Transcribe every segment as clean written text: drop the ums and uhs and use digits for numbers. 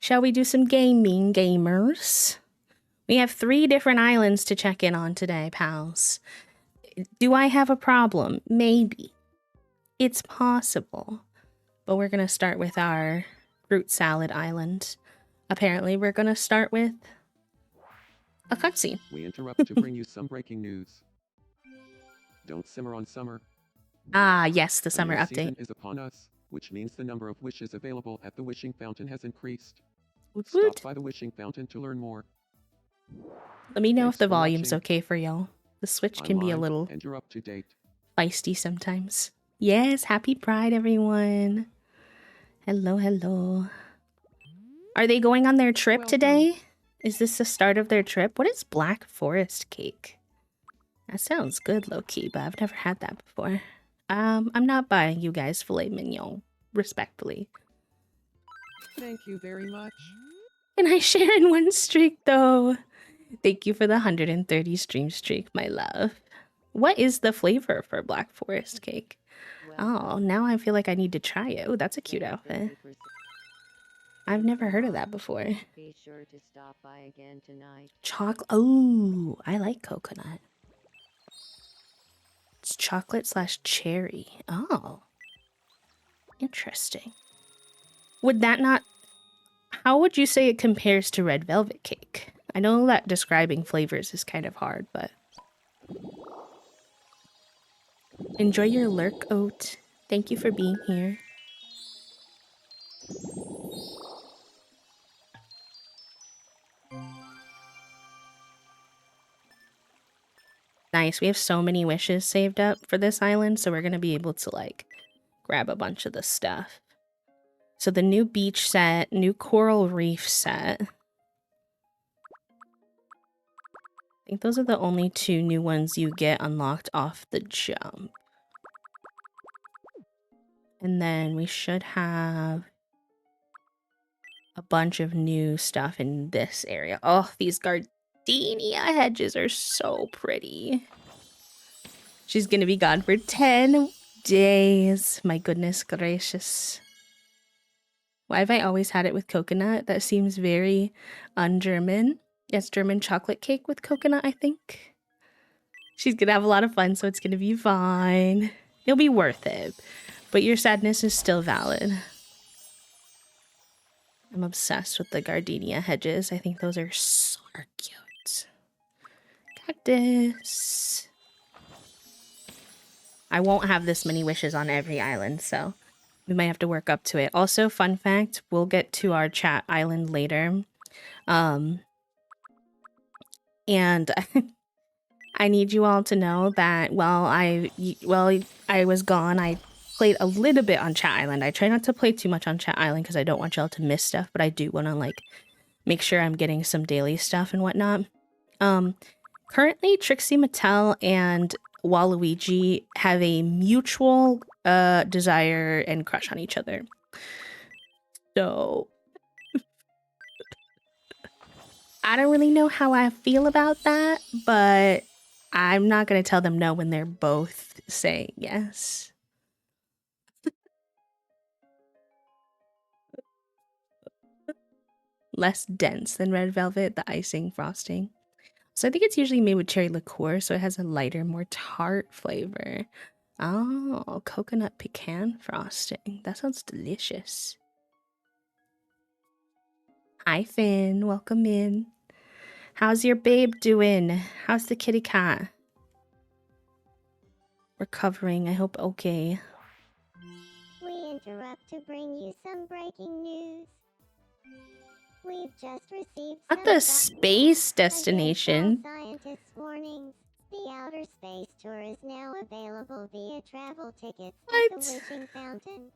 Shall we do some gaming, gamers? We have 3 different islands to check in on today, pals. Do I have a problem? Maybe. It's possible. But we're going to start with our fruit salad island. Apparently, we're going to start with a cutscene. We interrupt to bring you some breaking news. Don't simmer on summer. Ah, yes, the summer A new update. season is upon us, which means the number of wishes available at the wishing fountain has increased. Woot Stop woot. by the wishing fountain to learn more. Let me know Thanks if the for volume's watching. okay for y'all. The Switch I'm can be a Lime, little and you're up to date. feisty sometimes. Yes, happy Pride, everyone. Hello, hello. Are they going on their trip Welcome. today? Is this the start of their trip? What is Black Forest cake? That sounds good, low-key, but I've never had that before. I'm not buying you guys filet mignon, respectfully. Thank you very much. Can I share in one streak, though? Thank you for the 130 stream streak, my love. What is the flavor for Black Forest cake? Oh, now I feel like I need to try it. Oh, that's a cute outfit. I've never heard of that before. Be sure to stop by again tonight. Chocolate. Oh, I like coconut. It's chocolate / cherry. Oh, interesting. Would that not... How would you say it compares to red velvet cake? I know that describing flavors is kind of hard, but... Enjoy your lurk, Oat. Thank you for being here. Nice, we have so many wishes saved up for this island, so we're gonna be able to, like, grab a bunch of the stuff. So the new beach set, new coral reef set. I think those are the only 2 new ones you get unlocked off the jump. And then we should have a bunch of new stuff in this area. Oh, these gardenia hedges are so pretty. She's gonna be gone for 10 days. My goodness gracious. Why have I always had it with coconut? That seems very un-German. Yes, German chocolate cake with coconut, I think. She's gonna have a lot of fun, so it's gonna be fine. It'll be worth it. But your sadness is still valid. I'm obsessed with the gardenia hedges. I think those are so cute. Cactus. I won't have this many wishes on every island, so we might have to work up to it. Also, fun fact, we'll get to our chat island later. And I need you all to know that while I was gone, I played a little bit on Chat Island. I try not to play too much on Chat Island because I don't want y'all to miss stuff, but I do want to, like, make sure I'm getting some daily stuff and whatnot. Currently, Trixie Mattel and Waluigi have a mutual desire and crush on each other. So I don't really know how I feel about that, but I'm not going to tell them no when they're both saying yes. Less dense than red velvet, the icing frosting. So I think it's usually made with cherry liqueur, so it has a lighter, more tart flavor. Oh, coconut pecan frosting. That sounds delicious. Hi, Finn. Welcome in. How's your babe doing? How's the kitty cat? Recovering, I hope okay. We interrupt to bring you some breaking news. We've just received Not the space destination. Scientists' warnings. The outer space tour is now available via travel tickets What? at the Wishing Fountain.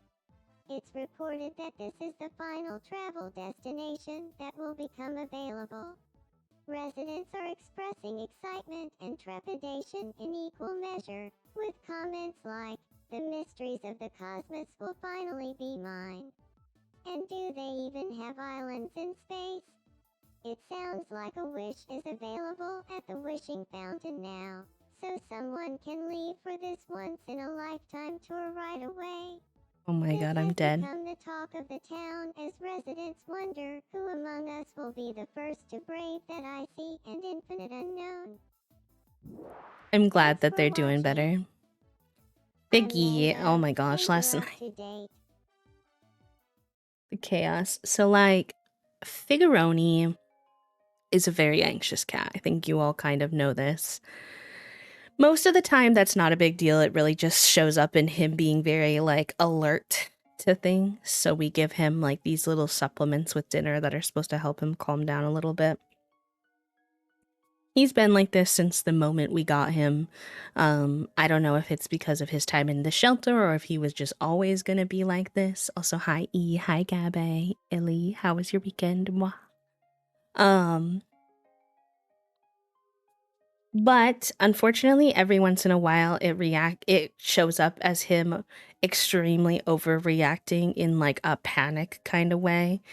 It's reported that this is the final travel destination that will become available. Residents are expressing excitement and trepidation in equal measure, with comments like, "The mysteries of the cosmos will finally be mine." And do they even have islands in space? It sounds like a wish is available at the Wishing Fountain now, so someone can leave for this once-in-a-lifetime tour right away. Oh my This god, has I'm dead. become the talk of the town as residents wonder who among us will be the first to brave that icy and infinite unknown. I'm glad Thanks that for they're doing watching. better. I'm Biggie, oh Nanga, my gosh, and last you're night. up to date. The chaos. So, like, Figuroni is a very anxious cat. I think you all kind of know this. Most of the time, that's not a big deal. It really just shows up in him being very, like, alert to things. So we give him, like, these little supplements with dinner that are supposed to help him calm down a little bit. He's been like this since the moment we got him. I don't know if it's because of his time in the shelter or if he was just always gonna be like this. Also, hi E, hi Gabe, Illy, how was your weekend? Mwah. But unfortunately, every once in a while, it shows up as him extremely overreacting in like a panic kind of way.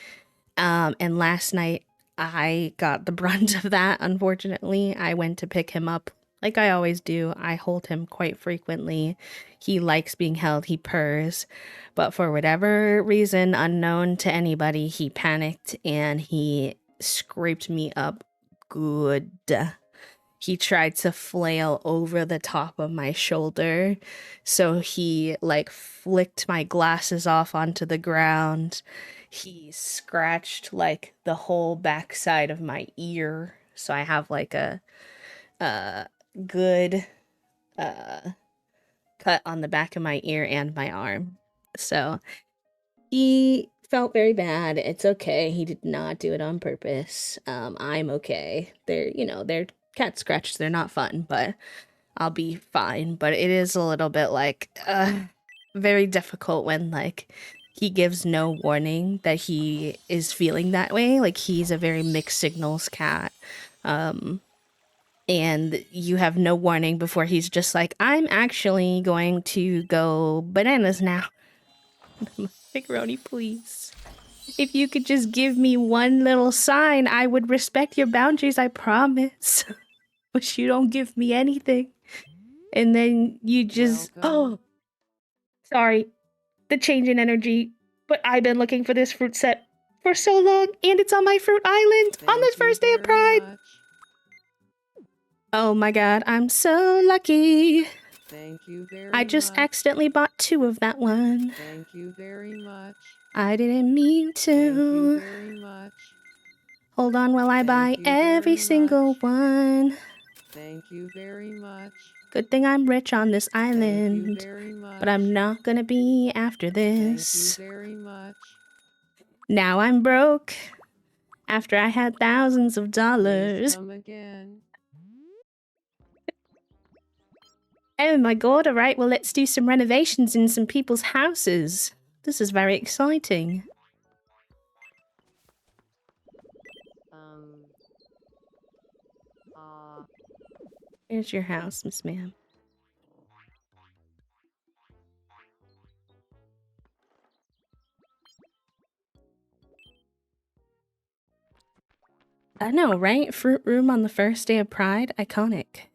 And last night I got the brunt of that, unfortunately. I went to pick him up like I always do. I hold him quite frequently. He likes being held, he purrs. But for whatever reason, unknown to anybody, he panicked and he scraped me up good. He tried to flail over the top of my shoulder. So he like flicked my glasses off onto the ground. He scratched like the whole backside of my ear. So I have like a good cut on the back of my ear and my arm. So he felt very bad. It's okay. He did not do it on purpose. I'm okay. They're cat scratches. They're not fun, but I'll be fine. But it is a little bit like very difficult when like he gives no warning that he is feeling that way. Like he's a very mixed signals cat. And you have no warning before he's just like, I'm actually going to go bananas now. Macaroni, please. If you could just give me one little sign, I would respect your boundaries, I promise. But you don't give me anything. And then you just, Welcome. oh, sorry, the change in energy. But I've been looking for this fruit set for so long, and it's on my fruit island on Thank the you first day of very Pride. much. Oh my god, I'm so lucky. Thank you very I just much. accidentally bought 2 of that one. Thank you very much. I didn't mean Thank you to. very much. Hold on while I Thank buy you every very single much. one. Thank you very much. Good thing I'm rich on this Thank you island. very much. But I'm not gonna be after Thank you this. very much. Now I'm broke. After I had thousands of Please dollars. come again. Oh my god, alright, well let's do some renovations in some people's houses. This is very exciting. Here's your house, Miss Ma'am. I know, right? Fruit room on the first day of Pride? Iconic.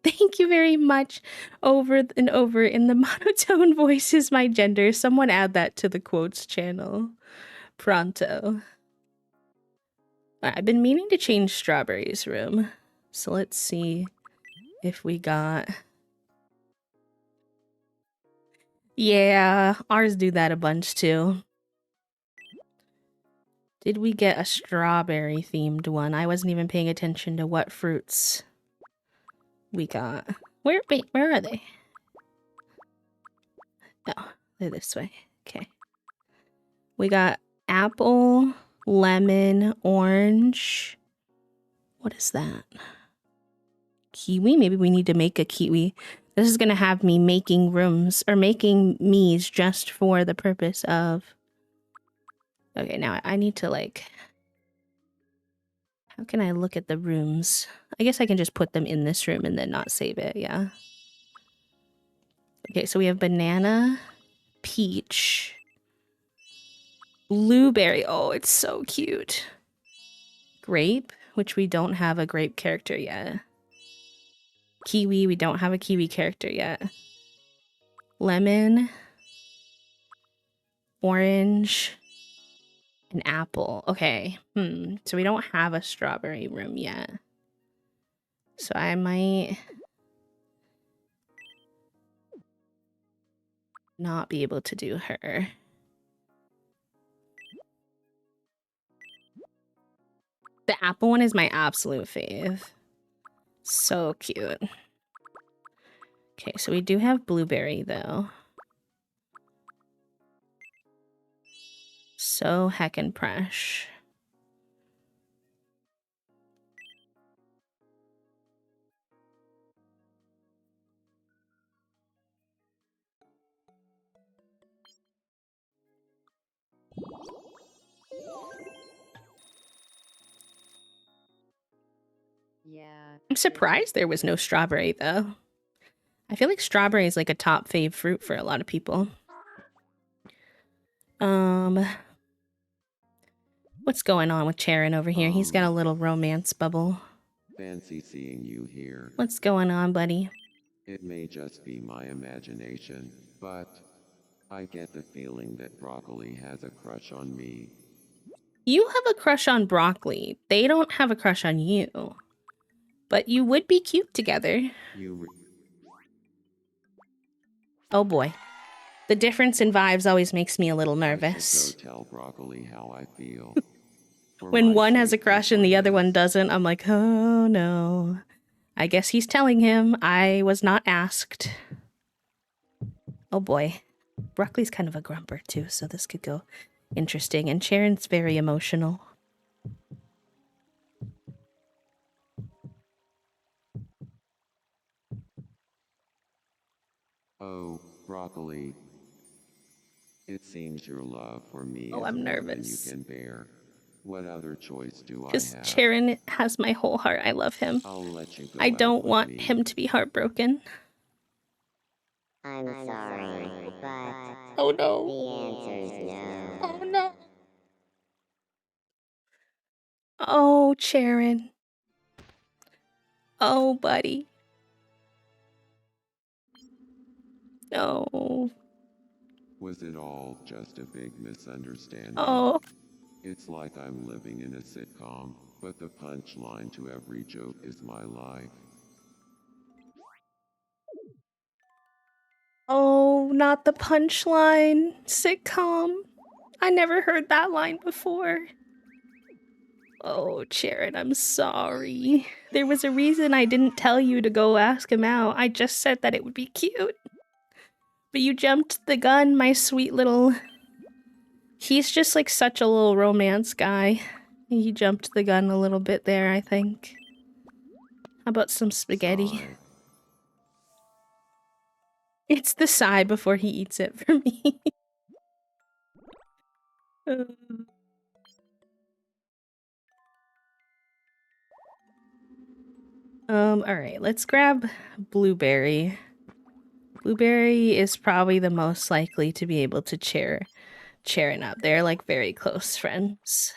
Thank you very much. Over and over in the monotone voice is my gender. Someone add that to the quotes channel. Pronto. I've been meaning to change Strawberry's room. So let's see if we got... Yeah, ours do that a bunch too. Did we get a strawberry themed one? I wasn't even paying attention to what fruits we got. Wait, where are they? Oh, they're this way. Okay. We got apple, lemon, orange. What is that? Kiwi? Maybe we need to make a kiwi. This is gonna have me making rooms or making me's just for the purpose of... Okay, now I need to like... How can I look at the rooms? I guess I can just put them in this room and then not save it, yeah. Okay, so we have banana, peach, blueberry. Oh, it's so cute. Grape, which we don't have a grape character yet. Kiwi, we don't have a kiwi character yet. Lemon, Orange. An apple. Okay. So we don't have a strawberry room yet. So I might not be able to do her. The apple one is my absolute fave. So cute. Okay, so we do have blueberry though. So heckin' fresh. Yeah. I'm surprised there was no strawberry though. I feel like strawberry is like a top fave fruit for a lot of people. What's going on with Charon over here? He's got a little romance bubble. Fancy seeing you here. What's going on, buddy? It may just be my imagination, but I get the feeling that Broccoli has a crush on me. You have a crush on Broccoli. They don't have a crush on you. But you would be cute together. Oh boy. The difference in vibes always makes me a little I nervous. should go tell Broccoli how I feel. When one has a crush and the other one doesn't, I'm like, oh no. I guess he's telling him I was not asked. Oh boy. Broccoli's kind of a grumper too, so this could go interesting. And Sharon's very emotional. Oh, Broccoli. It seems your love for me Oh, is I'm more nervous. than you can bear. What other choice do I Because have? Sharon has my whole heart. I love him. I'll let you go I out don't with want me. him to be heartbroken. I'm sorry, but Oh no. the answer's no. Oh no. Oh, Sharon. Oh, buddy. No. Was it all just a big misunderstanding? Oh. It's like I'm living in a sitcom, but the punchline to every joke is my life. Oh, not the punchline sitcom. I never heard that line before. Oh, Sharon, I'm sorry. There was a reason I didn't tell you to go ask him out. I just said that it would be cute. But you jumped the gun, my sweet little... He's just like such a little romance guy. He jumped the gun a little bit there, I think. How about some spaghetti? Sigh. It's the sigh before he eats it for me. Alright, let's grab Blueberry. Blueberry is probably the most likely to be able to cheer Charon up. They're like very close friends.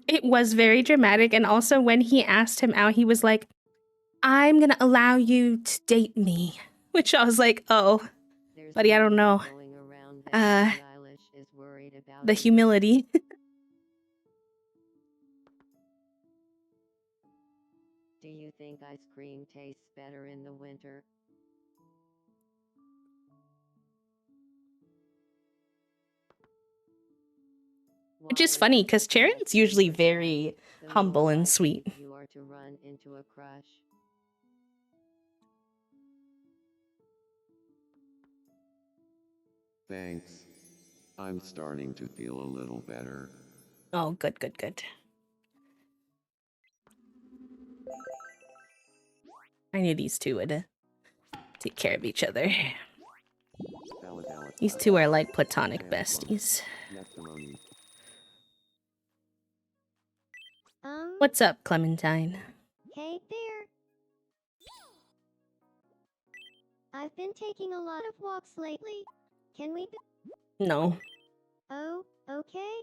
It was very dramatic, and also when he asked him out, he was like, I'm gonna allow you to date me. Which I was like, oh, buddy, I don't know. The humility. Do you think ice cream tastes better in the winter? Which is funny, because Charon's usually very humble and sweet. You are to run into a crush. Thanks. I'm starting to feel a little better. Oh, good, good, good. I knew these two would take care of each other. These two are like platonic besties. What's up, Clementine? Hey there. I've been taking a lot of walks lately. Can we? No. Oh, okay.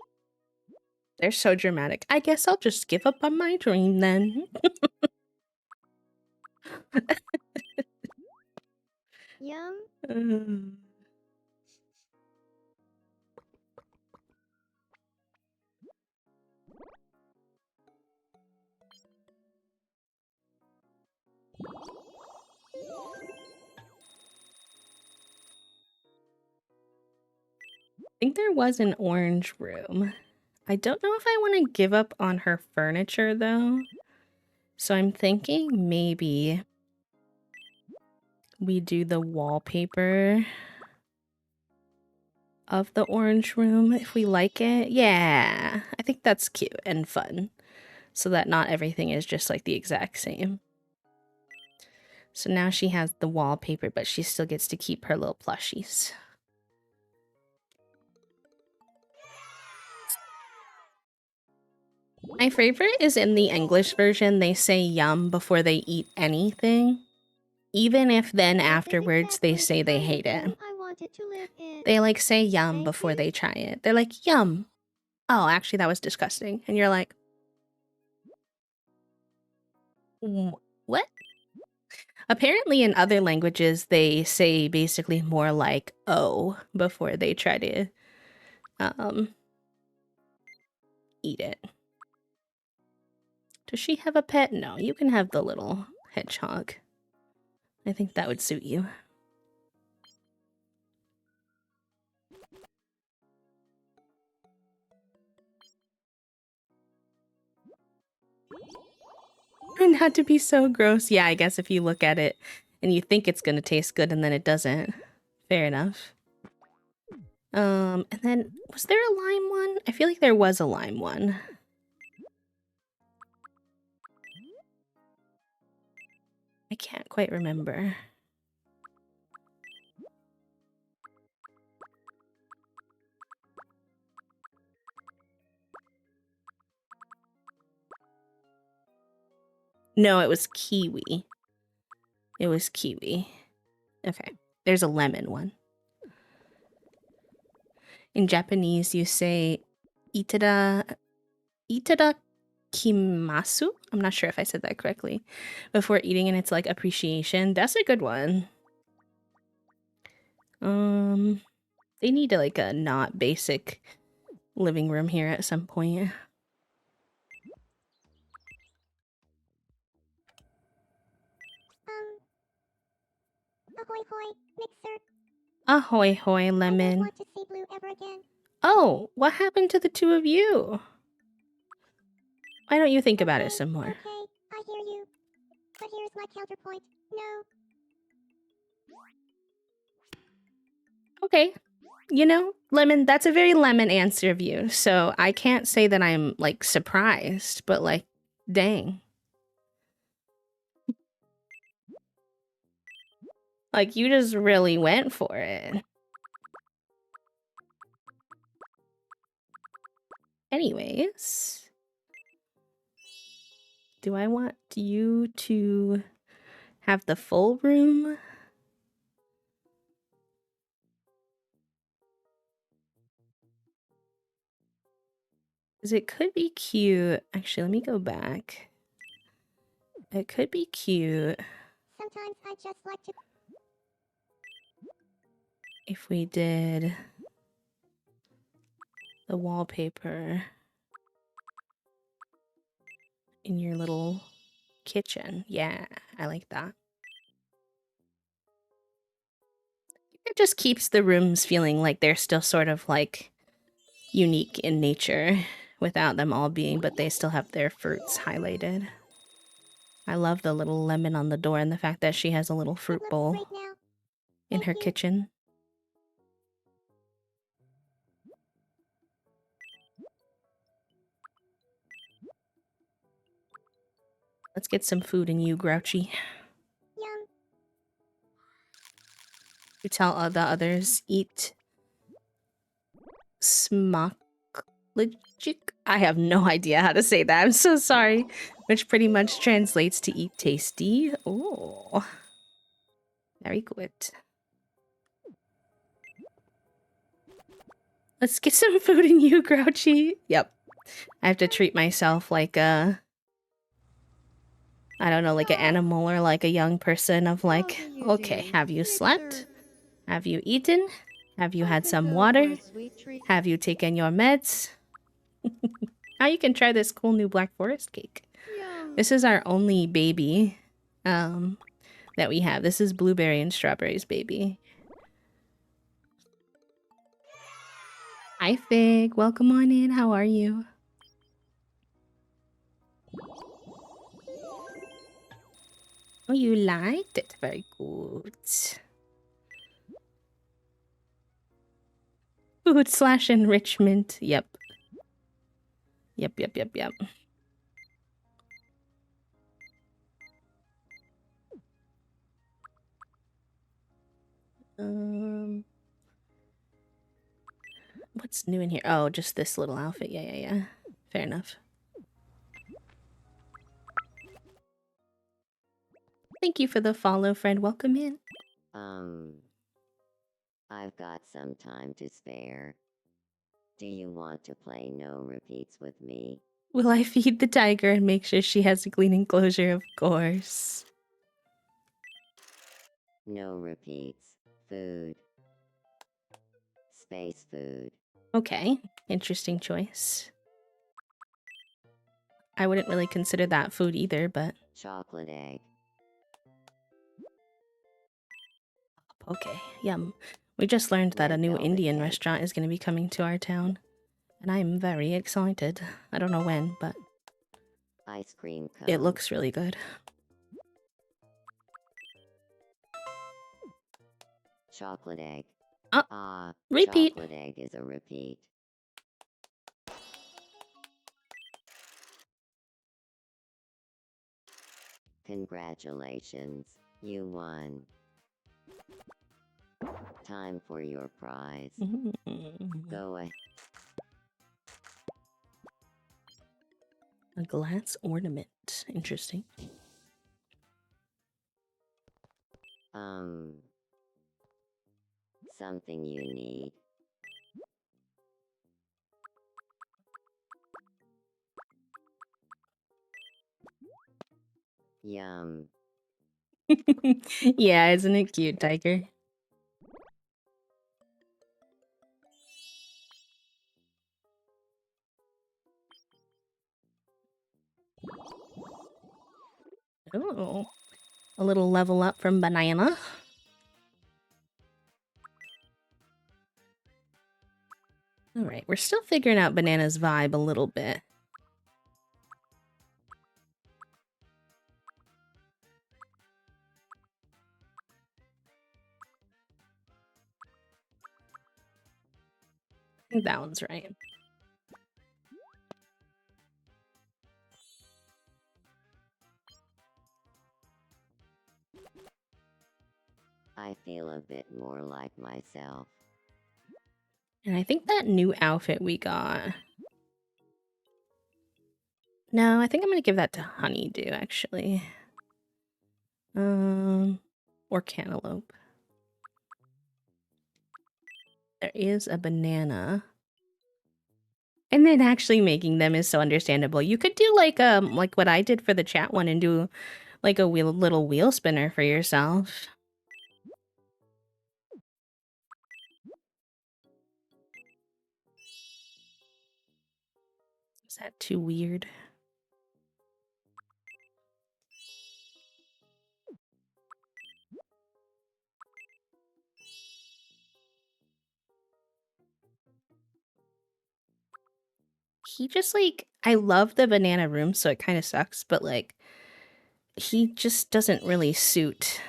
They're so dramatic. I guess I'll just give up on my dream then. Yum. I think there was an orange room. I don't know if I want to give up on her furniture though. So I'm thinking maybe we do the wallpaper of the orange room if we like it. Yeah, I think that's cute and fun. So that not everything is just like the exact same. So now she has the wallpaper, but she still gets to keep her little plushies. My favorite is in the English version, they say yum before they eat anything. Even if then afterwards they say they hate it. They like say yum before they try it. They're like, yum. Oh, actually that was disgusting. And you're like, what? Apparently in other languages, they say basically more like oh before they try to eat it. Does she have a pet? No, you can have the little hedgehog. I think that would suit you. Not to be so gross. Yeah, I guess if you look at it and you think it's gonna taste good and then it doesn't. Fair enough. And then, was there a lime one? I feel like there was a lime one. I can't quite remember. No, it was kiwi. It was kiwi. Okay, there's a lemon one. In Japanese, you say itada kimasu? I'm not sure if I said that correctly. Before eating, and it's like appreciation. That's a good one. They need like a not basic living room here at some point. Ahoy hoy, mixer. Ahoy hoy, I don't lemon. want to see blue ever again. Oh, what happened to the two of you? Why don't you think about it some more? Okay, I hear you. But here's my counterpoint. No. Okay. You know, Lemon, that's a very lemon answer of you. So I can't say that I'm like surprised, but like, dang. Like, you just really went for it. Anyways, do I want you to have the full room? Because it could be cute. Actually, let me go back. It could be cute Sometimes I just like to. if we did the wallpaper in your little kitchen. Yeah, I like that. It just keeps the rooms feeling like they're still sort of like unique in nature without them all being, but they still have their fruits highlighted. I love the little lemon on the door and the fact that she has a little fruit bowl in her kitchen. Let's get some food in you, Grouchy. Yum. You tell the others, eat smaklichik. I have no idea how to say that. I'm so sorry. Which pretty much translates to eat tasty. Oh, very good. Let's get some food in you, Grouchy. Yep. I have to treat myself like a, I don't know, like an animal or like a young person of like, How do you okay, do, have you slept? Victor? Have you eaten? Have you I had could some go for water? a sweet treat. Have you taken your meds? Now you can try this cool new Black Forest cake. Yum. This is our only baby that we have. This is Blueberry and Strawberry's baby. Hi Fig, welcome on in. How are you? Oh, you liked it. Very good. Food slash enrichment. Yep. Yep. Um, what's new in here? Oh, just this little outfit. Yeah. Fair enough. Thank you for the follow, friend. Welcome in. I've got some time to spare. Do you want to play no repeats with me? Will I feed the tiger and make sure she has a clean enclosure? Of course. No repeats. Food. Space food. Okay, interesting choice. I wouldn't really consider that food either, but Chocolate egg. okay, yum. We just learned that a Red new velvet Indian cake. restaurant is going to be coming to our town, and I'm very excited. I don't know when, but Ice cream cone. it looks really good. Chocolate egg. Repeat. Chocolate egg is a repeat. Congratulations, you won. Time for your prize. Go ahead. A glass ornament. Interesting. Something you need. Yum. Yeah, isn't it cute, tiger? Oh, a little level up from Banana. Alright, we're still figuring out Banana's vibe a little bit. I think that one's right. I feel a bit more like myself. And I think that new outfit we got... No, I think I'm gonna give that to Honeydew, actually. Or Cantaloupe. There is a banana. And then actually making them is so understandable. You could do like what I did for the chat one and do like a little wheel spinner for yourself. Is that too weird? He just like, I love the banana room, so it kind of sucks, but like, he just doesn't really suit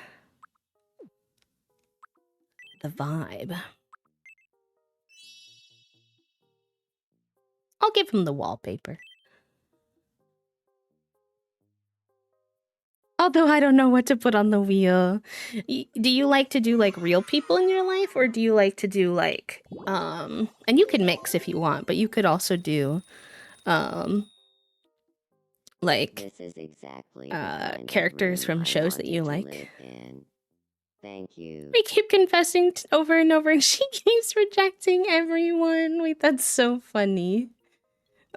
the vibe. I'll give him the wallpaper. Although I don't know what to put on the wheel. Do you like to do like real people in your life, or do you like to do like, and you can mix if you want, but you could also do, like, This is exactly the kind characters of room from I shows that you wanted to like. live in. Thank you. We keep confessing over and over, and she keeps rejecting everyone. Wait, that's so funny.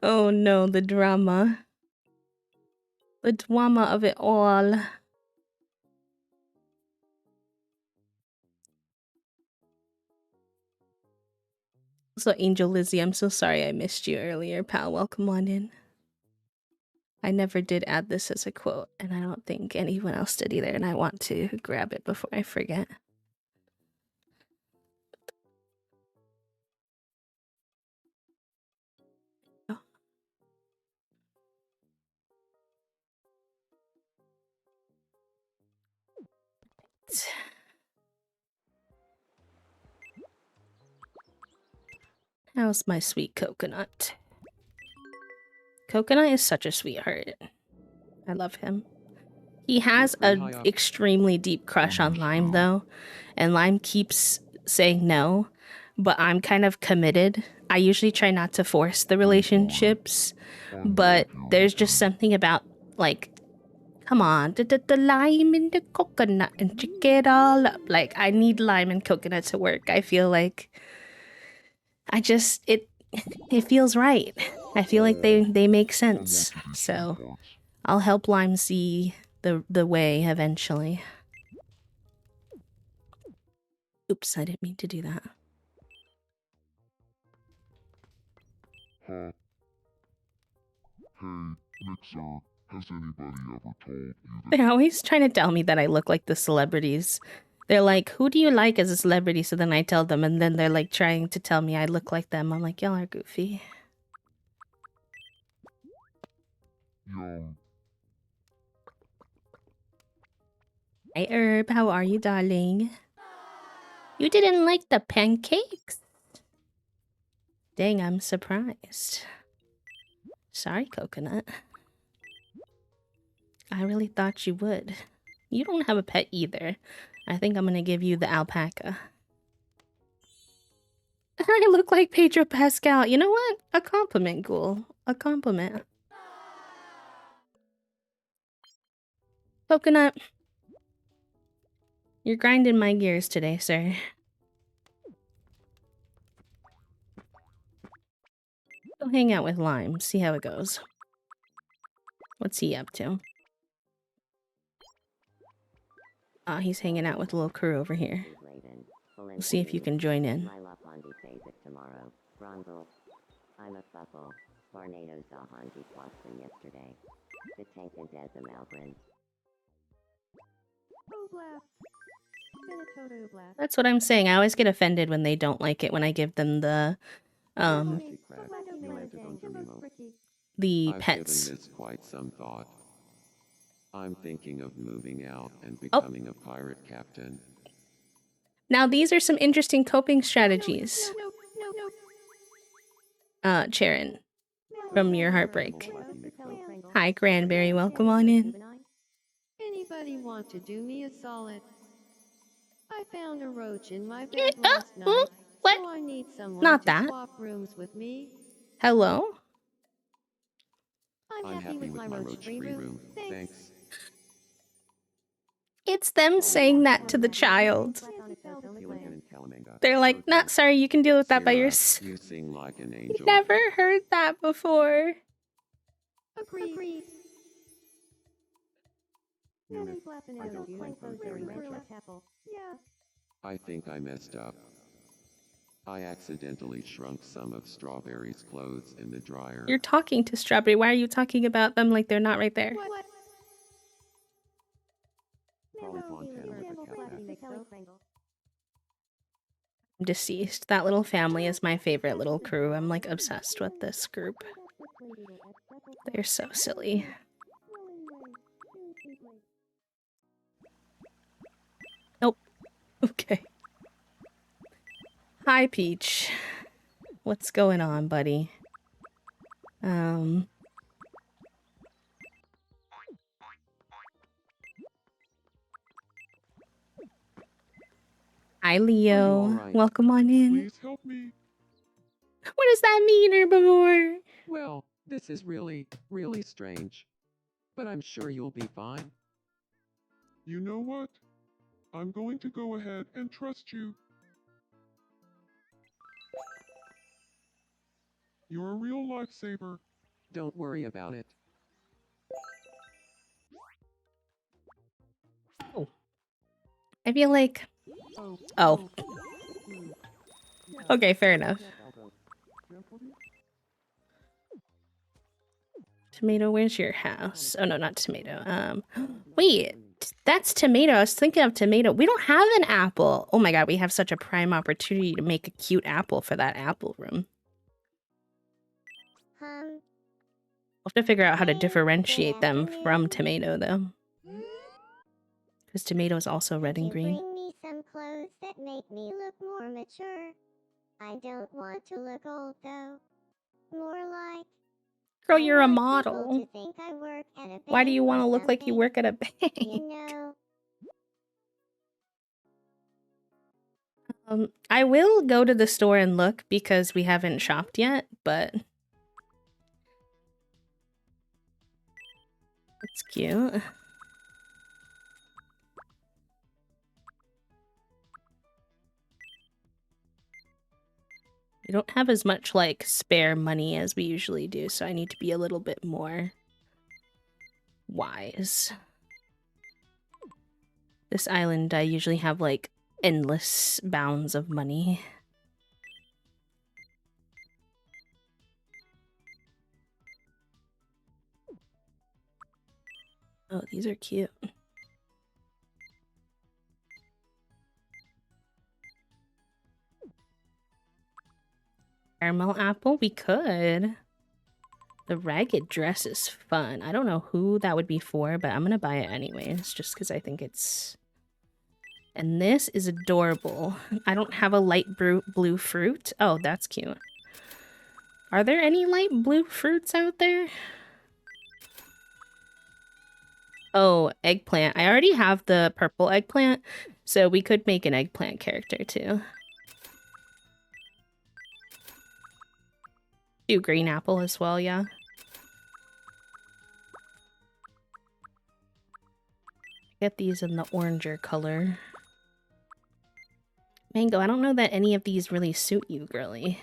Oh no, the drama. The drama of it all. So, Angel Lizzie, I'm so sorry I missed you earlier, pal. Welcome on in. I never did add this as a quote, and I don't think anyone else did either, and I want to grab it before I forget. Oh. How's my sweet coconut? Coconut is such a sweetheart. I love him. He has an extremely deep crush on Lime, though, and Lime keeps saying no, but I'm kind of committed. I usually try not to force the relationships, but there's just something about, like, come on, the lime and the coconut and check it all up. Like, I need lime and coconut to work. I feel like it feels right. I feel like they make sense. So I'll help Lime see the way eventually. Oops, I didn't mean to do that. Huh? Hey, Mixer, has anybody ever told you that? They're always trying to tell me that I look like the celebrities. They're like, who do you like as a celebrity? So then I tell them, and then they're like trying to tell me I look like them. I'm like, y'all are goofy. Yum. Hey Herb, how are you, darling? You didn't like the pancakes? Dang, I'm surprised. Sorry, Coconut. I really thought you would. You don't have a pet either. I think I'm gonna give you the alpaca. I look like Pedro Pascal. You know what? A compliment, Ghoul. A compliment. Coconut. You're grinding my gears today, sir. Go hang out with Lime, see how it goes. What's he up to? He's hanging out with a little crew over here. We'll see if you can join in. That's what I'm saying. I always get offended when they don't like it when I give them the I've pets. given this quite some thought. I'm thinking of moving out and becoming a pirate captain. Now these are some interesting coping strategies. Charon, from your heartbreak. Hi, Cranberry. Welcome on in. Anybody want to do me a solid? I found a roach in my bed last night, what? so I need someone Not to that. swap rooms with me. Hello? I'm happy with my roach-free room. Thanks. It's them saying that to the child. They're like, not sorry, you can deal with that by yourself. You sing like an angel. Never heard that before. Agreed. I think I messed up. I accidentally shrunk some of Strawberry's clothes in the dryer. You're talking to Strawberry. Why are you talking about them like they're not right there? What? I'm deceased. That little family is my favorite little crew. I'm like obsessed with this group. They're so silly. Nope. Okay. Hi, Peach. What's going on, buddy? Hi, Leo. Right? Welcome on in. Please help me. What does that mean, Herbivore? Well, this is really strange. But I'm sure you'll be fine. You know what? I'm going to go ahead and trust you. You're a real lifesaver. Don't worry about it. Oh. I feel like... Oh. Oh. Hmm. Okay, fair enough. Tomato, where's your house? Oh, no, not tomato. Wait, that's tomato. I was thinking of tomato. We don't have an apple. Oh my god, we have such a prime opportunity to make a cute apple for that apple room. Hum. We'll have to figure out how to Hey, differentiate good them from afternoon. tomato, though. Because tomato is also red Could and you green. bring me some clothes that make me look more mature? I don't want to look old though. More like Girl, I you're a want people model. to think I work at a Why do bank you or want to look like you something. work at a bank? You know, I will go to the store and look because we haven't shopped yet, but it's cute. We don't have as much, like, spare money as we usually do, so I need to be a little bit more wise. This island, I usually have, like, endless bounds of money. Oh, these are cute. Caramel apple? We could. The ragged dress is fun. I don't know who that would be for, but I'm gonna buy it anyways, just because I think it's... And this is adorable. I don't have a light blue fruit. Oh, that's cute. Are there any light blue fruits out there? Oh, eggplant. I already have the purple eggplant, so we could make an eggplant character too. Do green apple as well, yeah. Get these in the oranger color. Mango, I don't know that any of these really suit you, girly.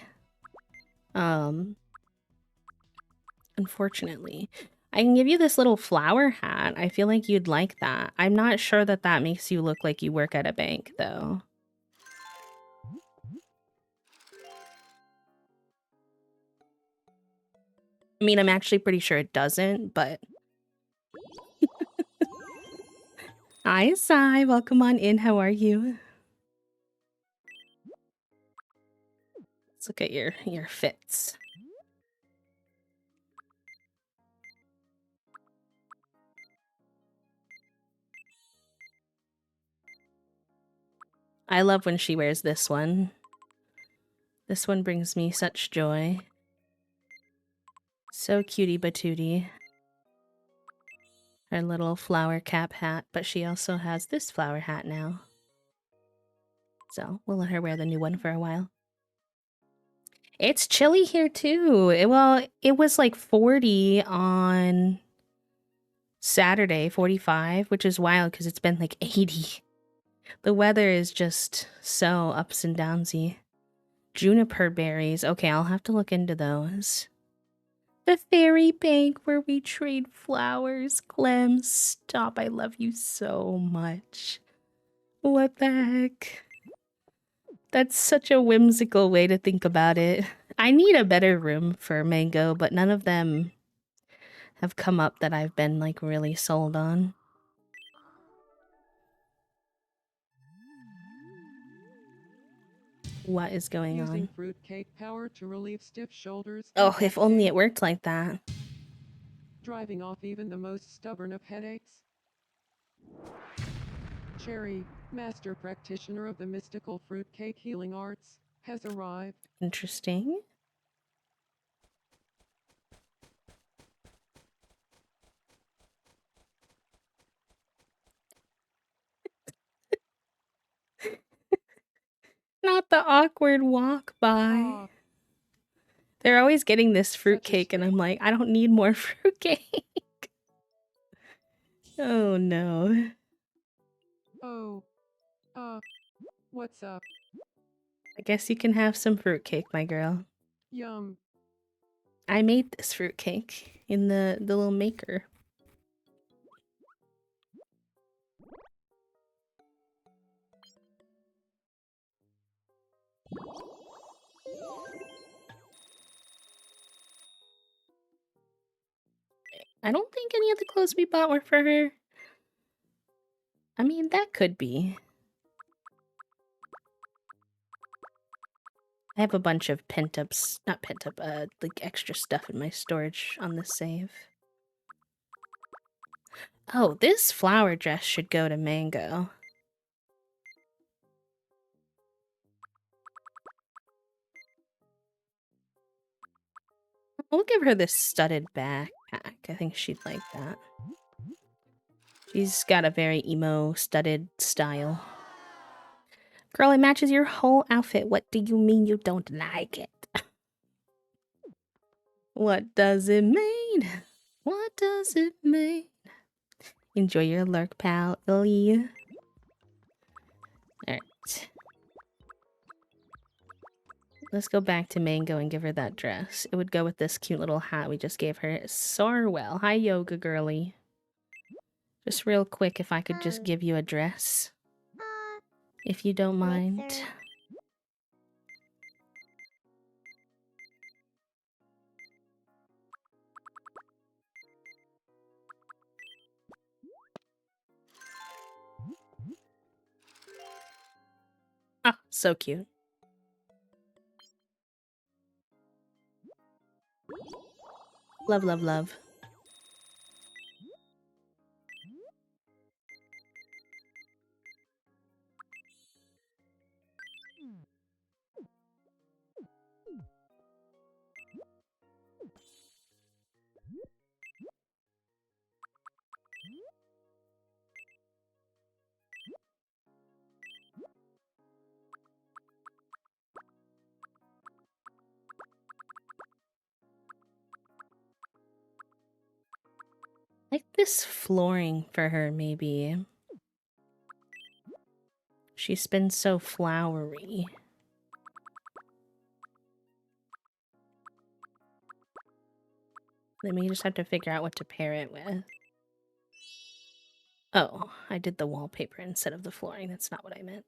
Unfortunately. I can give you this little flower hat. I feel like you'd like that. I'm not sure that that makes you look like you work at a bank, though. I mean, I'm actually pretty sure it doesn't, but... Hi, Sai. Welcome on in. How are you? Let's look at your fits. I love when she wears this one. This one brings me such joy. So cutie patootie. Her little flower cap hat, but she also has this flower hat now. So we'll let her wear the new one for a while. It's chilly here too. It was like 40 on Saturday, 45, which is wild because it's been like 80. The weather is just so ups and downsy. Juniper berries. Okay, I'll have to look into those. The fairy bank where we trade flowers. Clem, stop. I love you so much. What the heck? That's such a whimsical way to think about it. I need a better room for Mango, but none of them have come up that I've been, like, really sold on. What is going Using on? fruitcake power to relieve stiff shoulders. and Oh, if back only pain, it worked like that. Driving off even the most stubborn of headaches. Cherry, master practitioner of the mystical fruitcake healing arts, has arrived. Interesting. Not the awkward walk by. Ah, They're always getting this such a fruitcake, and I'm like, I don't need more fruitcake. Oh no. Oh. What's up? I guess you can have some fruitcake, my girl. Yum. I made this fruitcake in the little maker. I don't think any of the clothes we bought were for her. I mean, that could be. I have a bunch of not pent up, like extra stuff in my storage on the save. Oh, this flower dress should go to Mango. We'll give her this studded backpack. I think she'd like that. She's got a very emo studded style. Girl, it matches your whole outfit. What do you mean you don't like it? What does it mean? What does it mean? Enjoy your lurk, pal. Alright. Let's go back to Mango and give her that dress. It would go with this cute little hat we just gave her. Sorwell. Hi, yoga girly. Just real quick, if I could just give you a dress. If you don't mind. Mixer. Ah, so cute. Love, love, love. Like this flooring for her, maybe. She's been so flowery. Then we just have to figure out what to pair it with. Oh, I did the wallpaper instead of the flooring. That's not what I meant.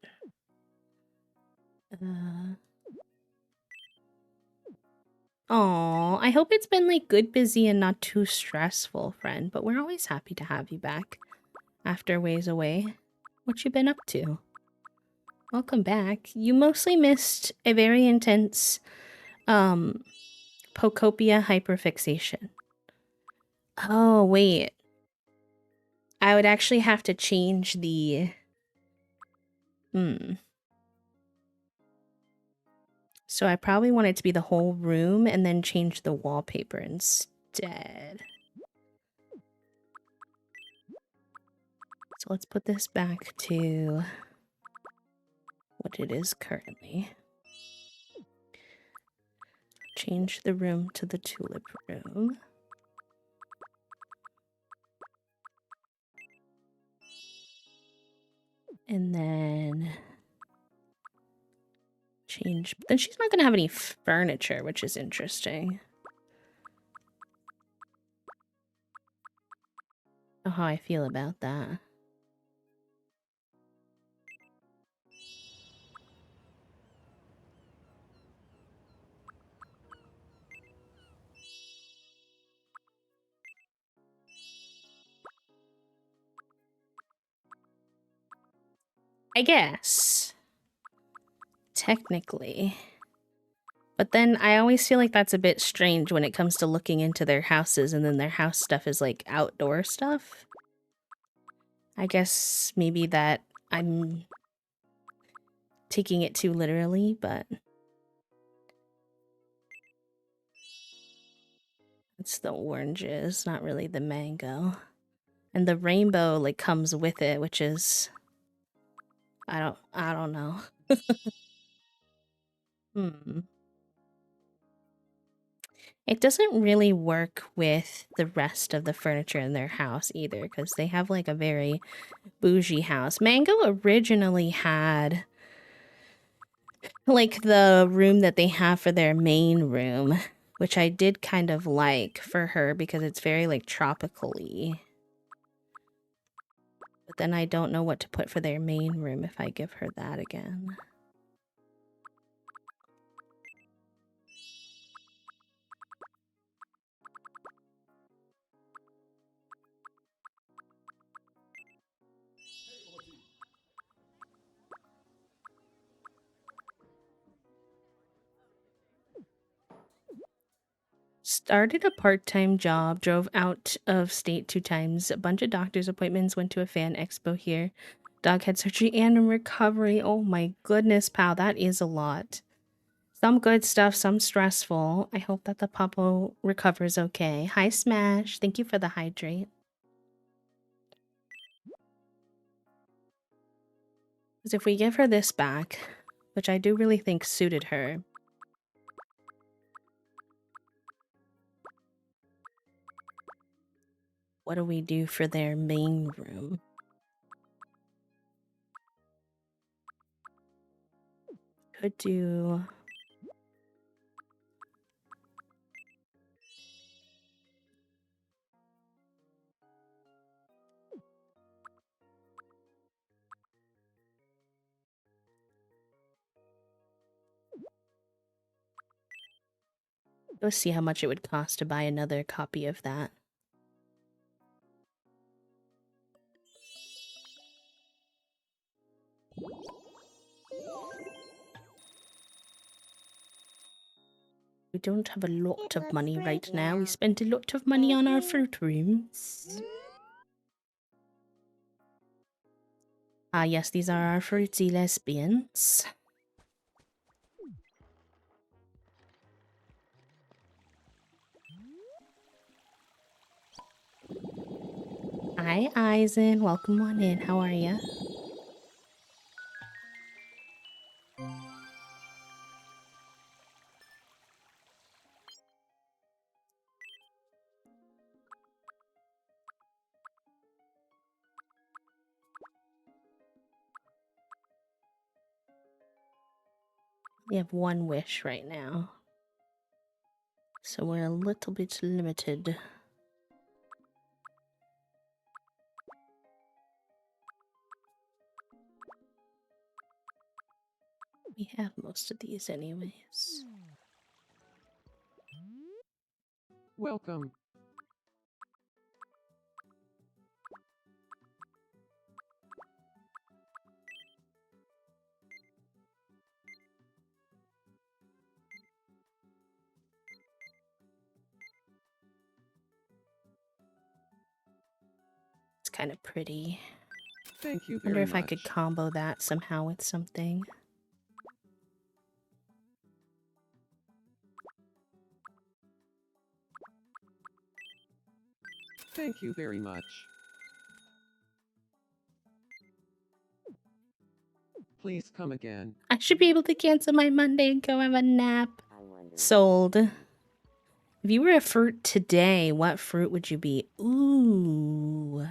Oh, I hope it's been like good, busy, and not too stressful, friend. But we're always happy to have you back after ways away. What you been up to? Welcome back. You mostly missed a very intense Pocopia hyperfixation. Oh, wait. I would actually have to change the... So I probably want it to be the whole room and then change the wallpaper instead. So let's put this back to what it is currently. Change the room to the tulip room. And then change. Then she's not going to have any furniture, which is interesting. Oh, how I feel about that. I guess. Technically. But then I always feel like that's a bit strange when it comes to looking into their houses and then their house stuff is like outdoor stuff. I guess maybe that I'm taking it too literally, but it's the oranges, not really the mango. And the rainbow like comes with it, which is I don't know. It doesn't really work with the rest of the furniture in their house either, because they have like a very bougie house. Mango originally had like the room that they have for their main room which I did kind of like for her because it's very like tropical-y. But then I don't know what to put for their main room if I give her that again. Started a part-time job, drove out of state 2 times, a bunch of doctor's appointments, went to a fan expo here. Dog had surgery and a recovery. Oh my goodness, pal, that is a lot. Some good stuff, some stressful. I hope that the puppo recovers okay. Hi, Smash. Thank you for the hydrate. Because if we give her this back, which I do really think suited her, what do we do for their main room? Could do... Go see how much it would cost to buy another copy of that. We don't have a lot It of looks money great right now. We now. spent a lot of money Thank on our you. fruit rooms. Ah, yes, these are our fruity lesbians. Hi, Eisen. Welcome on in. How are you? We have one wish right now. So we're a little bit limited. We have most of these anyways. Welcome. It's kind of pretty. Thank you Wonder very if I could much. combo that somehow with something. Thank you very much. Please come again. I should be able to cancel my Monday and go have a nap. I wonder. Sold. If you were a fruit today, what fruit would you be? Ooh.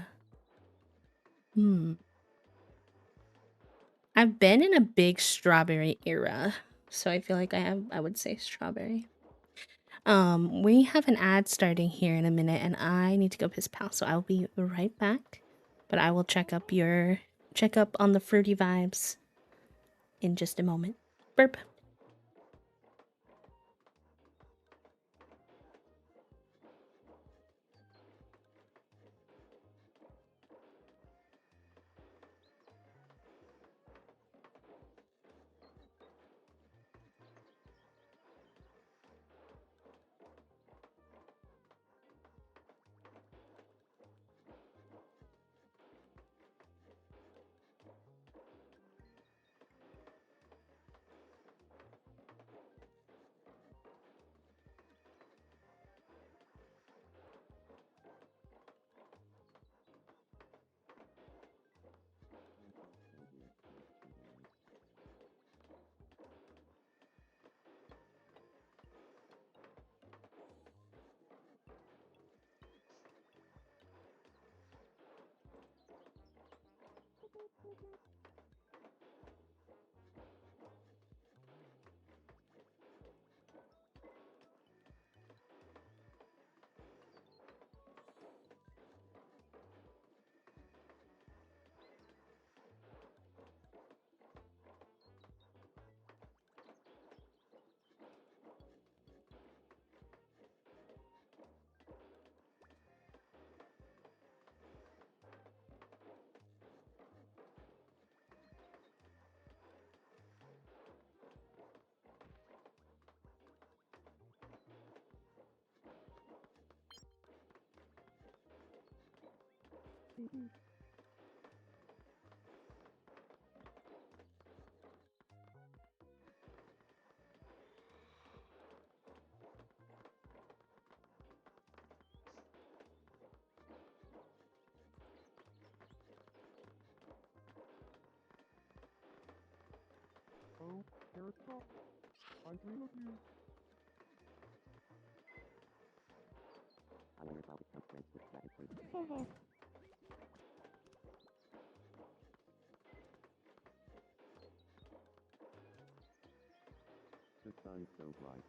I've been in a big strawberry era, so I feel like I would say strawberry. We have an ad starting here in a minute and I need to go piss pal, so I'll be right back. But I will check up on the fruity vibes in just a moment. Burp. LTD. Oh, Carrot Top. I dream of you. I wonder if I'll become friends with dragon fruit. The sun's so bright.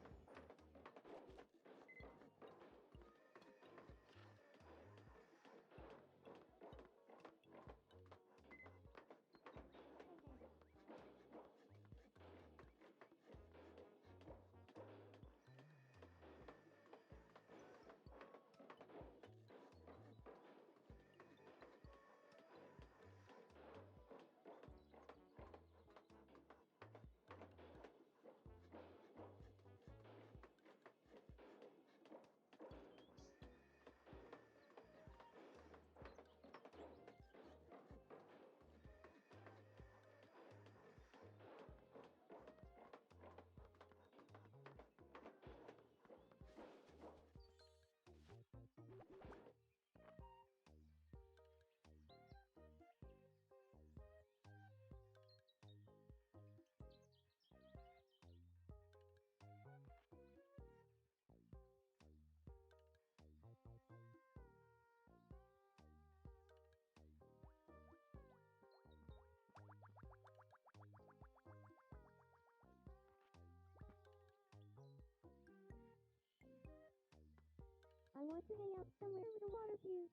I want to hang out somewhere with a water view.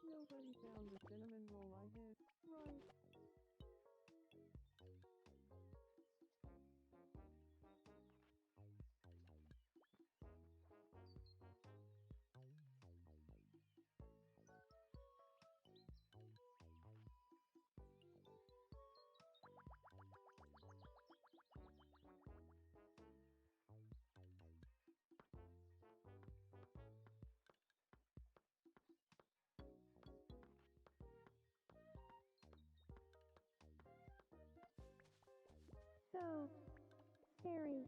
Nobody found the cinnamon roll I hid. Right. So, Harry,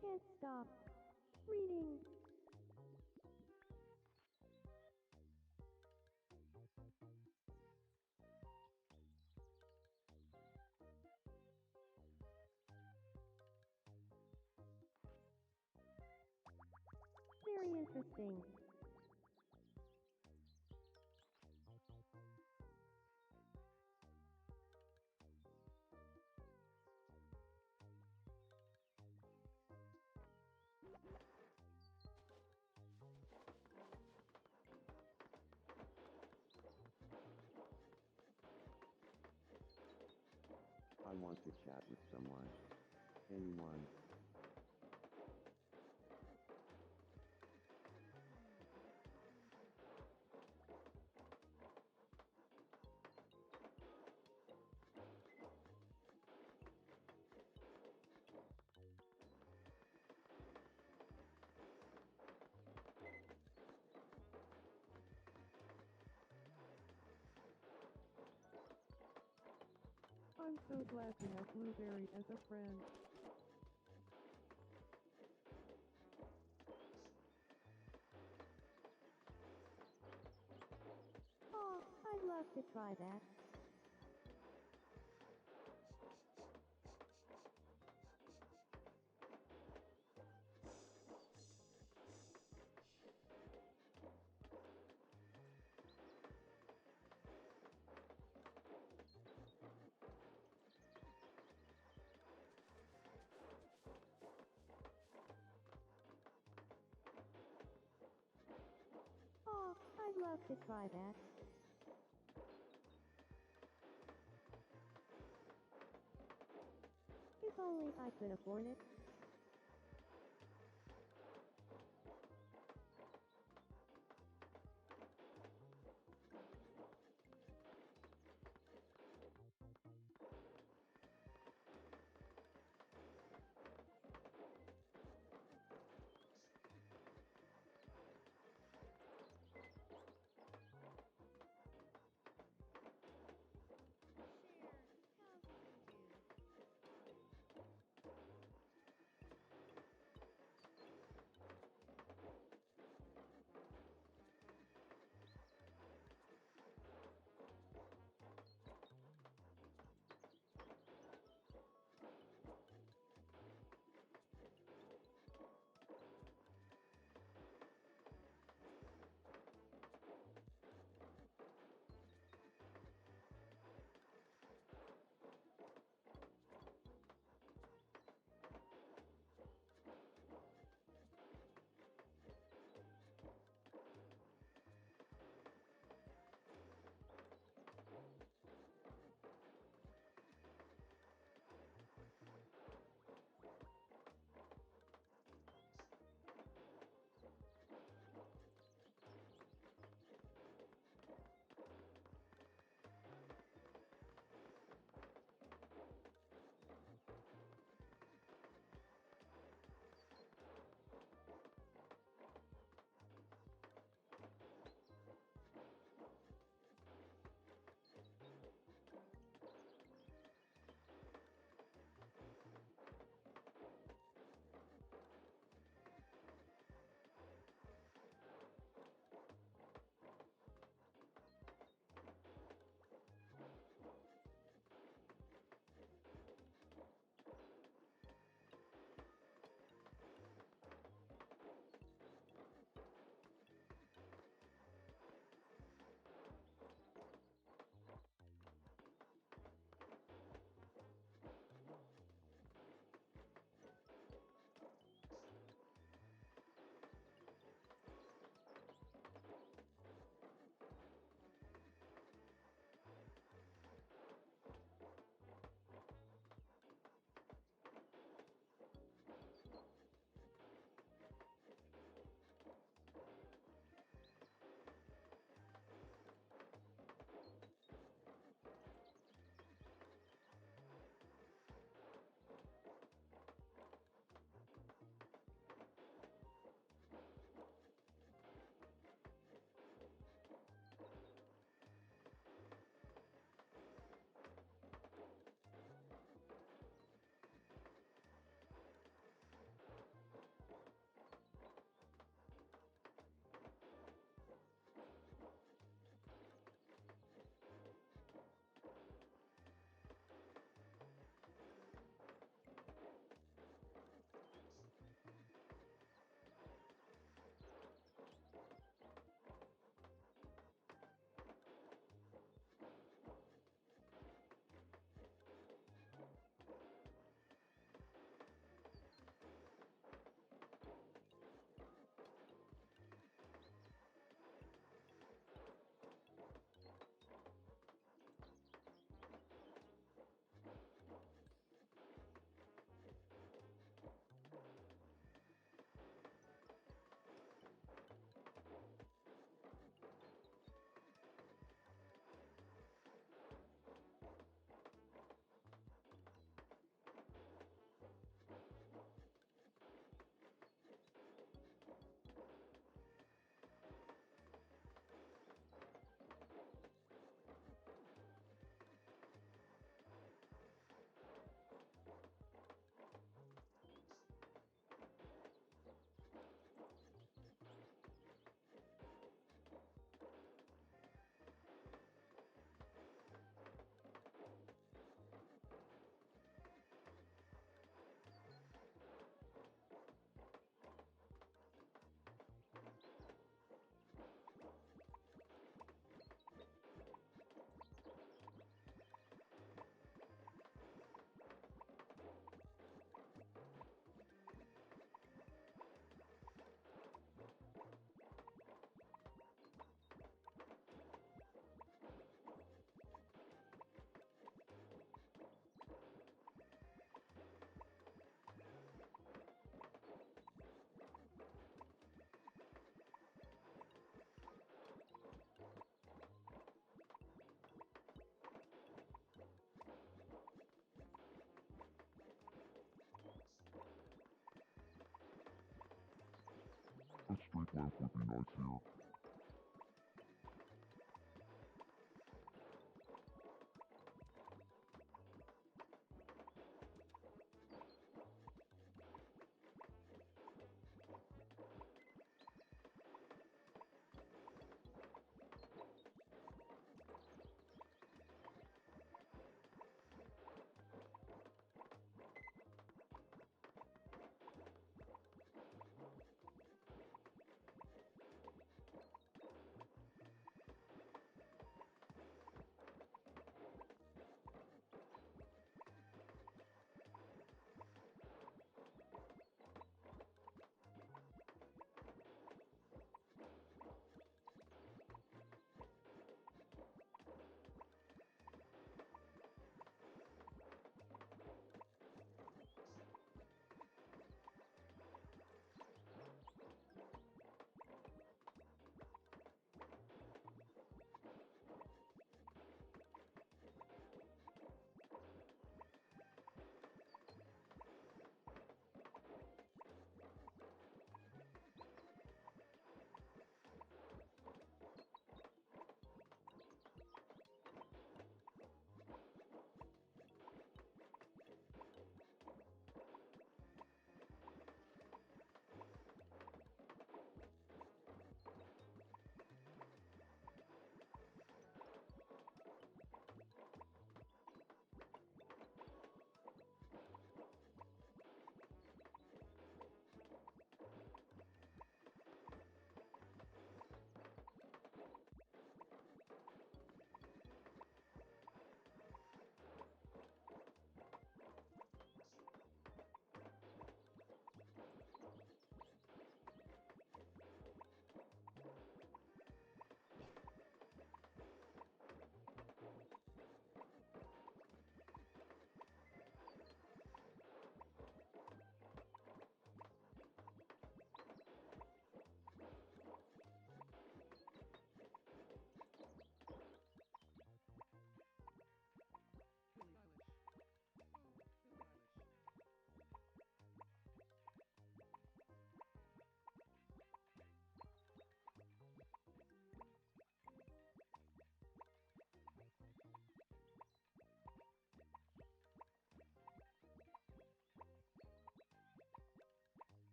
can't stop reading. Very interesting. I want to chat with someone. Anyone. I'm so glad to have Blueberry as a friend. Oh, I'd love to try that. Oh, I'd love to try that. If only I could afford it. life would be nice here.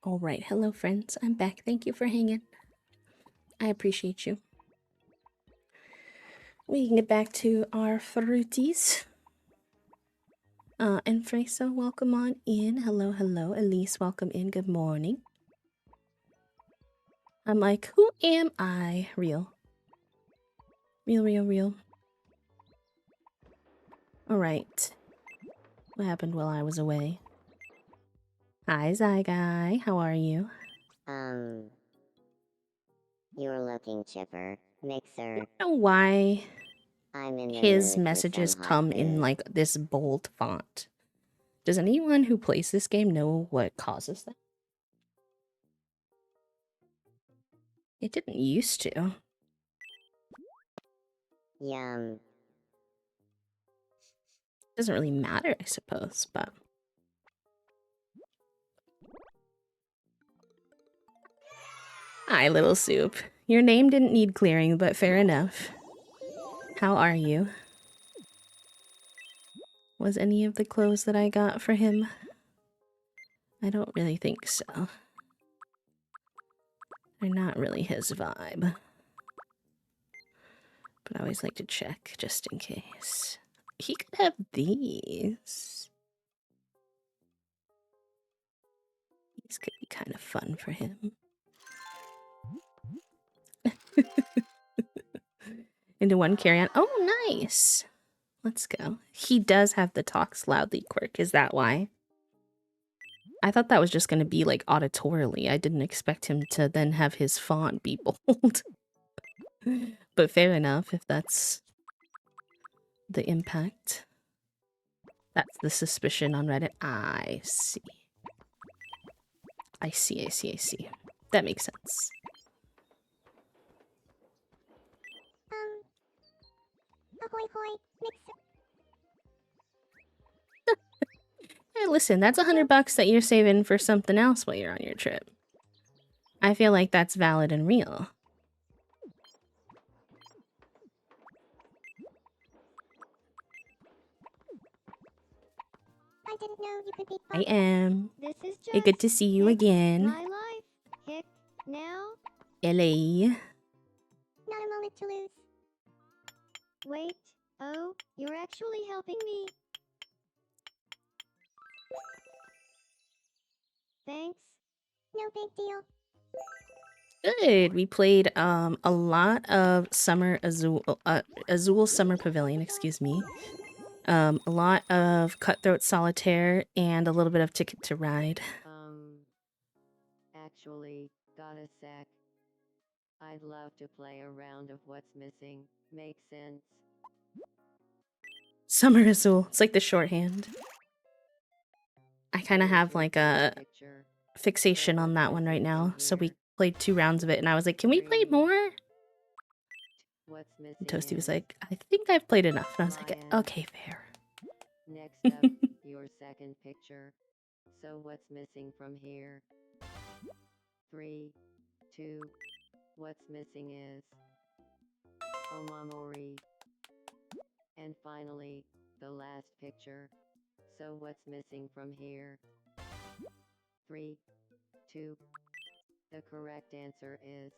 All right, hello friends. I'm back. Thank you for hanging. I appreciate you. We can get back to our fruities. And Freyso, welcome on in. Hello, hello. Elise, welcome in. Good morning. I'm like, who am I? Real. Real. Alright. What happened while I was away? Hi, Zyguy. How are you? You're looking chipper. Mixer. I don't know why I'm in the his mood for messages some hot come in food. like this bold font. Does anyone who plays this game know what causes that? It didn't used to. Yum. Doesn't really matter, I suppose, but... Hi, little soup. Your name didn't need clearing, but fair enough. How are you? Was any of the clothes that I got for him? I don't really think so. They're not really his vibe. But I always like to check, just in case. He could have these. These could be kind of fun for him. Into one carry-on. Oh, nice! Let's go. He does have the talks loudly quirk. Is that why? I thought that was just going to be like auditorily. I didn't expect him to then have his font be bold. But fair enough if that's the impact. That's the suspicion on Reddit. I see. I see. That makes sense. Ahoy hoy, Mixer. Hey, listen, that's $100 that you're saving for something else while you're on your trip. I feel like that's valid and real. I didn't know you could be I am. This is Hey, good to just see you hick again. my life. Hick now. LA. not a moment to lose. Wait. Oh, you're actually helping me. Thanks. No big deal. Good. We played a lot of Summer Azul Summer Pavilion, excuse me. A lot of Cutthroat Solitaire and a little bit of Ticket to Ride. Actually, got a sec. I'd love to play a round of what's missing. Makes sense. Summer Azul. It's like the shorthand. I kind of Here's have your like first a picture. fixation So on what's that one right missing from now. So we here? played 2 rounds of it and I was like, can we play more? What's And missing Toasty was is like, I think I've played enough. And I was like, lion. okay, fair. Next up, your second picture. So what's missing from here? 3, 2. What's missing is Omamori. And finally, the last picture. So what's missing from here? 3, 2. The correct answer is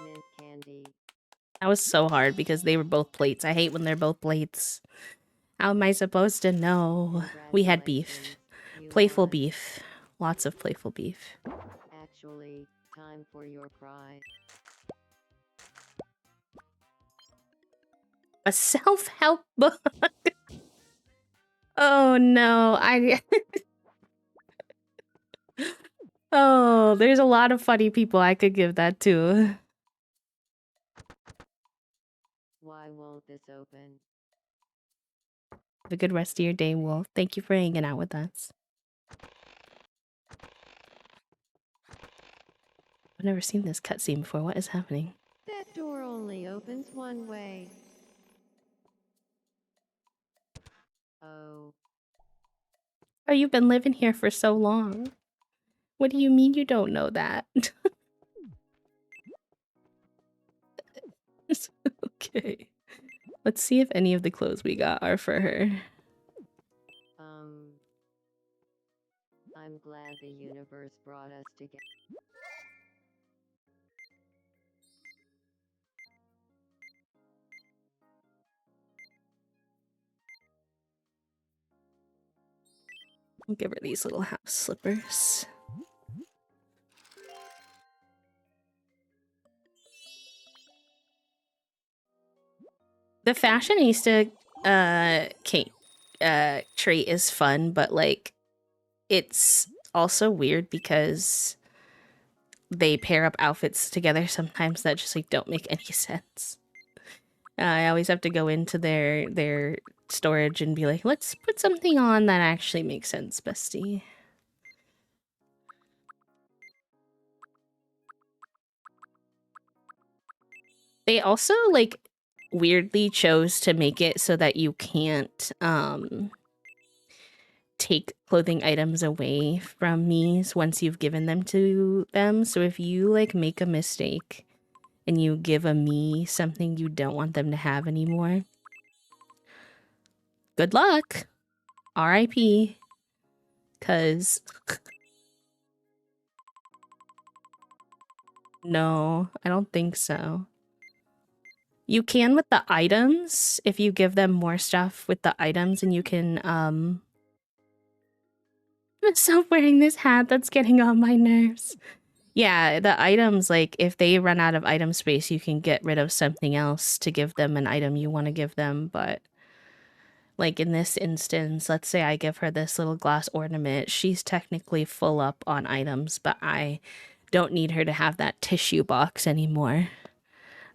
mint candy. That was so hard because they were both plates. I hate when they're both plates. How am I supposed to know? We had beef. Congratulations, you Playful won. beef. Lots of playful beef. Actually, time for your prize. A self-help book. Oh no, Oh, there's a lot of funny people I could give that to. Why won't this open? Have a good rest of your day, Wolf. Thank you for hanging out with us. I've never seen this cutscene before. What is happening? That door only opens one way. Oh, Oh, you've been living here for so long. What do you mean you don't know that? Okay. Let's see if any of the clothes we got are for her. I'm glad the universe brought us together. I'll give her these little house slippers. The fashionista trait is fun, but like it's also weird because they pair up outfits together sometimes that just like don't make any sense. I always have to go into their storage and be like, let's put something on that actually makes sense, bestie. They also like weirdly chose to make it so that you can't take clothing items away from Mies once you've given them to them. So if you like make a mistake and you give a Mii something you don't want them to have anymore, good luck. RIP. Cause no, I don't think so. You can with the items if you give them more stuff with the items, and you can stop wearing this hat that's getting on my nerves. Yeah, the items, like, if they run out of item space, you can get rid of something else to give them an item you want to give them, but... Like, in this instance, let's say I give her this little glass ornament. She's technically full up on items, but I don't need her to have that tissue box anymore.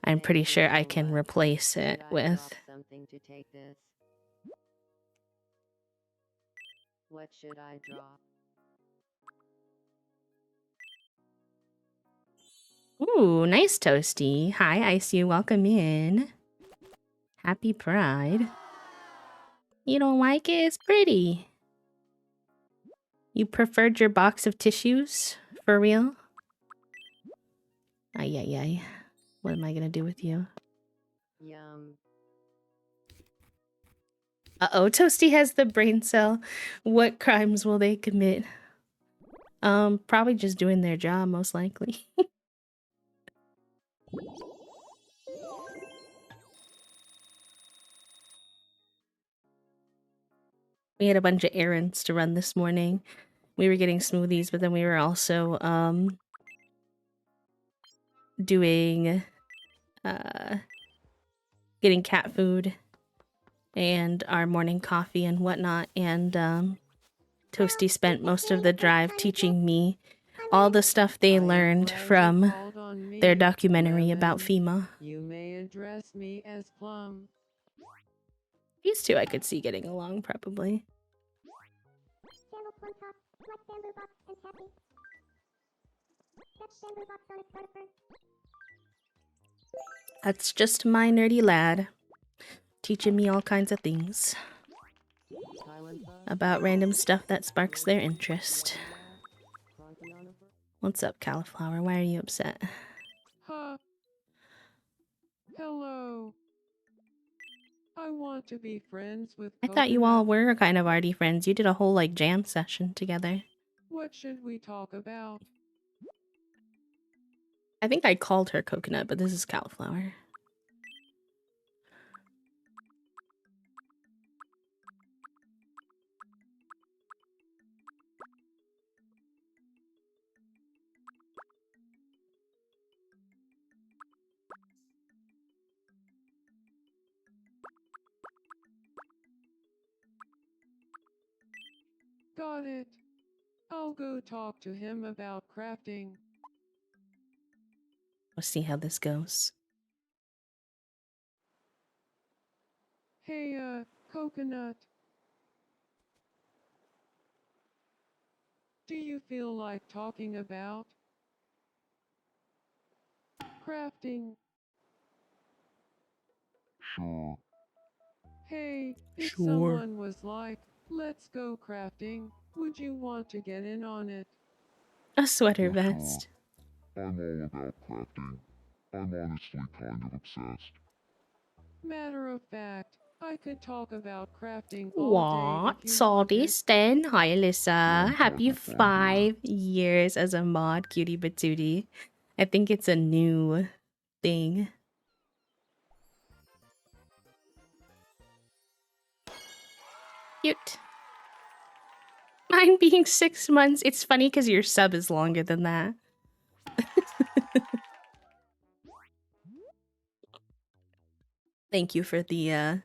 I'm pretty Thank you sure I so can much. replace it Should I with... drop something to take this? What should I drop? Ooh, nice toasty. Hi, Ice You. Welcome in. Happy Pride. You don't like it? It's pretty. You preferred your box of tissues? For real? Ay, ay, ay. What am I gonna do with you? Yum. Uh-oh, Toasty has the brain cell. What crimes will they commit? Probably just doing their job, most likely. We had a bunch of errands to run this morning. We were getting smoothies, but then we were also, doing, getting cat food and our morning coffee and whatnot, and, Toasty spent most of the drive teaching me all the stuff they I am learned glad you from called on me, their documentary about Lemon. FEMA. You may address me as Plum. These two I could see getting along, probably. Jello Plum Top, Black Bamboo Box, and Happy. That's Bamboo Box on its butterfur. That's just my nerdy lad, teaching me all kinds of things about random stuff that sparks their interest. What's up, Cauliflower? Why are you upset? Huh. Hello. I want to be friends with I thought you all Coconut. were kind of already friends. You did a whole, like, jam session together. What should we talk about? I think I called her Coconut, but this is Cauliflower. Got it. I'll go talk to him about crafting. We'll see how this goes. Hey, Coconut. Do you feel like talking about crafting? Sure. Hey, if Sure. someone was like, let's go crafting, would you want to get in on it? A sweater For sure. vest. I'm all about crafting. I'm honestly kind of obsessed. Matter of fact, I could talk about crafting all day What? if you Salty wanted. Sten. Hi, Alyssa. Long Happy time to find 5 years as a mod, cutie patootie. I think it's a new thing. Cute. Mine being 6 months. It's funny because your sub is longer than that. Thank you for the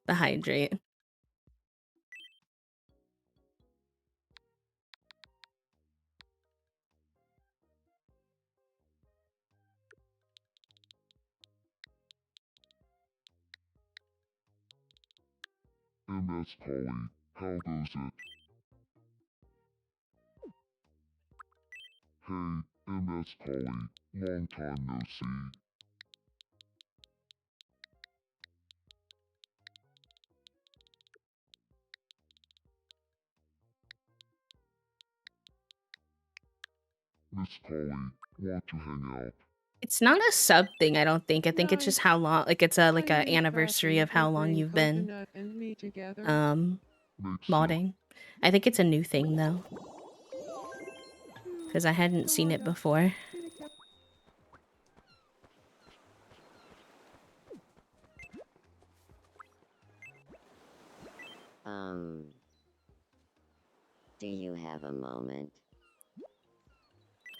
hydrate. MS Polly, how goes it? Hey, MS Polly, long time no see. Miss Polly, want to hang out? It's not a sub thing, I don't think. I think it's just Nice. how long, like it's a like I a knew anniversary crafting of how could long bring you've been Coconut and me together. Makes sense. modding. I think it's a new thing though, because I hadn't seen it before. Do you have a moment?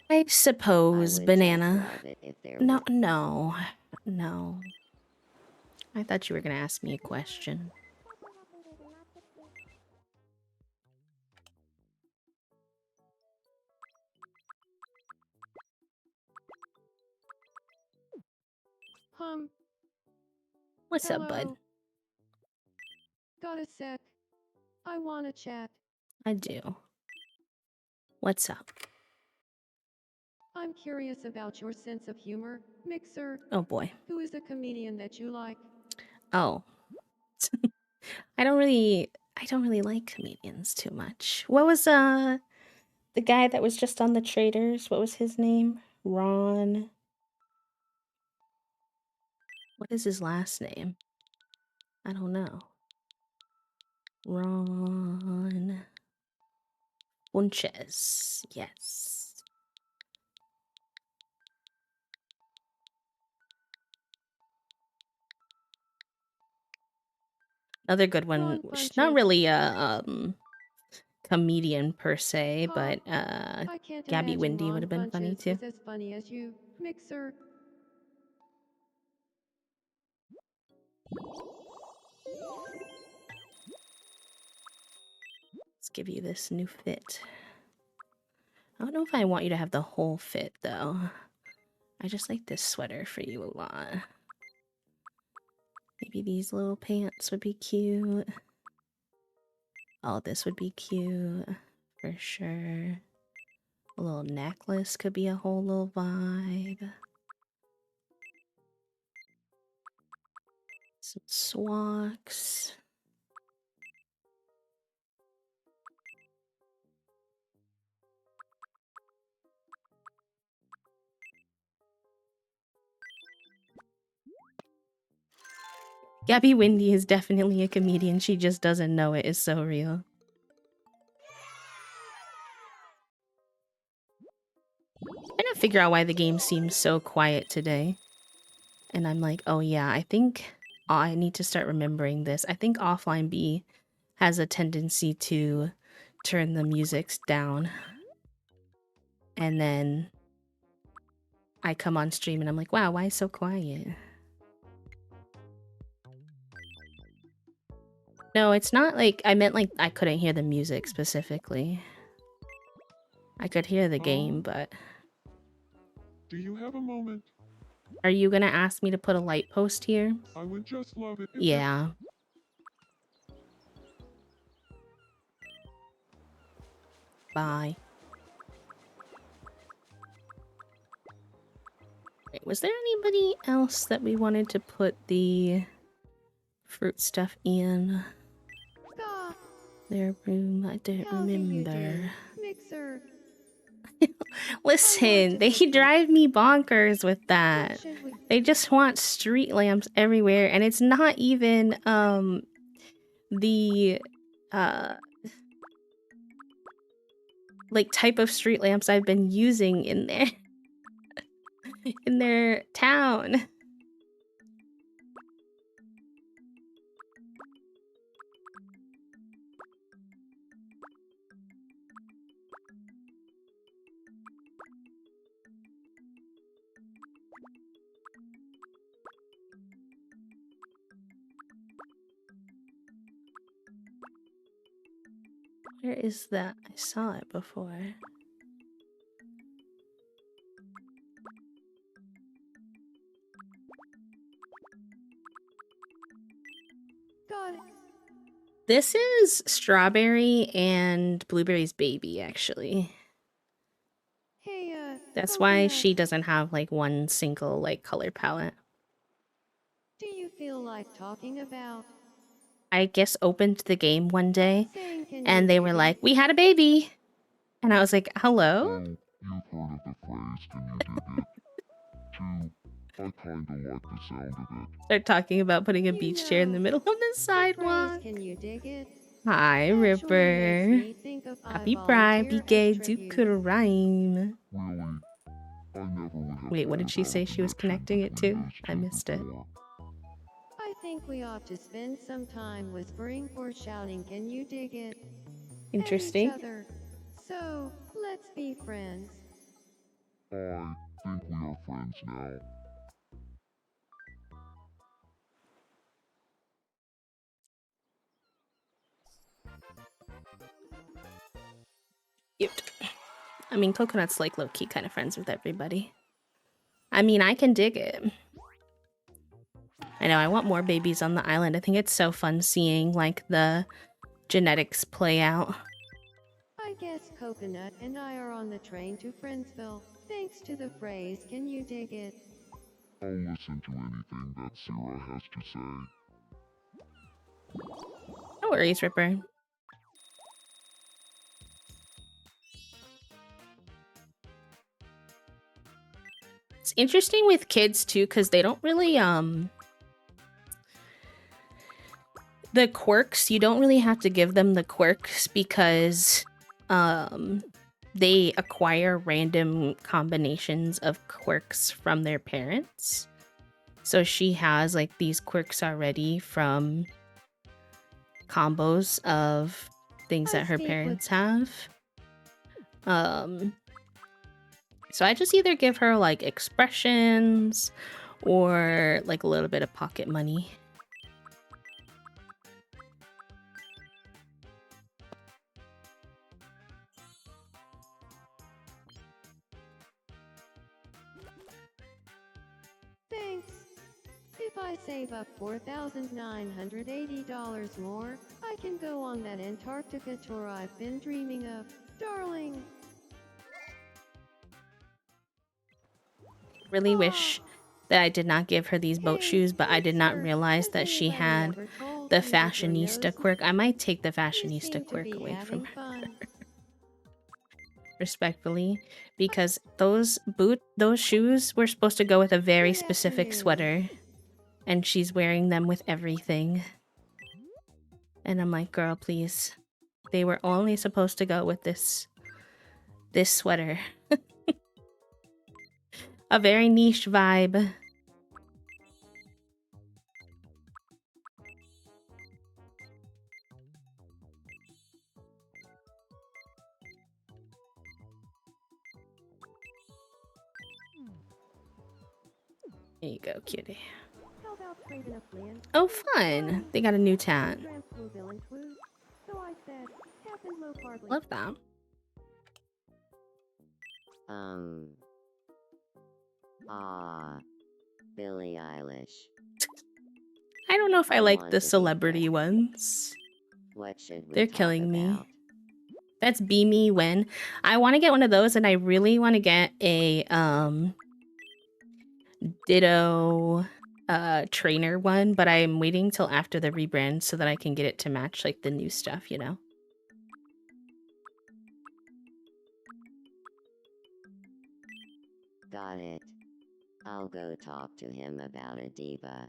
I I suppose, would Banana. just love it if there No, were. no. I thought you were gonna ask me a question. What's up, bud? Hello. Got a sec. I wanna chat. I do. What's up? I'm curious about your sense of humor, Mixer. Oh boy. Who is a comedian that you like? Oh. I don't really like comedians too much. What was the guy that was just on the Traders? What was his name? Ron. What is his last name? I don't know. Ron Funches. Yes. Another good one. Ron She's not Funches. really a comedian per se, Huh. but I can't Gabby imagine Windy would Ron have been funny Funches too. is as funny as you, Mixer. Let's give you this new fit. I don't know if I want you to have the whole fit though. I just like this sweater for you a lot. Maybe these little pants would be cute. Oh, this would be cute for sure. A little necklace could be a whole little vibe. Some swocks. Gabby Windy is definitely a comedian. She just doesn't know it. It's so real. I'm trying to figure out why the game seems so quiet today. And I'm like, oh yeah, I think I need to start remembering this. I think Offline B has a tendency to turn the music down. And then I come on stream and I'm like, wow, why is it so quiet? No, it's not like, I meant like I couldn't hear the music specifically. I could hear the game, but... Do you have a moment? Are you gonna ask me to put a light post here? I would just love it if Yeah. Bye. Wait, was there anybody else that we wanted to put the fruit stuff in Ah, their room? I don't how do you do, remember. Mixer? Listen, to they pick it. drive me bonkers with What that. should we? They just want street lamps everywhere, and it's not even the like type of street lamps I've been using in there in their town. Where is that? I saw it before. Got it. This is Strawberry and Blueberry's baby, actually. Hey, That's why Coconut, she doesn't have like one single like color palette. do you feel like talking about I guess opened the game one day saying can you and they dig were it? like, "We had a baby." And I was like, "Hello?" Oh, you've heard of the phrase, can you dig it? Too. I kinda like the sound of it. Start talking about putting a You beach chair in the know, middle of the the phrase sidewalk. can you dig it? Hi, Actually makes Ripper. me think of I Happy Pride, volunteer as BK, tribute. Duke Rhyme. Really, I never would have Wait, what did thought she of say a she was connection connecting it between to? those I two missed it. before. I think we ought to spend some time whispering or shouting can you dig it? Interesting. At each other. So, let's be friends. I think we are friends now. Cute. I mean, Coconut's like low-key kind of friends with everybody. I mean, I can dig it. I know, I want more babies on the island. I think it's so fun seeing, like, the genetics play out. I guess Coconut and I are on the train to Friendsville, thanks to the phrase can you dig it? I'll listen to anything that Sarah has to say. No worries, Ripper. It's interesting with kids too, because they don't really the quirks, you don't really have to give them the quirks because they acquire random combinations of quirks from their parents. So she has like these quirks already from combos of things that her parents have. So I just either give her like expressions or like a little bit of pocket money. Thanks. If I save up $4,980 more, I can go on that Antarctica tour I've been dreaming of, darling. Really wish that I did not give her these boat shoes, but I did not realize that she had the fashionista quirk. I might take the fashionista quirk away from her. Respectfully, because those shoes were supposed to go with a very specific sweater, and she's wearing them with everything. And I'm like, girl, please. They were only supposed to go with this sweater. A very niche vibe. There you go, cutie. Oh, fun! They got a new tat. Love that. Billie Eilish. I don't know if I like the celebrity ones. What should we They're talk killing me. about? That's Be Me When. I want to get one of those, and I really want to get a Ditto trainer one, but I'm waiting till after the rebrand so that I can get it to match like the new stuff, you know? Got it. I'll go talk to him about a diva.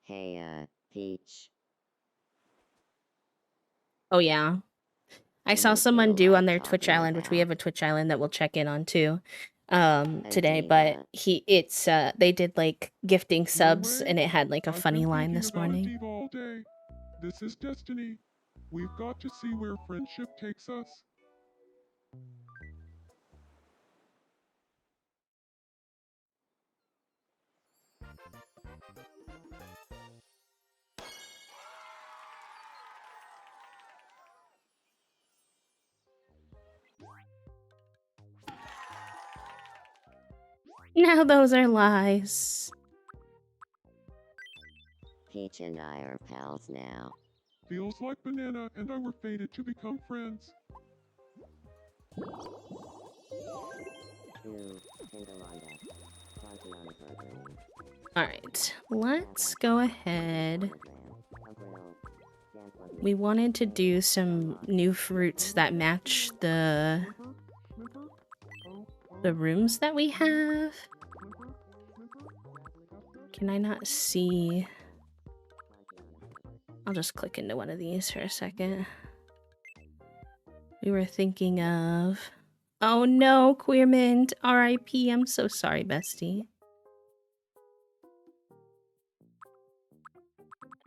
Hey, Peach. Oh yeah. I Do saw you someone feel do like on their Twitch talking island, which we about have a Twitch island that we'll check in on too. a Today, but diva? they did like gifting No subs way. and it had like a I've funny been line thinking this about a morning. diva all day. This is destiny. We've got to see where friendship takes us. Now those are lies. Peach and I are pals now. Feels like Banana and I were fated to become friends. Alright, let's go ahead. We wanted to do some new fruits that match the rooms that we have. Can I not see? I'll just click into one of these for a second. We were thinking of... Oh no, Queermint! R.I.P. I'm so sorry, bestie.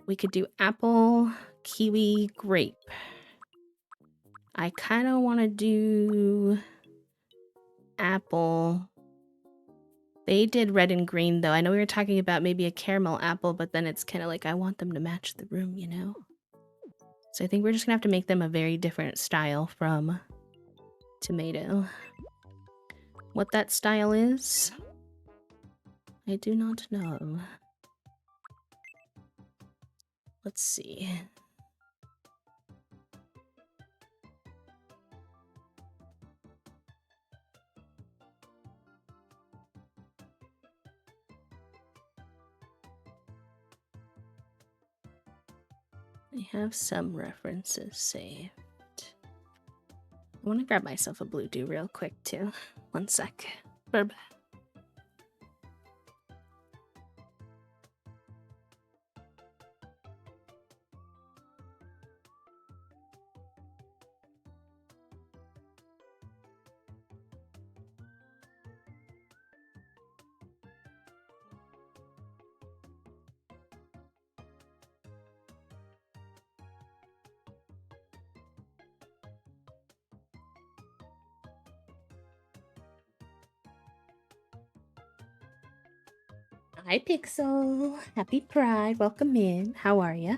We could do apple, kiwi, grape. I kind of want to do apple. They did red and green, though. I know we were talking about maybe a caramel apple, but then it's kind of like I want them to match the room, you know? So I think we're just going to have to make them a very different style from tomato. What that style is, I do not know. Let's see. I have some references saved. I want to grab myself a blue dew real quick too. One sec. Bye-bye. Hi, Pixel. Happy Pride. Welcome in. How are ya?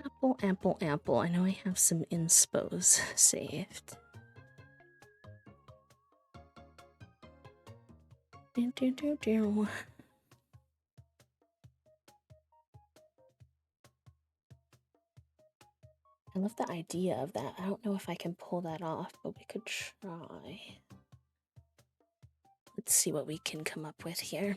Apple, apple, apple. I know I have some inspos saved. Do, do, do, do. I love the idea of that. I don't know if I can pull that off, but we could try. Let's see what we can come up with here.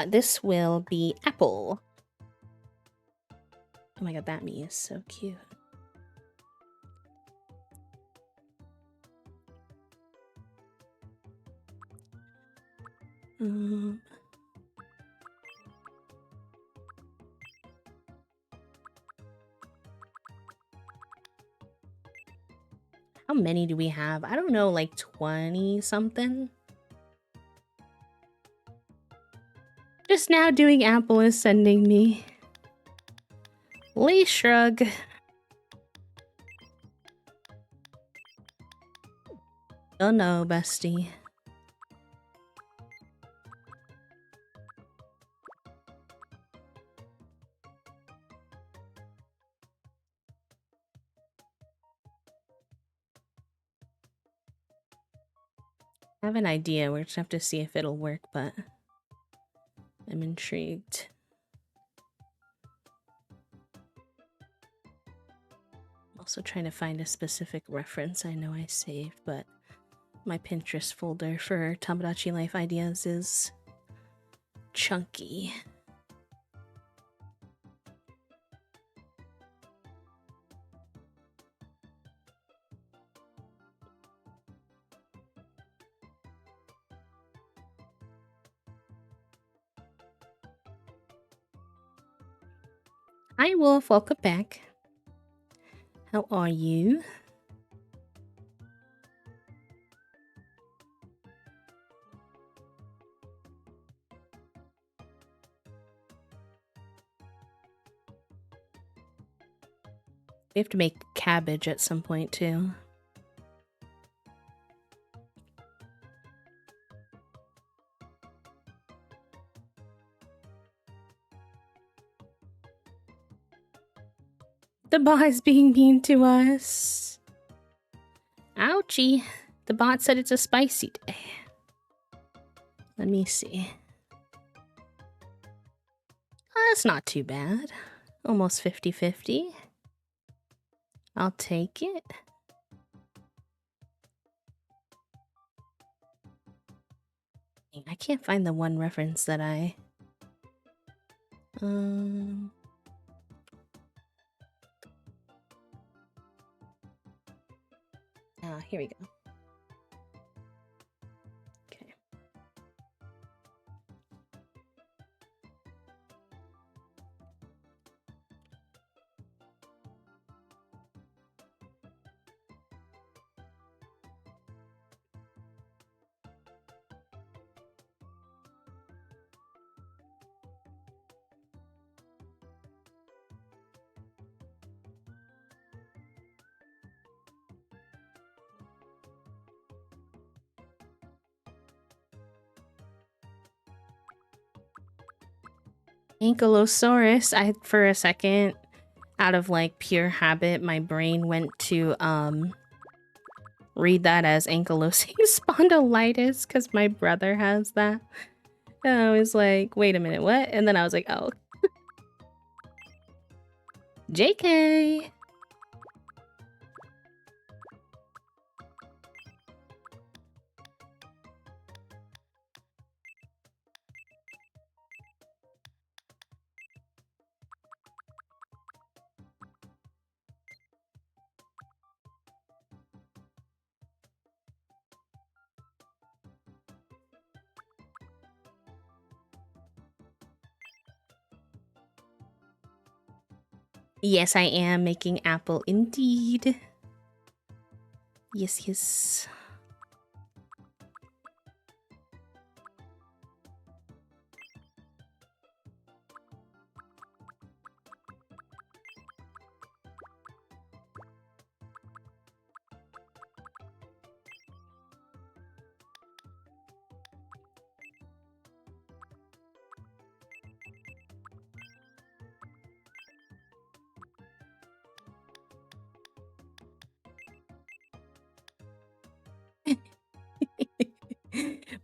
This will be apple. Oh my god, that me is so cute. How many do we have? I don't know, like 20 something. Just now doing apple is sending me. Lee shrug. Don't know, bestie. I have an idea. We're just have to see if it'll work, but I'm intrigued. Also trying to find a specific reference I know I saved, but my Pinterest folder for Tomodachi Life ideas is chunky. Hi Wolf, welcome back. How are you? We have to make cabbage at some point too. The bot is being mean to us. Ouchie. The bot said it's a spicy day. Let me see. Oh, that's not too bad. Almost 50-50. I'll take it. I can't find the one reference that I... Ah, here we go. Okay. Ankylosaurus. For a second, out of like pure habit, my brain went to read that as ankylosing spondylitis because my brother has that. And I was like, wait a minute, what? And then I was like, oh. JK. Yes, I am making apple indeed. Yes, yes.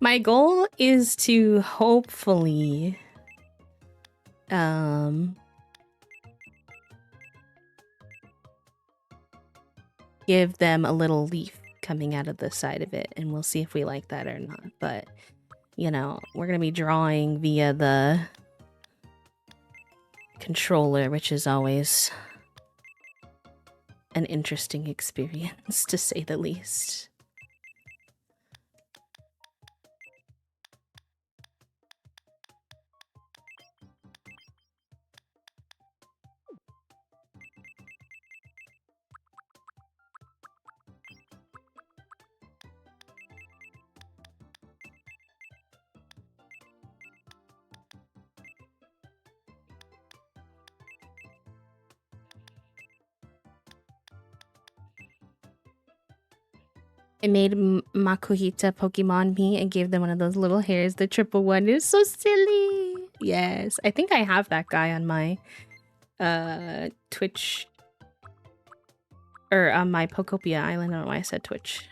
My goal is to hopefully give them a little leaf coming out of the side of it, and we'll see if we like that or not. But, you know, we're going to be drawing via the controller, which is always an interesting experience, to say the least. I made Makuhita Pokemon me and gave them one of those little hairs, the triple one. It was so silly. Yes, I think I have that guy on my Twitch, or on my Pokopia Island. I don't know why I said Twitch.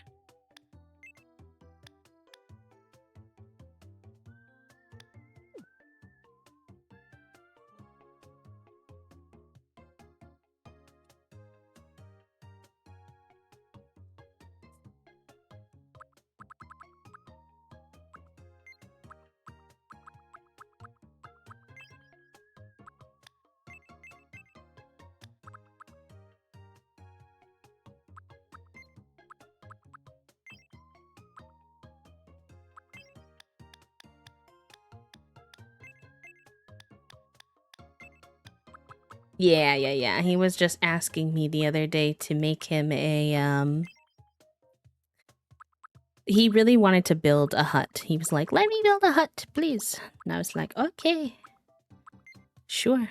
Yeah. He was just asking me the other day to make him a, he really wanted to build a hut. He was like, let me build a hut, please. And I was like, okay. Sure.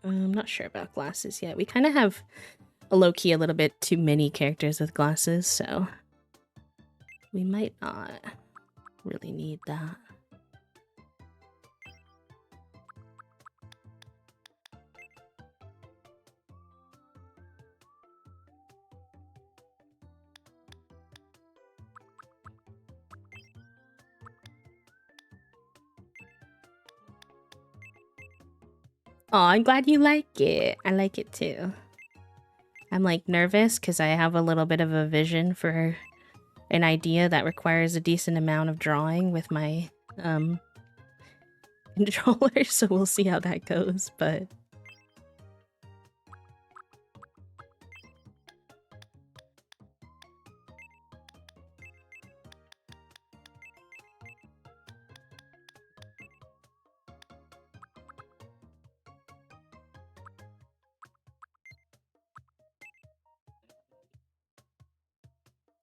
I'm not sure about glasses yet. We kind of have a low-key a little bit too many characters with glasses, so we might not really need that. Oh, I'm glad you like it. I like it too. I'm like nervous because I have a little bit of a vision for an idea that requires a decent amount of drawing with my controller, so we'll see how that goes, but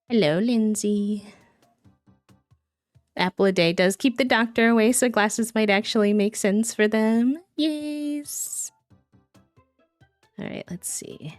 hello, Lindsay. Apple a day does keep the doctor away, so glasses might actually make sense for them. Yes. All right, let's see.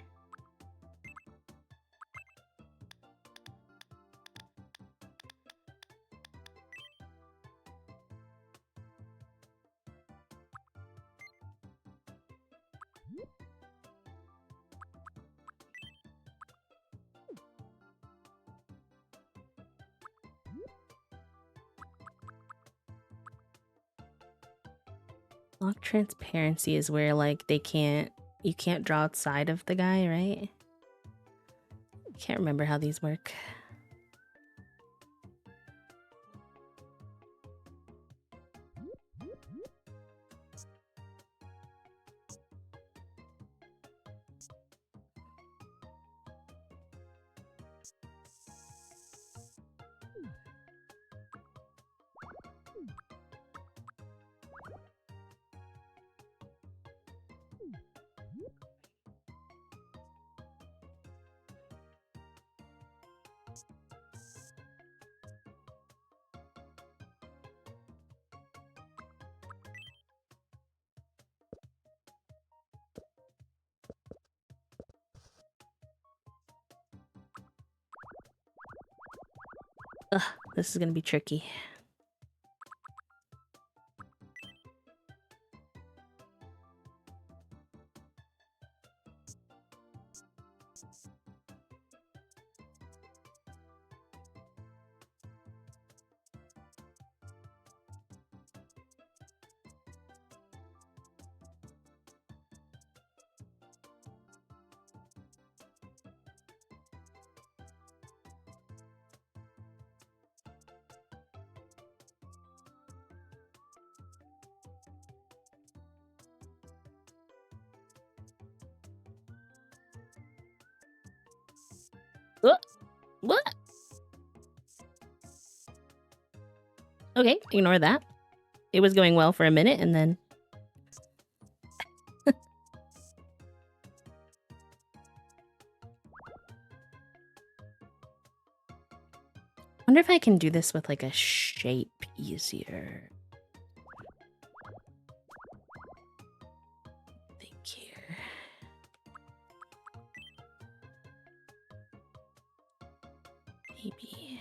Lock transparency is where like you can't draw outside of the guy, right? Can't remember how these work. Ugh, this is gonna be tricky. What? Okay, ignore that. It was going well for a minute and then... wonder if I can do this with like a shape easier. Think here. Maybe.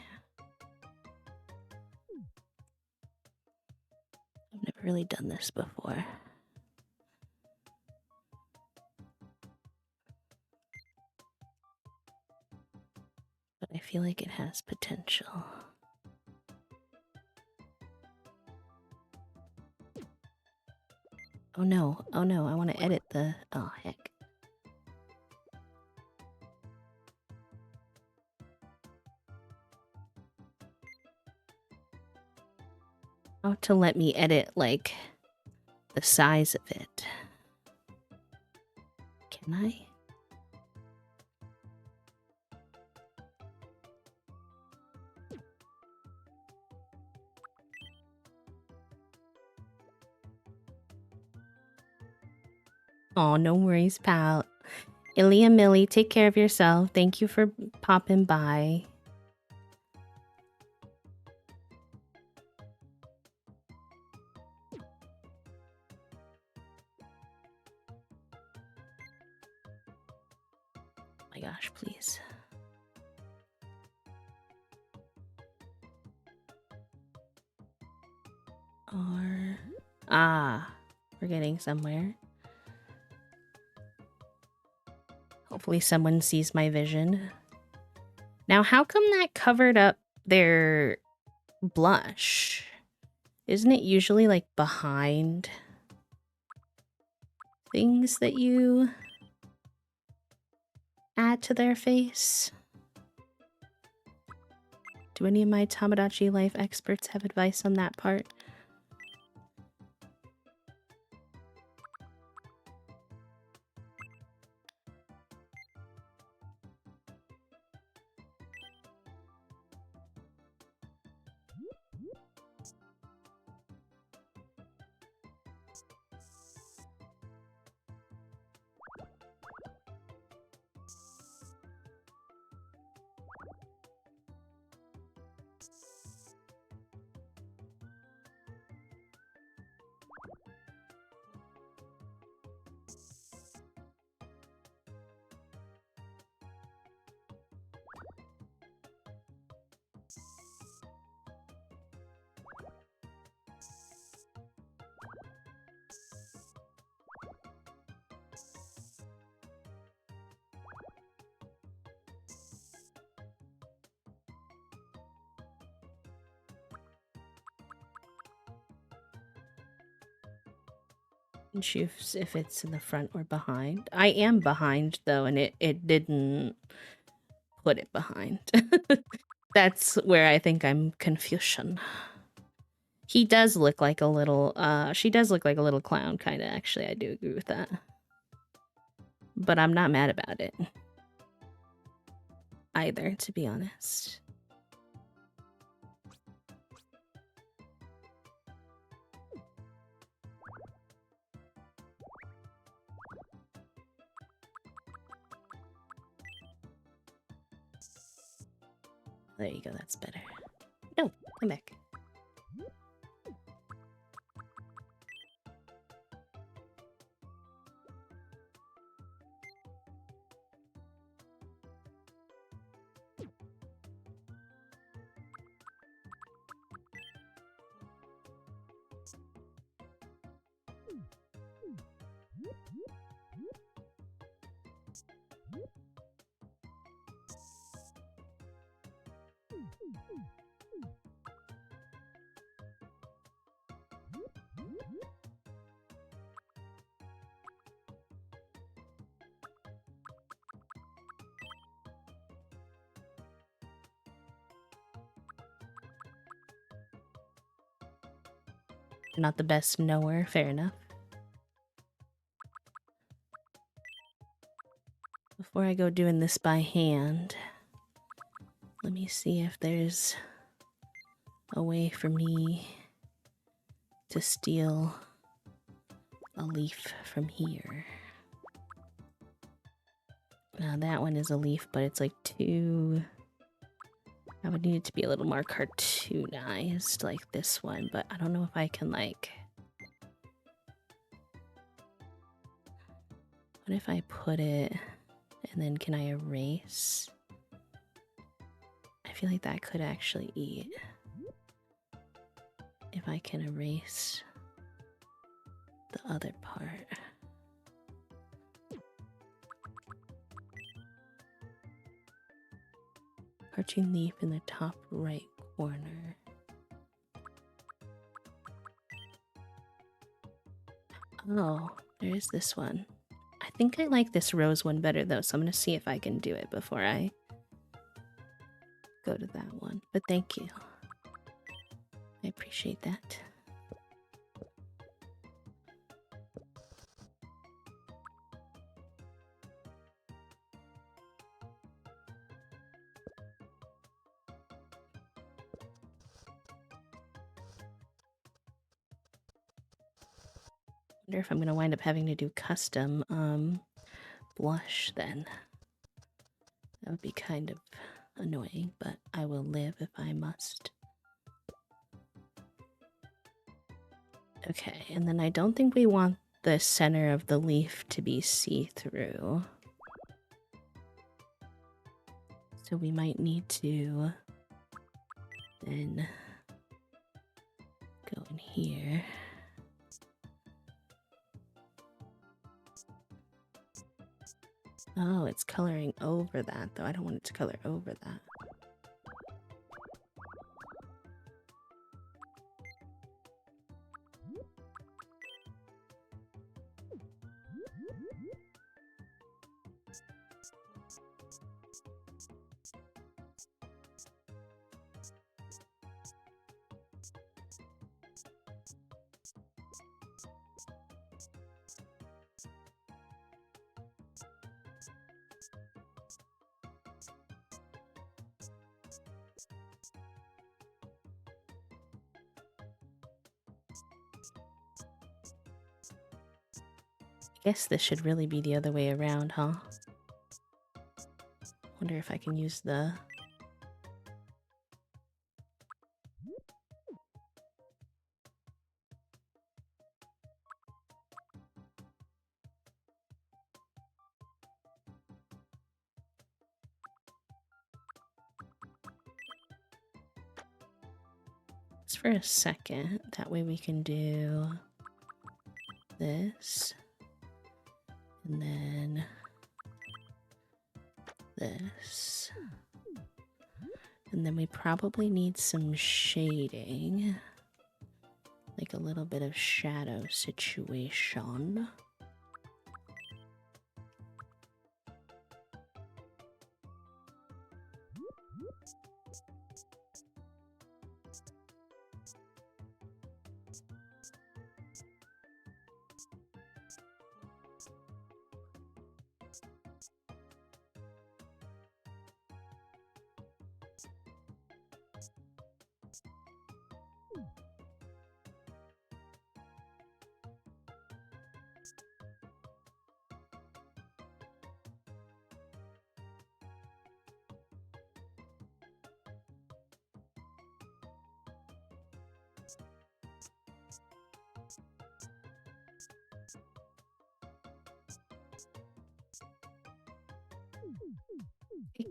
I've never really done this before. But I feel like it has potential. Oh no, I want to edit the... oh heck. How to let me edit, like, the size of it. Can I? Oh, no worries, pal. Ilya Millie, take care of yourself. Thank you for popping by. Oh my gosh, please. Or... ah, we're getting somewhere. Hopefully someone sees my vision. Now, how come that covered up their blush? Isn't it usually like behind things that you add to their face? Do any of my Tomodachi life experts have advice on that part? And choose if it's in the front or behind. I am behind though, and it didn't put it behind. That's where I think I'm confusion. He does look like a little she does look like a little clown kinda, actually. I do agree with that. But I'm not mad about it. Either, to be honest. There you go, that's better. No, come back. Not the best knower, fair enough. Before I go doing this by hand, let me see if there's a way for me to steal a leaf from here. Now that one is a leaf, but it's like too... I would need it to be a little more cartoonized, like this one, but I don't know if I can, like... What if I put it, and then can I erase? I feel like that could actually eat. If I can erase the other part. Cartoon leaf in the top right corner. Oh, there is this one. I think I like this rose one better though, so I'm gonna see if I can do it before I go to that one. But thank you. I appreciate that. Wonder if I'm gonna wind up having to do custom blush then. That would be kind of annoying, but I will live if I must. Okay, and then I don't think we want the center of the leaf to be see-through. So we might need to then go in here. Oh, it's coloring over that, though. I don't want it to color over that. I guess this should really be the other way around, huh? Wonder if I can use the... Just for a second. That way we can do this. And then this. And then we probably need some shading. Like a little bit of shadow situation.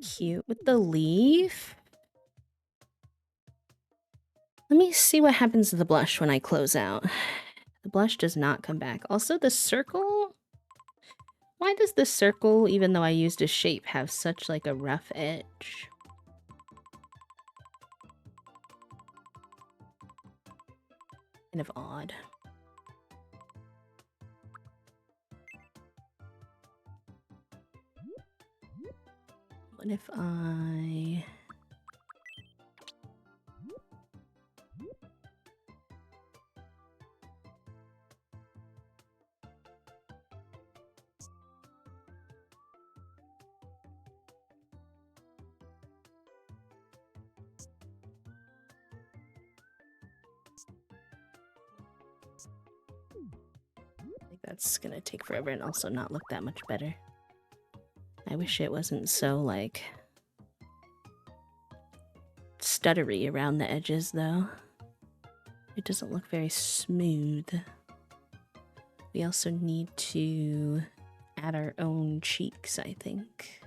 Cute with the leaf. Let me see what happens to the blush when I close out. The blush does not come back. Also, the circle. Why does the circle, even though I used a shape, have such like a rough edge? Kind of odd. What if I... That's gonna take forever and also not look that much better. I wish it wasn't so, like, stuttery around the edges, though. It doesn't look very smooth. We also need to add our own cheeks, I think.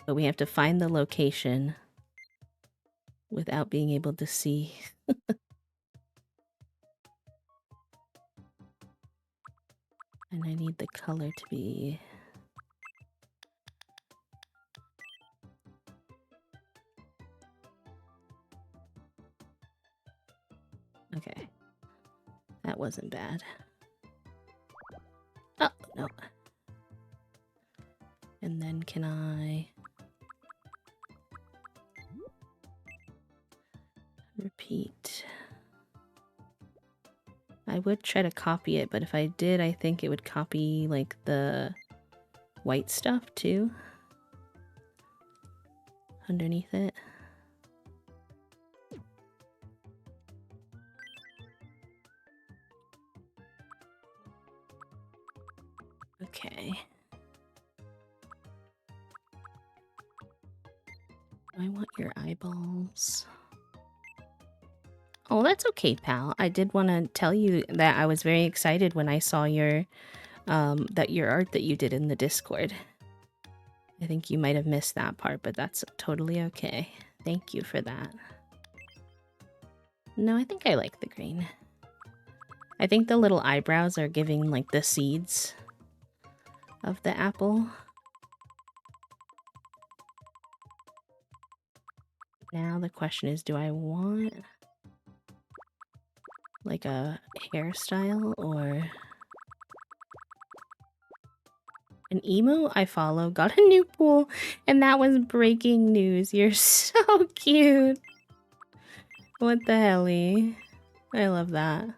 But we have to find the location without being able to see. And I need the color to be... Okay. That wasn't bad. Oh, no. And then can I... repeat. I would try to copy it, but if I did, I think it would copy, like, the white stuff, too. Underneath it. Okay. I want your eyeballs. Oh, that's okay, pal. I did want to tell you that I was very excited when I saw your your art that you did in the Discord. I think you might have missed that part, but that's totally okay. Thank you for that. No, I think I like the green. I think the little eyebrows are giving, like, the seeds of the apple. Now the question is, do I want... like a hairstyle or an emo I follow got a new pool, and that was breaking news. You're so cute. What the helly? I love that.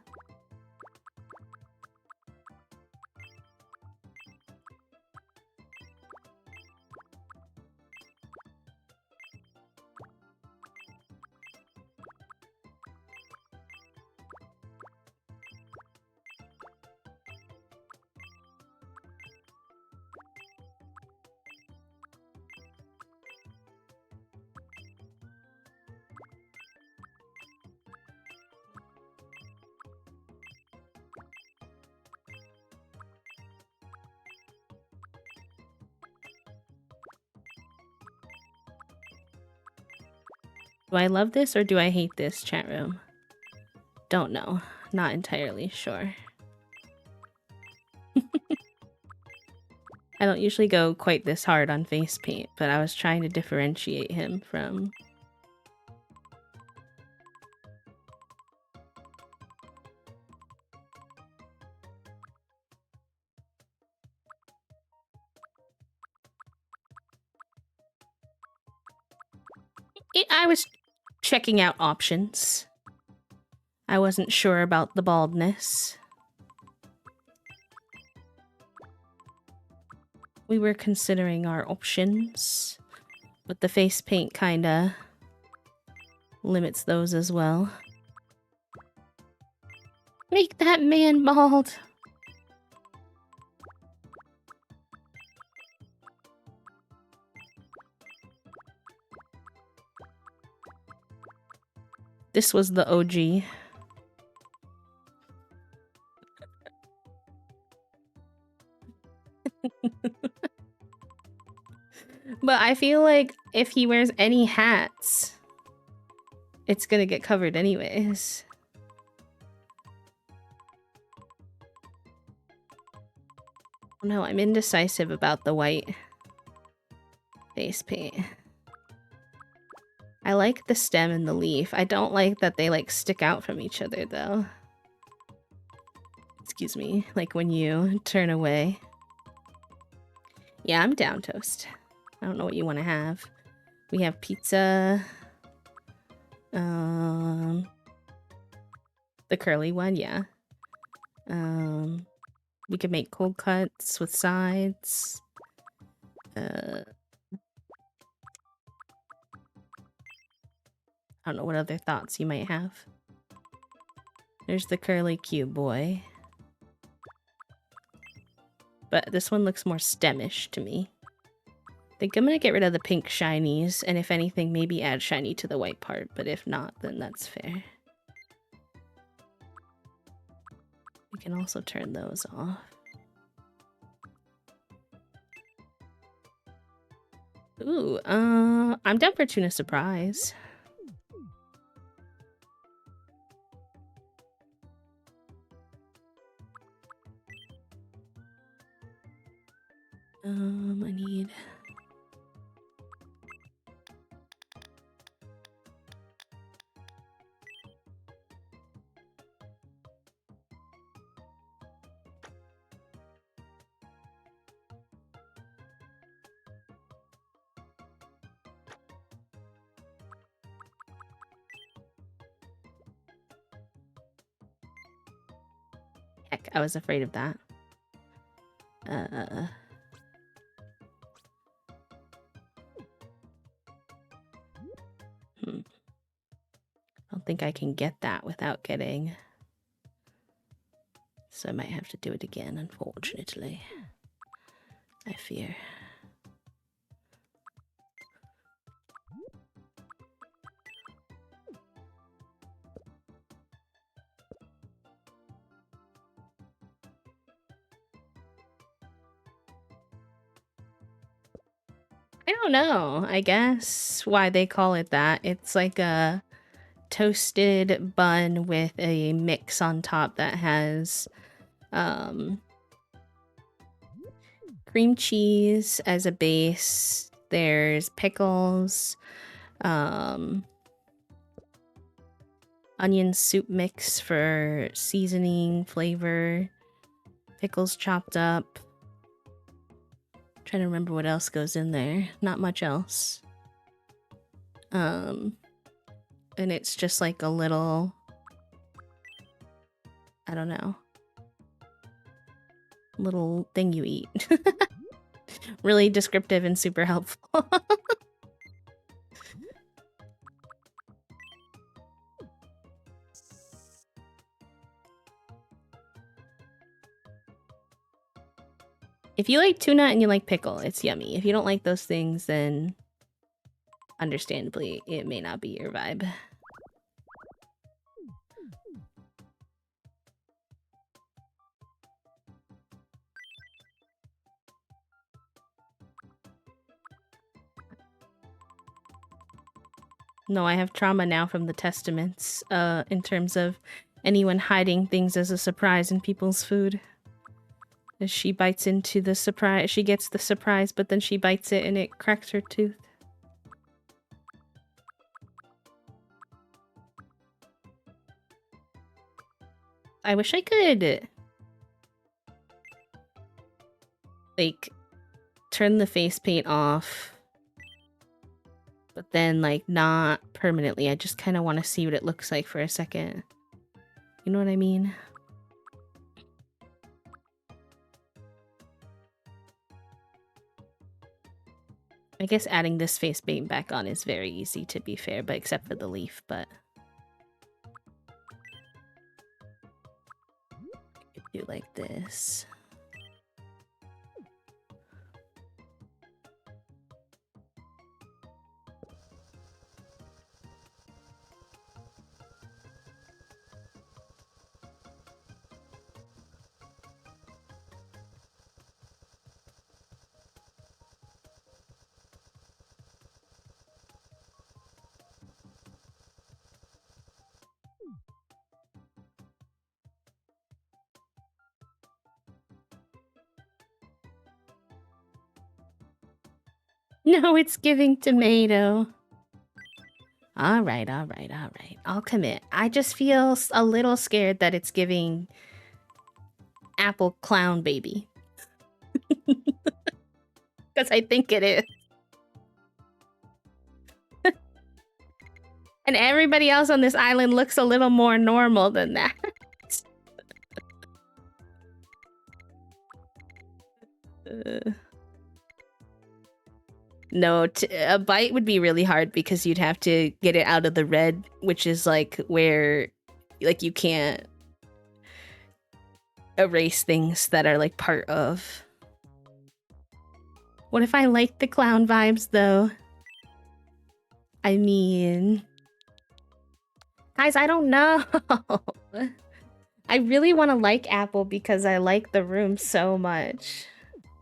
Do I love this or do I hate this, chat room? Don't know. Not entirely sure. I don't usually go quite this hard on face paint, but I was trying to differentiate him from... I was checking out options. I wasn't sure about the baldness. We were considering our options, but the face paint kinda limits those as well. Make that man bald! This was the OG. But I feel like if he wears any hats, it's gonna get covered anyways. No, I'm indecisive about the white face paint. I like the stem and the leaf. I don't like that they like stick out from each other though. Excuse me, like when you turn away. Yeah, I'm down, Toast. I don't know what you want to have. We have pizza. The curly one, yeah. We could make cold cuts with sides. I don't know what other thoughts you might have. There's the curly cute boy. But this one looks more stemish to me. I think I'm gonna get rid of the pink shinies, and if anything, maybe add shiny to the white part, but if not, then that's fair. We can also turn those off. Ooh, I'm down for tuna surprise. I need... Heck, I was afraid of that. I don't think I can get that without getting... So I might have to do it again, unfortunately. I fear. I don't know, I guess, why they call it that. It's like a toasted bun with a mix on top that has cream cheese as a base. There's pickles, onion soup mix for seasoning, flavor, pickles chopped up. Trying to remember what else goes in there. Not much else. And it's just like a little, I don't know, little thing you eat. Really descriptive and super helpful. If you like tuna and you like pickle, it's yummy. If you don't like those things, then understandably, it may not be your vibe. No, I have trauma now from the Testaments, in terms of anyone hiding things as a surprise in people's food. As she bites into the surprise, she gets the surprise, but then she bites it and it cracks her tooth. I wish I could, like, turn the face paint off, but then, like, not permanently. I just kind of want to see what it looks like for a second. You know what I mean? I guess adding this face paint back on is very easy, to be fair, but except for the leaf, but... do like this. No, it's giving tomato. Alright, alright, alright. I'll commit. I just feel a little scared that it's giving apple clown baby. Because I think it is. And everybody else on this island looks a little more normal than that. No, a bite would be really hard because you'd have to get it out of the red, which is like where, like, you can't erase things that are like part of. What if I like the clown vibes though? I mean, guys, I don't know. I really want to like Apple because I like the room so much.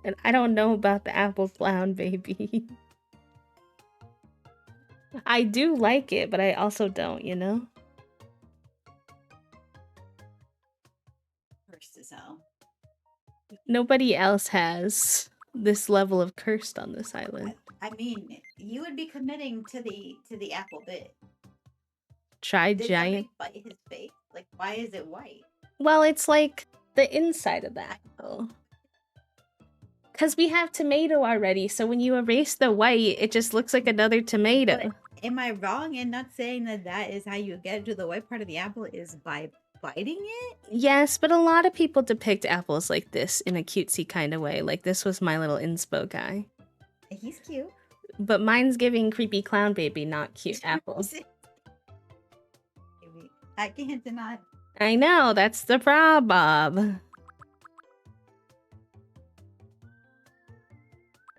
And I don't know about the apple clown baby. I do like it, but I also don't, you know? Cursed as hell. Nobody else has this level of cursed on this island. I mean, you would be committing to the apple bit. Try Did giant. somebody bite his face? Like, why is it white? Well, it's like the inside of the apple. Because we have tomato already, so when you erase the white, it just looks like another tomato. But am I wrong in not saying that that is how you get to the white part of the apple is by biting it? Yes, but a lot of people depict apples like this in a cutesy kind of way. Like, this was my little inspo guy. He's cute. But mine's giving creepy clown baby, not cute apples. I can't deny. I know, that's the problem.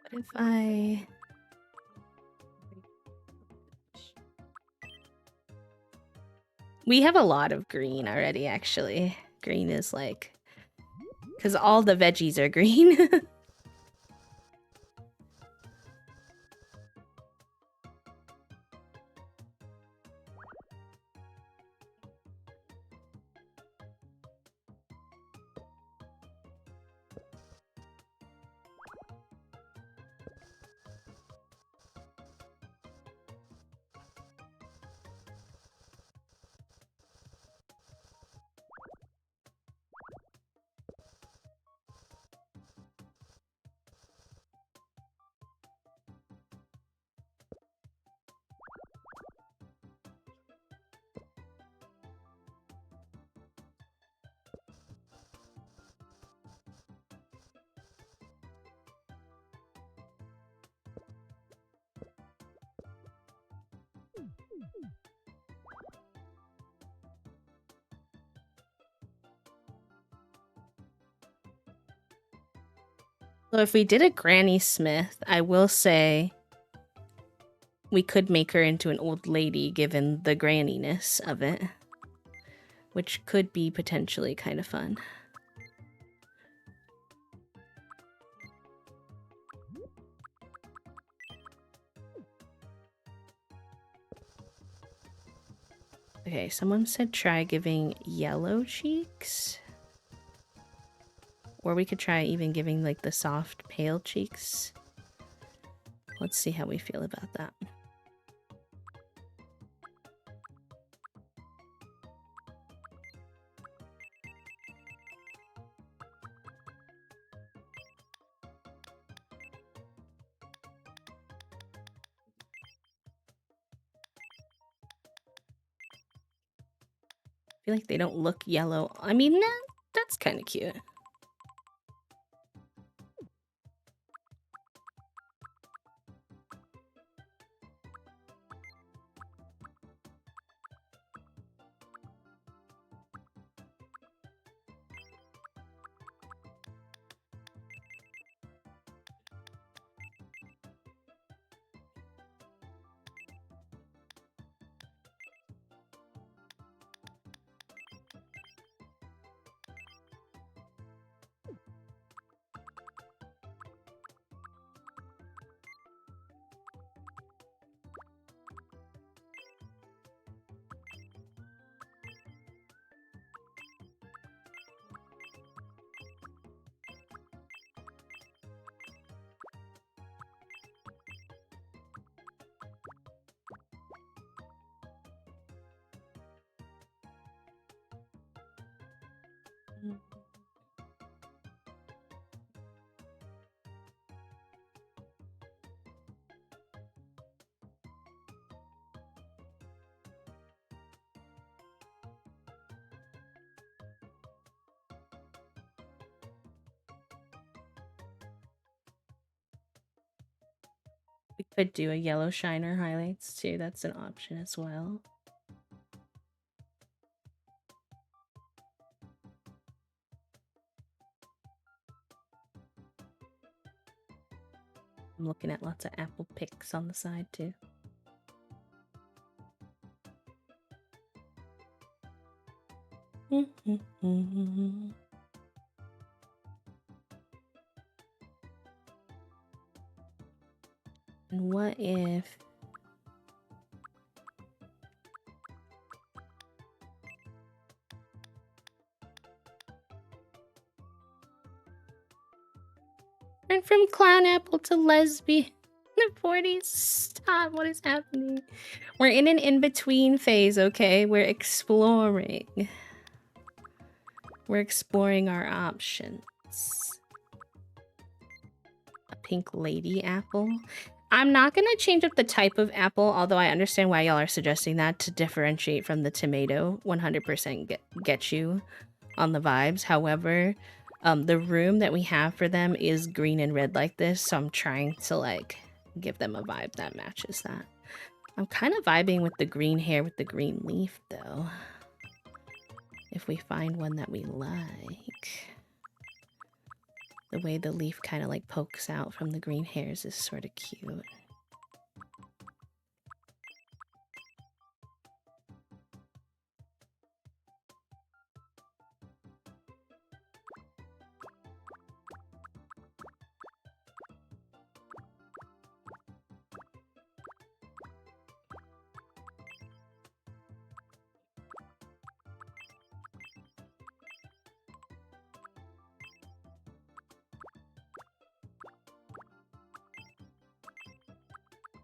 What if I... We have a lot of green already, actually. Green is like... Because all the veggies are green. So if we did a Granny Smith, I will say we could make her into an old lady given the granniness of it, which could be potentially kind of fun. Okay, someone said try giving yellow cheeks. Or we could try even giving like the soft pale cheeks. Let's see how we feel about that. I feel like they don't look yellow. I mean, nah, that's kind of cute. We could do a yellow shiner highlights too. That's an option as well. I'm looking at lots of apple picks on the side too. And what if turn from clown apple to lesbian? The 40s. Stop. What is happening? We're in an in-between phase, okay? We're exploring. We're exploring our options. A pink lady apple. I'm not going to change up the type of apple, although I understand why y'all are suggesting that to differentiate from the tomato. 100% get you on the vibes. However, the room that we have for them is green and red like this, so I'm trying to like give them a vibe that matches that. I'm kind of vibing with the green hair with the green leaf though. If we find one that we like. The way the leaf kind of like pokes out from the green hairs is sort of cute.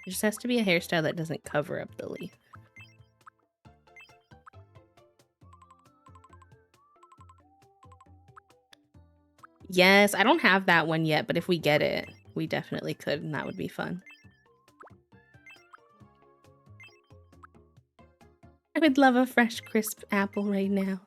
It just has to be a hairstyle that doesn't cover up the leaf. Yes, I don't have that one yet, but if we get it, we definitely could, and that would be fun. I would love a fresh, crisp apple right now.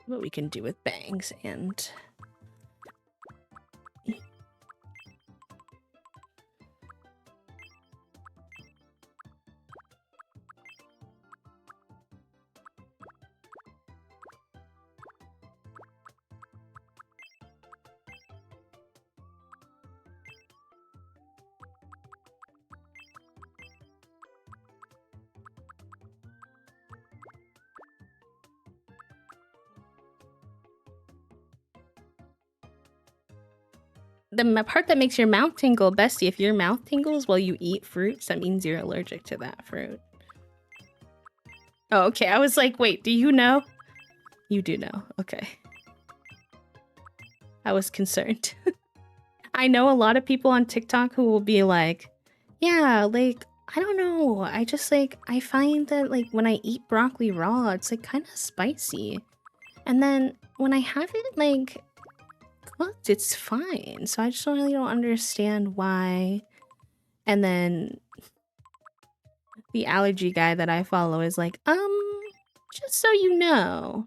what we can do with bangs and the part that makes your mouth tingle, bestie, if your mouth tingles while you eat fruits, that means you're allergic to that fruit. Oh, okay. I was like, wait, do you know? You do know. Okay. I was concerned. I know a lot of people on TikTok who will be like, yeah, like, I don't know. I just like, I find that like when I eat broccoli raw, it's like kind of spicy. And then when I have it like cooked, it's fine. So I just really don't understand why. And then the allergy guy that I follow is like, just so you know.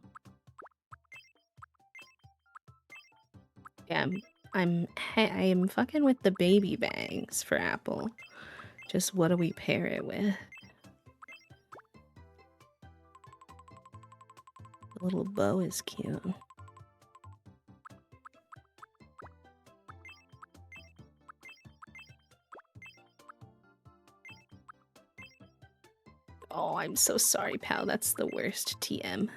Yeah, I am fucking with the baby bangs for Apple. Just what do we pair it with? The little bow is cute. Oh, I'm so sorry, pal. That's the worst TM.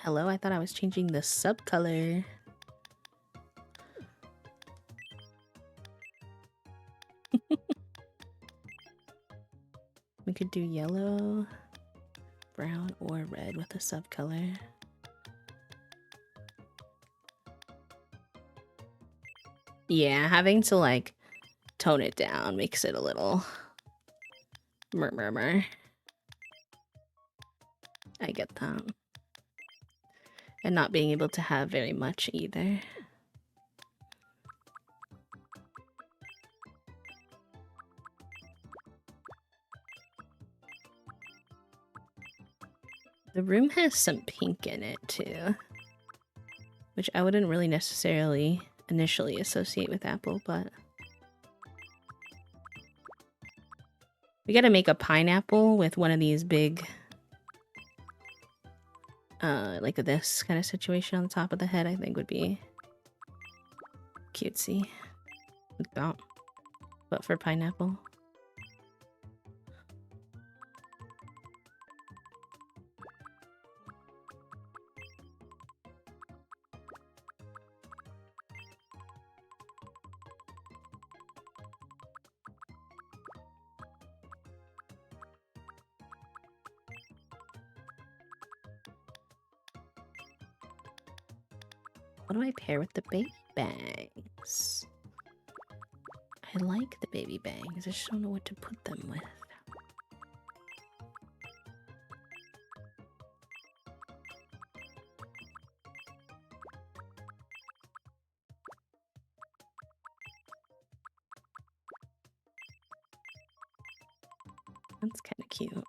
Hello, I thought I was changing the sub color. We could do yellow, brown, or red with a sub color. Yeah, having to like tone it down makes it a little murmur. I get that. And not being able to have very much either. The room has some pink in it too, which I wouldn't really necessarily initially associate with Apple, but we gotta make a pineapple with one of these big, like this kind of situation on the top of the head, I think would be cutesy. Like that, but for pineapple. What do I pair with the baby bangs? I like the baby bangs, I just don't know what to put them with. That's kind of cute.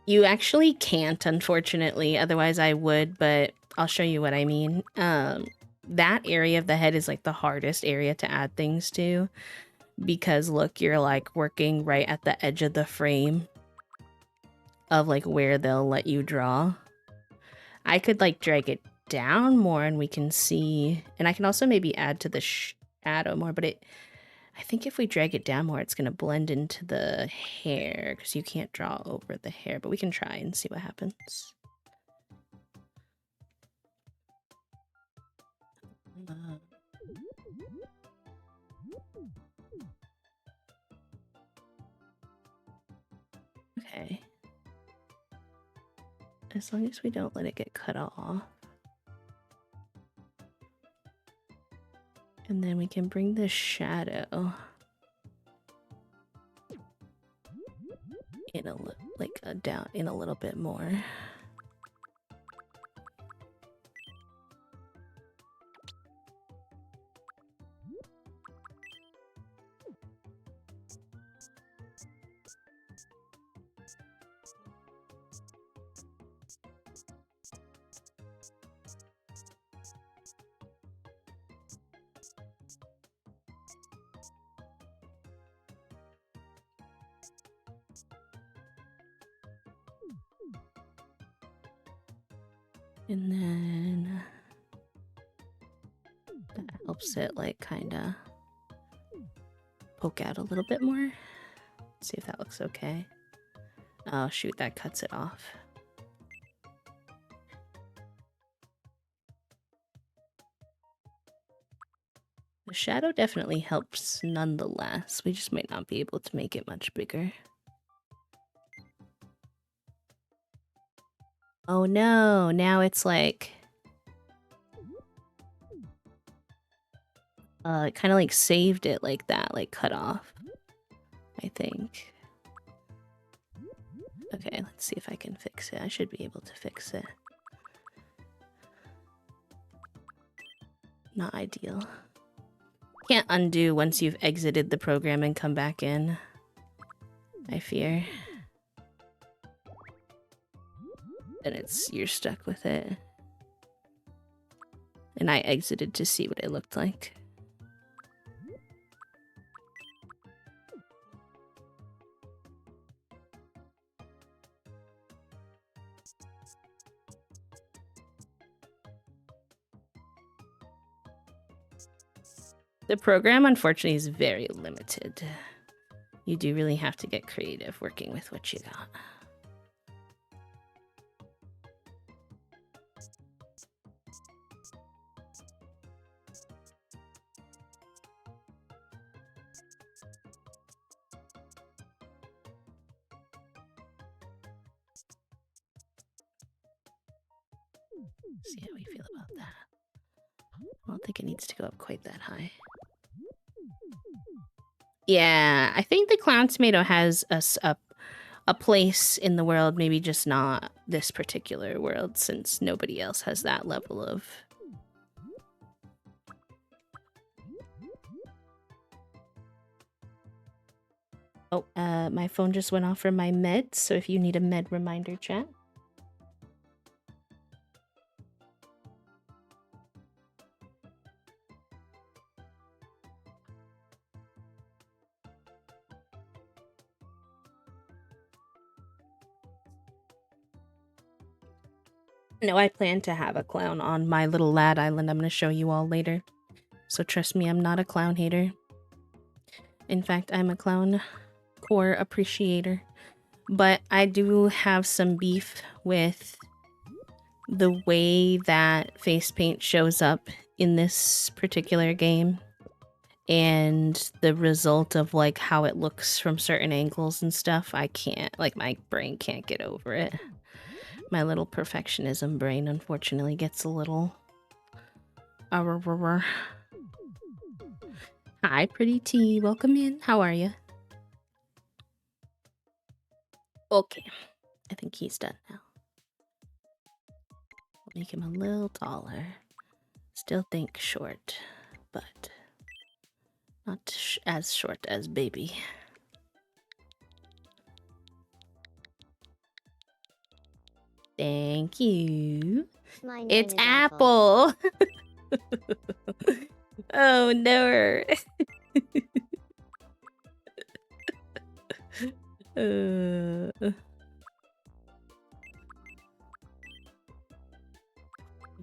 You actually can't, unfortunately. Otherwise, I would, but I'll show you what I mean. That area of the head is like the hardest area to add things to because look, you're like working right at the edge of the frame of like where they'll let you draw. I could like drag it down more and we can see, and I can also maybe add to the shadow more, but I think if we drag it down more, it's going to blend into the hair because you can't draw over the hair, but we can try and see what happens. Okay. As long as we don't let it get cut off. And then we can bring the shadow in down in a little bit more. And then that helps it like kind of poke out a little bit more. Let's see if that looks okay. Oh shoot, that cuts it off. The shadow definitely helps nonetheless. We just might not be able to make it much bigger. Oh no, now it's like... it kind of like saved it like that, like cut off, I think. Okay, let's see if I can fix it. I should be able to fix it. Not ideal. Can't undo once you've exited the program and come back in, I fear. Then you're stuck with it. And I exited to see what it looked like. The program, unfortunately, is very limited. You do really have to get creative working with what you got. See how we feel about that. I don't think it needs to go up quite that high. Yeah, I think the clown tomato has a place in the world, maybe just not this particular world, since nobody else has that level of... Oh, my phone just went off from my meds, so if you need a med reminder, chat. No, I plan to have a clown on my little lad island I'm going to show you all later. So trust me, I'm not a clown hater. In fact, I'm a clown core appreciator. But I do have some beef with the way that face paint shows up in this particular game. And the result of like how it looks from certain angles and stuff. I can't, like my brain can't get over it. My little perfectionism brain unfortunately gets a little... Hi, pretty tea. Welcome in. How are you? Okay. I think he's done now. Make him a little taller. Still think short, but not as short as baby. Thank you. My name It's is Apple. Apple. Oh no.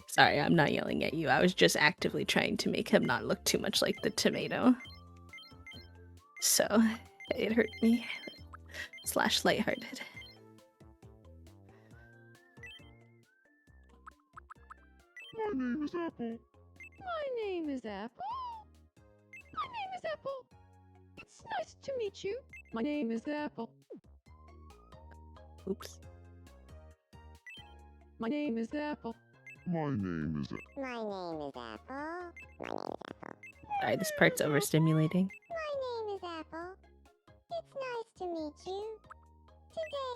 Sorry, I'm not yelling at you. I was just actively trying to make him not look too much like the tomato. So, it hurt me. / lighthearted. My name is Apple. My name is Apple. My name is Apple. It's nice to meet you. My name is Apple. Oops. My name is Apple. My name is My name is Apple. My name is Apple. Sorry, this part's overstimulating. My name is Apple. It's nice to meet you. Today,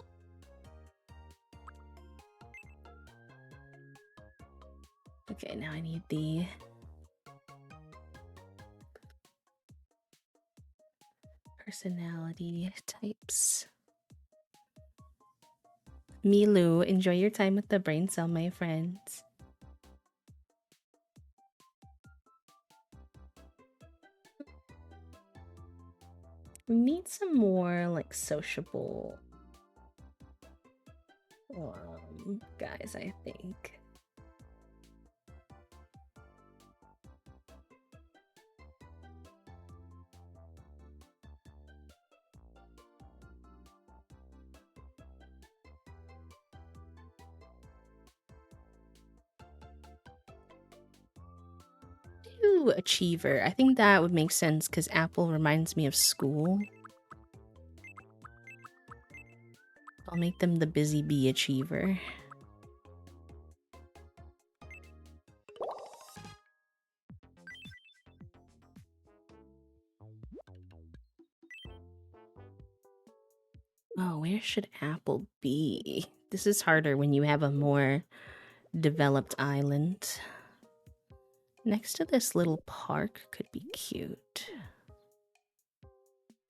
Okay, now I need the personality types. Milu, enjoy your time with the brain cell, my friends. We need some more like sociable guys, I think. Ooh, achiever. I think that would make sense because Apple reminds me of school. I'll make them the busy bee achiever. Oh, where should Apple be? This is harder when you have a more developed island. Next to this little park could be cute.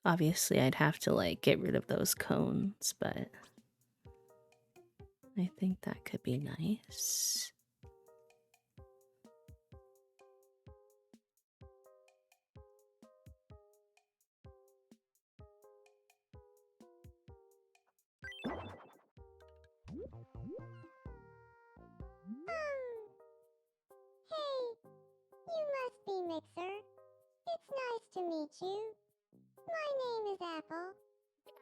Obviously, I'd have to like get rid of those cones, but I think that could be nice. hey, you must be Mixer. It's nice to meet you. My name is Apple.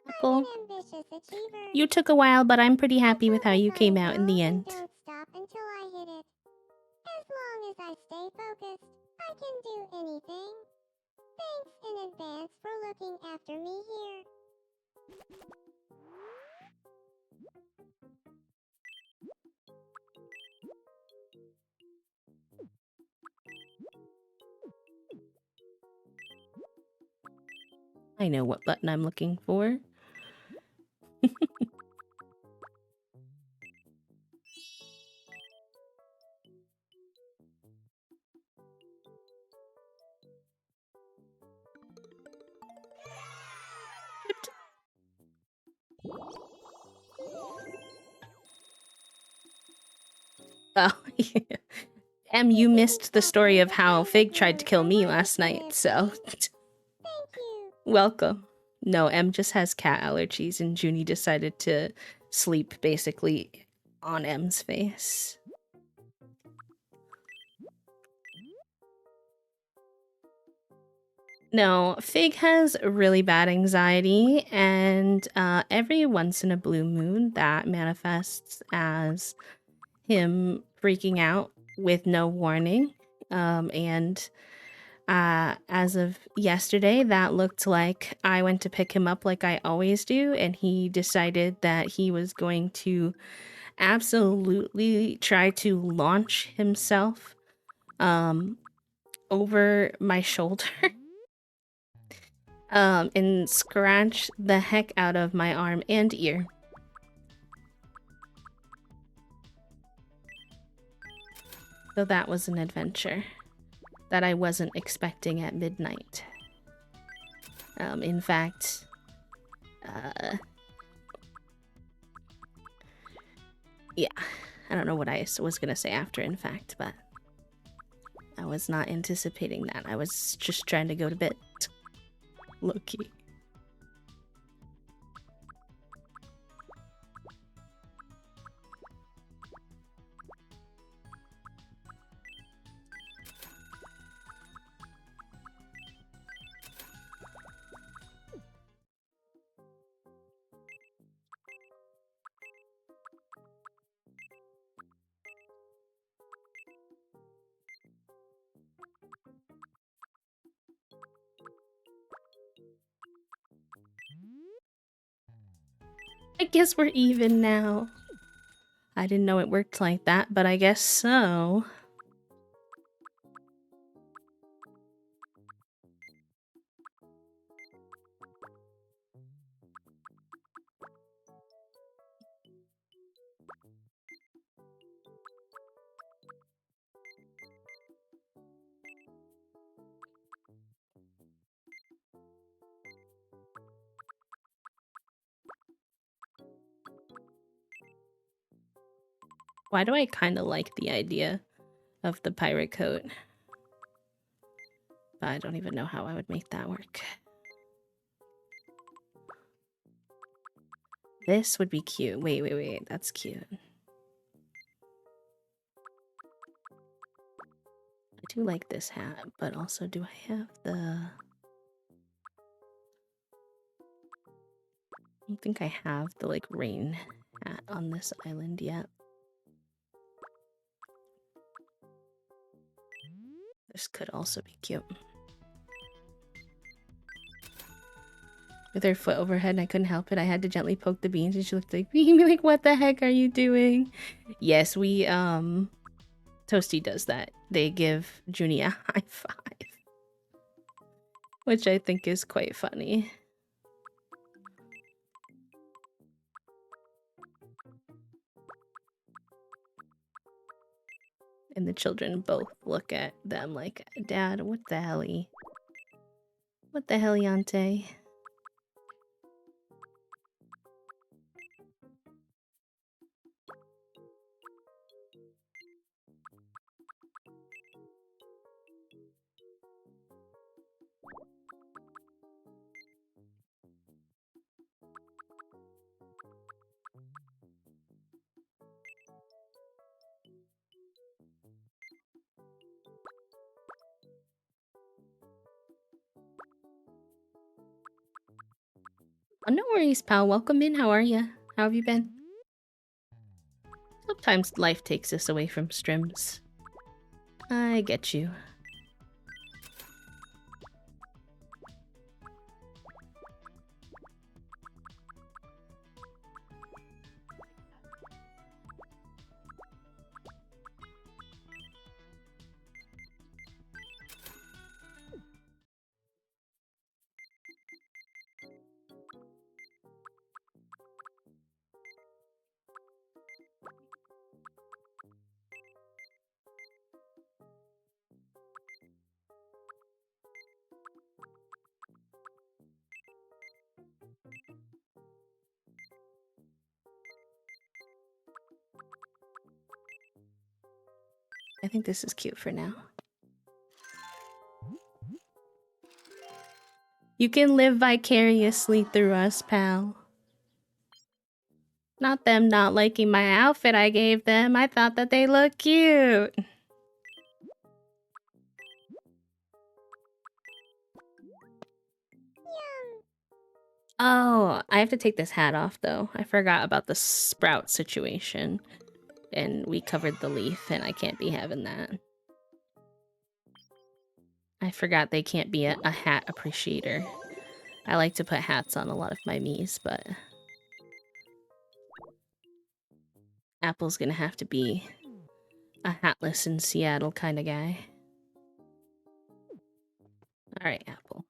Apple, I'm an ambitious achiever. you took a while, but I'm pretty happy with how I you focus came on a out in the goal end. and don't stop until I hit it. As long as I stay focused, I can do anything. Thanks in advance for looking after me here. I know what button I'm looking for. Oh, yeah. You missed the story of how Fig tried to kill me last night, so Thank you. welcome. No, just has cat allergies, and Junie decided to sleep basically on M's face. No, Fig has really bad anxiety, and every once in a blue moon, that manifests as him freaking out with no warning. And as of yesterday, that looked like I went to pick him up like I always do, and he decided that he was going to absolutely try to launch himself over my shoulder. And scratch the heck out of my arm and ear. So that was an adventure that I wasn't expecting at midnight. In fact, Yeah, I don't know what I was gonna say after, in fact, but I was not anticipating that. I was just trying to go to bed. Low-key. I guess we're even now. I didn't know it worked like that, but I guess so. Why do I kind of like the idea of the pirate coat? But I don't even know how I would make that work. This would be cute. Wait. That's cute. I do like this hat, but also do I have the... I don't think I have the, like, rain hat on this island yet. This could also be cute. With her foot overhead, and I couldn't help it. I had to gently poke the beans, and she looked like me, like, what the heck are you doing? Yes, we, Toasty does that. They give Junie a high five. Which I think is quite funny. And the children both look at them like, Dad, what the helly? What the heliante? Oh, no worries, pal. Welcome in. How are you? How have you been? Sometimes life takes us away from streams. I get you. I think this is cute for now. You can live vicariously through us, pal. Not them not liking my outfit I gave them. I thought that they looked cute. Oh, I have to take this hat off, though. I forgot about the sprout situation. And we covered the leaf, and I can't be having that. I forgot they can't be a hat appreciator. I like to put hats on a lot of my Miis, but... Apple's gonna have to be a hatless in Seattle kind of guy. Alright, Apple.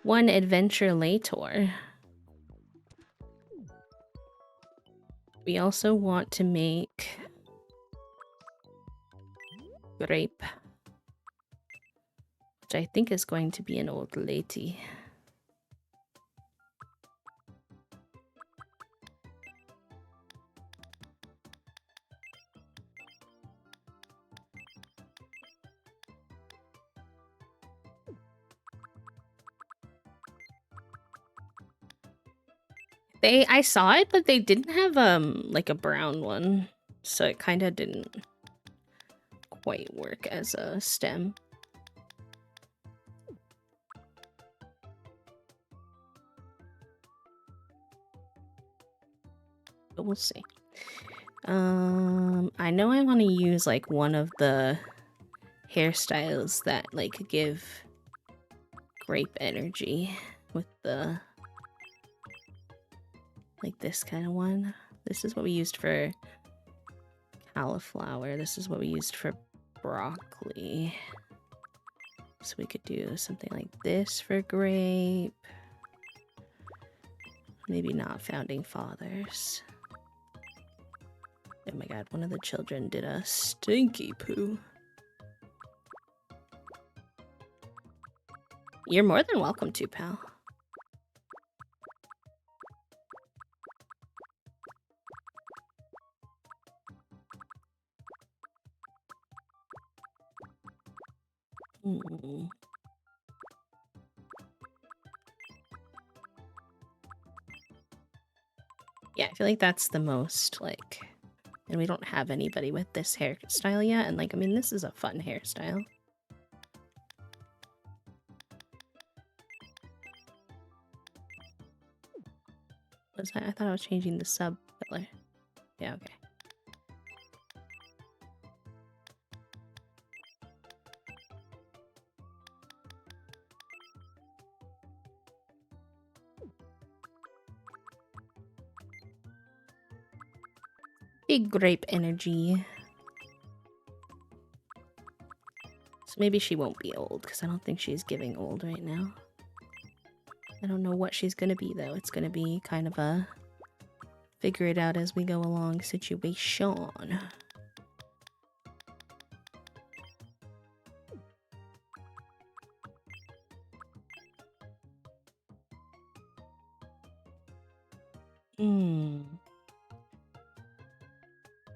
One adventure later. We also want to make... grape. Which I think is going to be an old lady. I saw it, but they didn't have like a brown one, so it kind of didn't quite work as a stem. But we'll see. I know I want to use like one of the hairstyles that like give grape energy with the like this kind of one. This is what we used for cauliflower. This is what we used for broccoli. So we could do something like this for grape. Maybe not founding fathers. Oh my god, one of the children did a stinky poo. You're more than welcome to, pal. Hmm. Yeah, I feel like that's the most, like... And we don't have anybody with this hairstyle yet, and like, I mean, this is a fun hairstyle. Was that? I thought I was changing the sub color. Yeah, okay. Big grape energy. So maybe she won't be old, because I don't think she's giving old right now. I don't know what she's gonna be, though. It's gonna be kind of a figure it out as we go along situation.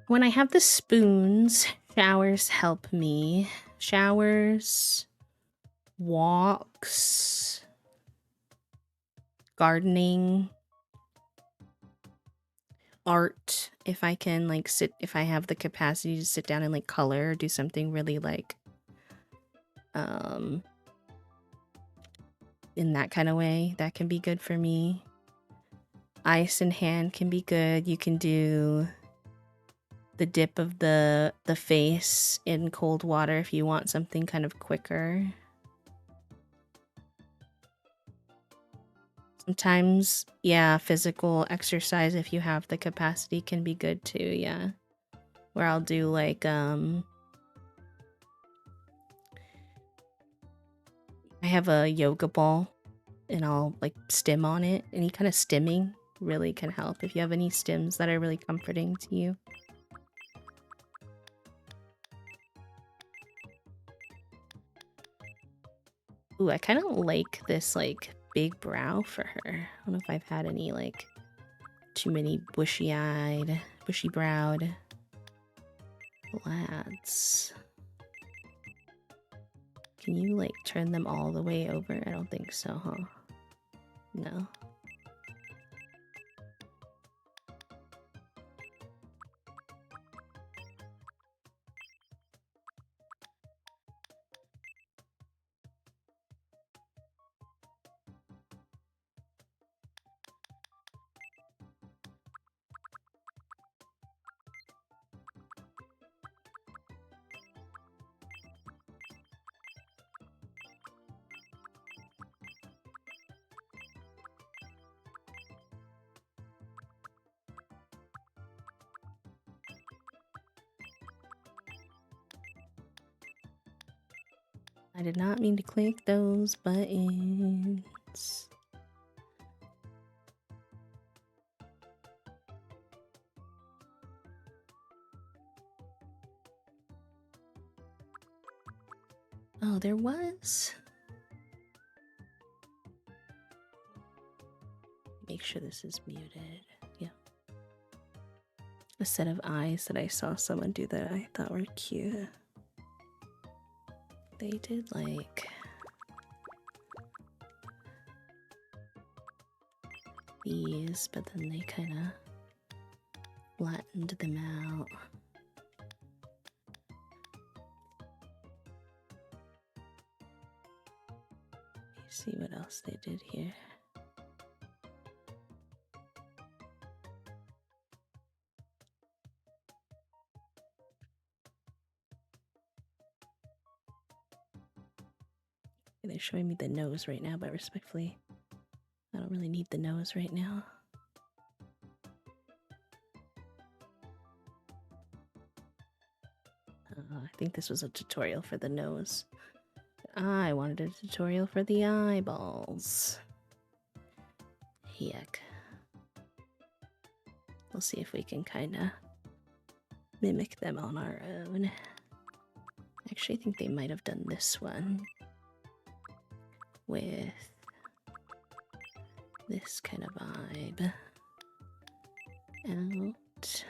When I have the spoons, showers help me. Showers, walks, gardening, art. If I can like if I have the capacity to sit down and like color or do something really like in that kind of way, that can be good for me. Ice in hand can be good. You can do the dip of the face in cold water if you want something kind of quicker. Sometimes, yeah, physical exercise if you have the capacity can be good too, yeah. Where I'll do like I have a yoga ball and I'll like stim on it. Any kind of stimming really can help if you have any stims that are really comforting to you. Ooh, I kind of like this like big brow for her. I don't know if I've had any like too many bushy-eyed, bushy-browed lads. Can you like turn them all the way over? I don't think so, huh? No. I did not mean to click those buttons. Oh, there was. Make sure this is muted. Yeah. A set of eyes that I saw someone do that I thought were cute. They did like... these, but then they kind of flattened them out. See what else they did here. They're showing me the nose right now, but respectfully, I don't really need the nose right now. I think this was a tutorial for the nose. I wanted a tutorial for the eyeballs. Yuck. We'll see if we can kind of mimic them on our own. Actually, I think they might have done this one with this kind of vibe. Out.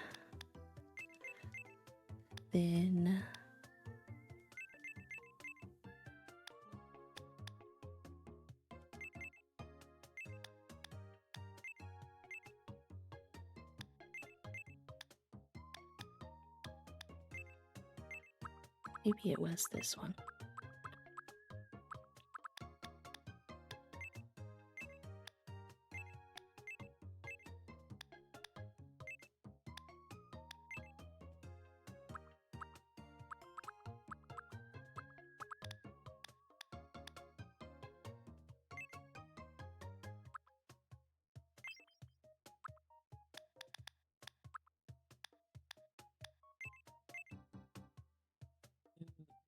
Then maybe it was this one.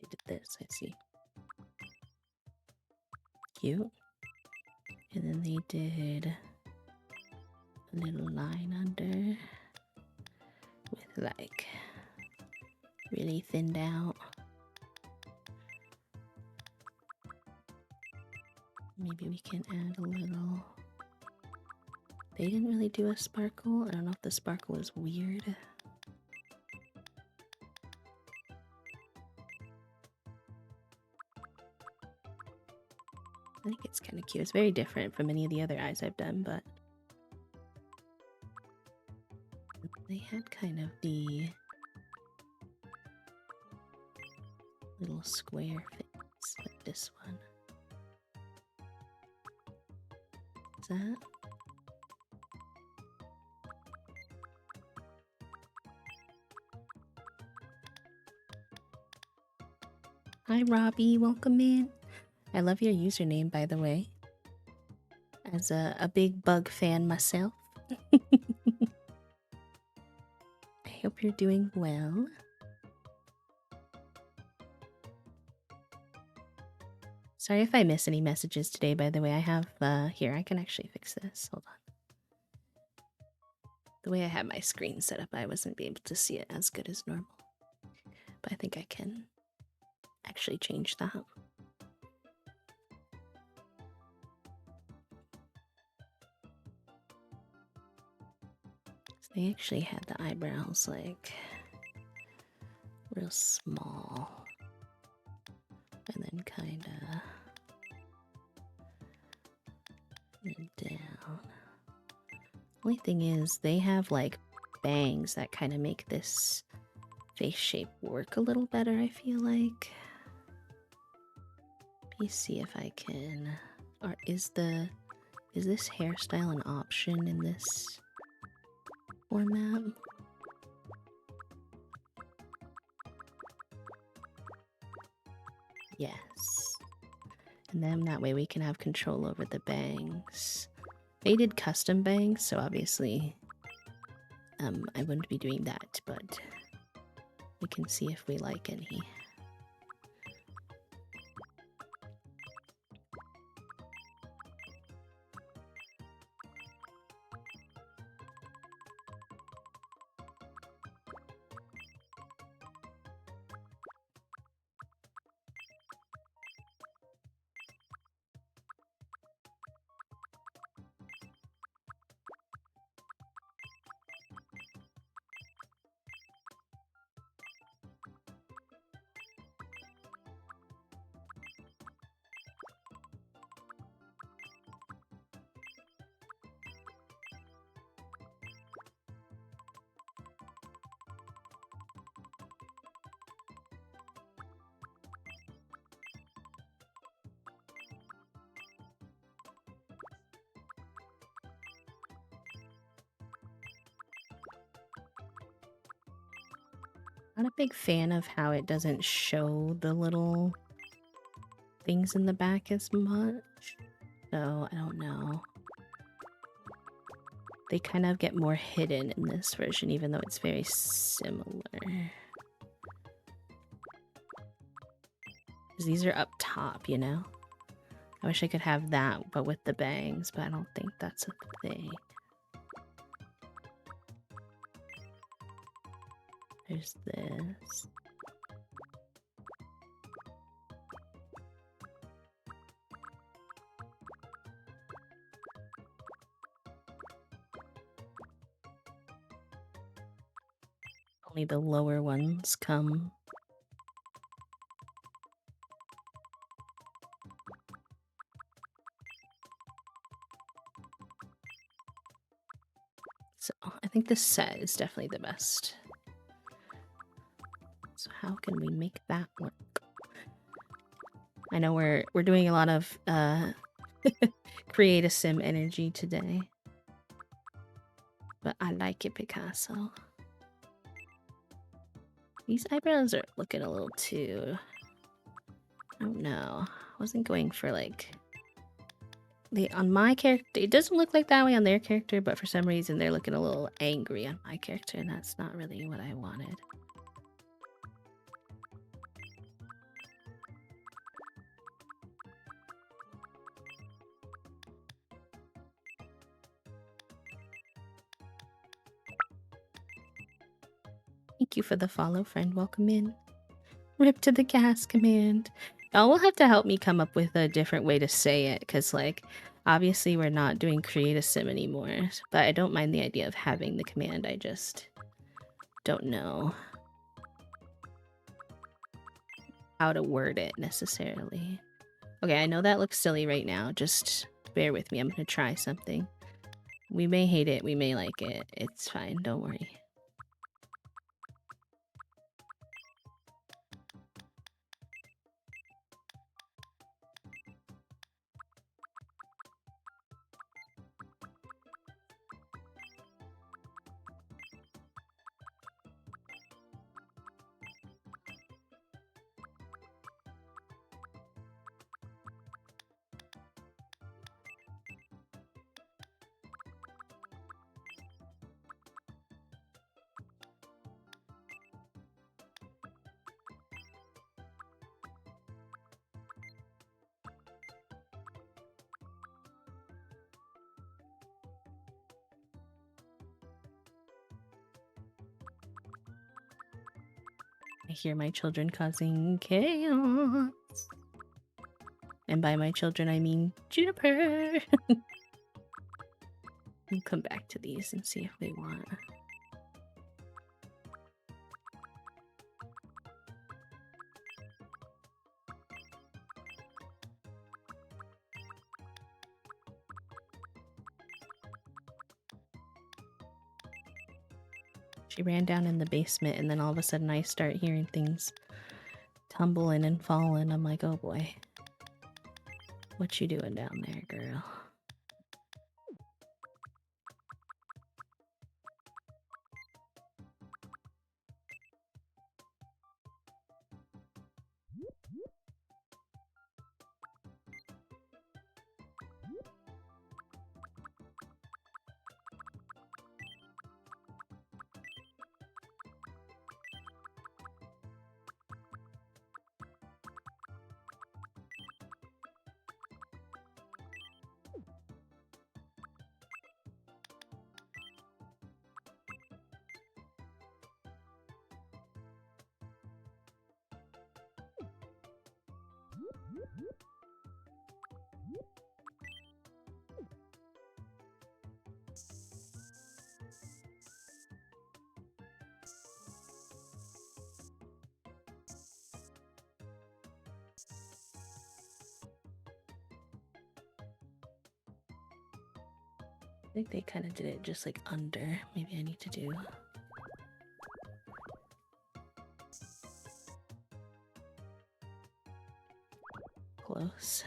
They did this, I see. Cute. And then they did a little line under with like really thinned out. Maybe we can add a little. They didn't really do a sparkle. I don't know if the sparkle is weird. I think it's kind of cute. It's very different from any of the other eyes I've done, but they had kind of the little square face like this one. Is that? Hi, Robbie. Welcome in. I love your username, by the way. As a big bug fan myself. I hope you're doing well. Sorry if I miss any messages today, by the way. I have, here, I can actually fix this. Hold on. The way I had my screen set up, I wasn't able to see it as good as normal. But I think I can actually change that. They actually had the eyebrows like real small and then kind of down. Only thing is they have like bangs that kind of make this face shape work a little better, I feel like. Let me see if I can. Or is this hairstyle an option in this format? Yes. And then that way we can have control over the bangs. They did custom bangs, so obviously I wouldn't be doing that, but we can see if we like any. Not a big fan of how it doesn't show the little things in the back as much. So, I don't know. They kind of get more hidden in this version, even though it's very similar. Because these are up top, you know? I wish I could have that, but with the bangs, but I don't think that's a thing. There's this. Only the lower ones come. So I think this set is definitely the best. So how can we make that work? I know we're doing a lot of create a sim energy today. But I like it, Picasso. These eyebrows are looking a little too... I don't know. I wasn't going for like... on my character, it doesn't look like that way on their character, but for some reason they're looking a little angry on my character, and that's not really what I wanted. Thank you for the follow, friend. Welcome in. Rip to the gas command. Y'all will have to help me come up with a different way to say it, because, like, obviously we're not doing create a sim anymore, but I don't mind the idea of having the command. I just don't know how to word it necessarily. Okay, I know that looks silly right now. Just bear with me. I'm gonna try something. We may hate it. We may like it. It's fine. Don't worry. I hear my children causing chaos. And by my children, I mean Juniper. We'll come back to these and see if they want. She ran down in the basement, and then all of a sudden I start hearing things tumbling and falling. I'm like, oh boy. What you doing down there, girl? I think they kind of did it just like under. Maybe I need to do close.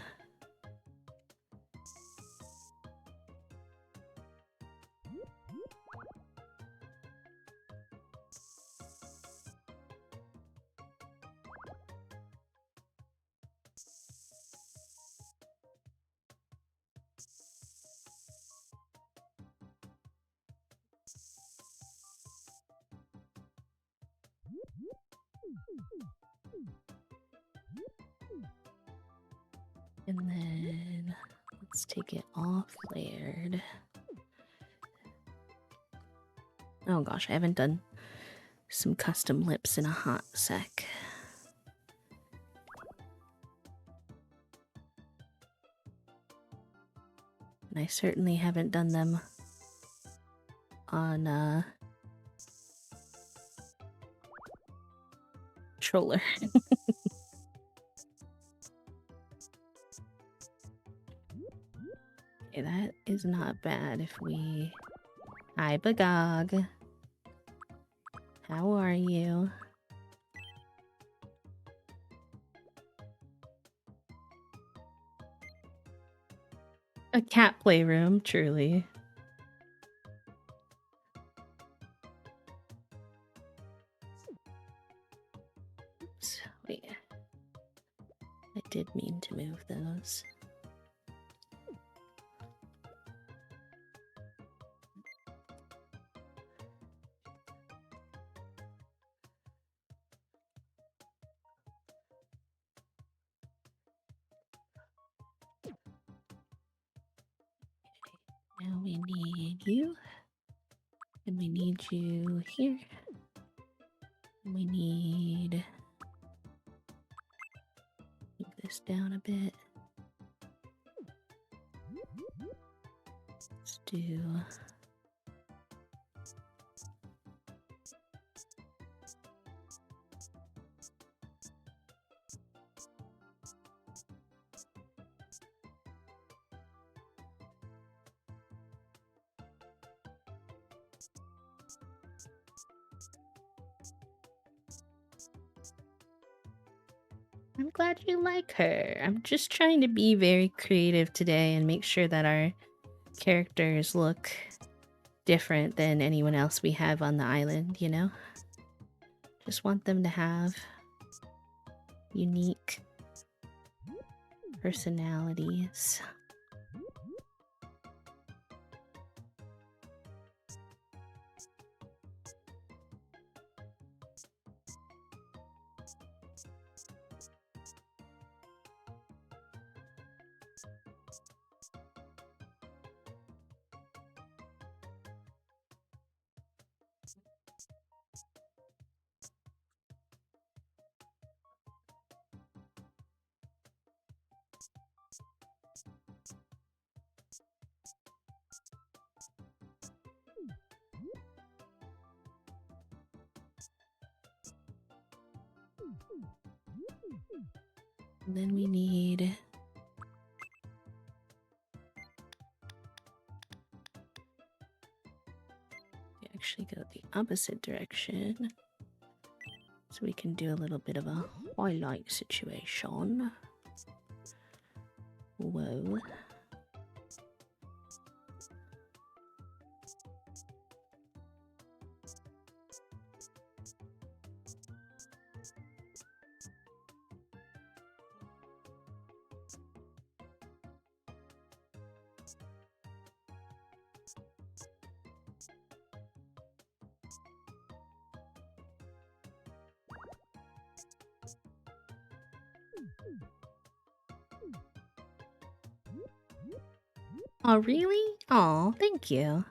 And then let's take it off layered. Oh gosh, I haven't done some custom lips in a hot sec. And I certainly haven't done them on Troller. Okay, that is not bad if we... Hi, Bagog. How are you? A cat playroom, truly. Oops, wait. I did mean to move those. Now we need you. And we need you here. And we need... Move this down a bit. Let's do... I'm glad you like her. I'm just trying to be very creative today and make sure that our characters look different than anyone else we have on the island, you know? Just want them to have unique personalities. And then we need... We actually go the opposite direction. So we can do a little bit of a highlight situation. Whoa. Oh, really? Oh, thank you.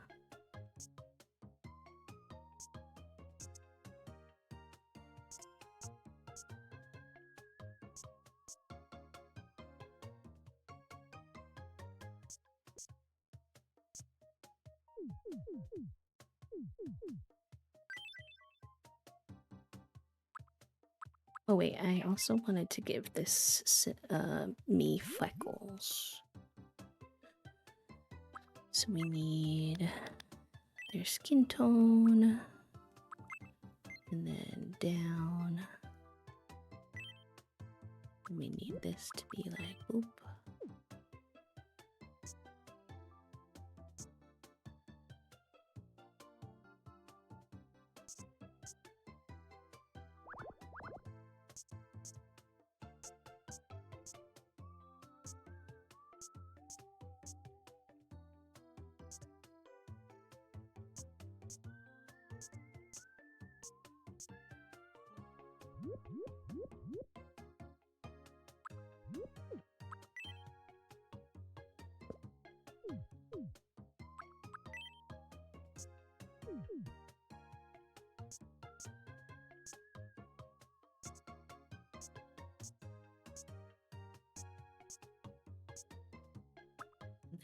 Oh wait, I also wanted to give this me freckles. So we need their skin tone, and then down. And we need this to be like, oop.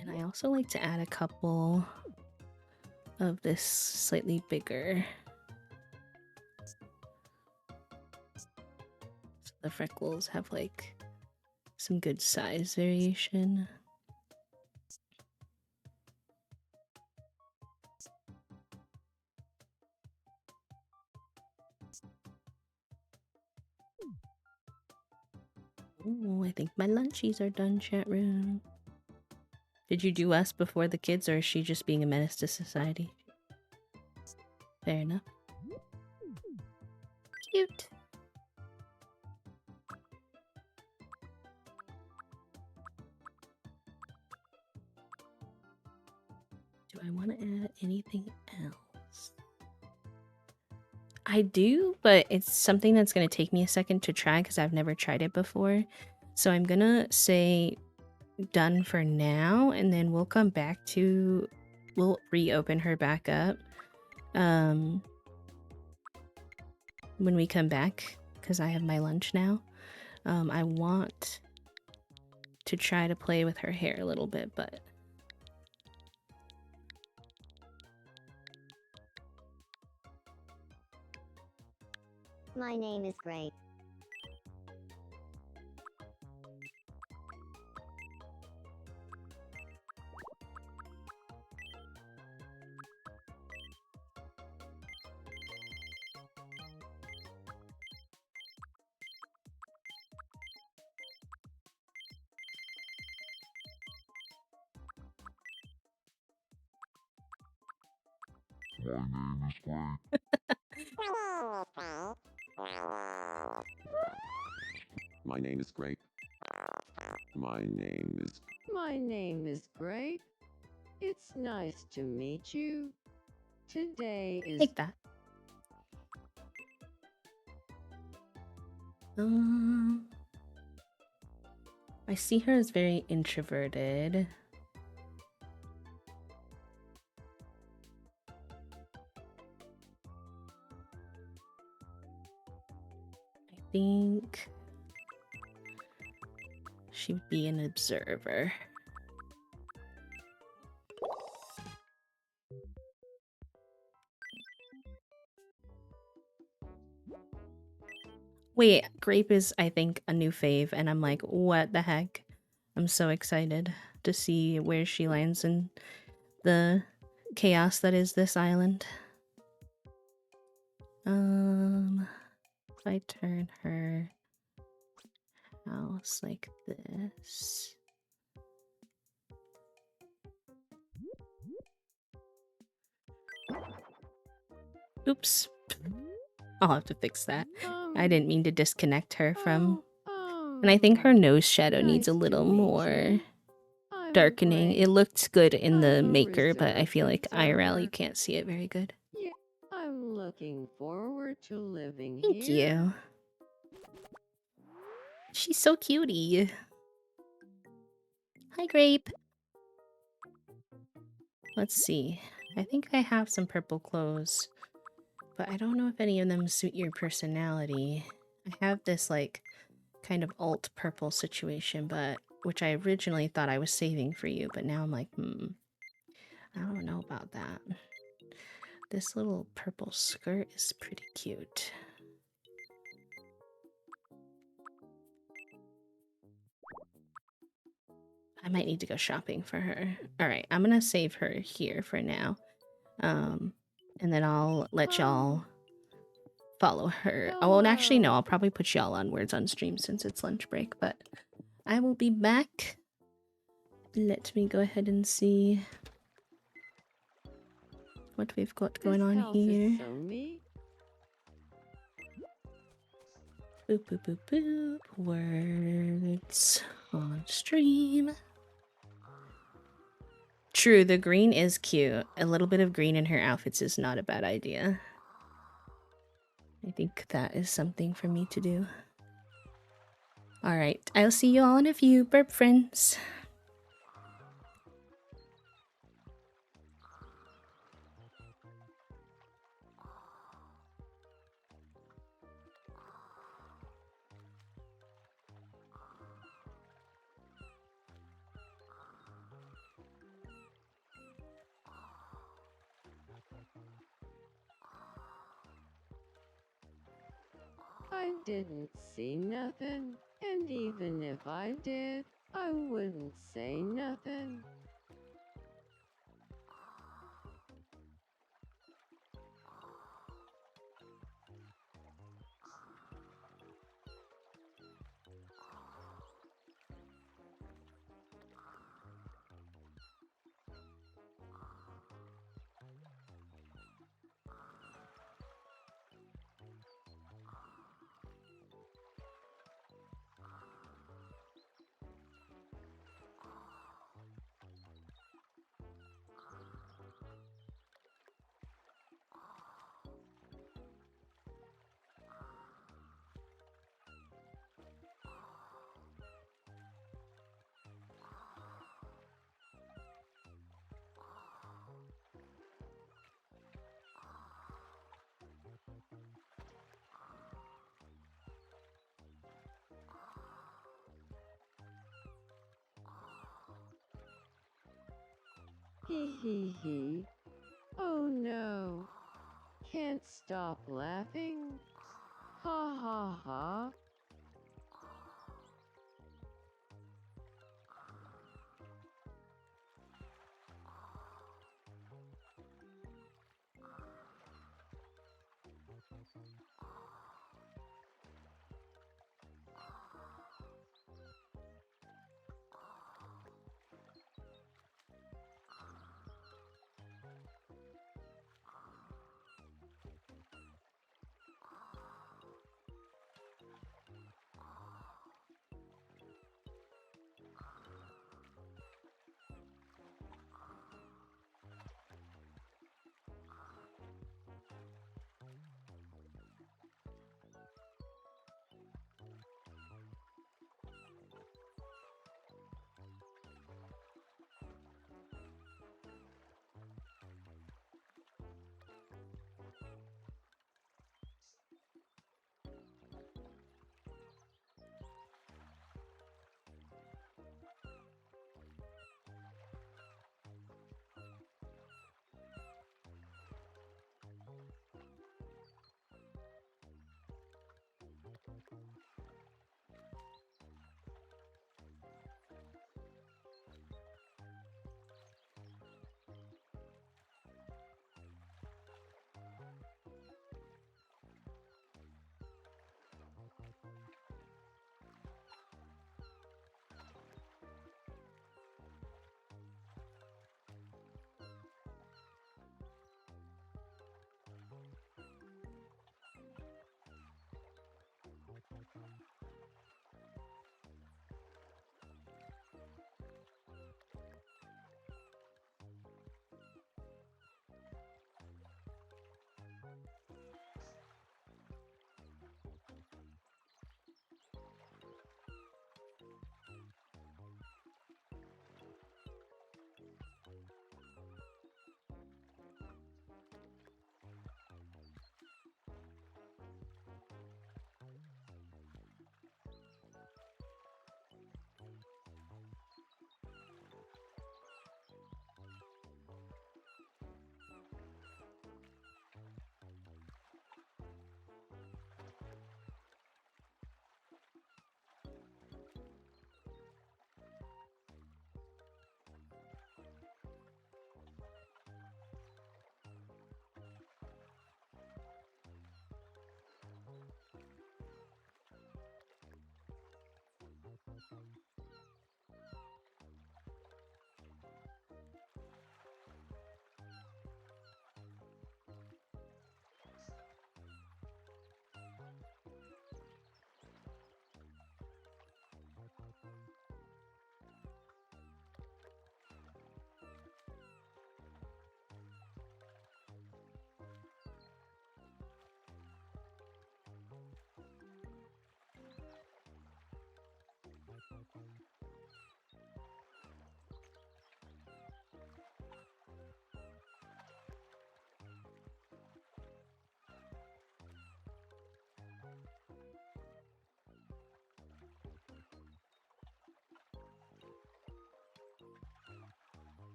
And I also like to add a couple of this slightly bigger. So the freckles have like some good size variation. Oh, I think my lunchies are done, chat room. Did you do us before the kids, or is she just being a menace to society? Fair enough. Cute. Do I want to add anything else? I do, but it's something that's going to take me a second to try because I've never tried it before. So I'm going to say done for now, and then we'll come back to... We'll reopen her back up when we come back because I have my lunch now. I want to try to play with her hair a little bit, but... My name is Grape. My name is Grape. My name is Grape. My name is... My name is Grape. It's nice to meet you. Today is Take that. I see her as very introverted. I think she would be an observer. Wait, Grape is, I think, a new fave, and I'm like, what the heck? I'm so excited to see where she lands in the chaos that is this island. If I turn her house like this. Oops. I'll have to fix that. I didn't mean to disconnect her from... And I think her nose shadow needs a nice to little meet more you. I'm darkening. Grape. It looked good in the I'm a maker, but I feel like reserved IRL you observer. can't see it very good. Yeah, I'm looking forward to living Thank here. you. She's so cutie. Hi, Grape. Let's see. I think I have some purple clothes, but I don't know if any of them suit your personality. I have this, like, kind of alt purple situation, but which I originally thought I was saving for you, but now I'm like, I don't know about that. This little purple skirt is pretty cute. I might need to go shopping for her. All right, I'm gonna save her here for now. And then I'll let y'all follow her. Oh, and actually, no, I'll probably put y'all on Words on Stream since it's lunch break, but I will be back. Let me go ahead and see what we've got going This on house here. is so neat. Boop, boop, boop, boop. Words on stream. True, the green is cute. A little bit of green in her outfits is not a bad idea. I think that is something for me to do. Alright, I'll see you all in a few, burp friends. I didn't see nothing, and even if I did, I wouldn't say nothing. Hee hee hee. Oh no. Can't stop laughing. Ha ha ha.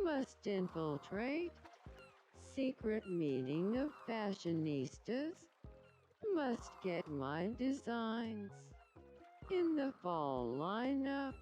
Must infiltrate. Secret meeting of fashionistas. Must get my designs. In the fall lineup.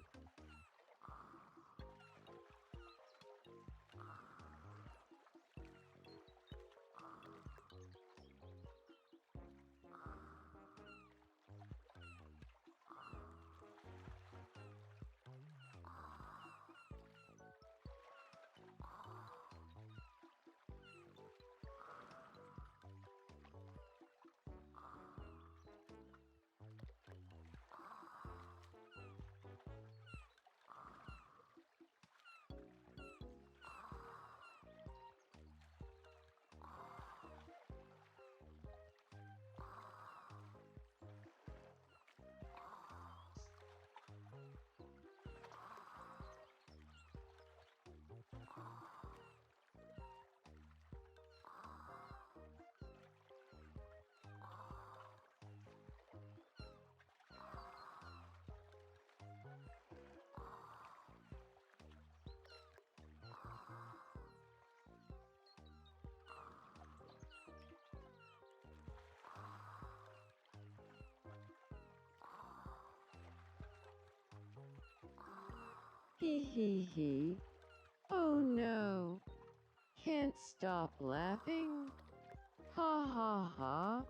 Hee hee hee. Oh no. Can't stop laughing. Ha ha ha.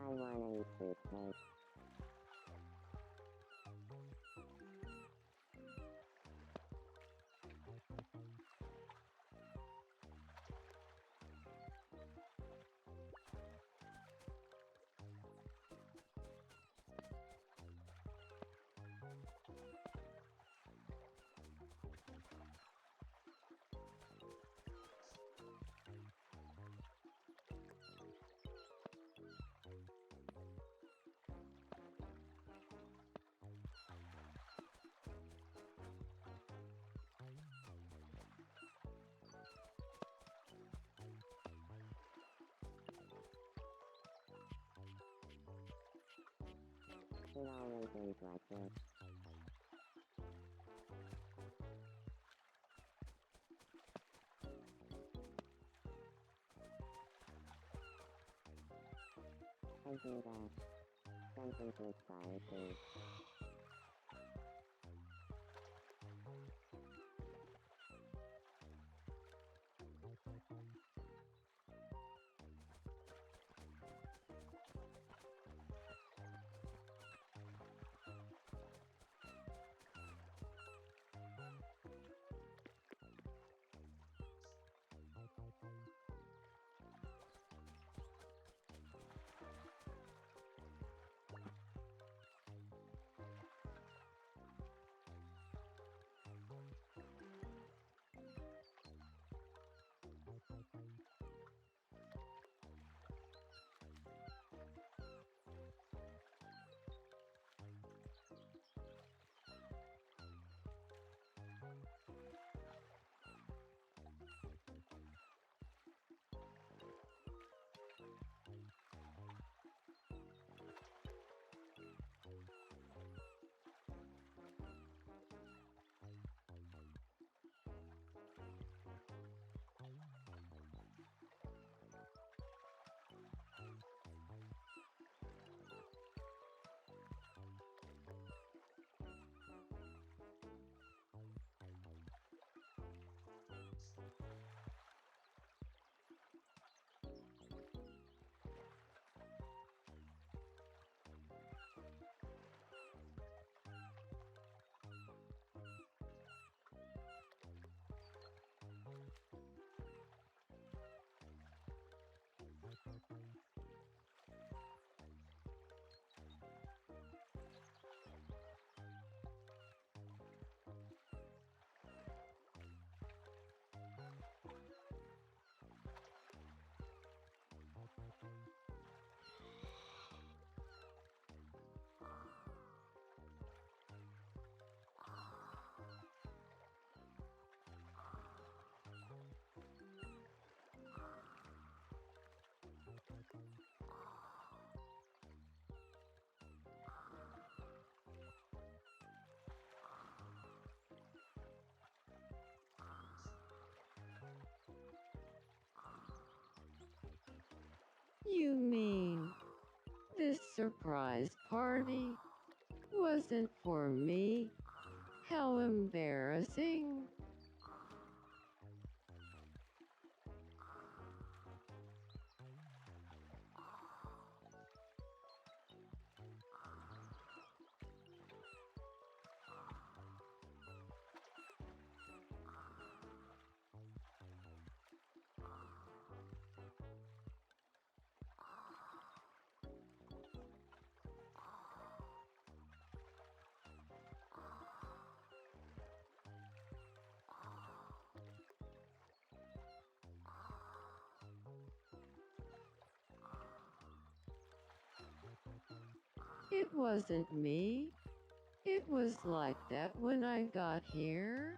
I wanna eat fruitcake. it always ends like this? I do that. Something to aspire to. You mean this surprise party wasn't for me? How embarrassing. It wasn't me. It was like that when I got here.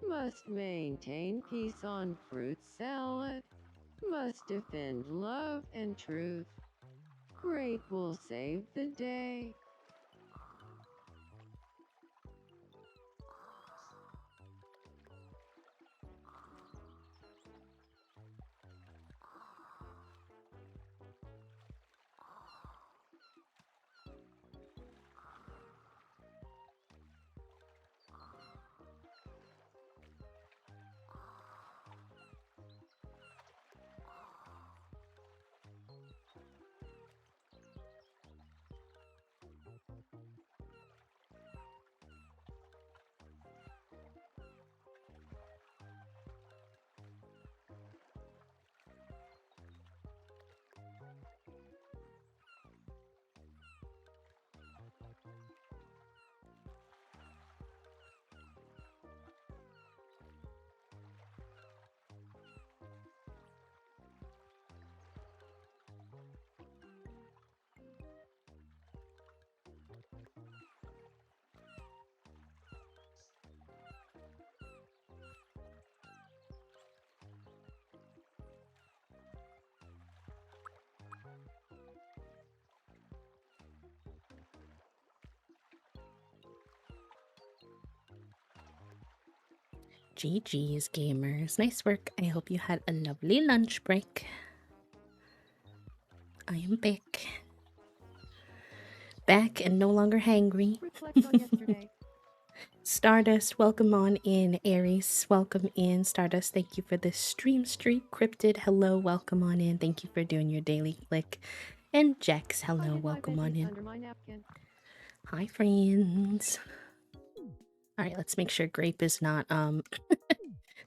Must maintain peace on fruit salad. Must defend love and truth. Great will save the day. GG's, gamers. Nice work. I hope you had a lovely lunch break. I am back. Back and no longer hangry. Reflect on yesterday. Stardust, welcome on in. Aries, welcome in. Stardust, thank you for the stream streak. Cryptid, hello, welcome on in. Thank you for doing your daily click. And Jex, I hello, hid my welcome on veggies in. under my napkin. Hi, friends. All right, let's make sure Grape is not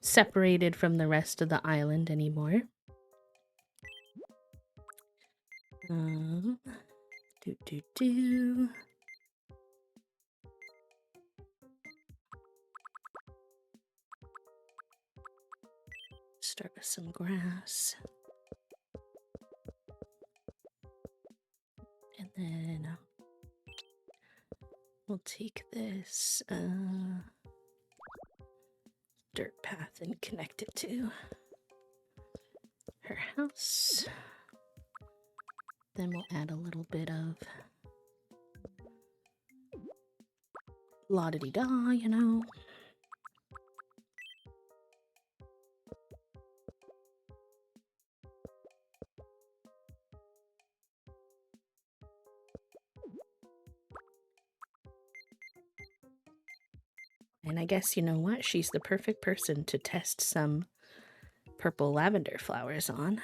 separated from the rest of the island anymore. Do. Start with some grass. And then we'll take this dirt path and connect it to her house. Then we'll add a little bit of la-di-da, you know. And I guess, you know what? She's the perfect person to test some purple lavender flowers on.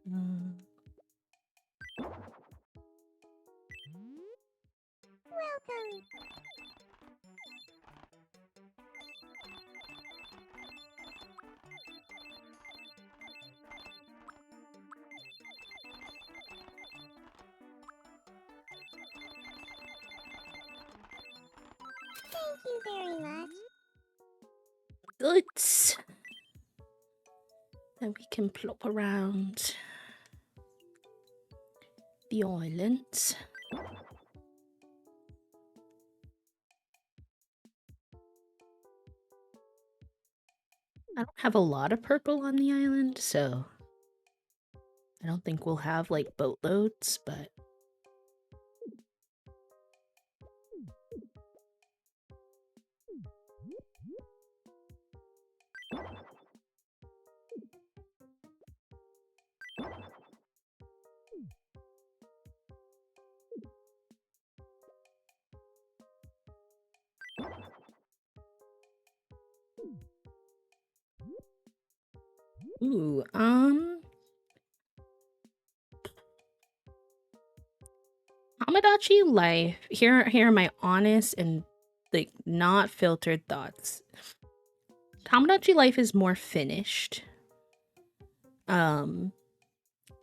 Welcome. Thank you very much. Goods. Then we can plop around the island. I don't have a lot of purple on the island, so I don't think we'll have like boatloads, but ooh, Tomodachi Life. Here are my honest and like not filtered thoughts. Tomodachi Life is more finished.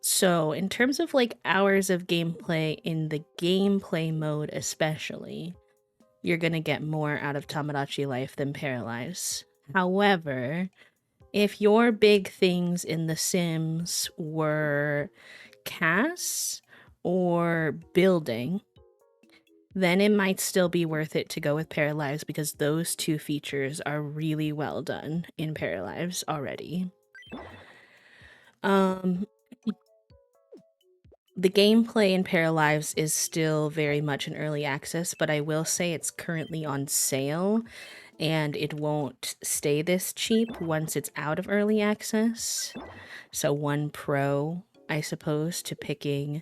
So in terms of like hours of gameplay in the gameplay mode especially, you're gonna get more out of Tomodachi Life than Paralyze. However, if your big things in The Sims were CAS or building, then it might still be worth it to go with Paralyze because those two features are really well done in Paralyze already. The gameplay in Paralyze is still very much in early access, but I will say it's currently on sale and it won't stay this cheap once it's out of early access. So one pro, I suppose, to picking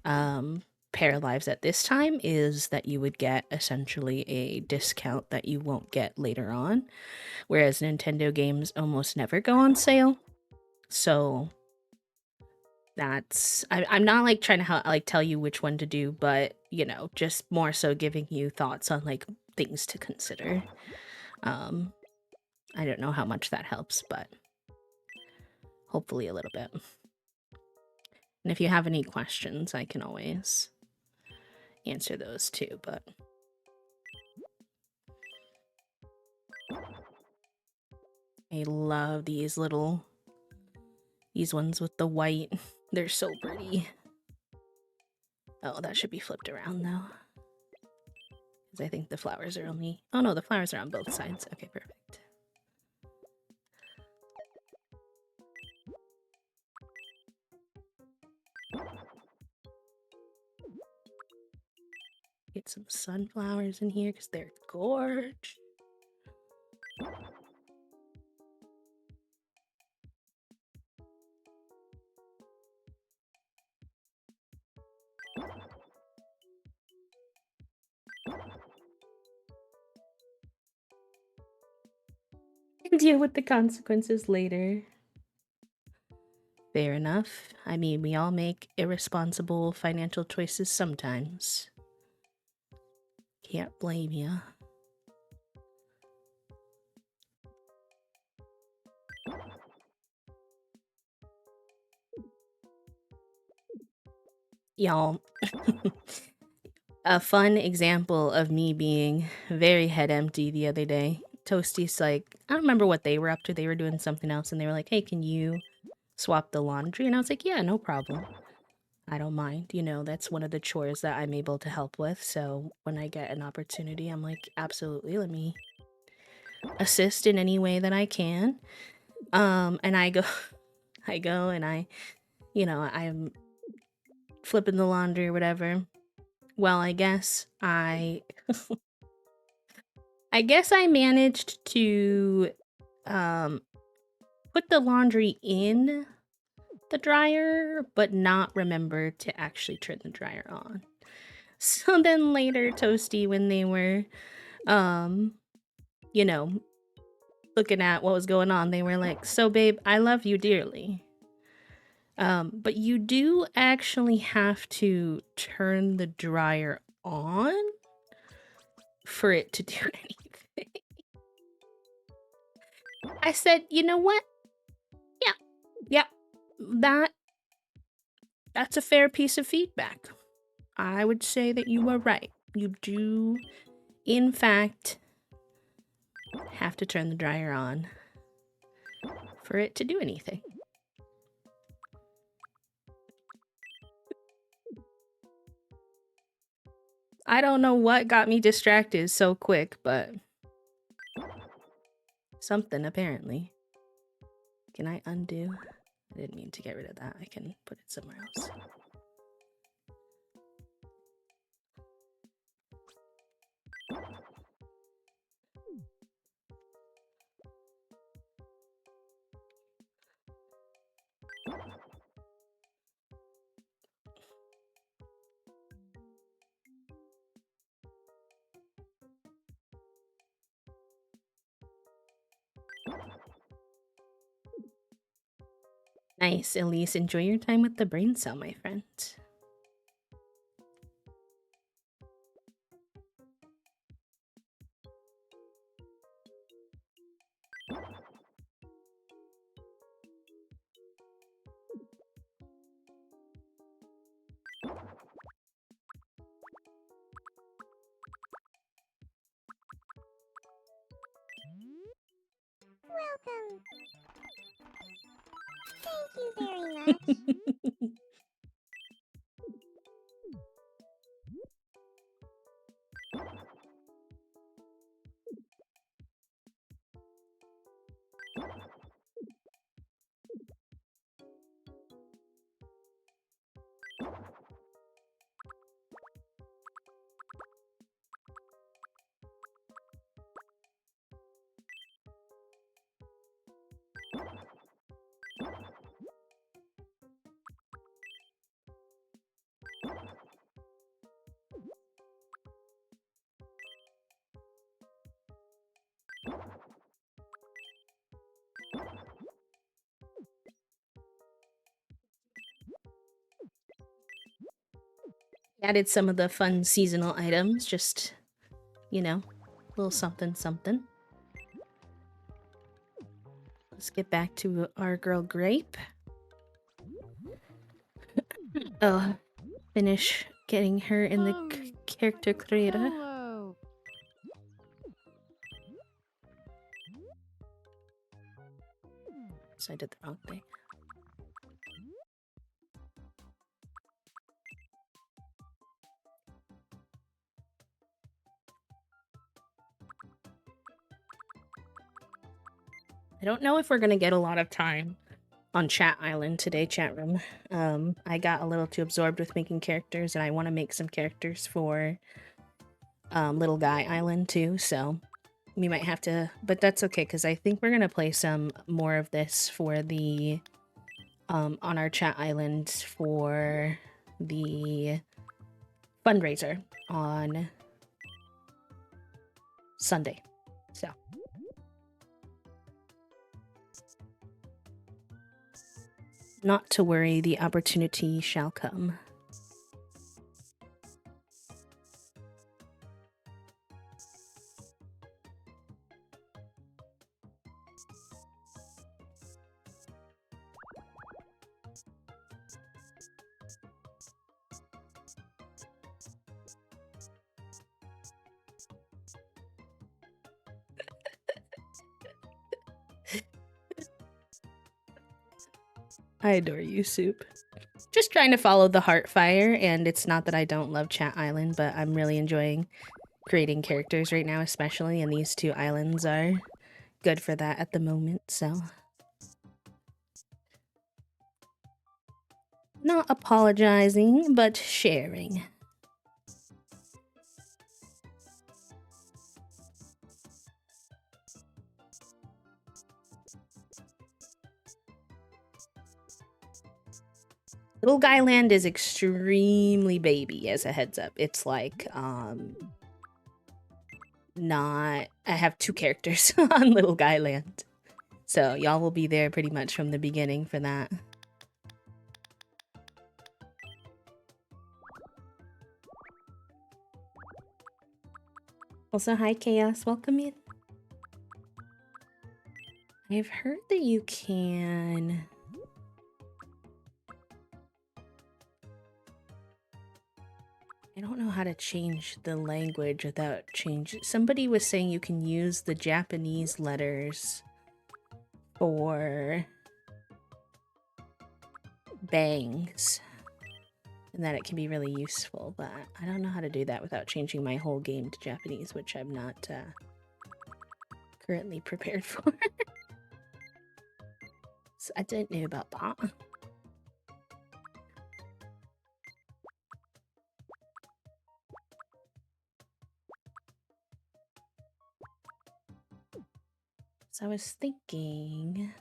Paralyze at this time is that you would get essentially a discount that you won't get later on, whereas Nintendo games almost never go on sale. So that's I'm not like trying to like tell you which one to do, but you know, just more so giving you thoughts on like things to consider. I don't know how much that helps, but hopefully a little bit. And if you have any questions, I can always answer those too, but I love these ones with the white. They're so pretty. Oh, that should be flipped around though. Because I think the flowers are only... Oh no, the flowers are on both sides. Okay, perfect. Get some sunflowers in here because they're gorgeous. Deal with the consequences later. Fair enough. I mean, we all make irresponsible financial choices sometimes. Can't blame ya. Y'all, a fun example of me being very head empty the other day. Toasty's like, I don't remember what they were up to. They were doing something else and they were like, hey, can you swap the laundry? And I was like, yeah, no problem. I don't mind. You know, that's one of the chores that I'm able to help with. So when I get an opportunity, I'm like, absolutely, let me assist in any way that I can. And I go, and I'm flipping the laundry or whatever. Well, I guess I managed to put the laundry in the dryer, but not remember to actually turn the dryer on. So then later, Toasty, when they were, looking at what was going on, they were like, so babe, I love you dearly. But you do actually have to turn the dryer on for it to do anything. I said, you know what? Yeah, that's a fair piece of feedback. I would say that you were right. You do, in fact, have to turn the dryer on for it to do anything. I don't know what got me distracted so quick, but something apparently. Can I undo? I didn't mean to get rid of that. I can put it somewhere else. Nice, Elise. Enjoy your time with the brain cell, my friend. Welcome. Thank you very much. Added some of the fun seasonal items, just, a little something something. Let's get back to our girl Grape. Oh, finish getting her in the character creator. Hello. So I did the wrong thing. I don't know if we're gonna get a lot of time on Chat Island today, chat room. I got a little too absorbed with making characters, and I want to make some characters for Little Guy Island too. So, We might have to, but that's okay because I think we're gonna play some more of this for the on our chat island for the fundraiser on Sunday. So not to worry, the opportunity shall come. I adore you, Soup. Just trying to follow the heart fire, and it's not that I don't love Chat Island, but I'm really enjoying creating characters right now, especially, and these two islands are good for that at the moment, so. Not apologizing, but sharing. Little Guy Land is extremely baby, as a heads up. It's like, not... I have 2 characters on Little Guy Land. So y'all will be there pretty much from the beginning for that. Also, hi Chaos, welcome in. I've heard that you can... I don't know how to change the language without changing... Somebody was saying you can use the Japanese letters for bangs. And that it can be really useful, but I don't know how to do that without changing my whole game to Japanese, which I'm not currently prepared for. So I didn't know about that. So I was thinking...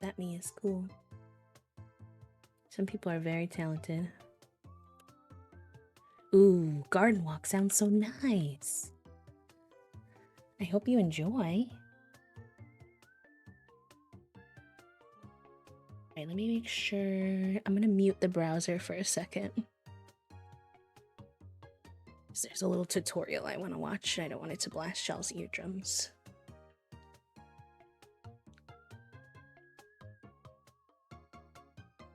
That me is cool. Some people are very talented. Ooh, garden walk sounds so nice. I hope you enjoy. Alright, let me make sure... I'm gonna mute the browser for a second. There's a little tutorial I want to watch. I don't want it to blast Shell's eardrums.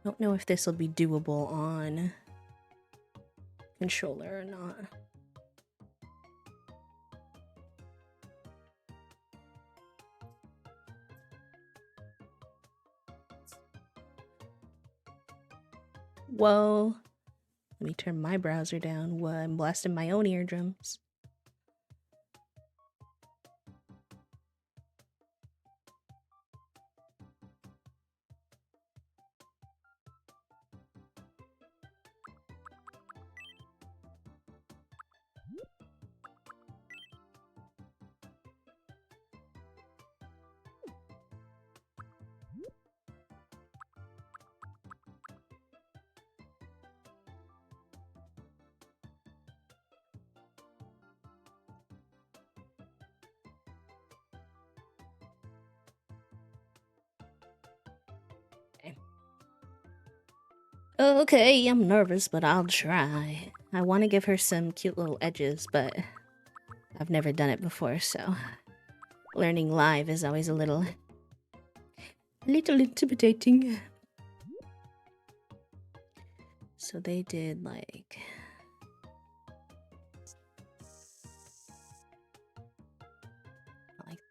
Don't know if this will be doable on controller or not. Whoa. Let me turn my browser down while I'm blasting my own eardrums. Okay, I'm nervous, but I'll try. I want to give her some cute little edges, but I've never done it before, so learning live is always a little intimidating. So they did like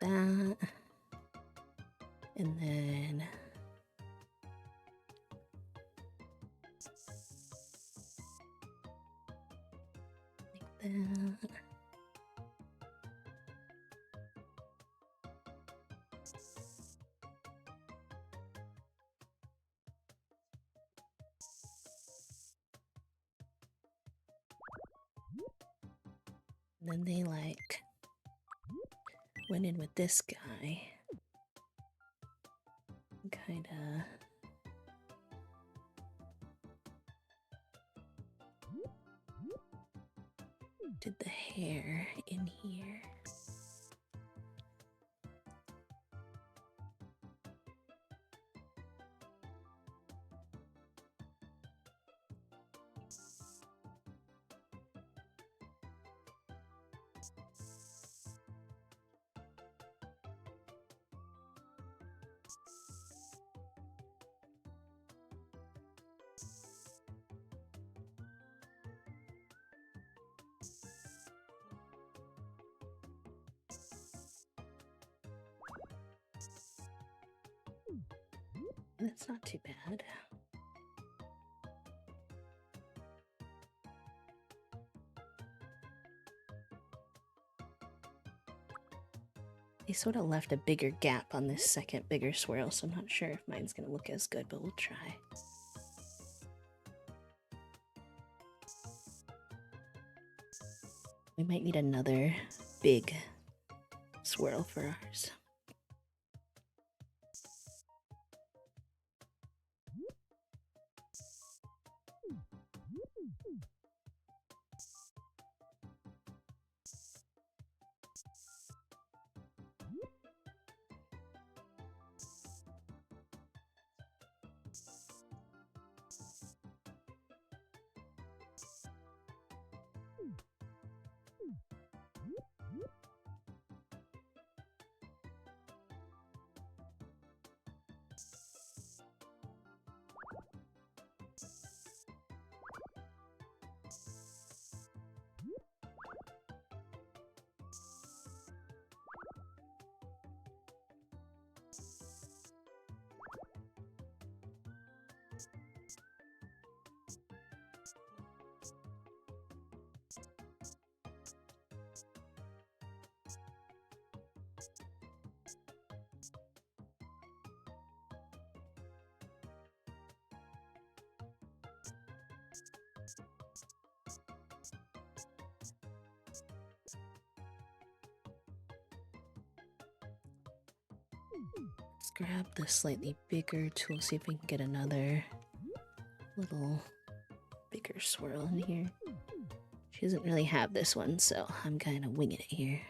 that. And then like that. And then they like went in with this guy. Kinda did the hair in here. That's not too bad. They sort of left a bigger gap on this second bigger swirl, so I'm not sure if mine's gonna look as good, but we'll try. We might need another big swirl for ours. Let's grab the slightly bigger tool, see if we can get another little bigger swirl in here. She doesn't really have this one, so I'm kind of winging it here.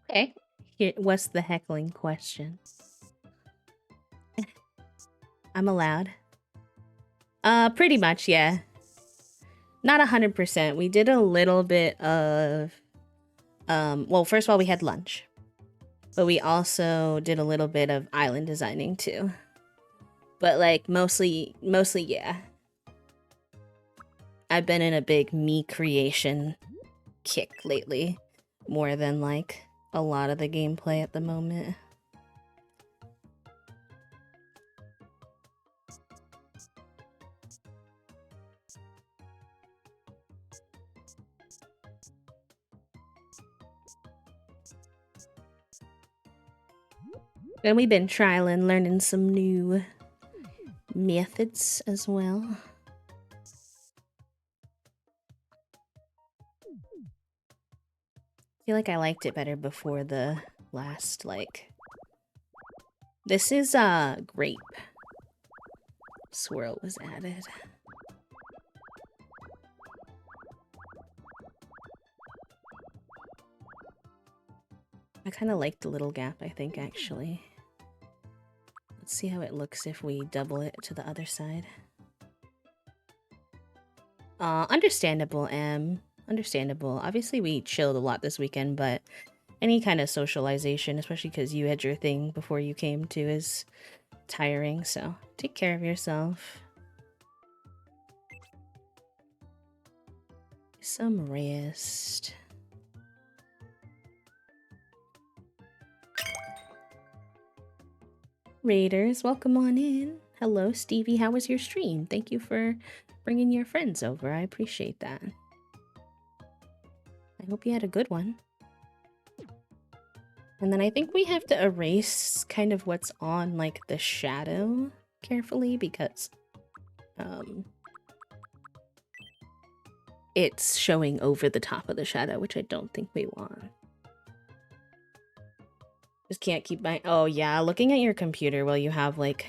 Okay, here, what's the heckling question? I'm allowed. Pretty much, yeah. Not 100%. We did a little bit of, well, first of all, we had lunch. But we also did a little bit of island designing too. But like, mostly, yeah. I've been in a big me creation kick lately. More than like a lot of the gameplay at the moment. And we've been trialing, learning some new methods as well. I feel like I liked it better before the last, like... This is, grape. Swirl was added. I kind of liked the little gap, I think, actually. Let's see how it looks if we double it to the other side. Understandable, Em. Understandable. Obviously, we chilled a lot this weekend, but any kind of socialization, especially because you had your thing before you came to, is tiring. So take care of yourself. Some rest. Raiders, welcome on in. Hello, Stevie. How was your stream? Thank you for bringing your friends over. I appreciate that. I hope you had a good one. And then I think we have to erase kind of what's on like the shadow carefully because it's showing over the top of the shadow, which I don't think we want. Just can't keep my... Oh yeah, looking at your computer while you have like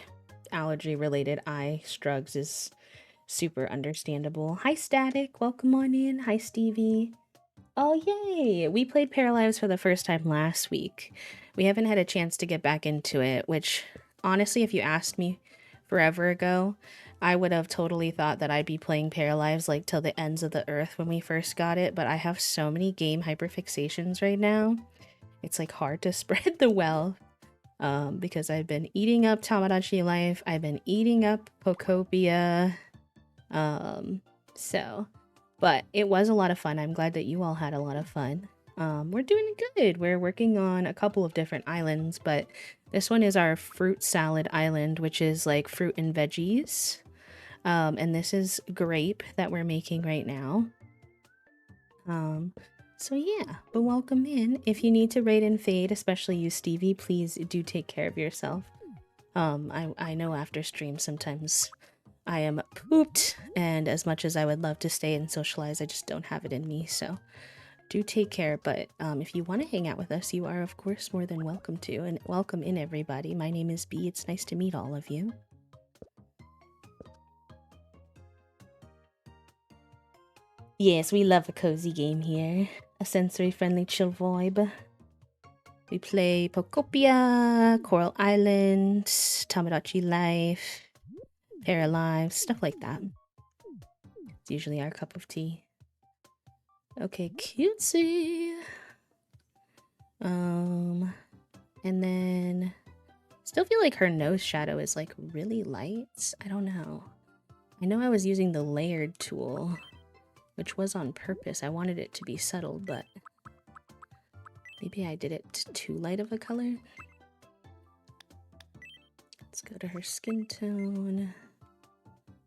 allergy related eye strugs is super understandable. Hi Static, welcome on in. Hi Stevie. Oh yay! We played Paralyzed for the first time last week. We haven't had a chance to get back into it, which honestly, if you asked me forever ago, I would have totally thought that I'd be playing Paralyzed like till the ends of the earth when we first got it, but I have so many game hyperfixations right now. It's like hard to spread the wealth because I've been eating up Tomodachi Life, I've been eating up Pokopia, but it was a lot of fun. I'm glad that you all had a lot of fun. We're doing good. We're working on a couple of different islands, but this one is our fruit salad island, which is like fruit and veggies. And this is grape that we're making right now. So yeah, but welcome in. If you need to raid and fade, especially you, Stevie, please do take care of yourself. I know after stream sometimes I am pooped, and as much as I would love to stay and socialize, I just don't have it in me, so do take care. But if you want to hang out with us, you are of course more than welcome to, and welcome in everybody. My name is Bee. It's nice to meet all of you. Yes, we love a cozy game here. A sensory-friendly chill vibe. We play Pokopia, Coral Island, Tomodachi Life, Paralyzed, stuff like that. It's usually our cup of tea. Okay, cutesy. And then still feel like her nose shadow is like really light. I don't know. I know I was using the layered tool, which was on purpose. I wanted it to be subtle, but maybe I did it too light of a color. Let's go to her skin tone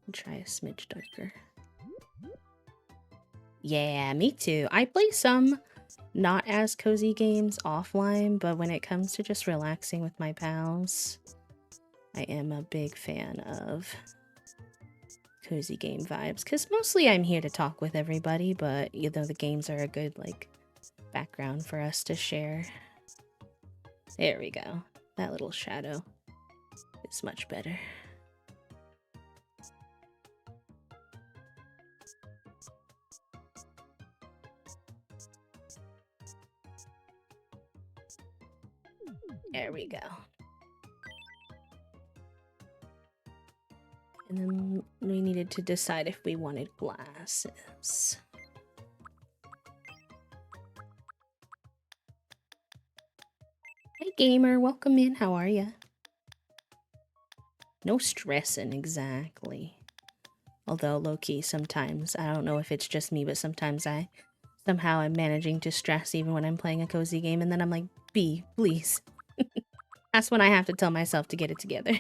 and try a smidge darker. Yeah, me too. I play some not as cozy games offline, but when it comes to just relaxing with my pals, I am a big fan of cozy game vibes, because mostly I'm here to talk with everybody, but you know, the games are a good like background for us to share. There we go. That little shadow is much better. There we go. And then we needed to decide if we wanted glasses. Hey gamer, welcome in. How are ya? No stressing, exactly. Although low-key sometimes, I don't know if it's just me, but sometimes somehow I'm managing to stress even when I'm playing a cozy game, and then I'm like, B, please. That's when I have to tell myself to get it together.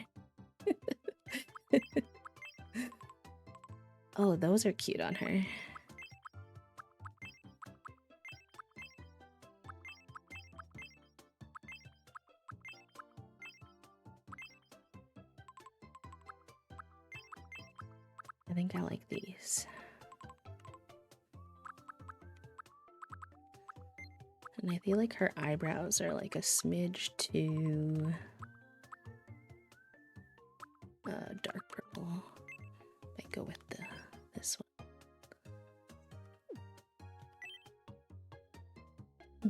Oh, those are cute on her. I think I like these. And I feel like her eyebrows are like a smidge too dark purple. I go with this one.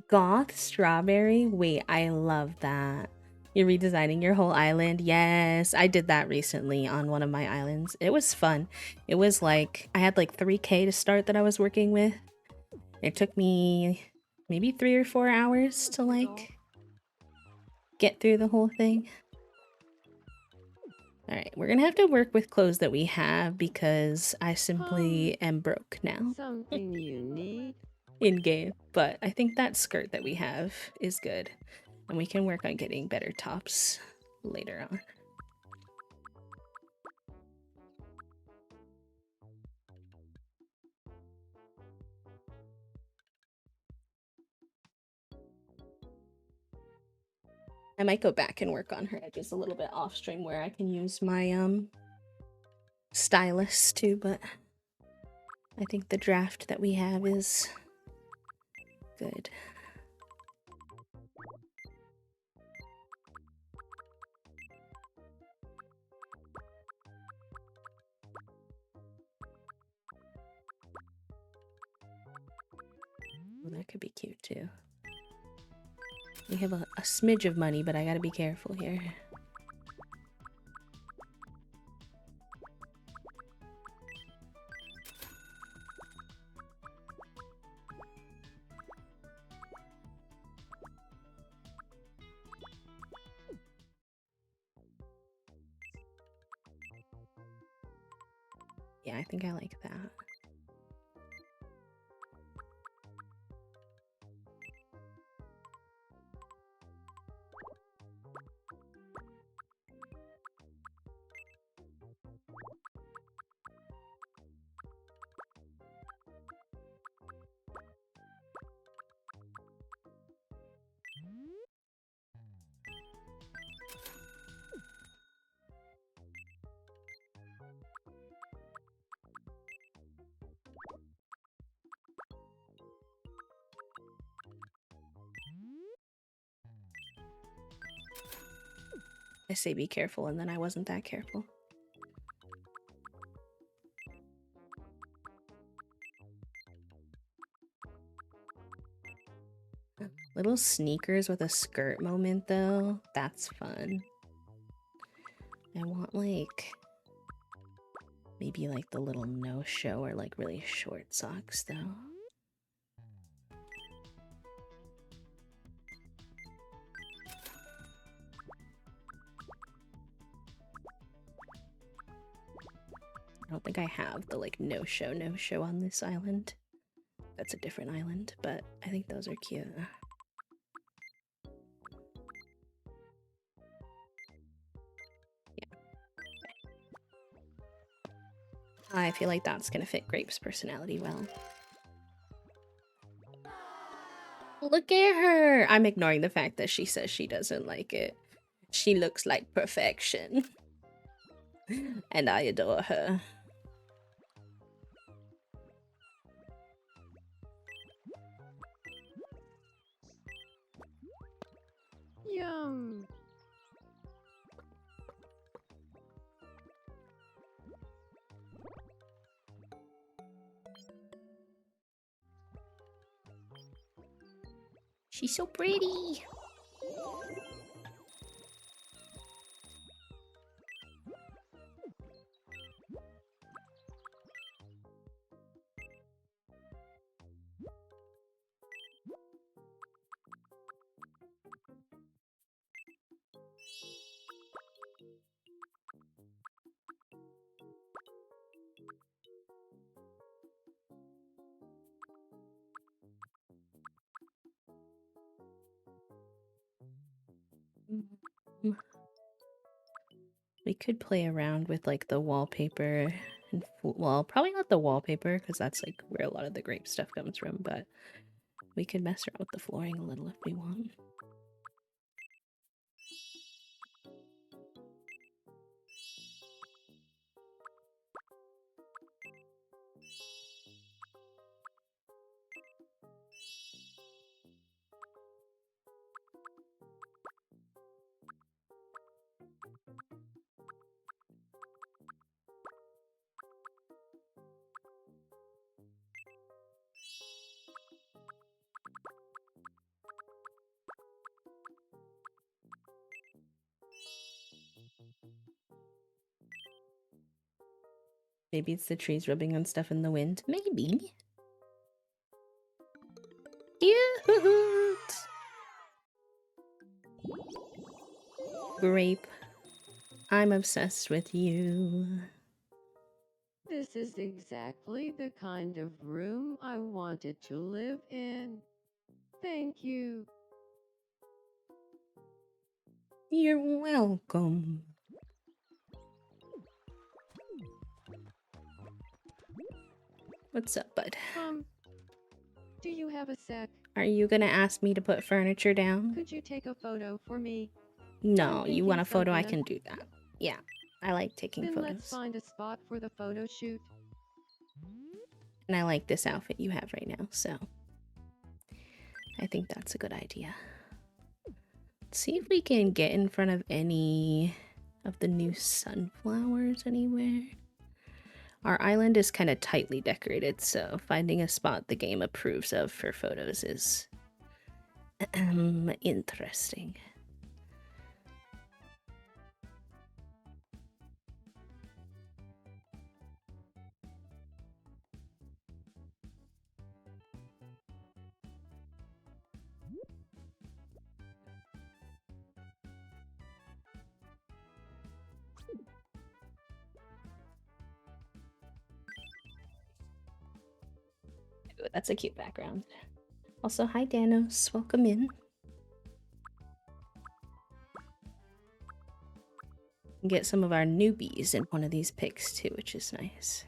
Goth strawberry? Wait, I love that. You're redesigning your whole island. Yes, I did that recently on one of my islands. It was fun. It was like I had like 3K to start that I was working with. It took me maybe 3 or 4 hours to like get through the whole thing. All right, we're gonna have to work with clothes that we have because I simply am broke now Something you need? in game. But I think that skirt that we have is good, and we can work on getting better tops later on. I might go back and work on her edges a little bit off stream where I can use my stylus too, but I think the draft that we have is good. Well, that could be cute too. We have a smidge of money, but I gotta be careful here. Yeah, I think I like that. I say be careful, and then I wasn't that careful. Little sneakers with a skirt moment, though. That's fun. I want, like, maybe, like, the little no-show or, like, really short socks, though. I don't think I have the, like, no-show on this island. That's a different island, but I think those are cute. I feel like that's gonna fit Grape's personality well. Look at her! I'm ignoring the fact that she says she doesn't like it. She looks like perfection. And I adore her. Yum. She's so pretty! We could play around with like the wallpaper and well, probably not the wallpaper because that's like where a lot of the grape stuff comes from, but we could mess around with the flooring a little if we want. Maybe it's the trees rubbing on stuff in the wind. Maybe. Cute! Grape. I'm obsessed with you. This is exactly the kind of room I wanted to live in. Thank you. You're welcome. What's up, bud? Do you have a sec? Are you gonna ask me to put furniture down? Could you take a photo for me? No, I'm you want a thinking photo? I something can do that. Yeah, I like taking Then photos. let's find a spot for the photo shoot. And I like this outfit you have right now, so I think that's a good idea. Let's see if we can get in front of any of the new sunflowers anywhere. Our island is kind of tightly decorated, so finding a spot the game approves of for photos is interesting. Ooh, that's a cute background. Also, hi Danos, welcome in. Get some of our newbies in one of these pics too, which is nice.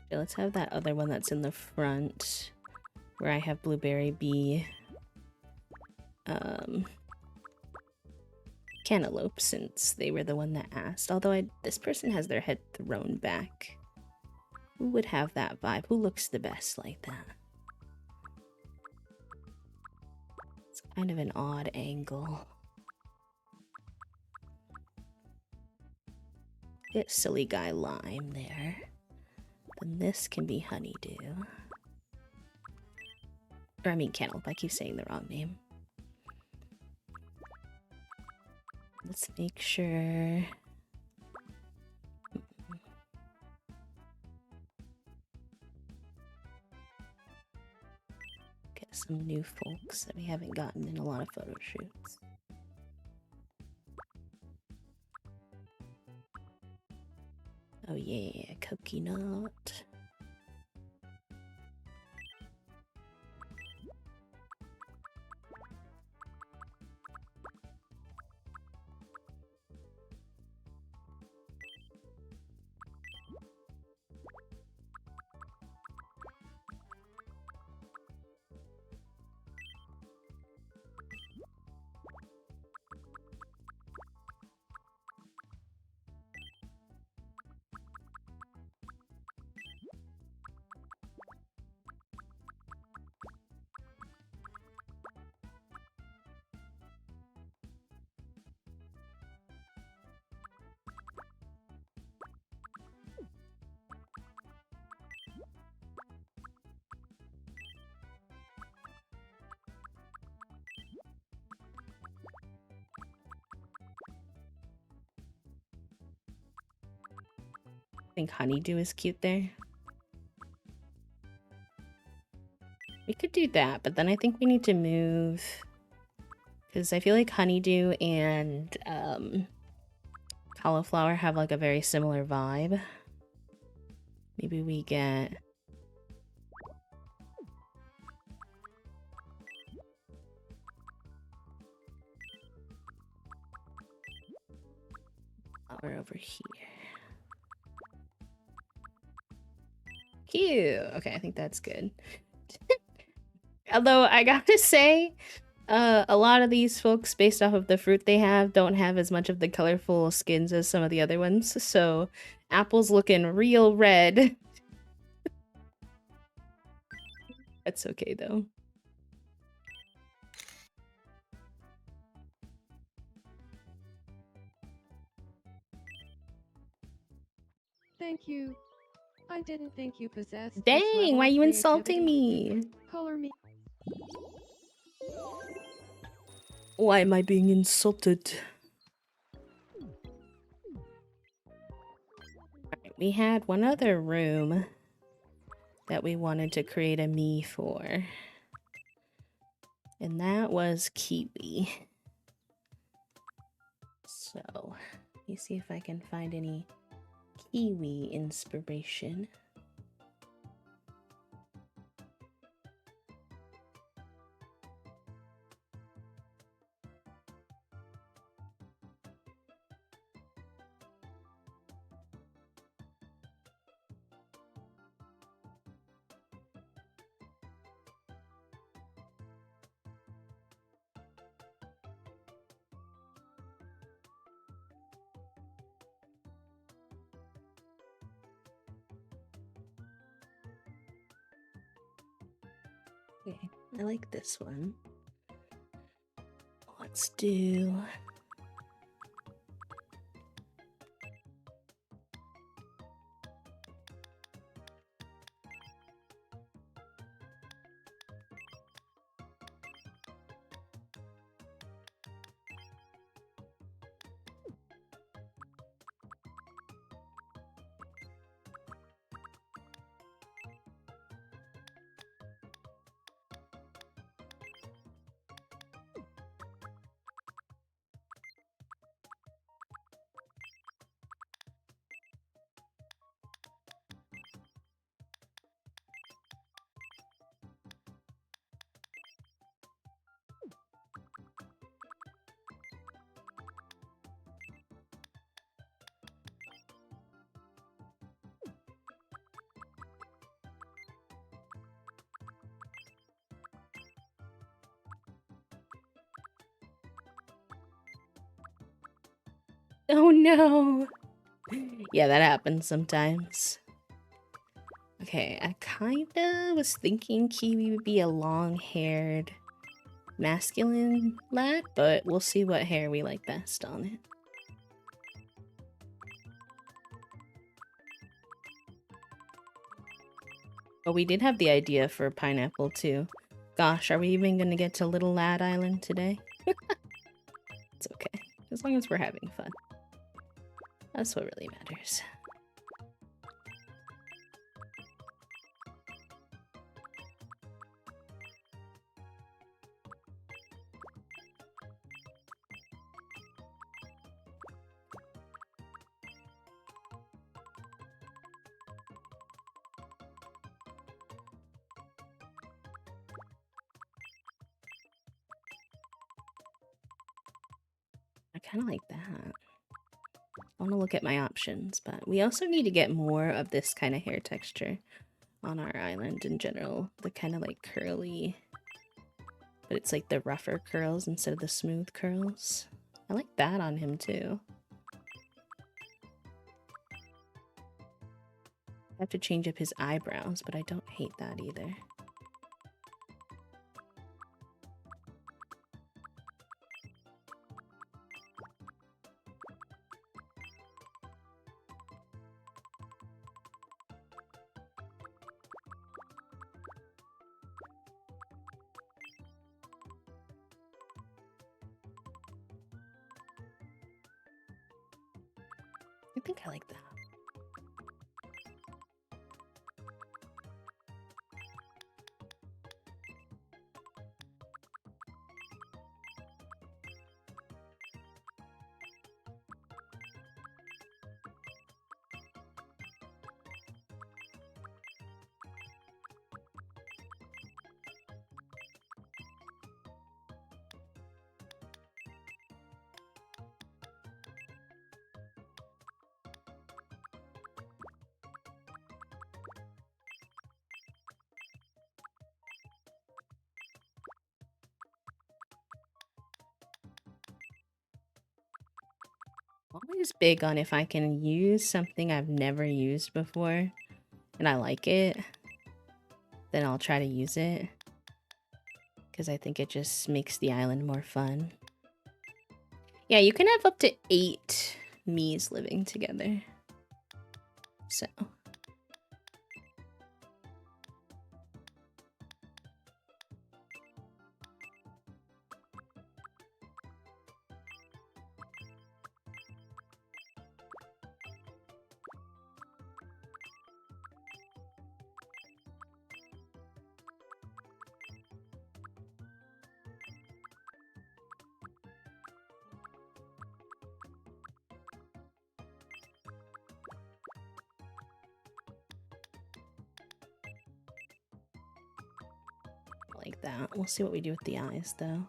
Okay, let's have that other one that's in the front where I have Blueberry be Cantaloupe, since they were the one that asked. Although this person has their head thrown back. Who would have that vibe? Who looks the best like that? It's kind of an odd angle. Get silly guy lime there. Then this can be honeydew. Or I mean cantaloupe, I keep saying the wrong name. Let's make sure... Get some new folks that we haven't gotten in a lot of photo shoots. Oh yeah, coconut. I think honeydew is cute there. We could do that, but then I think we need to move, because I feel like honeydew and cauliflower have like a very similar vibe. Maybe we get... flower over here. Cute! Okay, I think that's good. Although I gotta say, a lot of these folks, based off of the fruit they have, don't have as much of the colorful skins as some of the other ones. So, apple's looking real red. That's okay though. Thank you. I didn't think you possessed this Dang, level why are of you insulting creativity. me? Color me. Why am I being insulted? Alright, we had one other room that we wanted to create a me for. And that was Kiwi. So, let me see if I can find any Kiwi inspiration. Okay, I like this one. Let's do... Oh no! Yeah, that happens sometimes. Okay, I kinda was thinking Kiwi would be a long-haired masculine lad, but we'll see what hair we like best on it. But we did have the idea for pineapple too. Gosh, are we even gonna get to Little Lad Island today? It's okay, as long as we're having fun. That's what really matters. I kind of like that. I want to look at my options, but we also need to get more of this kind of hair texture on our island in general. The kind of like curly, but it's like the rougher curls instead of the smooth curls. I like that on him too. I have to change up his eyebrows, but I don't hate that either. I think I like that. Always big on if I can use something I've never used before and I like it, then I'll try to use it. Because I think it just makes the island more fun. Yeah, you can have up to 8 Miis living together. So. Like that. We'll see what we do with the eyes, though.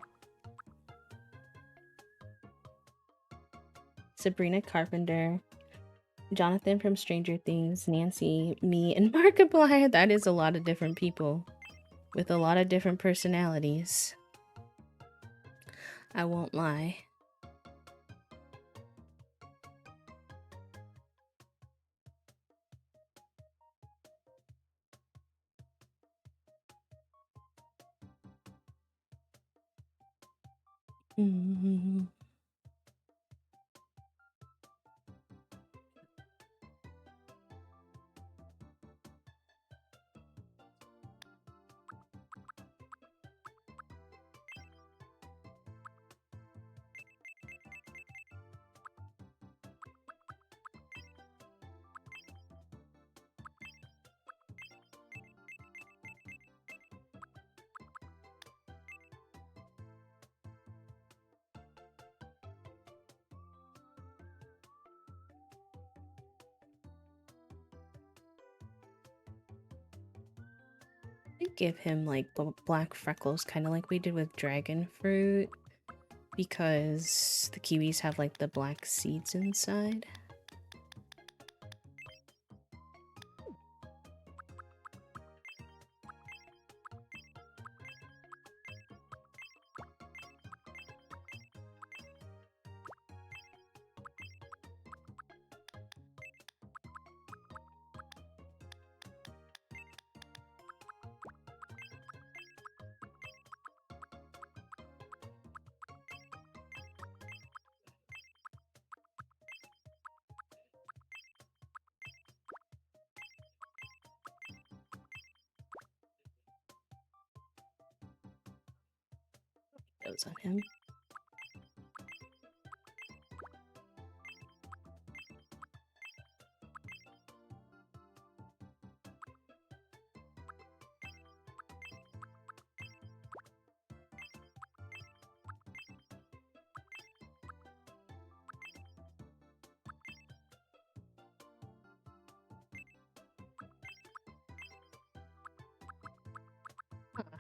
Sabrina Carpenter, Jonathan from Stranger Things, Nancy, me, and Markiplier. That is a lot of different people with a lot of different personalities. I won't lie. Mm-hmm. Give him like black freckles, kind of like we did with dragon fruit, because the kiwis have like the black seeds inside. Those on him.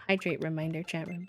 Hydrate reminder, chat room.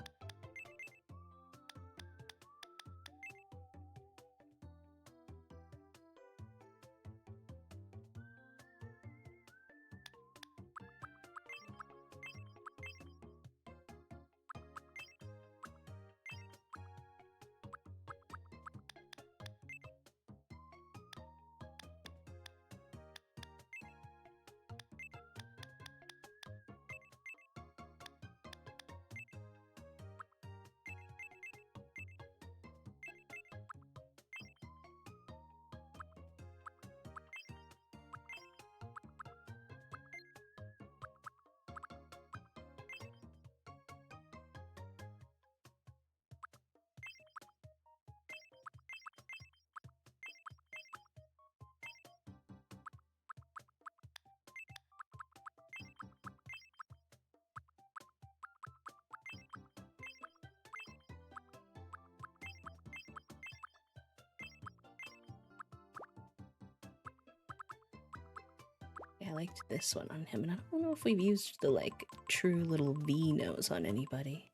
I liked this one on him, and I don't know if we've used the like true little V nose on anybody.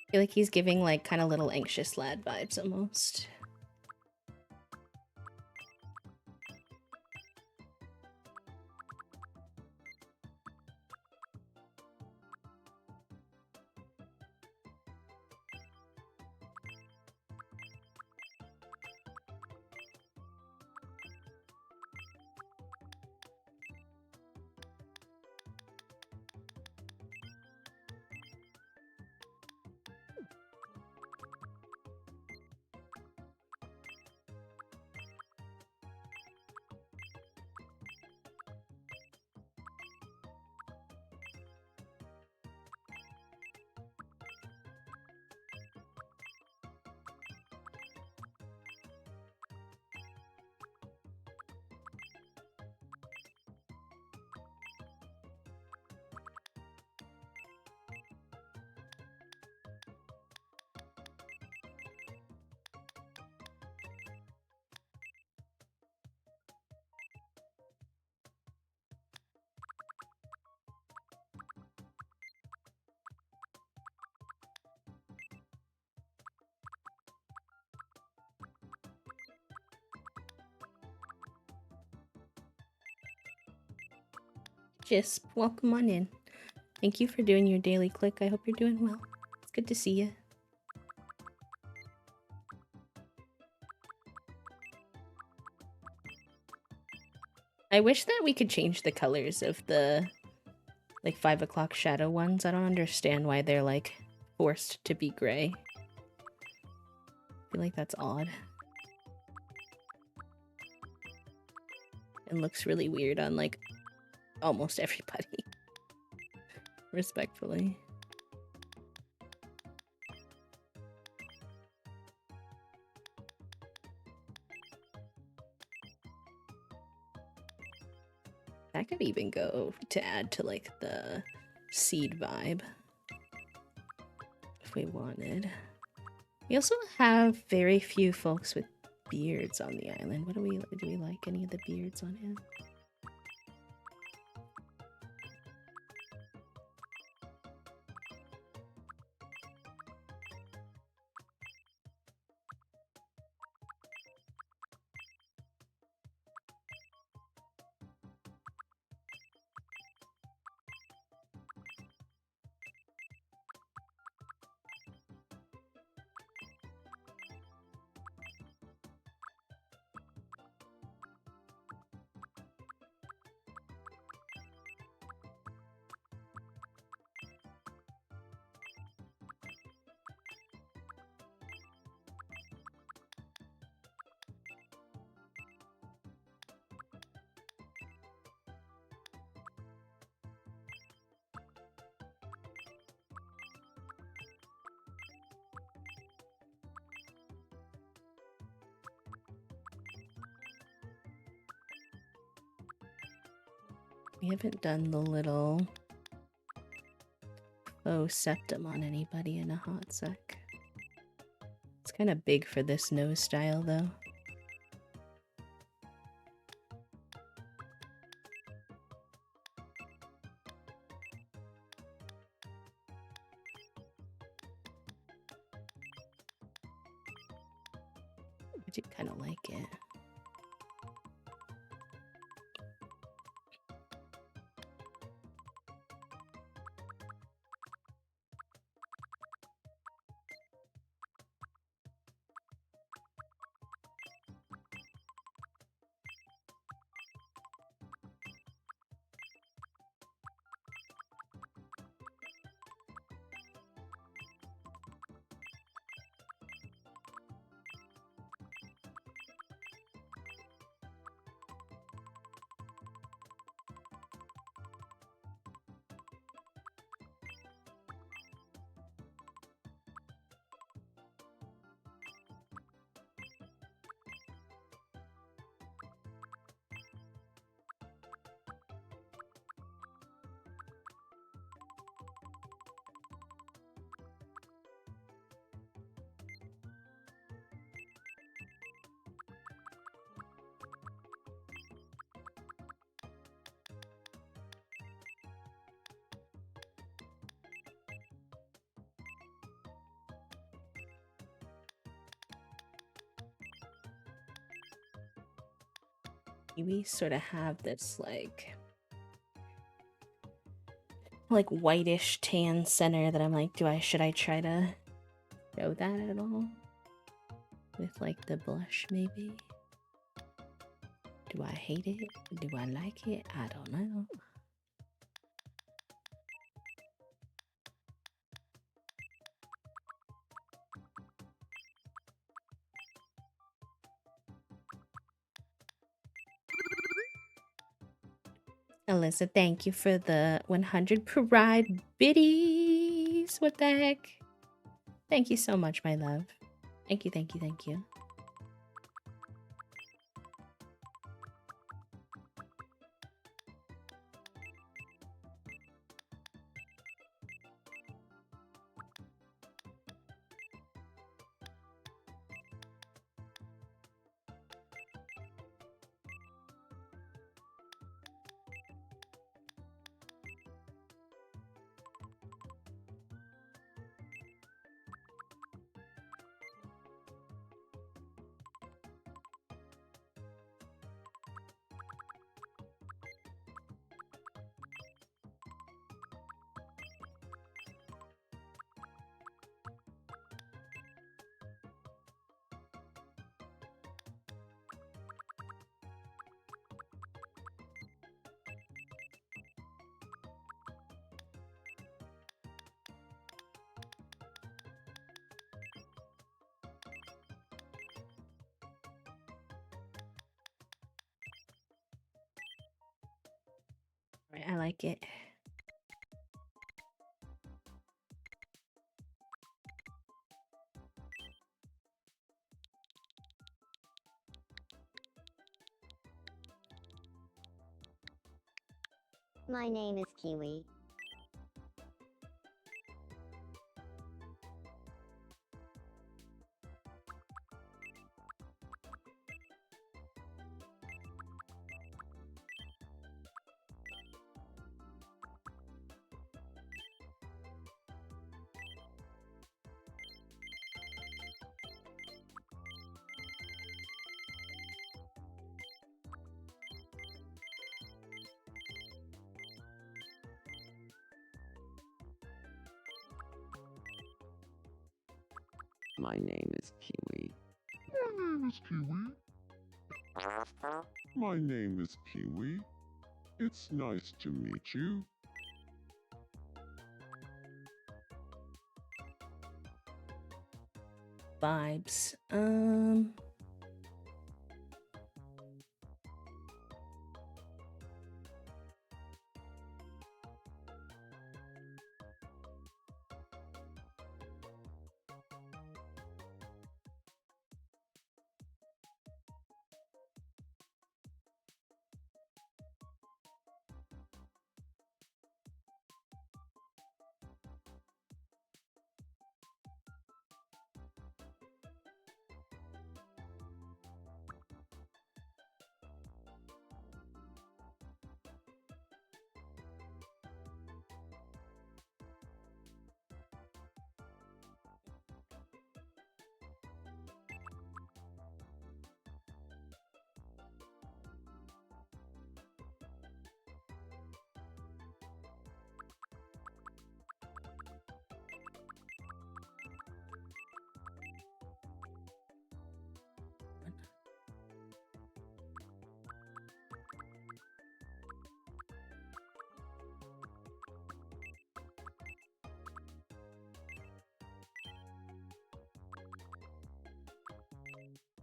I feel like he's giving like kind of little anxious lad vibes almost. Just welcome on in. Thank you for doing your daily click. I hope you're doing well. It's good to see you. I wish that we could change the colors of the like 5 o'clock shadow ones. I don't understand why they're like forced to be gray. I feel like that's odd. And looks really weird on like almost everybody. Respectfully. That could even go to add to like the seed vibe if we wanted. We also have very few folks with beards on the island. Do we like any of the beards on him? We haven't done the little faux septum on anybody in a hot sec. It's kind of big for this nose style though. I do kind of like it. kiwis sort of have this like whitish tan center that I'm like, should I try to show that at all? With like the blush maybe? Do I hate it? Do I like it? I don't know. Alyssa, thank you for the 100 Pride biddies. What the heck? Thank you so much, my love. Thank you, thank you, thank you. Right, I like it. My name is Kiwi. My name is Kiwi. My name is Kiwi. My name is Kiwi. It's nice to meet you. Vibes.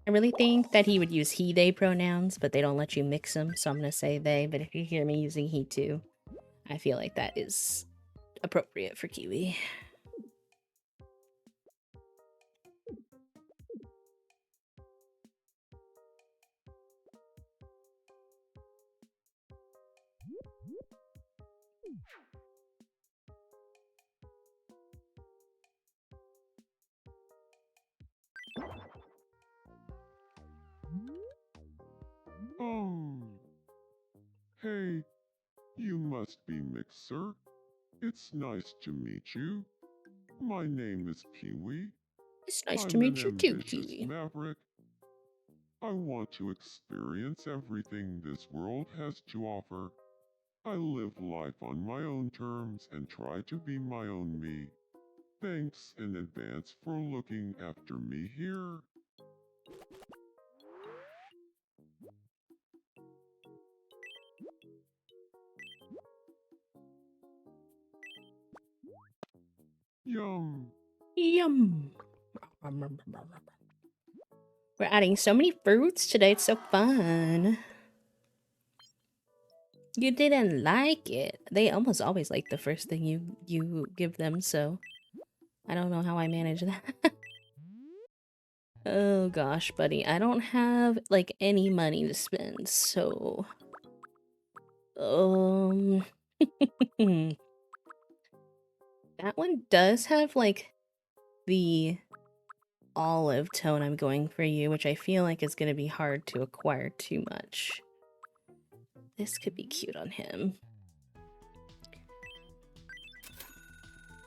I really think that he would use he, they pronouns, but they don't let you mix them, so I'm gonna say they, but if you hear me using he too, I feel like that is appropriate for Kiwi. Oh. Hey, you must be Mixer. It's nice to meet you. My name is Kiwi. It's nice to I'm an meet you too, ambitious Kiwi. maverick. I want to experience everything this world has to offer. I live life on my own terms and try to be my own me. Thanks in advance for looking after me here. Yum. Yum. We're adding so many fruits today. It's so fun. You didn't like it. They almost always like the first thing you give them, so I don't know how I manage that. Oh gosh, buddy. I don't have like any money to spend, so that one does have like the olive tone I'm going for you, which I feel like is going to be hard to acquire too much. This could be cute on him.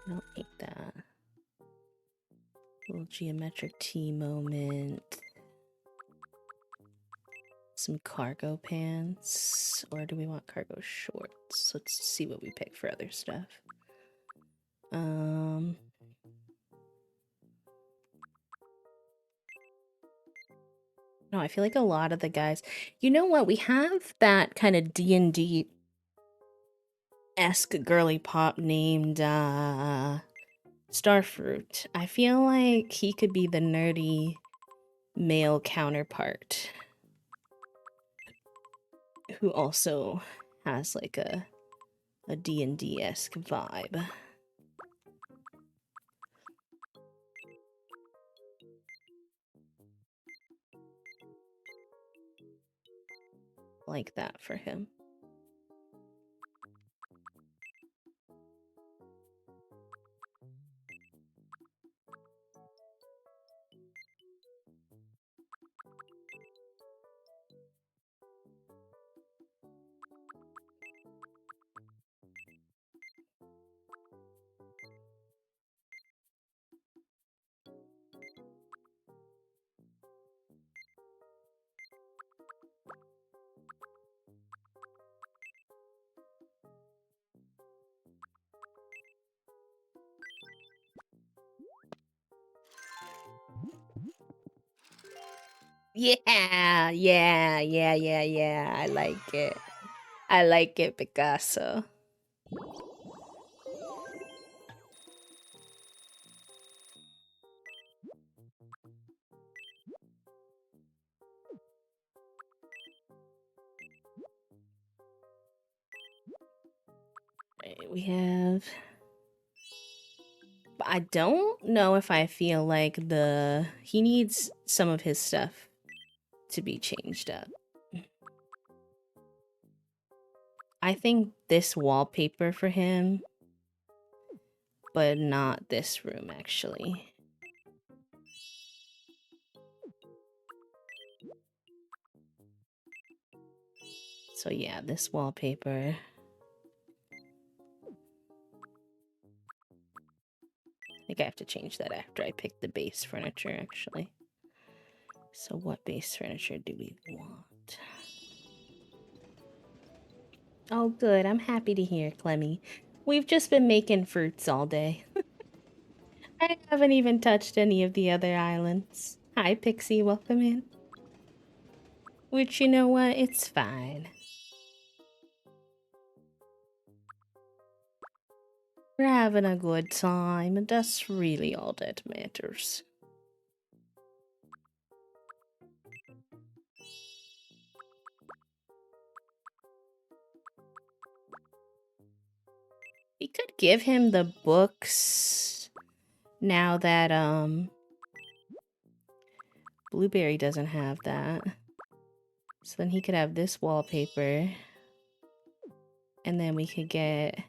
I don't hate that. Little geometric T moment. Some cargo pants. Or do we want cargo shorts? Let's see what we pick for other stuff. No, I feel like a lot of the guys... You know what? We have that kind of D&D-esque girly pop named Starfruit. I feel like he could be the nerdy male counterpart who also has like a D&D-esque vibe. Like that for him. Yeah, I like it. I like it, Picasso. Right, we have... I don't know if I feel like he needs some of his stuff to be changed up. I think this wallpaper for him, but not this room, actually. So yeah, this wallpaper. I think I have to change that after I pick the base furniture, actually. So what base furniture do we want? Oh, good. I'm happy to hear, Clemmy. We've just been making fruits all day. I haven't even touched any of the other islands. Hi, Pixie. Welcome in. Which, you know what? It's fine. We're having a good time, and that's really all that matters. We could give him the books now that, Blueberry doesn't have that. So then he could have this wallpaper. And then we could get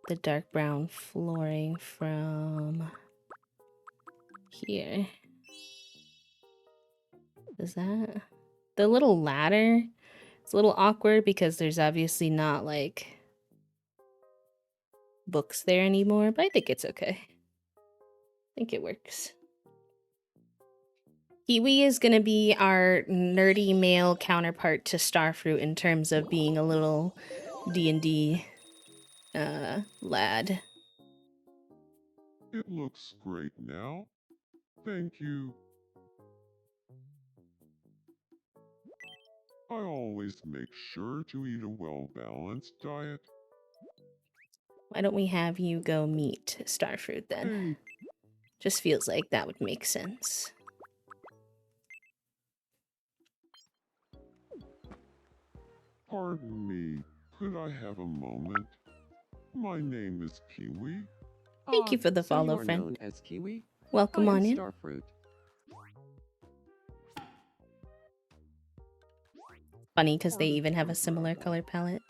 the dark brown flooring from here. Is that... The little ladder, it's a little awkward because there's obviously not, like, books there anymore, but I think it's okay. I think it works. Kiwi is gonna be our nerdy male counterpart to Starfruit in terms of being a little D&D lad. It looks great now. Thank you. I always make sure to eat a well-balanced diet. Why don't we have you go meet Starfruit then? Hey, Just feels like that would make sense. pardon me. Could I have a moment? My name is Kiwi. Thank you for the So you follow, are friend. known as Kiwi? Welcome I am on in. Starfruit. Funny because they even have a similar color palette.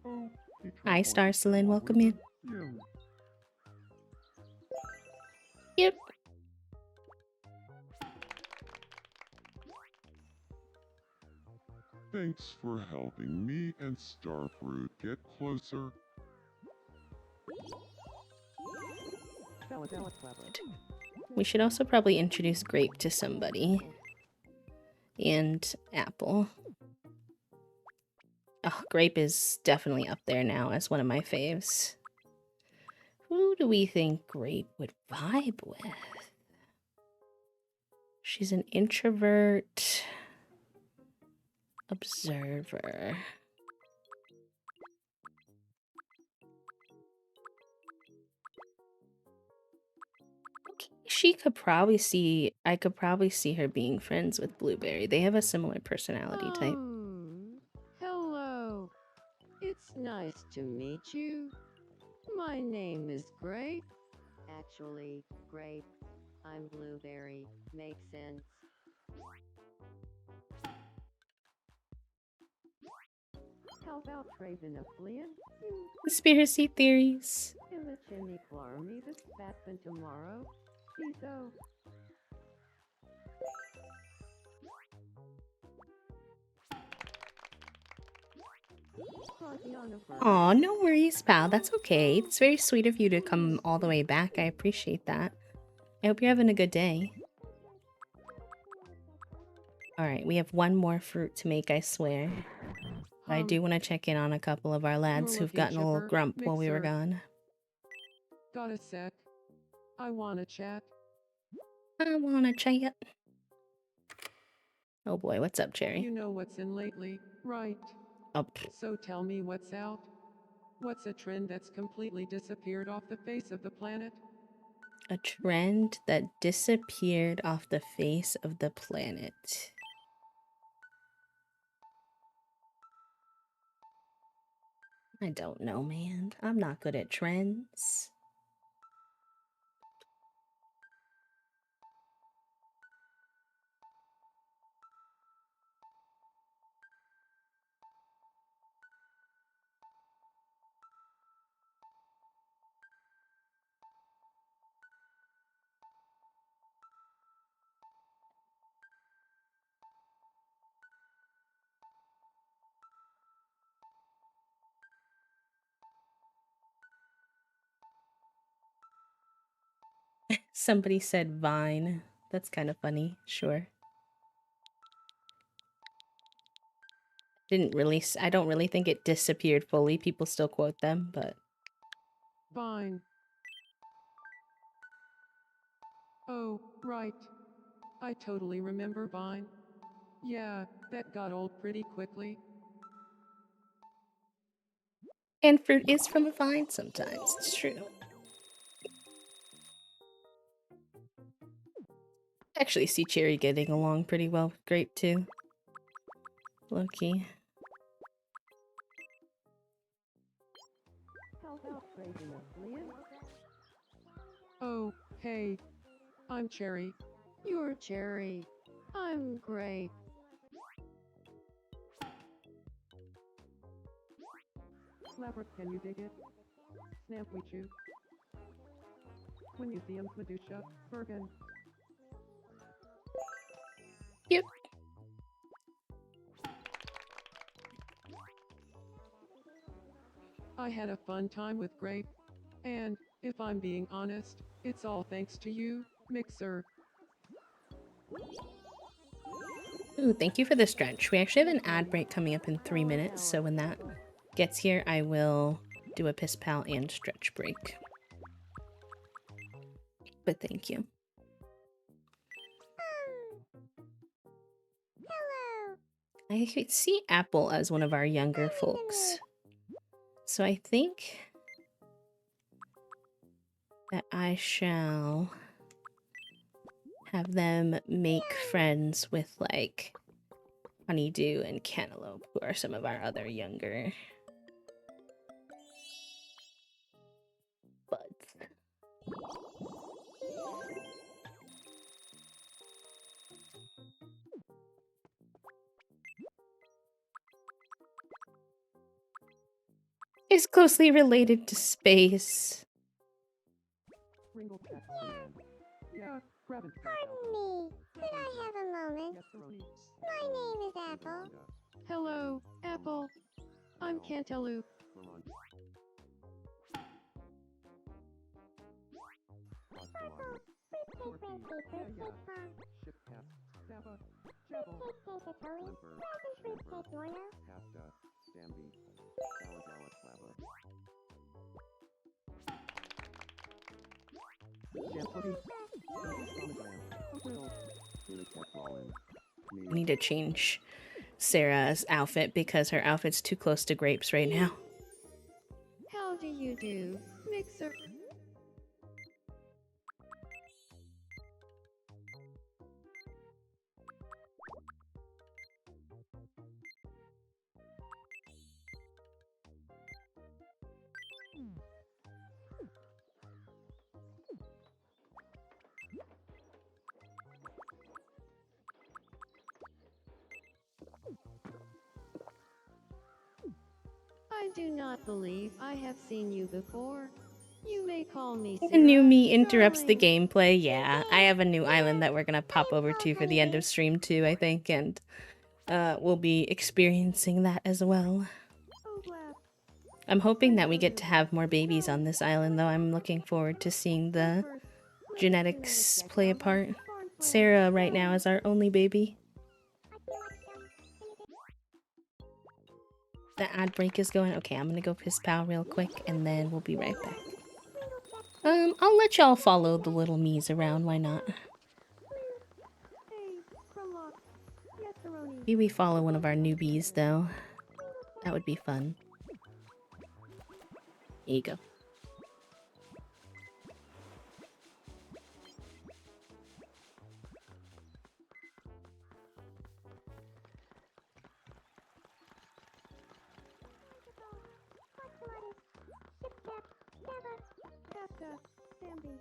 Oh, he Hi, travels Starcelyn. along Welcome with in. it. Yeah. Yep. Thanks for helping me and Starfruit get closer. We should also probably introduce Grape to somebody. And Apple. Oh, Grape is definitely up there now as one of my faves. Who do we think Grape would vibe with? She's an introvert observer. Okay, she could probably see, I could probably see her being friends with Blueberry. They have a similar personality type. Hello. It's nice to meet you. My name is Grape. Actually, grape. I'm blueberry. Makes sense. How about Craven a Fleein? Conspiracy theories. In the chimney me this backman tomorrow. Tizo. Aw, no worries, pal. That's okay. It's very sweet of you to come all the way back. I appreciate that. I hope you're having a good day. Alright, we have one more fruit to make, I swear. But I do want to check in on a couple of our lads who've looking gotten a little chipper, grump while we were mixer. gone. Got a sec. I wanna chat. I wanna chat. Oh boy, what's up, Cherry? You know what's in lately, right? Oh, So tell me what's out. What's a trend that's completely disappeared off the face of the planet? a trend that disappeared off the face of the planet. I don't know, man. I'm not good at trends. Somebody said Vine. That's kind of funny. Sure. I don't really think it disappeared fully. People still quote them, but Fine. Oh, right. I totally remember Vine. Yeah, that got old pretty quickly. and fruit is from a vine sometimes. It's true. I actually see Cherry getting along pretty well with Grape too. Low-key. How about Craven a Fleein? Oh, hey. I'm Cherry. You're Cherry. I'm Grape. Labra, can you dig it? Snap we chew. When museums Medusa, Bergen. Yep. I had a fun time with Grape. And, if I'm being honest, it's all thanks to you, Mixer. Ooh, thank you for the stretch. We actually have an ad break coming up in 3 minutes, so when that gets here, I will do a piss pal and stretch break. But thank you. Hello. I could see Apple as one of our younger folks. So I think that I shall have them make friends with, like, Honeydew and Cantaloupe, who are some of our other younger buds. Is closely related to space. Ringle check. Yeah, grab it. Pardon me. Could I have a moment? Yes, Roni. My name is Apple. Hello, Apple. I'm Cantaloupe. Ship cap. Jabba. Jabba. Hafta, Stamby, Salagala I need to change Sarah's outfit because her outfit's too close to Grapes right now. How do you do, Mixer? I do not believe I have seen you before. You may call me The new Sarah, me interrupts the darling. gameplay. Yeah, I have a new island that we're gonna pop over to for the end of stream too, I think, and we'll be experiencing that as well. Oh, blast. I'm hoping that we get to have more babies on this island, though. I'm looking forward to seeing the genetics play a part. Sarah right now is our only baby. The ad break is going. Okay, I'm gonna go piss pal real quick, and then we'll be right back. I'll let y'all follow the little me's around. Why not? Hey, Crumlock. Yes, Roni. Maybe we follow one of our newbies, though. That would be fun. Here you go. Hafta. Stamby.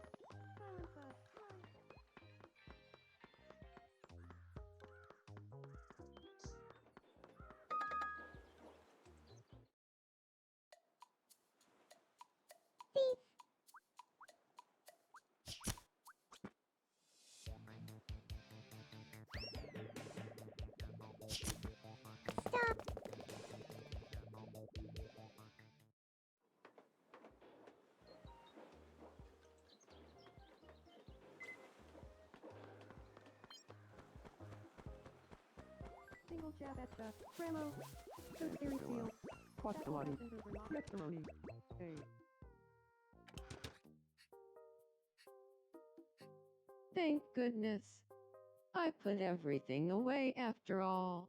Single jab at the Ramo. The series wheel. Quastelati. Yes, Roni. Hey. Thank goodness. I put everything away after all.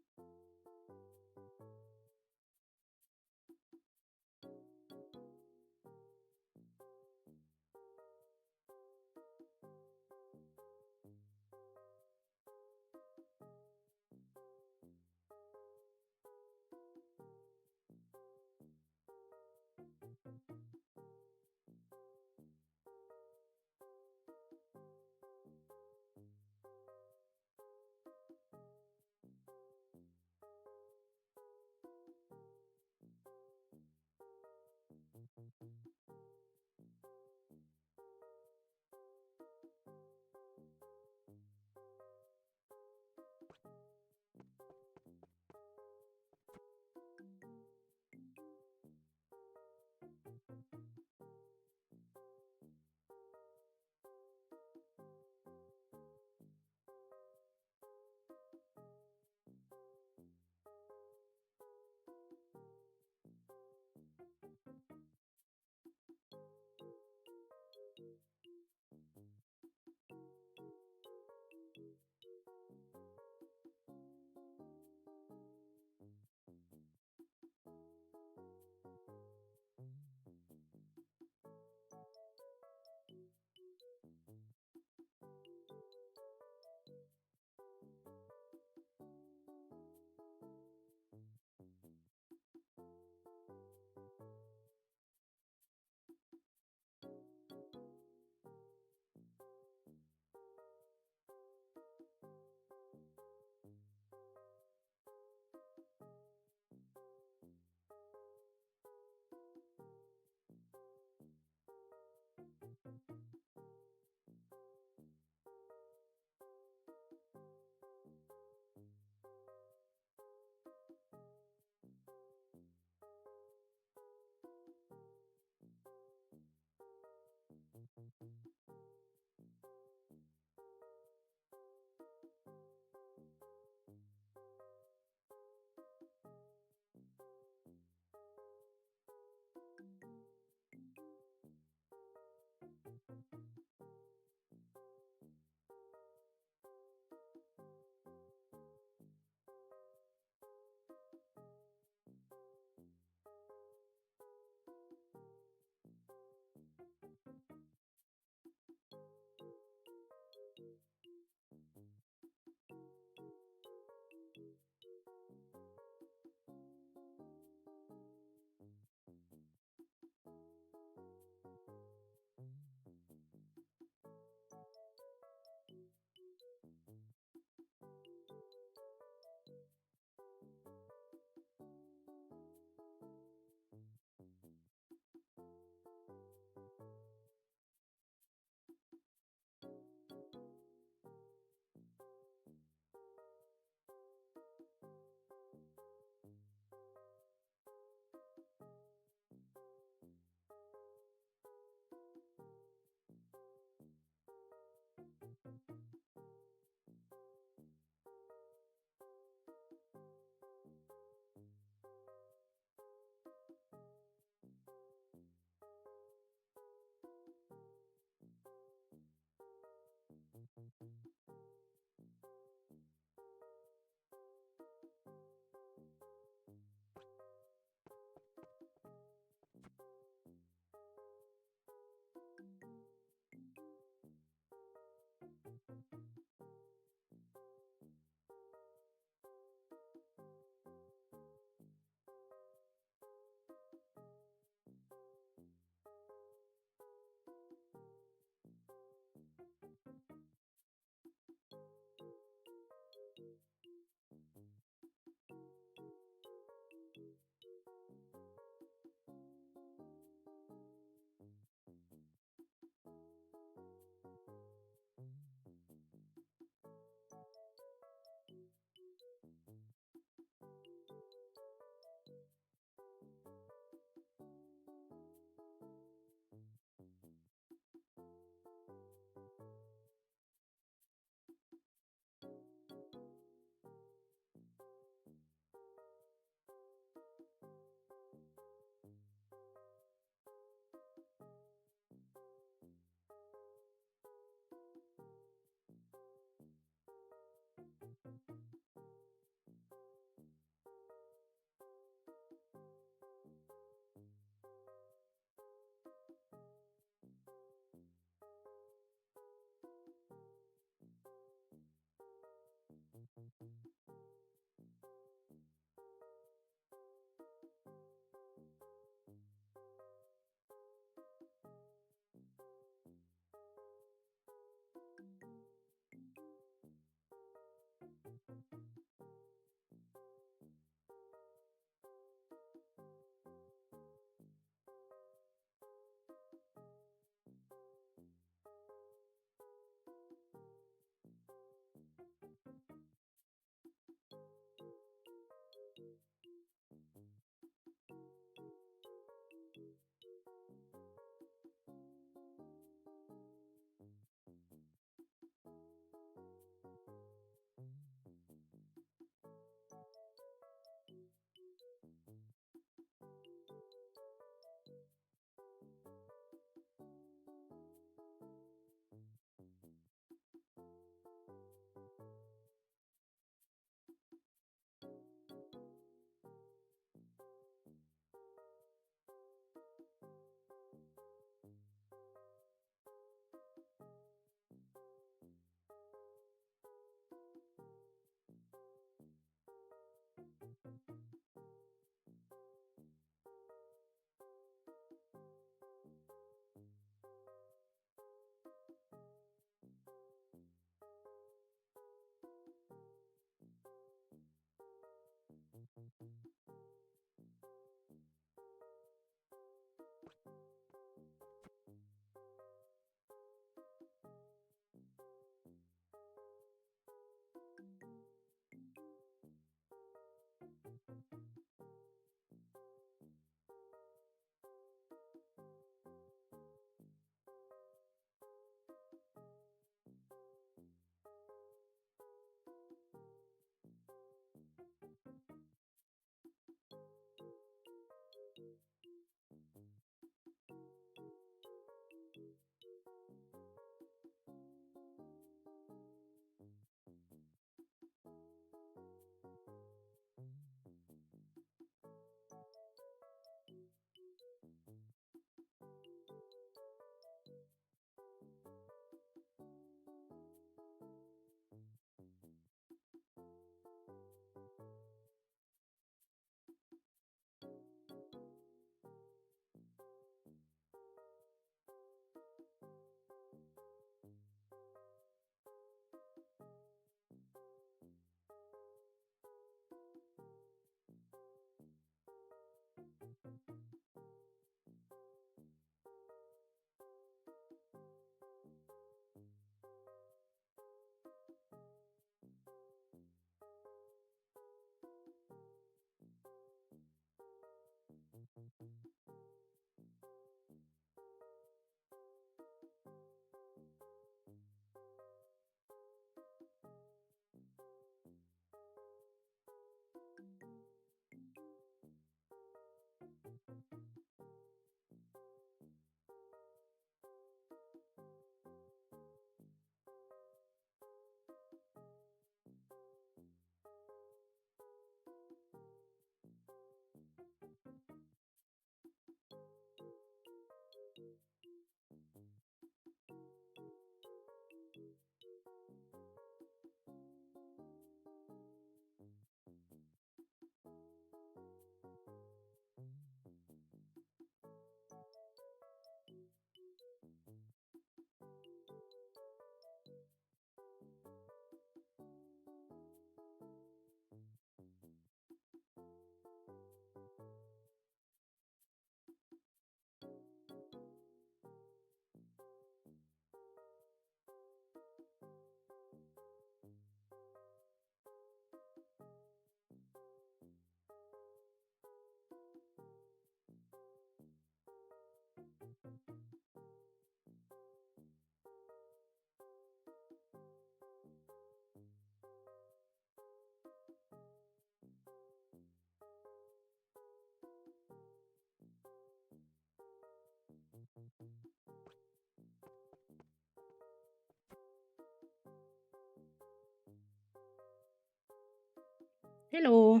Hello.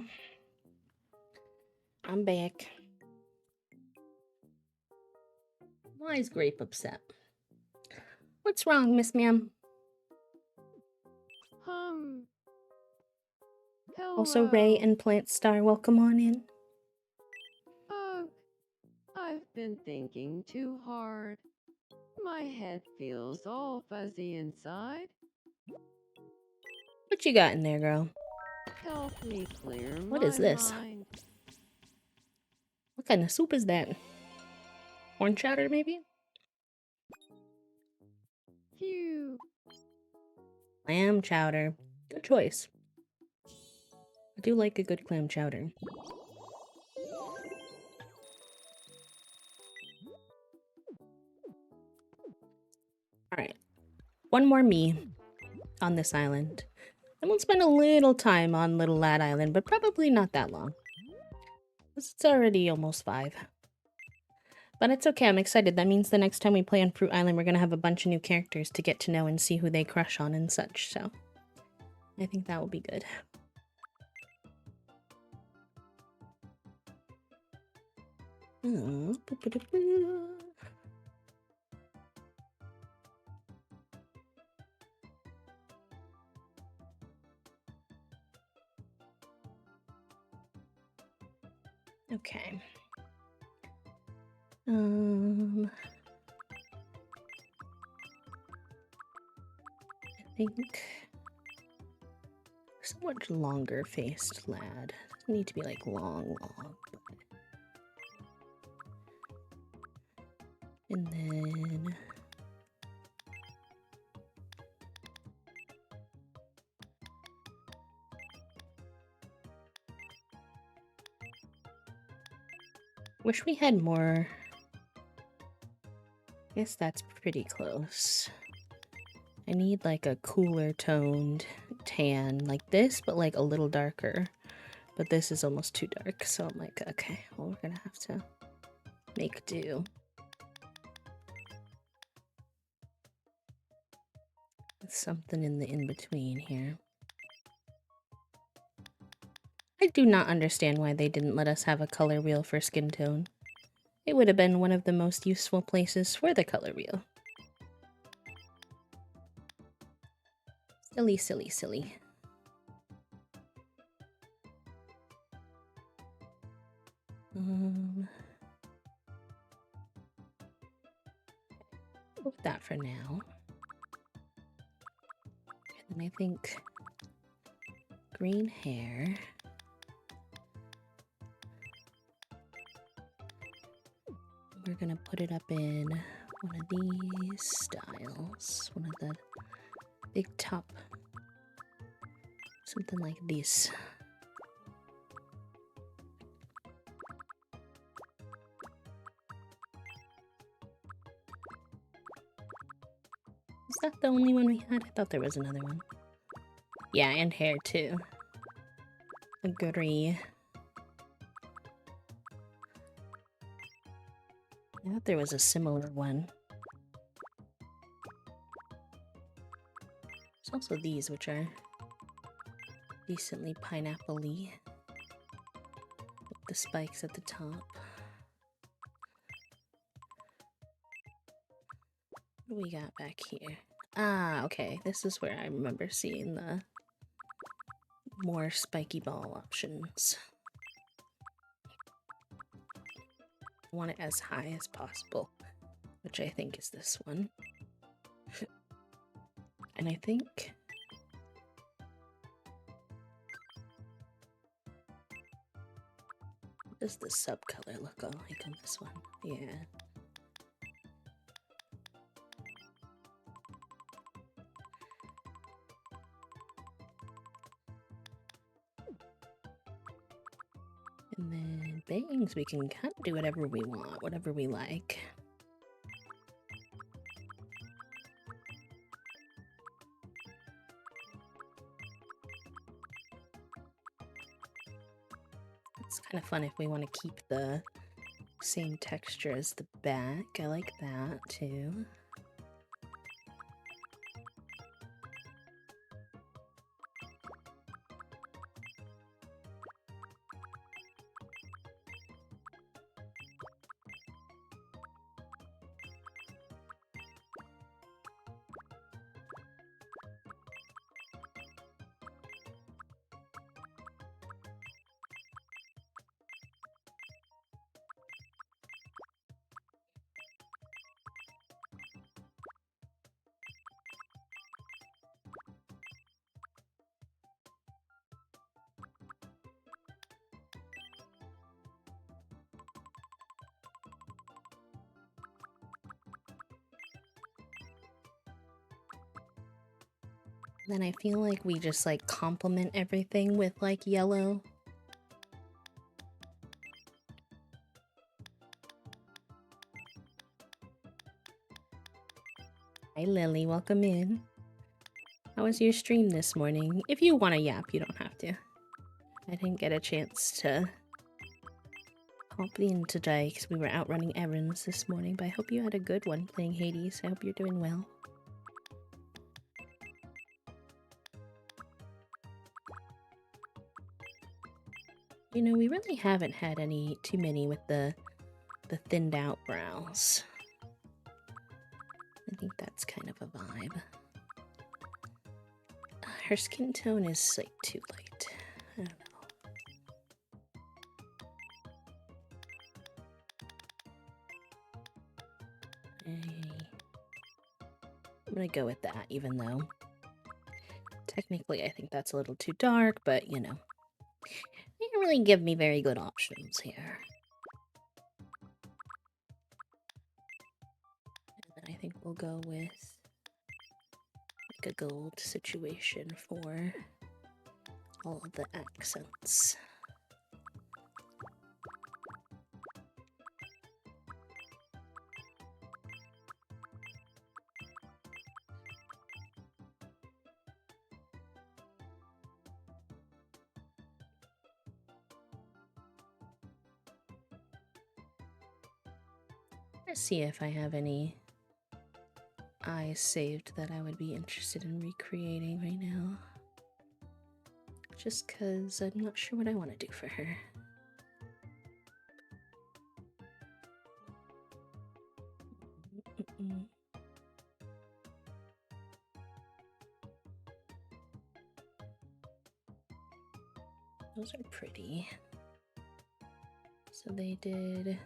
I'm back. Why is Grape upset? What's wrong, Miss Ma'am? Hum. Also, Ray Hello. and Plant Star, welcome on in. Ugh. I've been thinking too hard. My head feels all fuzzy inside. What you got in there, girl? Help me clear What is my this? mind. What kind of soup is that? Corn chowder, maybe? Phew. Clam chowder. Good choice. I do like a good clam chowder. Alright. One more me on this island. And we'll spend a little time on Little Lad Island, but probably not that long. Because it's already almost 5. But it's okay, I'm excited. That means the next time we play on Fruit Island, we're gonna have a bunch of new characters to get to know and see who they crush on and such, so I think that will be good. Okay. I think so much longer faced lad. Doesn't need to be like long. And then wish we had more. I guess that's pretty close. I need like a cooler toned tan like this, but like a little darker. But this is almost too dark, so I'm like, okay, well, we're gonna have to make do. With something in the in-between here. I do not understand why they didn't let us have a color wheel for skin tone. It would have been one of the most useful places for the color wheel. Silly, silly, silly. With that for now. And then I think green hair. We're gonna put it up in one of these styles. One of the big top. Something like this. Is that the only one we had? I thought there was another one. Yeah, and hair too. Agree. I thought there was a similar one. There's also these, which are decently pineapple-y. With the spikes at the top. What do we got back here? Ah, okay. This is where I remember seeing the more spiky ball options. I want it as high as possible, which I think is this one. And I think what does the sub-color look like on this one? Yeah. And then bangs, we can kind of do whatever we want, whatever we like. It's kind of fun if we want to keep the same texture as the back. I like that too. Then I feel like we just like complement everything with like yellow. Hi Lily, welcome in. How was your stream this morning? If you want to yap, you don't have to. I didn't get a chance to hop in today because we were out running errands this morning, but I hope you had a good one playing Hades. I hope you're doing well. You know, we really haven't had too many with the thinned out brows. I think that's kind of a vibe. Her skin tone is like too light. I don't know. I'm gonna go with that, even though technically I think that's a little too dark, but you know, they don't really give me very good options here. And then I think we'll go with like a gold situation for all of the accents. Let's see if I have any eyes saved that I would be interested in recreating right now. Just because I'm not sure what I want to do for her. Those are pretty. So they did...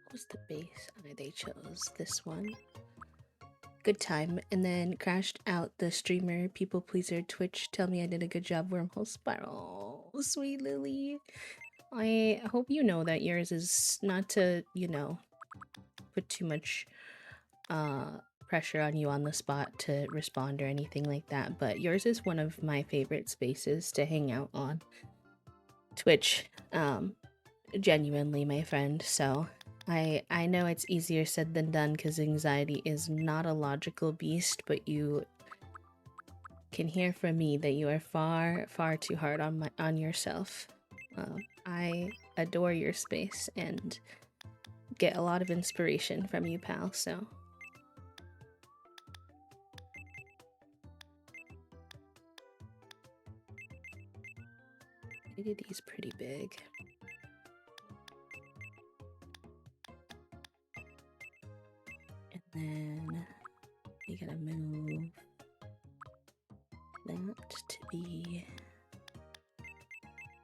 What was the base? Oh, they chose this one. Good time. And then crashed out the streamer, people pleaser, Twitch. Tell me I did a good job, wormhole spiral. Sweet Lily. I hope you know that yours is not to, you know, put too much pressure on you on the spot to respond or anything like that, but yours is one of my favorite spaces to hang out on Twitch. Genuinely, my friend. So I know it's easier said than done because anxiety is not a logical beast, but you can hear from me that you are far too hard on yourself. I adore your space and get a lot of inspiration from you, pal, so. I did these pretty big. And then we gotta move that to be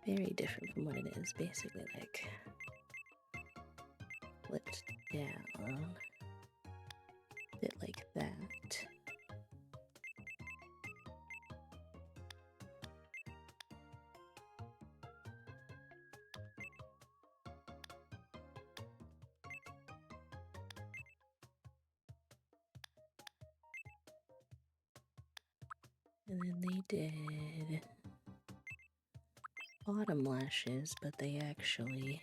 very different from what it is. Basically like flipped down, a bit like that. And then they did bottom lashes, but they actually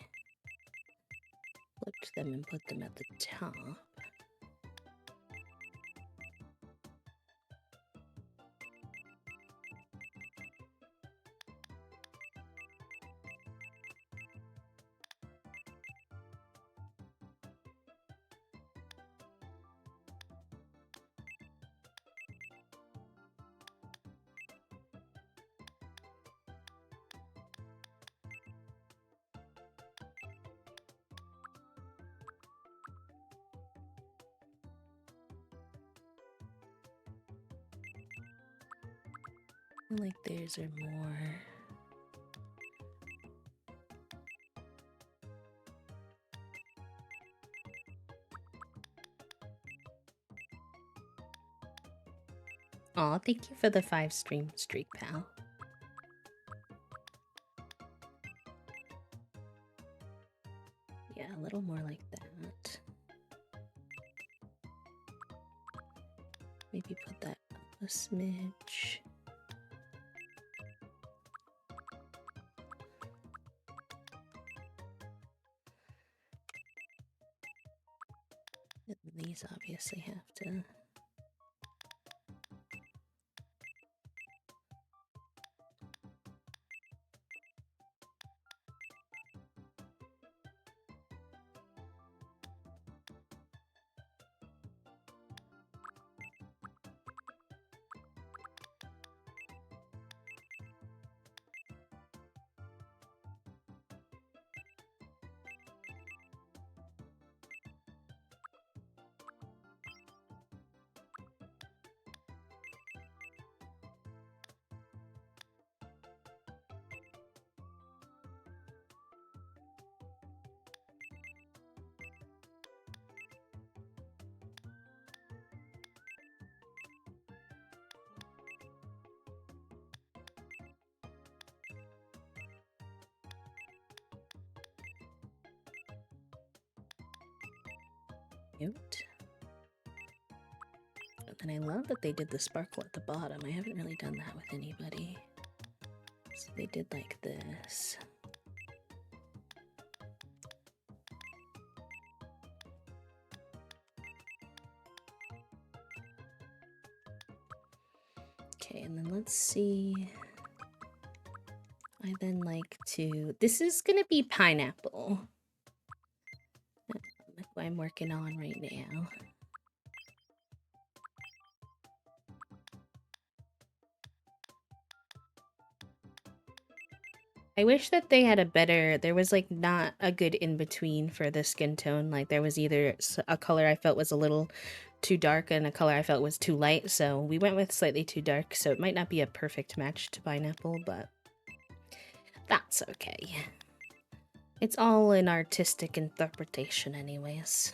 flipped them and put them at the top. I feel like theirs are more aw, thank you for the 5 stream streak, pal. Yeah, a little more like that. Maybe put that up a smidge. These obviously have to... Cute. And I love that they did the sparkle at the bottom. I haven't really done that with anybody. So they did like this. Okay, and then let's see. I then like to... This is gonna be pineapple. That's what I'm working on right now. I wish that they had a better... There was like not a good in-between for the skin tone. Like there was either a color I felt was a little too dark and a color I felt was too light. So we went with slightly too dark. So it might not be a perfect match to pineapple, but that's okay. It's all an artistic interpretation anyways.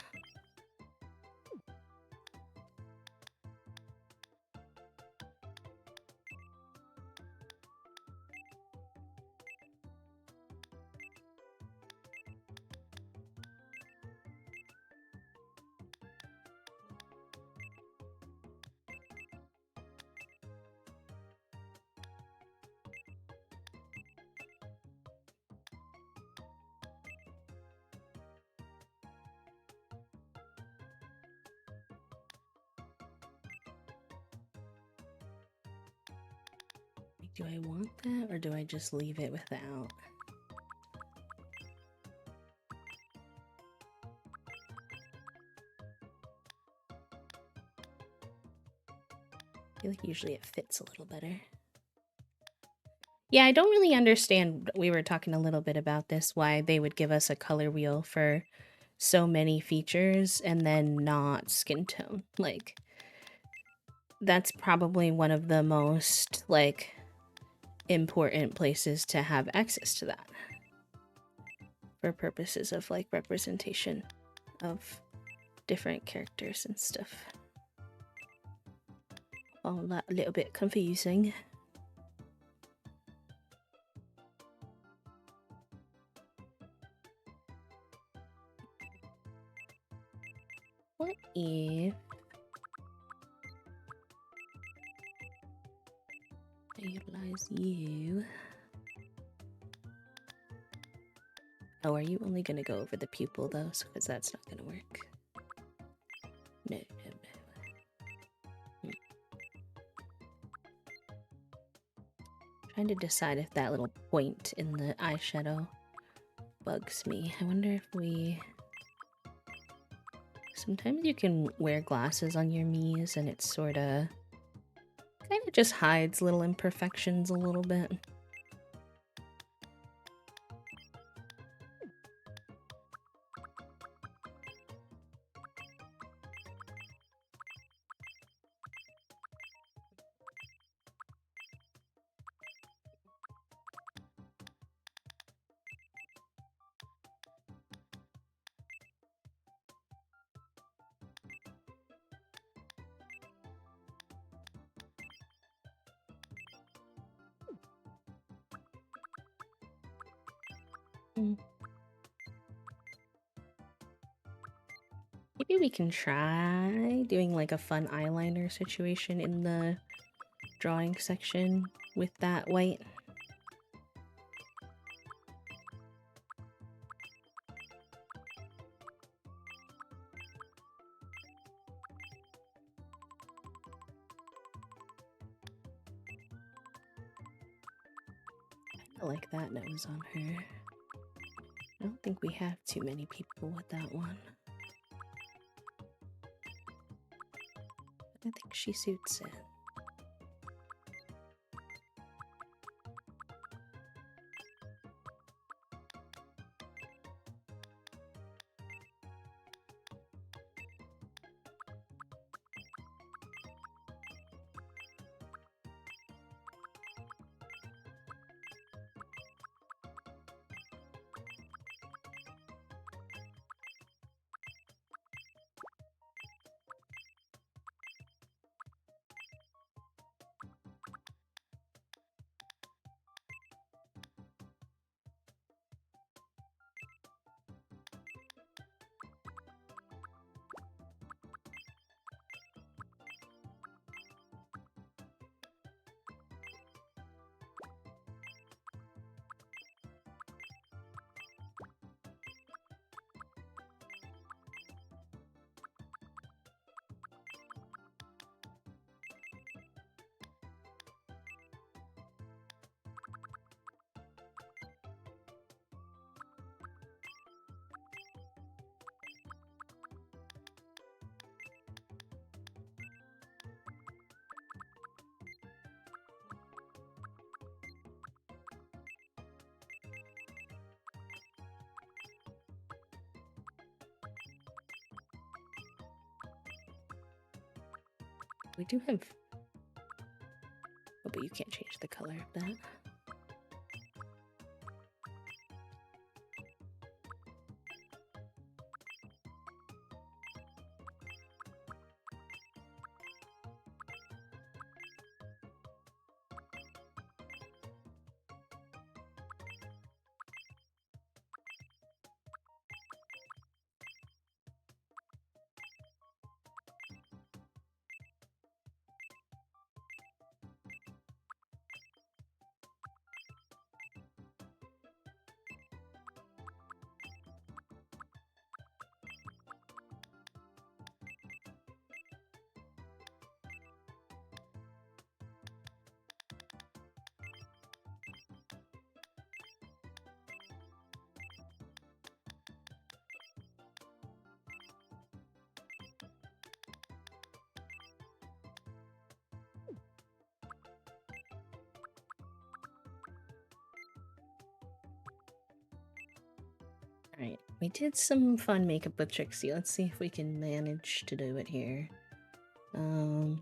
Do I want that or do I just leave it without? I feel like usually it fits a little better. Yeah, I don't really understand. We were talking a little bit about this, why they would give us a color wheel for so many features and then not skin tone. Like, that's probably one of the most, like, important places to have access to that. For purposes of, like, representation of different characters and stuff. All that a little bit confusing. What if I utilize you? Oh, are you only gonna go over the pupil though? Because that's not gonna work. No, no, no. Trying to decide if that little point in the eyeshadow bugs me. I wonder if we... Sometimes you can wear glasses on your Miis and it sorta... kind of just hides little imperfections a little bit. Mm. Maybe we can try doing like a fun eyeliner situation in the drawing section with that white. I like that nose on her. I don't think we have too many people with that one. I think she suits it. We do have... Oh, but you can't change the color of that. Alright, we did some fun makeup with Trixie. Let's see if we can manage to do it here. Hmm.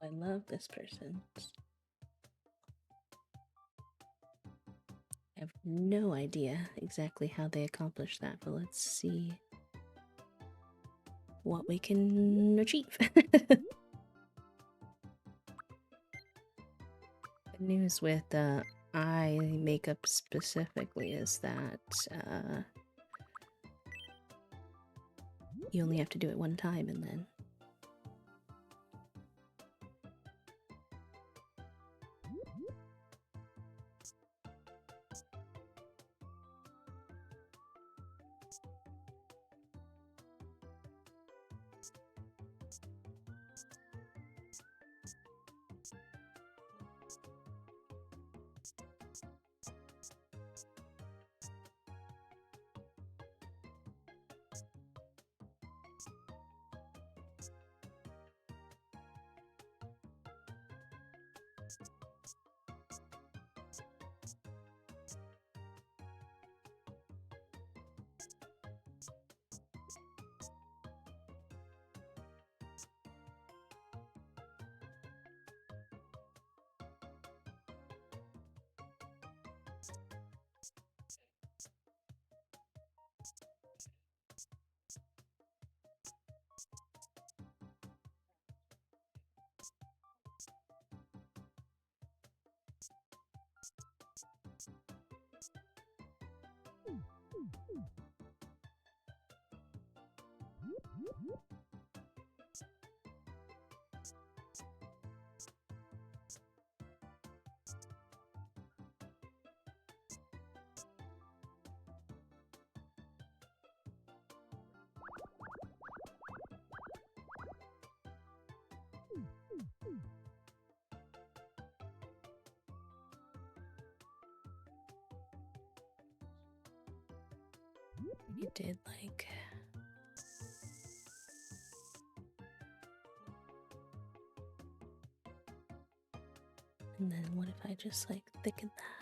I love this person. I have no idea exactly how they accomplished that, but let's see what we can achieve. The news with eye makeup specifically is that you only have to do it one time and then You did like... And then what if I just like thicken that?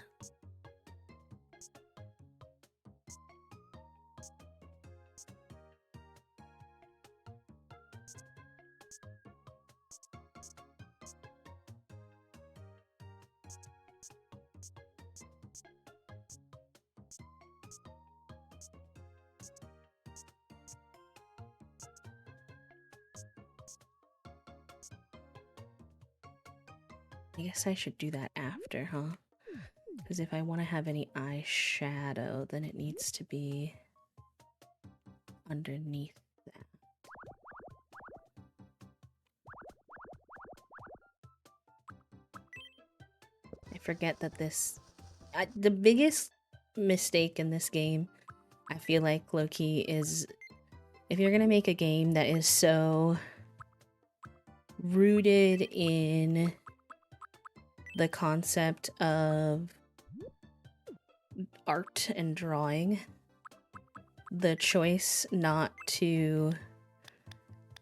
I guess I should do that after, huh? Because if I want to have any eyeshadow, then it needs to be underneath that. I forget that this... the biggest mistake in this game, I feel like, low-key, is if you're gonna make a game that is so rooted in the concept of art and drawing, the choice not to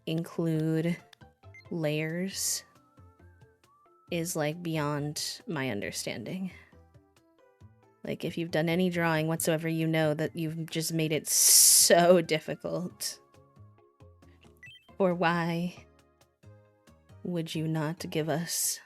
include layers is like beyond my understanding. Like, if you've done any drawing whatsoever, you know that you've just made it so difficult. Or why would you not give us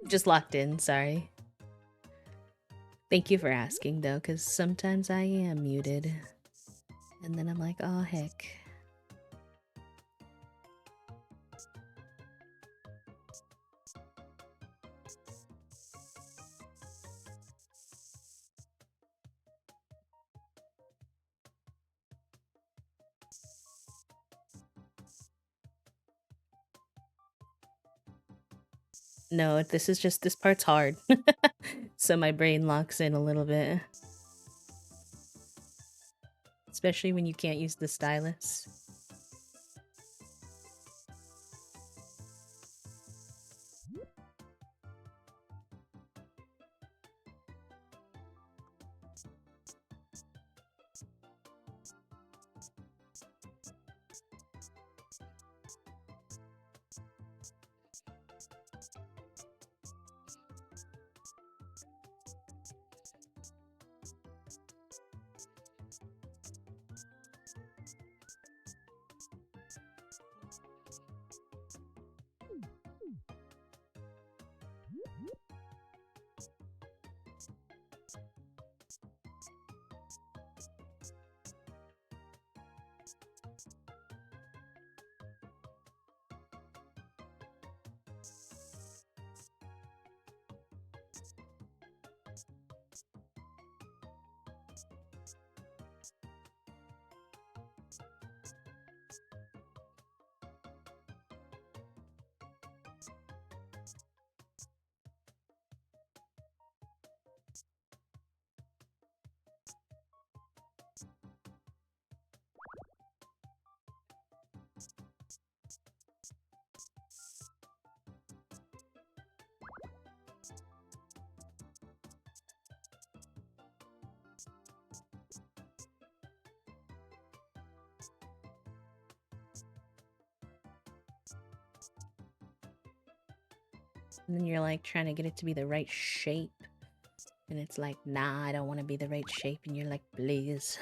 Just locked in, sorry. Thank you for asking, though, because sometimes I am muted. And then I'm like, oh, heck. No, this is just, this part's hard. So my brain locks in a little bit. Especially when you can't use the stylus. And then you're like trying to get it to be the right shape. And it's like, nah, I don't want to be the right shape. And you're like, please.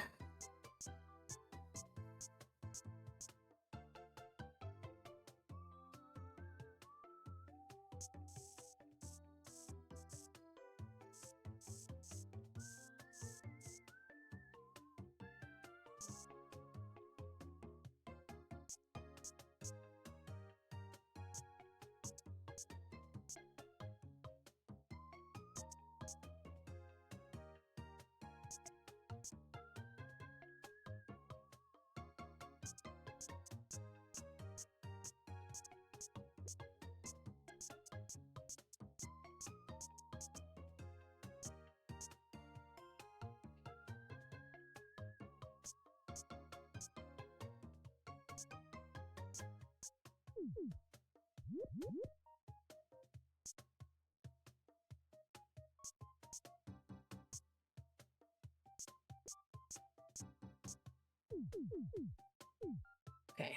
Okay,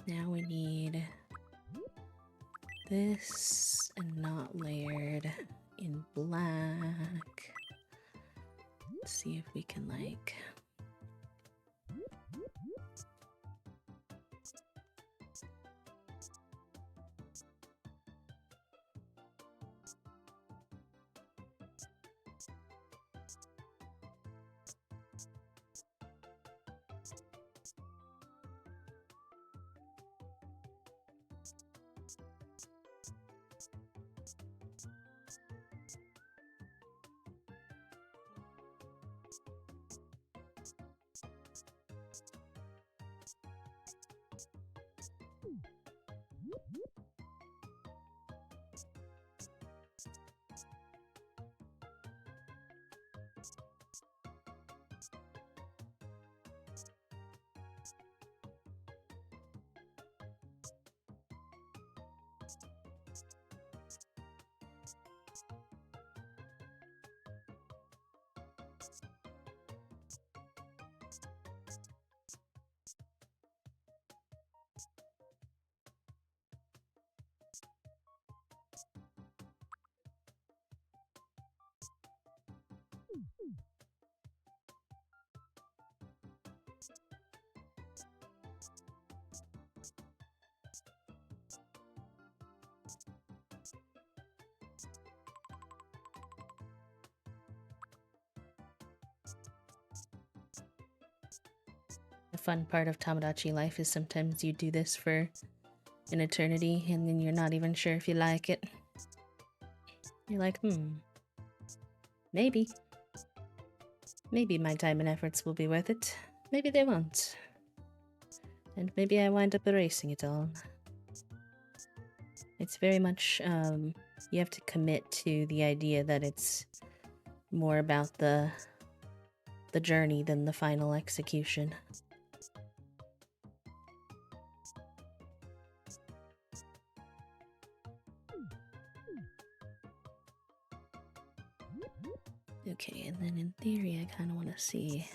now we need this and not layered in black. Let's see if we can like... fun part of Tomodachi life is sometimes you do this for an eternity and then you're not even sure if you like it. You're like, maybe. Maybe my time and efforts will be worth it. Maybe they won't. And maybe I wind up erasing it all. It's very much, you have to commit to the idea that it's more about the journey than the final execution. Okay, and then in theory, I kind of want to see.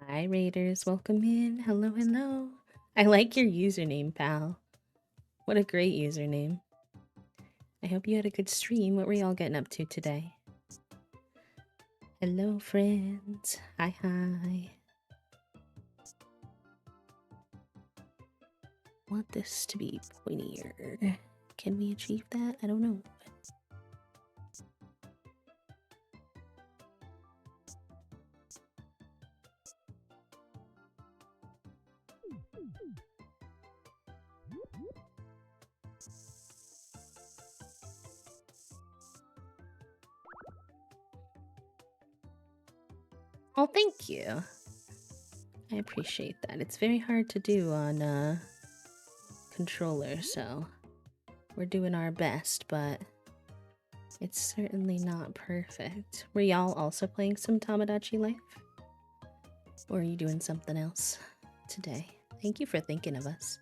Hi, Raiders. Welcome in. Hello, hello. I like your username, pal. What a great username. I hope you had a good stream. What were y'all getting up to today? Hello, friends. Hi, hi. Want this to be pointier. Can we achieve that? I don't know. Oh, thank you. I appreciate that. It's very hard to do on controller, so we're doing our best, but it's certainly not perfect. Were y'all also playing some Tomodachi Life? Or are you doing something else today? Thank you for thinking of us.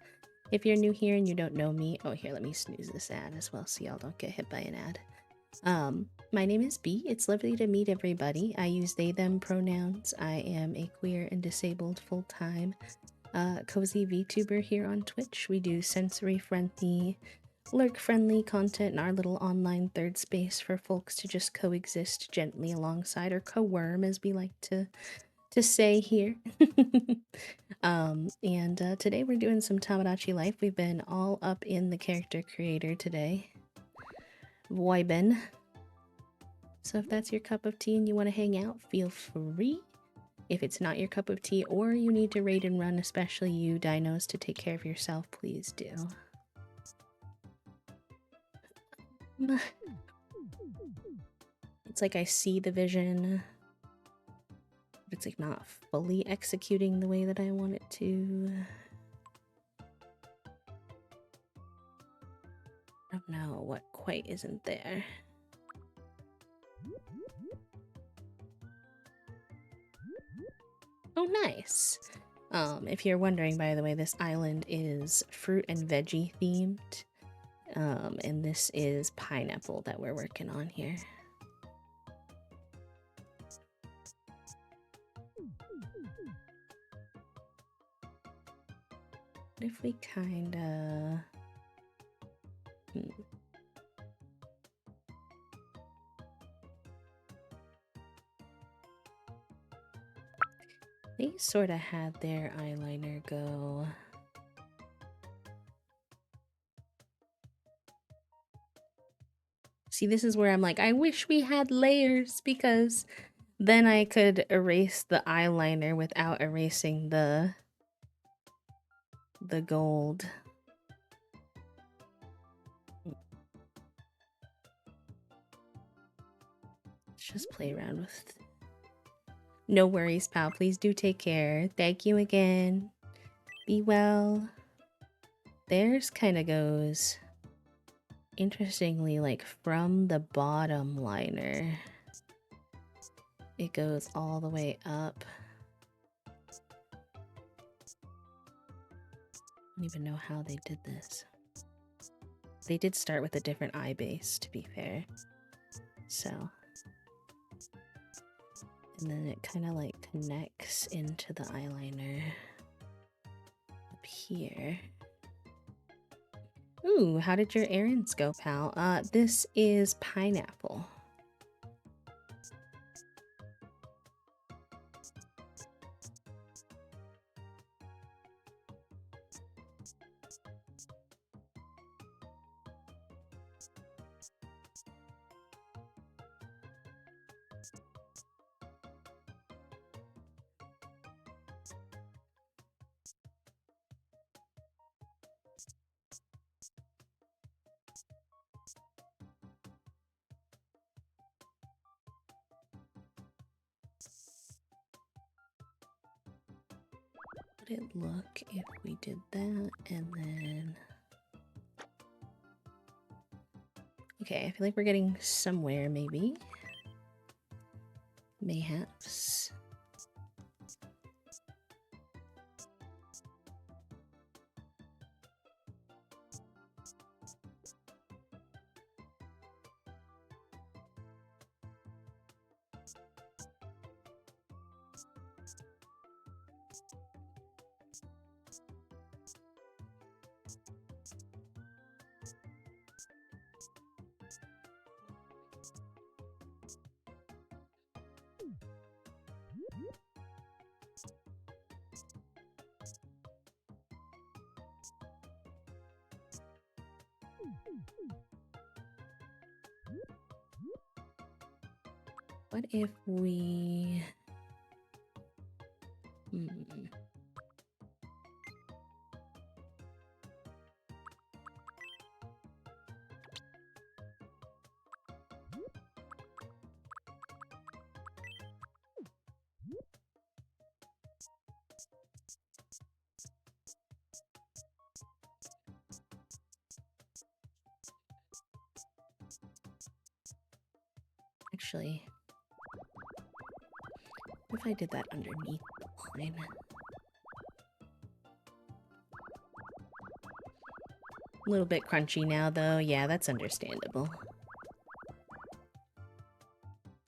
If you're new here and you don't know me, oh here, let me snooze this ad as well so y'all don't get hit by an ad. My name is B. It's lovely to meet everybody. I use they, them pronouns. I am a queer and disabled full-time cozy VTuber here on Twitch. We do sensory-friendly, lurk-friendly content in our little online third space for folks to just coexist gently alongside, or co-worm as we like to say here. Today we're doing some Tomodachi Life. We've been all up in the character creator today. Vibin. So if that's your cup of tea and you want to hang out, feel free. If it's not your cup of tea or you need to raid and run, especially you dinos, to take care of yourself, please do. It's like I see the vision, but it's like not fully executing the way that I want it to. I don't know what quite isn't there. Oh, nice. If you're wondering, by the way, this island is fruit and veggie themed. And this is pineapple that we're working on here. What if we kinda... They sort of had their eyeliner go... See, this is where I'm like, I wish we had layers, because then I could erase the eyeliner without erasing the gold. Let's just play around with... No worries, pal. Please do take care. Thank you again. Be well. Theirs kind of goes, interestingly, like from the bottom liner. It goes all the way up. I don't even know how they did this. They did start with a different eye base, to be fair. So... And then it kind of like connects into the eyeliner up here. Ooh, how did your errands go, pal? This is pineapple. would it look if we did that and then... Okay, I feel like we're getting somewhere, maybe. Mayhaps. What if we... Actually, what if I did that underneath the line? A little bit crunchy now, though. Yeah, that's understandable.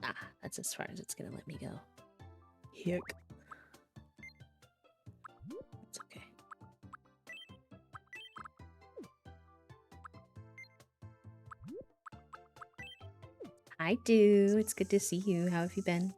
Ah, that's as far as it's gonna let me go. Yuck. It's okay. Hi, Do. It's good to see you. How have you been?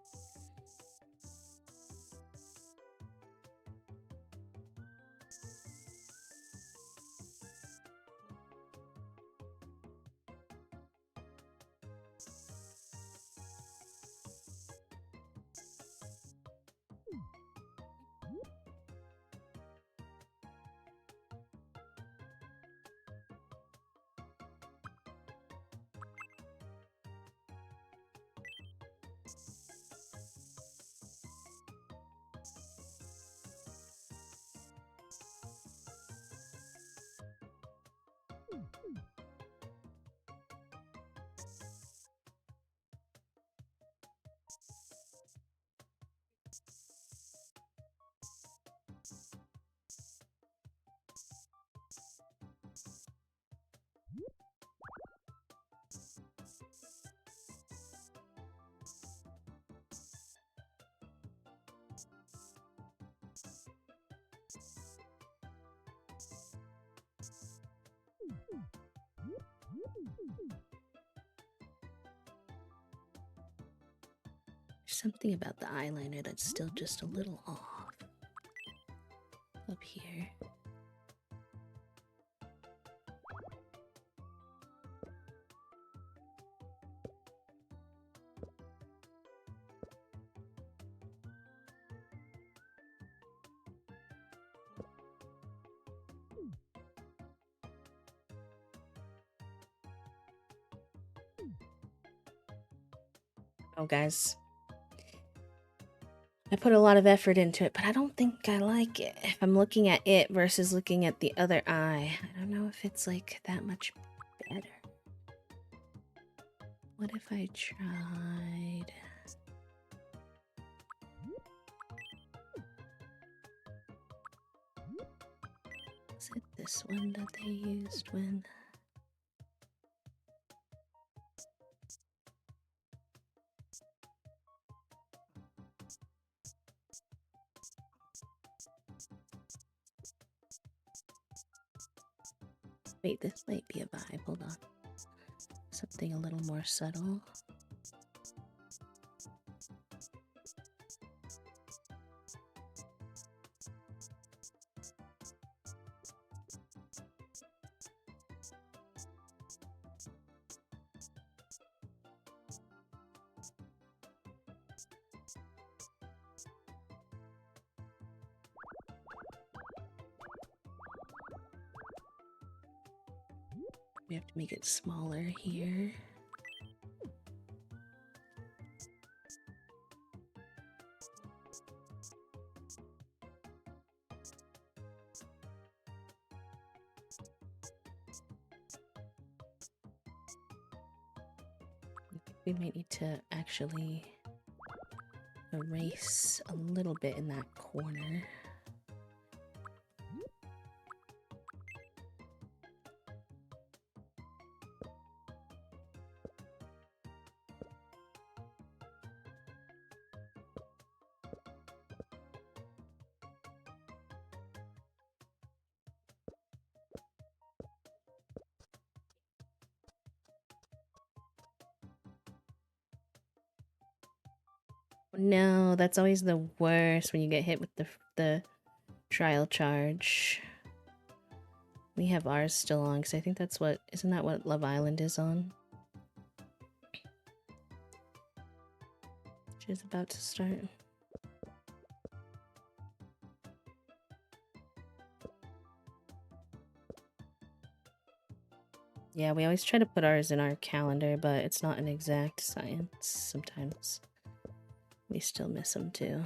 There's something about the eyeliner that's still just a little off. Up here. Oh, guys. I put a lot of effort into it, but I don't think I like it. If I'm looking at it versus looking at the other eye, I don't know if it's like that much better. What if I tried... Is it this one that they used when... Wait, this might be a vibe. Hold on. Something a little more subtle. We have to make it smaller here. we might need to actually erase a little bit in that corner. No, that's always the worst when you get hit with the trial charge. We have ours still on because I think that's what isn't that what Love Island is on? Which is about to start. Yeah, we always try to put ours in our calendar, but it's not an exact science. Sometimes we still miss them too.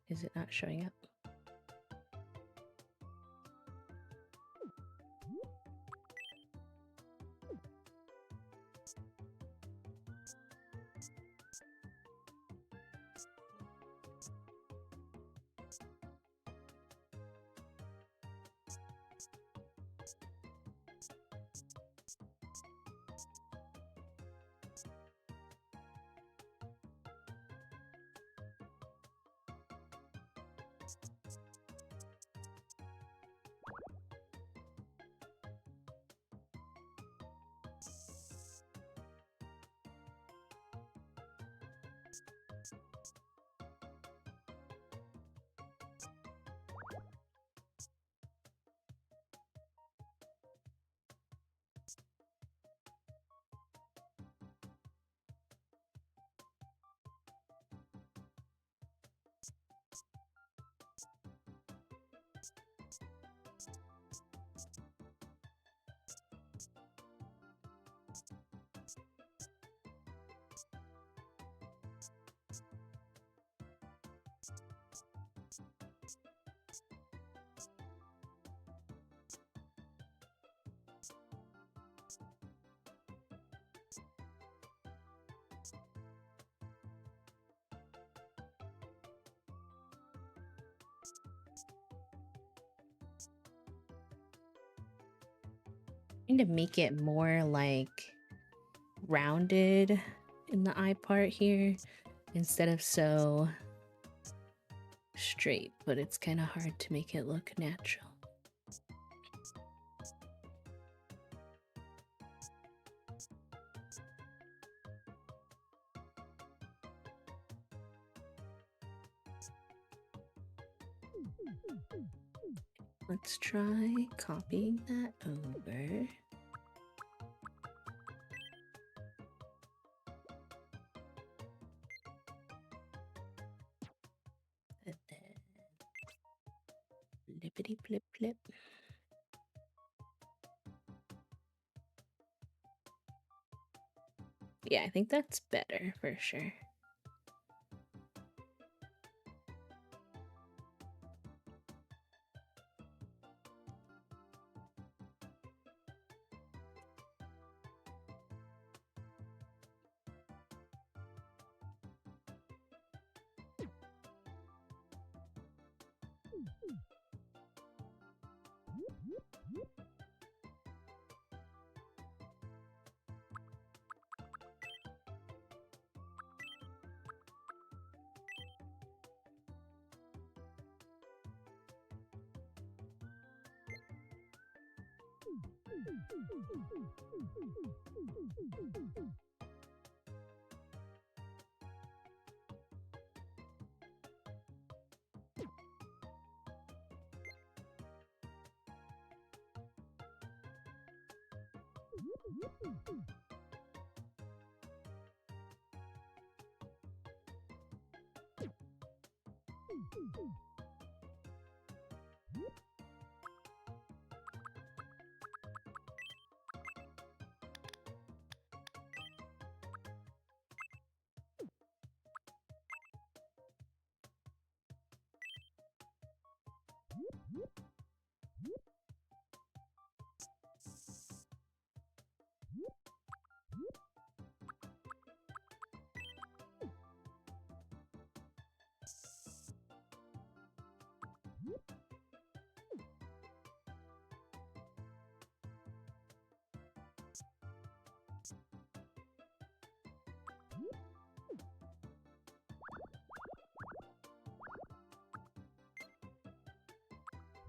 Is it not showing up? Trying to make it more like rounded in the eye part here instead of so straight, but it's kind of hard to make it look natural. Let's try copying that over. And then flippity flip flip. Yeah, I think that's better for sure.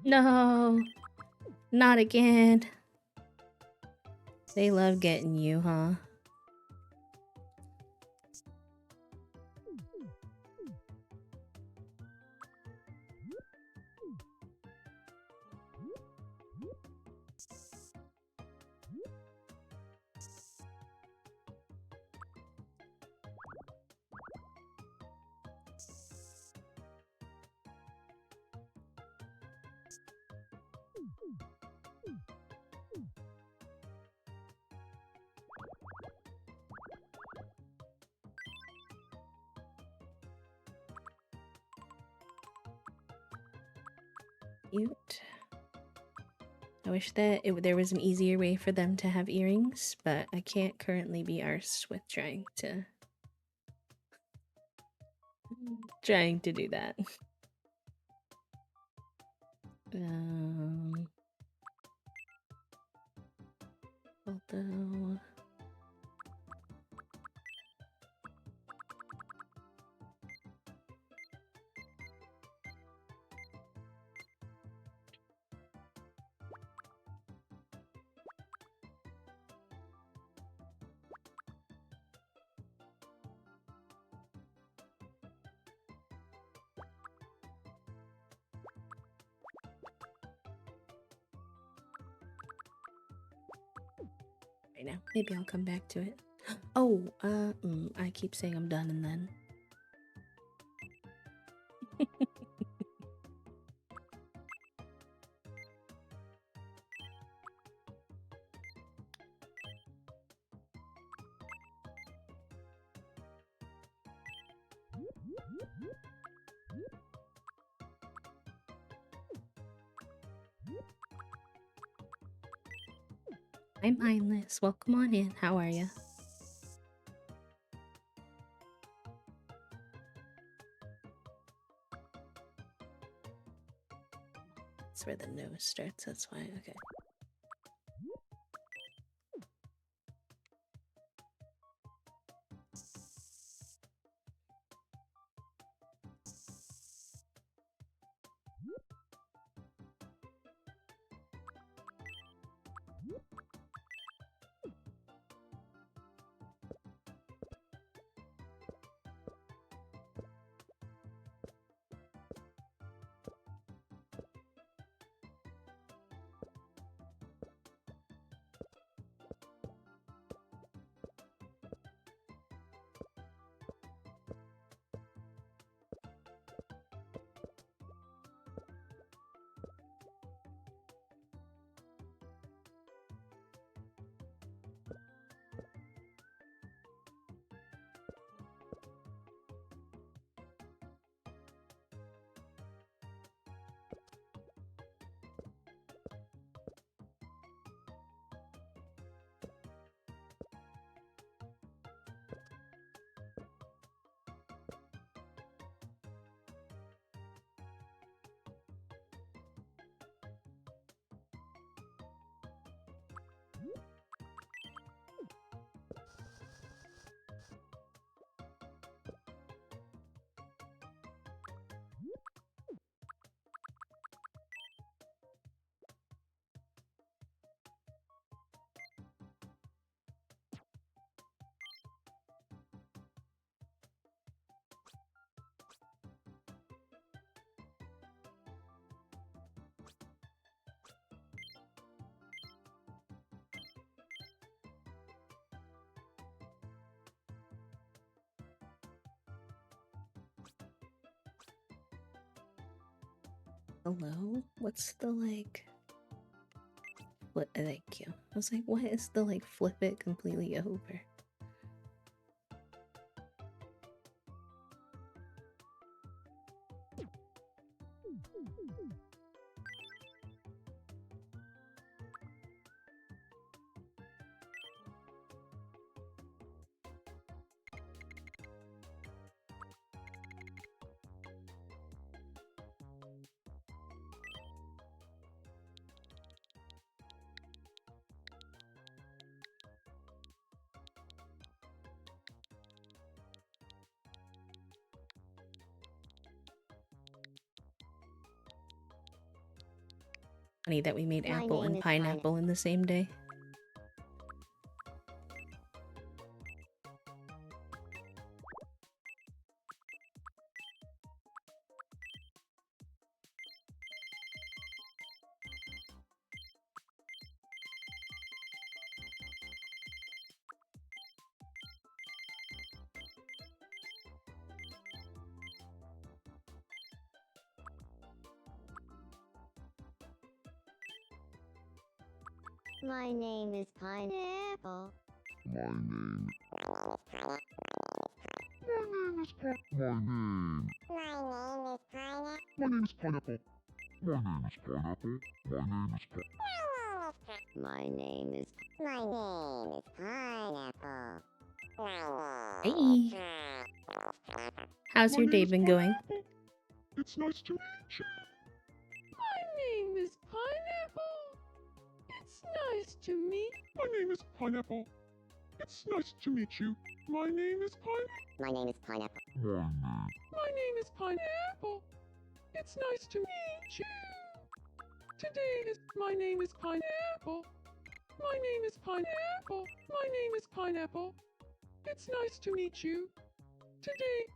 No, not again. They love getting you, huh? Cute. I wish that there was an easier way for them to have earrings, but I can't currently be arsed with trying to do that. Although right now, maybe I'll come back to it. Oh, I keep saying I'm done and then. I'm mindless. Welcome on in. How are you? That's where the nose starts. That's why. Okay. Hello? What's the like? What? Thank you. I was like, what is the like? Flip it completely over. Funny that we made My apple name and is pineapple in the same day. My name is Pineapple. My name. My name is Pineapple. My name is Pineapple. My name is Pineapple. My name is Pineapple. My name is Pineapple. Hey, how's your day been going? It's nice to meet you. My name is Pineapple. It's nice to meet. My name is Pineapple. It's nice to meet you. My name is Pineapple. My name is Pineapple. My name is Pineapple. It's nice to meet you. Today is my name is Pineapple. My name is Pineapple. My name is Pineapple. It's nice to meet you. Today.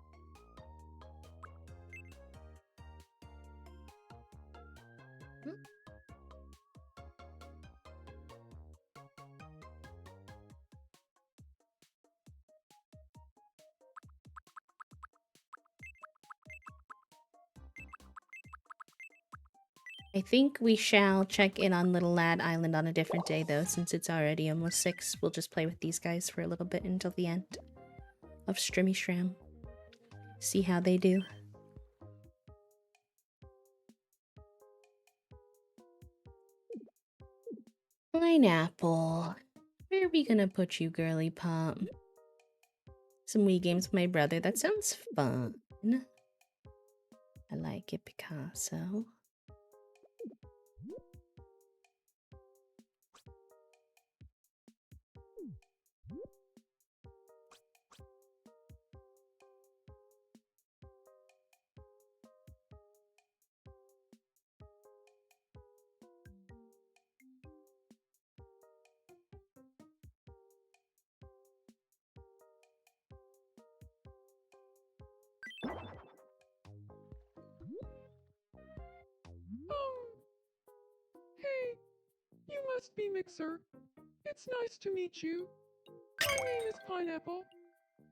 I think we shall check in on Little Lad Island on a different day, though, since it's already almost 6. We'll just play with these guys for a little bit until the end of Strimmy Shram. See how they do. Pineapple. Where are we gonna put you, girly pop? Some Wii games with my brother. That sounds fun. I like it, Picasso. Hey, you must be Mixer. It's nice to meet you. My name is Pineapple.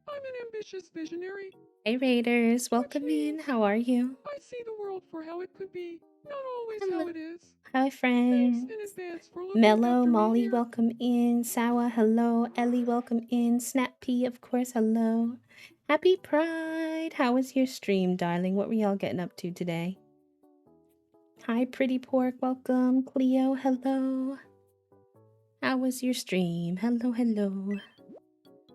I'm an ambitious visionary. Hey Raiders, welcome in. How are you? I see the world for how it could be, not always Hello. how it is. Hi Thanks friends. in advance for looking Mello, after me Molly, here. welcome in. Sawa, hello. Ellie, welcome in. Snap P, of course, hello. Happy Pride. How was your stream, darling? What were y'all getting up to today? Hi, Pretty Pork, welcome. Cleo, hello. How was your stream? Hello, hello.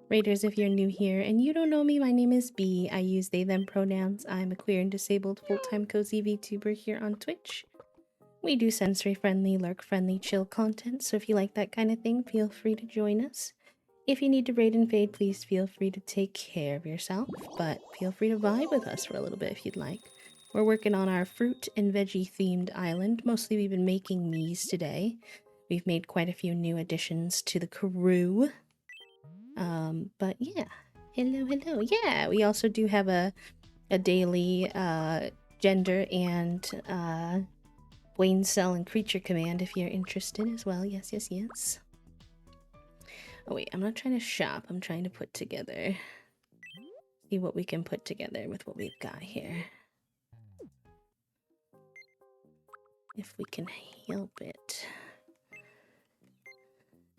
Raiders, if you're new here and you don't know me, my name is B. I use they, them pronouns. I'm a queer and disabled full-time cozy VTuber here on Twitch. We do sensory-friendly, lurk-friendly, chill content, so if you like that kind of thing, feel free to join us. If you need to raid and fade, please feel free to take care of yourself, but feel free to vibe with us for a little bit if you'd like. We're working on our fruit and veggie-themed island. Mostly we've been making these today. We've made quite a few new additions to the crew. But yeah. Hello, hello. Yeah, we also do have a daily gender and Wayne Cell and Creature Command if you're interested as well. Yes, yes, yes. Oh wait, I'm not trying to shop. I'm trying to put together. See what we can put together with what we've got here. if we can help it.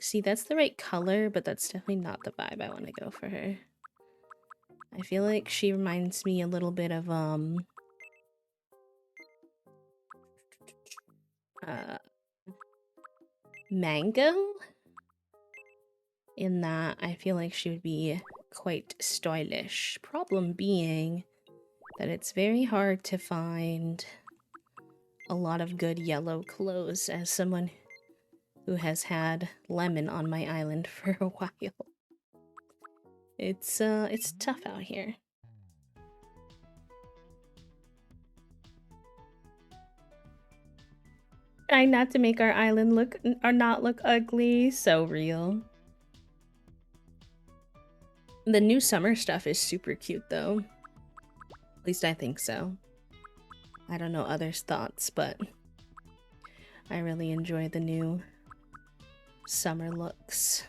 See, that's the right color, but that's definitely not the vibe I want to go for her. I feel like she reminds me a little bit of, Mango? In that, I feel like she would be quite stylish. Problem being that it's very hard to find a lot of good yellow clothes as someone who has had lemon on my island for a while. It's tough out here. Trying not to make our island look or not look ugly. So real. The new summer stuff is super cute though. At least I think so. I don't know others' thoughts, but I really enjoy the new summer looks.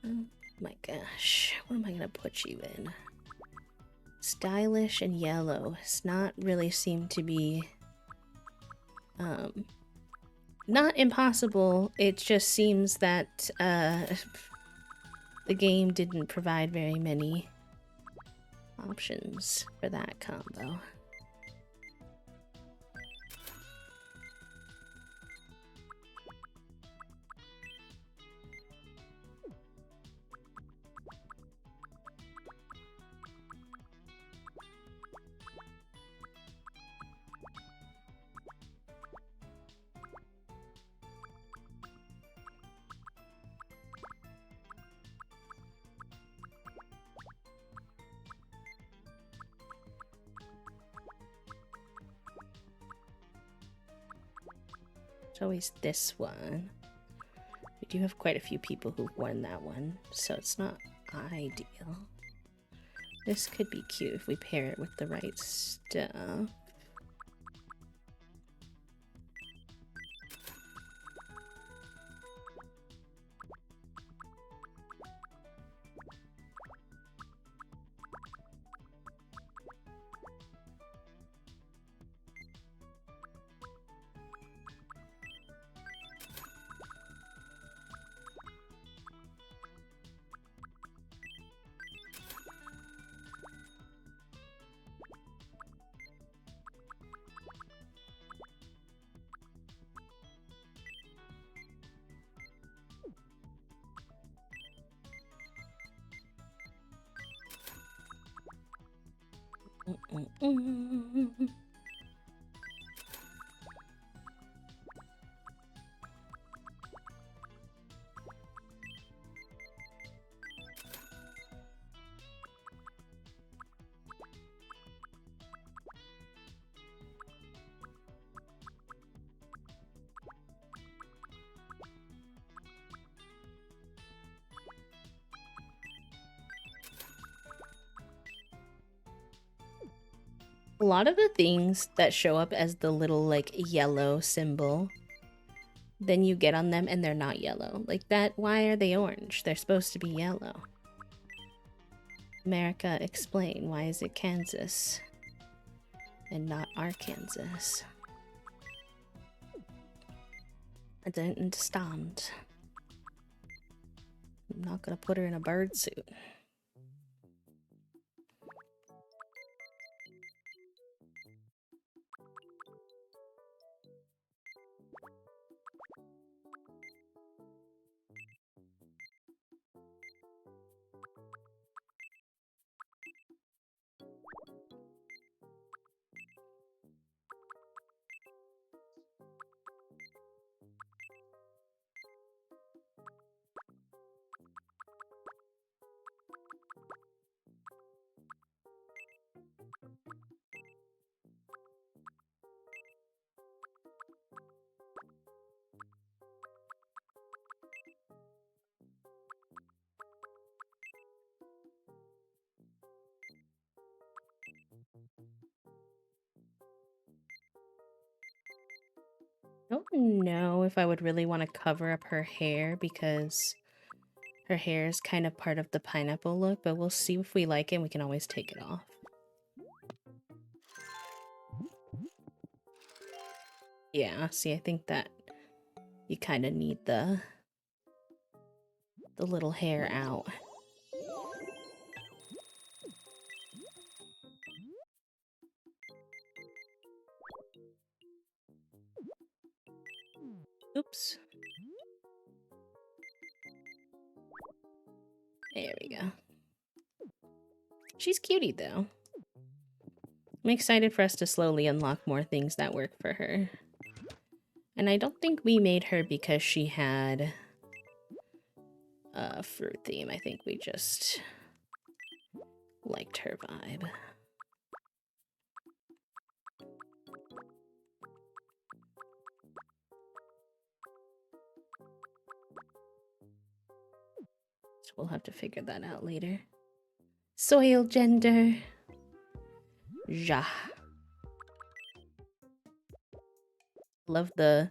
Oh my gosh, what am I gonna put you in? Stylish and yellow does not really seem to be not impossible. It just seems that the game didn't provide very many options for that combo. It's always this one. We do have quite a few people who've worn that one, so it's not ideal. This could be cute if we pair it with the right stuff. A lot of the things that show up as the little like yellow symbol, then you get on them and they're not yellow. Like that, why are they orange? They're supposed to be yellow. America, explain. Why is it Kansas and not Arkansas? I don't understand. I'm not gonna put her in a bird suit. I don't know if I would really want to cover up her hair because her hair is kind of part of the pineapple look, but we'll see if we like it and we can always take it off. Yeah, see, I think that you kind of need the little hair out. Oops. There we go. She's cutie, though. I'm excited for us to slowly unlock more things that work for her. And I don't think we made her because she had a fruit theme. I think we just liked her vibe. So we'll have to figure that out later. Soil gender. Ja. Love the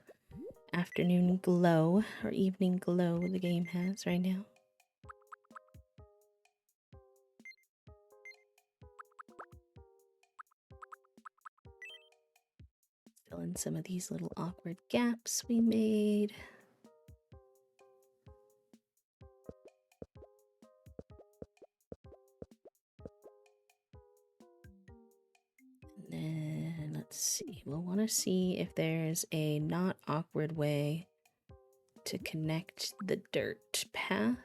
afternoon glow or evening glow the game has right now. Fill in some of these little awkward gaps we made. And then let's see. We'll want to see if there's a not awkward way to connect the dirt path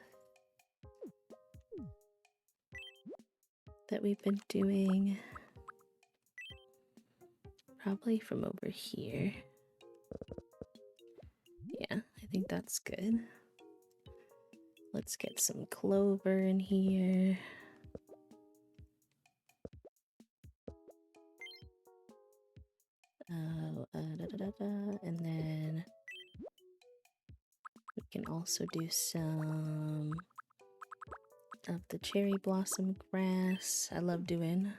that we've been doing. Probably from over here. Yeah, I think that's good. Let's get some clover in here. And then we can also do some of the cherry blossom grass. I love doing.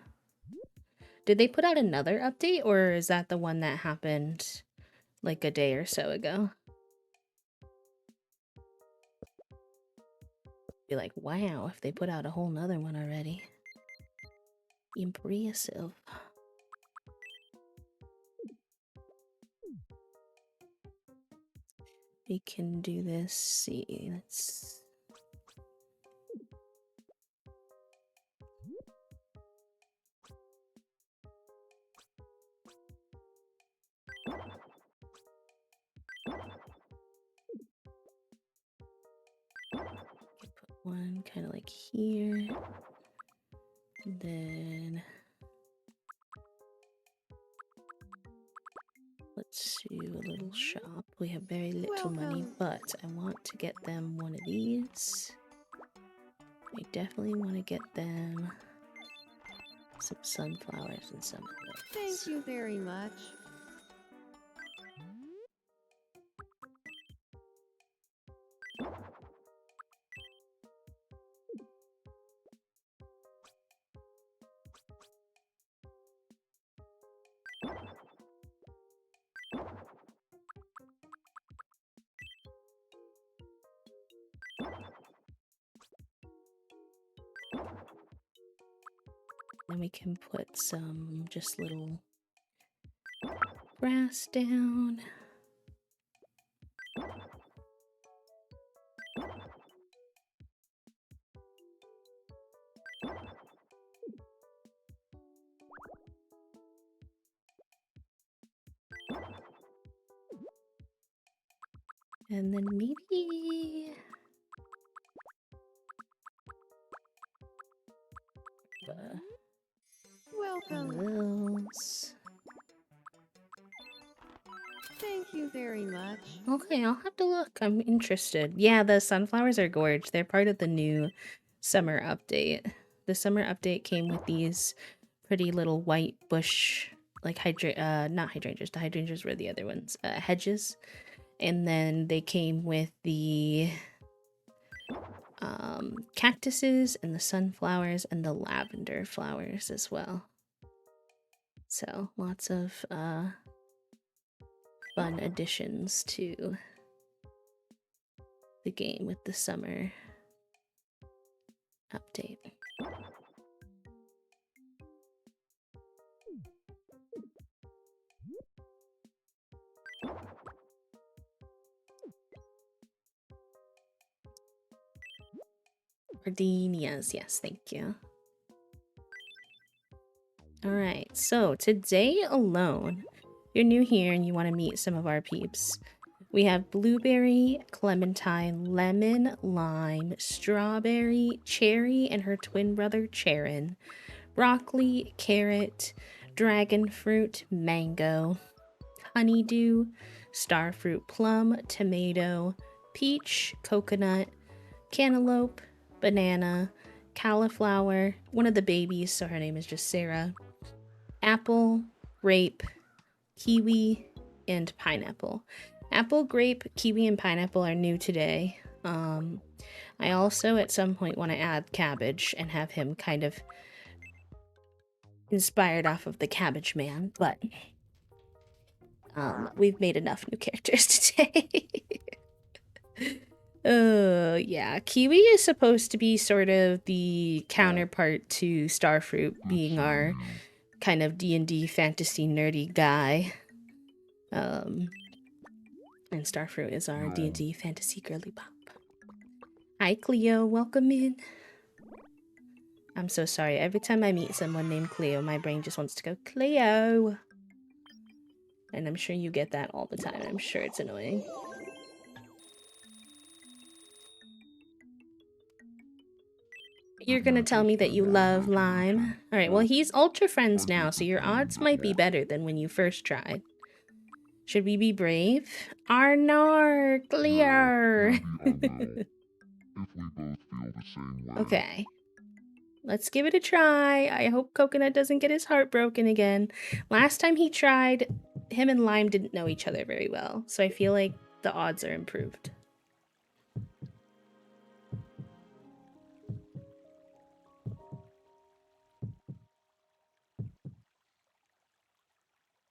Did they put out another update, or is that the one that happened like a day or so ago? Be like, wow, if they put out a whole nother one already. Impressive. We can do this. See, let's. Put one kind of like here. And then let's do a little shop. We have very little money, but I want to get them one of these. I definitely want to get them some sunflowers and some of those. Thank you very much. Then we can put some just little grass down. And then maybe Welcome. those. Thank you very much. Okay, I'll have to look. I'm interested. Yeah, the sunflowers are gorge. They're part of the new summer update. The summer update came with these pretty little white bush, like not hydrangeas. The hydrangeas were the other ones, hedges. And then they came with the cactuses and the sunflowers and the lavender flowers as well. So lots of fun additions to the game with the summer update. Gardenias, yes, thank you. Alright, so today alone, you're new here and you want to meet some of our peeps. We have blueberry, clementine, lemon, lime, strawberry, cherry, and her twin brother, Charon, broccoli, carrot, dragon fruit, mango, honeydew, starfruit plum, tomato, peach, coconut, cantaloupe, banana, cauliflower, one of the babies, so her name is just Sarah, apple, grape, kiwi, and pineapple. Apple, grape, kiwi, and pineapple are new today. I also at some point want to add cabbage and have him kind of inspired off of the Cabbage Man, but we've made enough new characters today. Yeah, kiwi is supposed to be sort of the counterpart to starfruit, being our kind of D&D fantasy nerdy guy. And starfruit is our D&D fantasy girly pop. Hi Cleo, welcome in. I'm so sorry, every time I meet someone named Cleo, my brain just wants to go, Cleo! And I'm sure you get that all the time, I'm sure it's annoying. You're gonna tell me that you love lime. Alright, well he's ultra friends now, so your odds might be better than when you first tried. Should we be brave? Arnar, clear! Okay. Let's give it a try. I hope Coconut doesn't get his heart broken again. Last time he tried, him and Lime didn't know each other very well, so I feel like the odds are improved.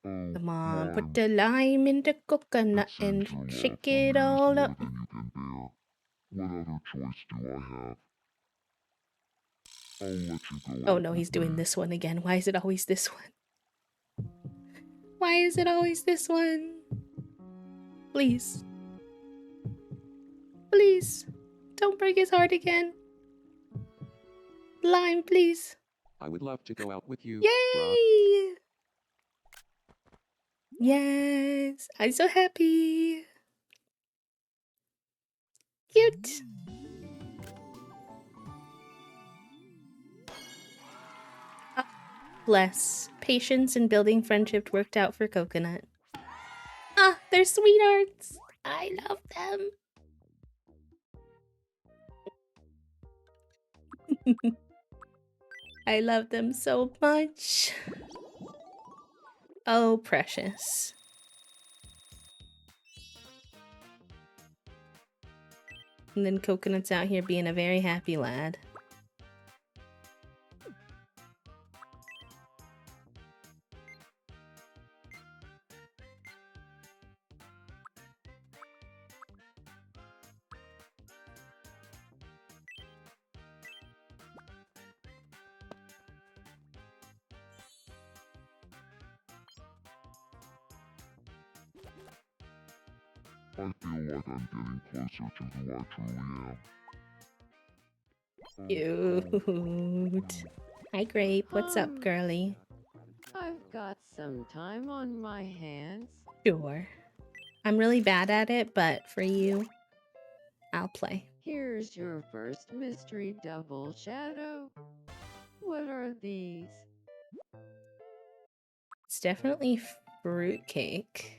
Come on, put the lime in the coconut and shake it all up. What other choice do I have? I'll let you go. Oh no, he's doing this one again. Why is it always this one? Why is it always this one? Please. Please. Don't break his heart again. Lime, please. I would love to go out with you. Yay! Yes, I'm so happy. Cute. Bless. Patience and building friendship worked out for Coconut. Ah, they're sweethearts. I love them. I love them so much. Oh, precious. And then Coconut's out here being a very happy lad. I feel like I'm getting closer to who I truly am. Cute. Hi, Grape. What's up, girly? I've got some time on my hands. Sure. I'm really bad at it, but for you, I'll play. Here's your first mystery double shadow. What are these? It's definitely fruitcake.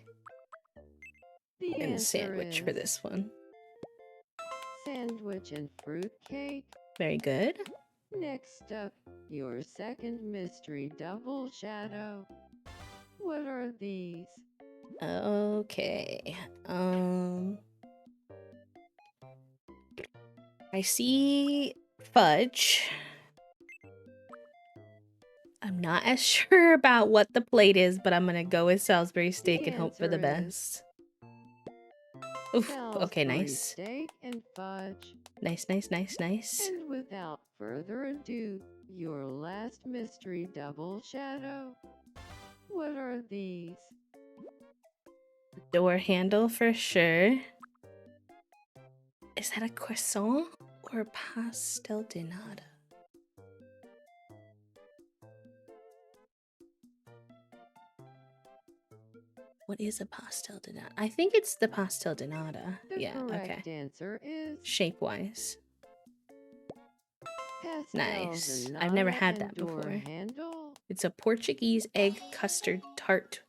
The And answer sandwich for is this one. sandwich and fruitcake. Very good. Next up, your second mystery double shadow. What are these? Okay. I see fudge. I'm not as sure about what the plate is, but I'm gonna go with Salisbury steak and hope for the best. Oof, okay, nice. Steak and fudge. Nice, nice, nice, nice. And without further ado, your last mystery double shadow. What are these? Door handle for sure. Is that a croissant or or pastel de nata? What is a pastel de nata? I think it's the pastel de nata. The Yeah, correct okay. answer is Shape-wise. pastel Nice. de I've never nata had and that door before. handle. It's a Portuguese egg custard tart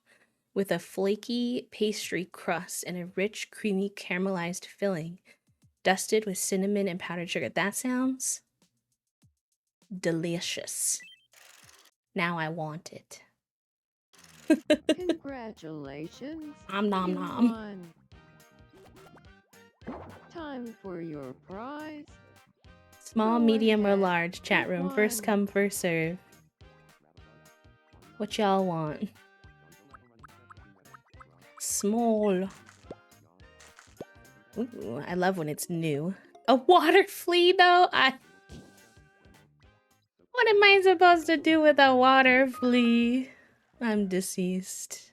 with a flaky pastry crust and a rich, creamy caramelized filling, dusted with cinnamon and powdered sugar. That sounds delicious. Now I want it. Congratulations, Nom nom you nom. won. Time for your prize. Small, Go medium, or ahead, large chat you room. First won. come, first serve. What y'all want? Small. Ooh, I love when it's new. A water flea, though? What am I supposed to do with a water flea? I'm deceased.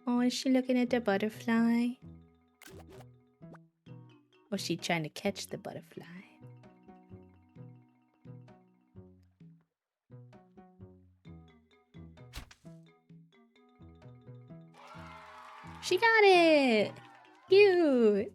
Oh, is she looking at the butterfly? Or is she trying to catch the butterfly? She got it! Cute!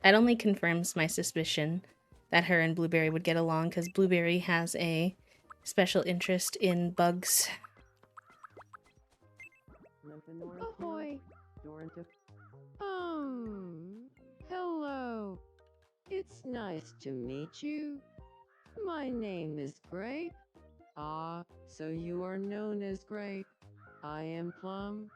That only confirms my suspicion that her and Blueberry would get along, because Blueberry has a special interest in bugs. Ahoy. Hello. It's nice to meet you. My name is Grape. Ah, so you are known as Grape. I am Plum.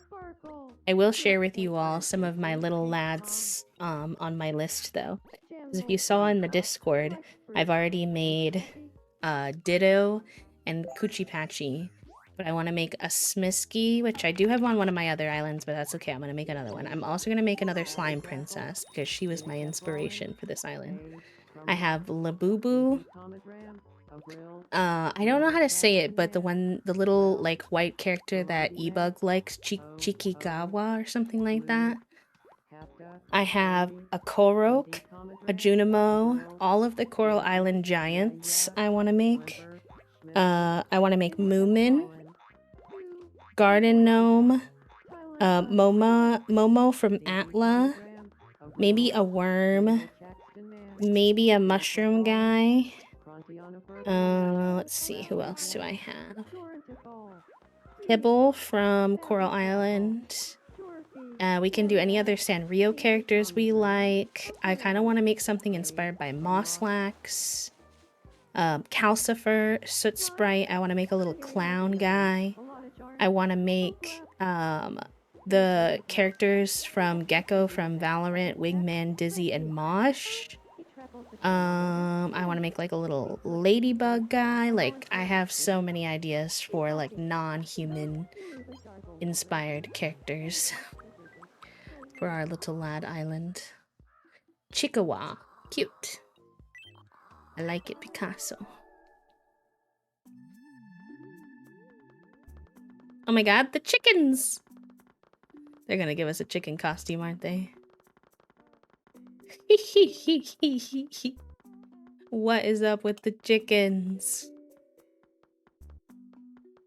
Sparkle. I will share with you all some of my little lads on my list, though. Because if you saw in the Discord, I've already made Ditto and Coochie Patchy. But I want to make a Smisky, which I do have on one of my other islands, but that's okay. I'm going to make another one. I'm also going to make another Slime Princess, because she was my inspiration for this island. I have Labubu. I don't know how to say it, but the little, like, white character that Ebug likes, Chikigawa or something like that. I have a Korok, a Junimo, all of the Coral Island Giants I want to make. I want to make Moomin, Garden Gnome, Momo from Atla, maybe a worm, maybe a mushroom guy. Let's see, who else do I have? Kibble from Coral Island. We can do any other Sanrio characters we like. I kind of want to make something inspired by Moslax. Calcifer, Soot Sprite. I want to make a little clown guy. I want to make the characters from Gecko from Valorant, Wingman, Dizzy, and Mosh. I want to make like a little ladybug guy. Like, I have so many ideas for like non-human inspired characters for our little lad island. Chikawa. Cute. I like it, Picasso. Oh my god, the chickens! They're gonna give us a chicken costume, aren't they? What is up with the chickens?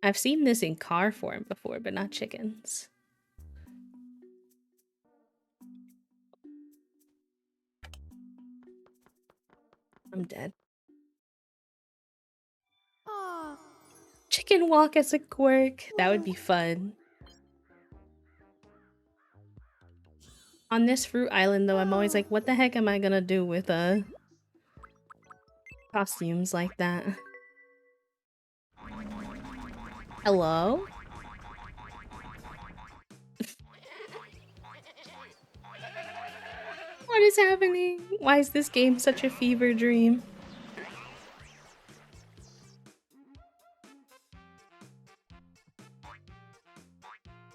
I've seen this in car form before, but not chickens. I'm dead. Chicken walk as a quirk. That would be fun. On this fruit island, though, I'm always like, what the heck am I gonna do with costumes like that? Hello? What is happening? Why is this game such a fever dream?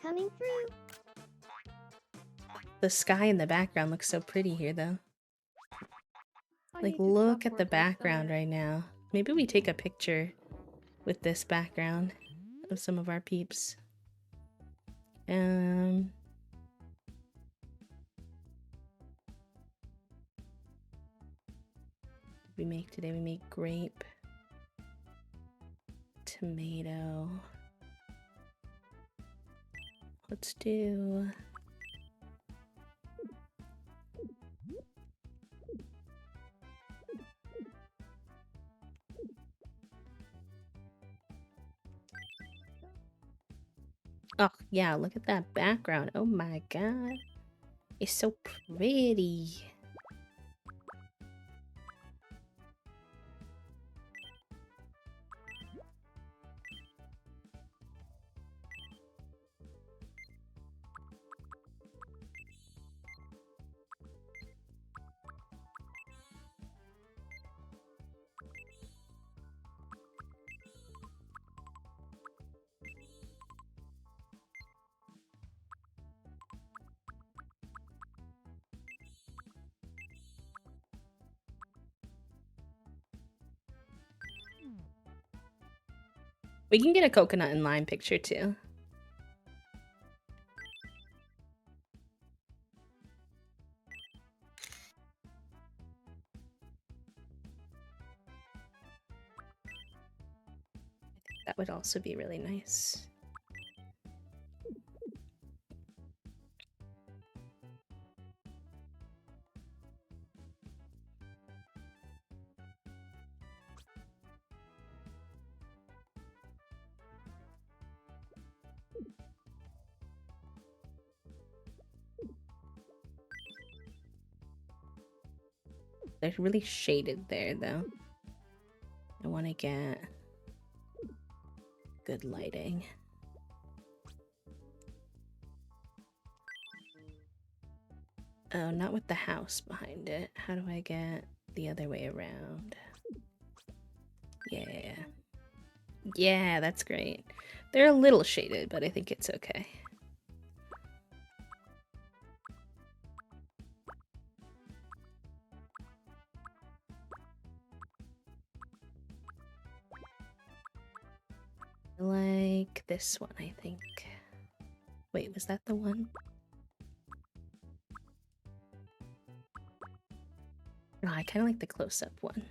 Coming through. The sky in the background looks so pretty here, though. Like, look at the background right now. Maybe we take a picture with this background of some of our peeps. We make today, we make grape, tomato. Let's do oh yeah, look at that background. Oh my god. It's so pretty. We can get a coconut and lime picture too. That would also be really nice. They're really shaded there though. I want to get good lighting. Oh, not with the house behind it. How do I get the other way around? Yeah. Yeah, that's great. They're a little shaded, but I think it's okay. Like this one, I think. Wait, was that the one? No, I kind of like the close-up one.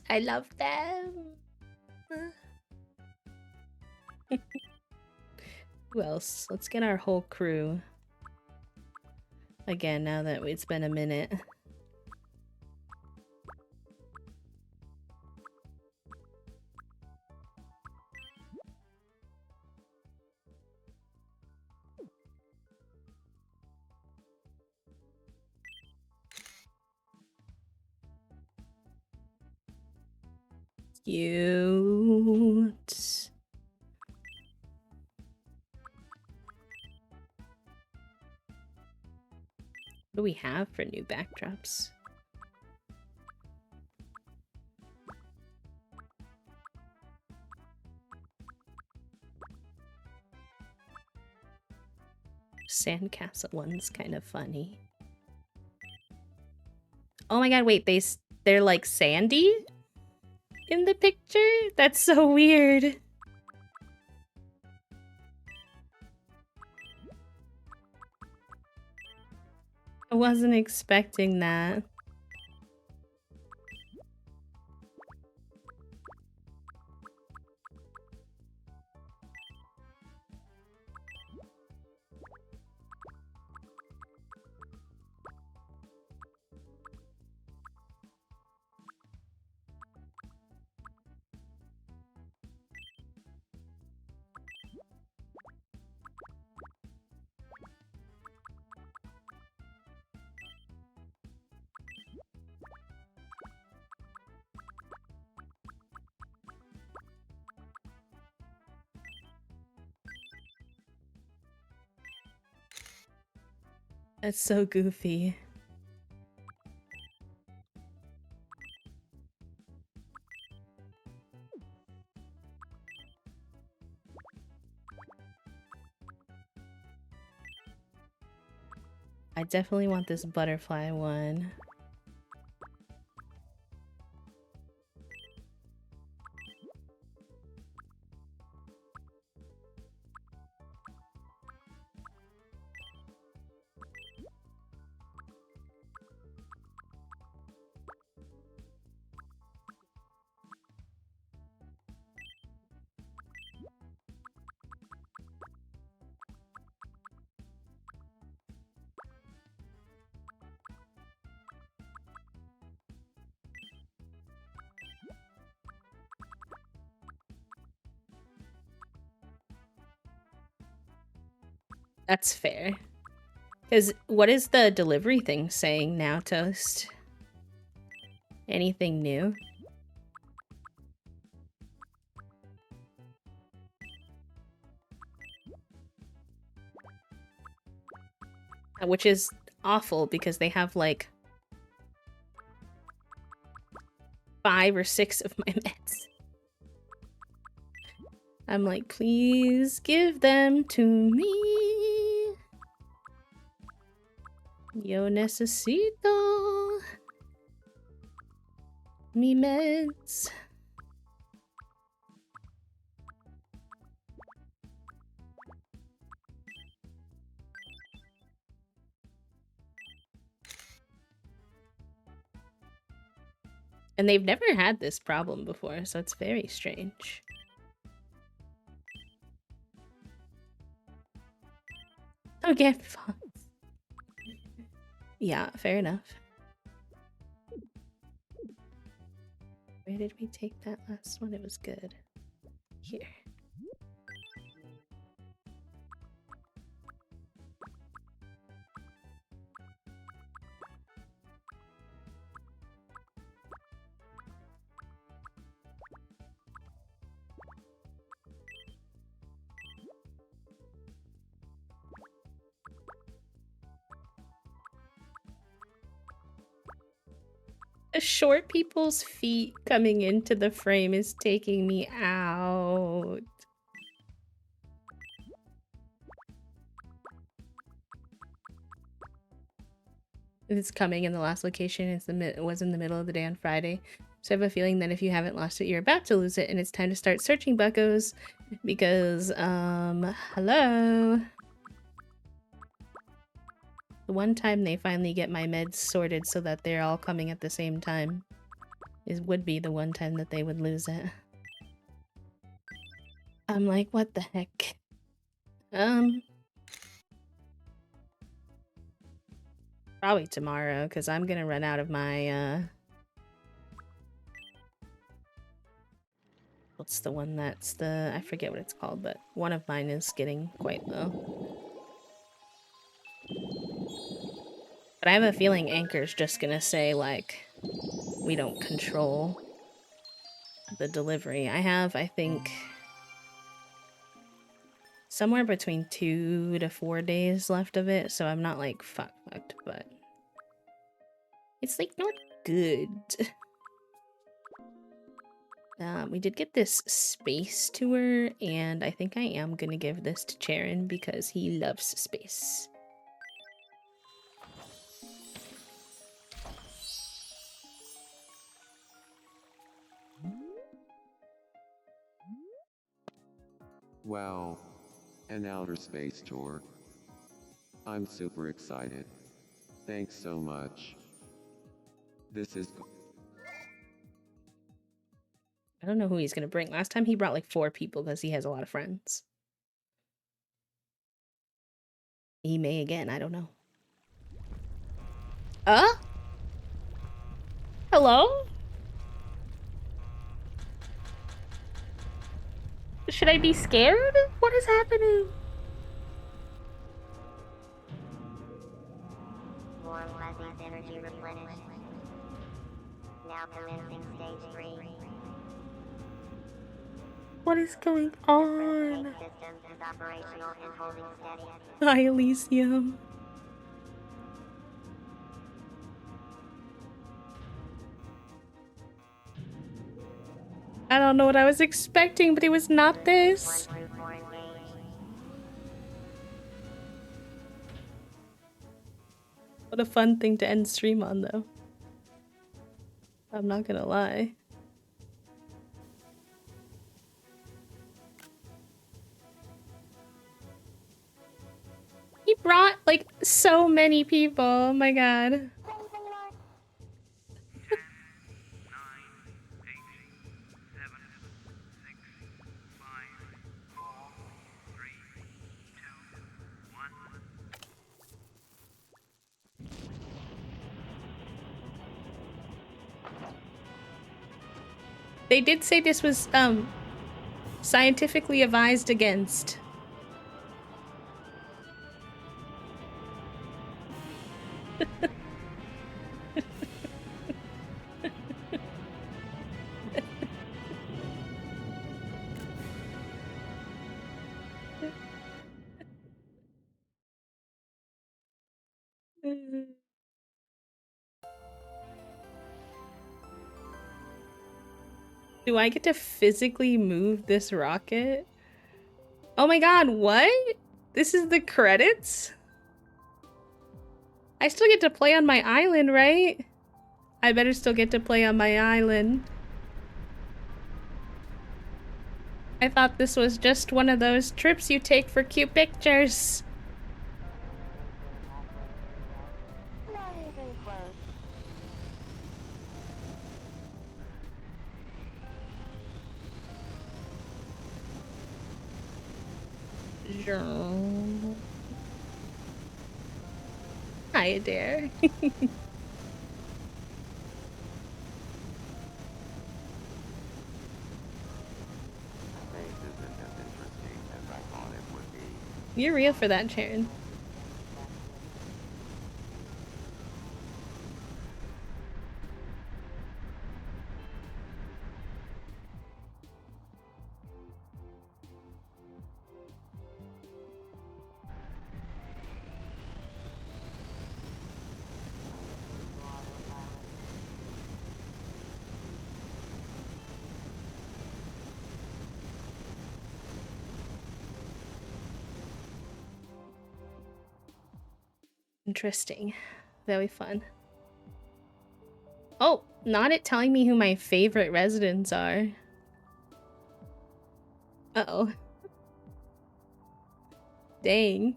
I love them. Who else? Let's get our whole crew. Again, now that it's been a minute. Cute. What do we have for new backdrops? Sandcastle one's kind of funny. Oh my god, wait, they're like sandy in the picture? That's so weird. I wasn't expecting that. That's so goofy. I definitely want this butterfly one. That's fair. Because what is the delivery thing saying now, Toast? Anything new? Which is awful because they have like 5 or 6 of my meds. I'm like, please give them to me. Yo necesito mi meds. And they've never had this problem before, so it's very strange. Okay, fine. Yeah, fair enough. Where did we take that last one? It was good. Here. The short people's feet coming into the frame is taking me out. It's coming in the last location. It was in the middle of the day on Friday. So I have a feeling that if you haven't lost it, you're about to lose it, and it's time to start searching buckos because, hello? The one time they finally get my meds sorted so that they're all coming at the same time would be the one time that they would lose it. I'm like, what the heck? Probably tomorrow, because I'm gonna run out of my, what's the one that's the... I forget what it's called, but one of mine is getting quite low. But I have a feeling Anchor's just gonna say, like, we don't control the delivery. I have, I think, somewhere between 2 to 4 days left of it, so I'm not, like, fucked, but... it's, like, not good. We did get this space tour, and I think I am gonna give this to Charon because he loves space. Wow. An outer space tour. I'm super excited. Thanks so much. This is... I don't know who he's gonna bring. Last time he brought like 4 people because he has a lot of friends. He may again, I don't know. Hello? Should I be scared? What is happening? Warm Leslie's energy replenished. Now commencing stage 3. What is going Sprint on? system is operational and holding steady. Hi, Elysium. I don't know what I was expecting, but it was not this. What a fun thing to end stream on, though. I'm not gonna lie. He brought, like, so many people. Oh my god. They did say this was, scientifically advised against. Do I get to physically move this rocket? Oh my god, what? This is the credits? I still get to play on my island, right? I better still get to play on my island. I thought this was just one of those trips you take for cute pictures. Hi, Adair. You're real for that, Sharon. Interesting. Very fun. Oh, not it telling me who my favorite residents are. Uh-oh. Dang.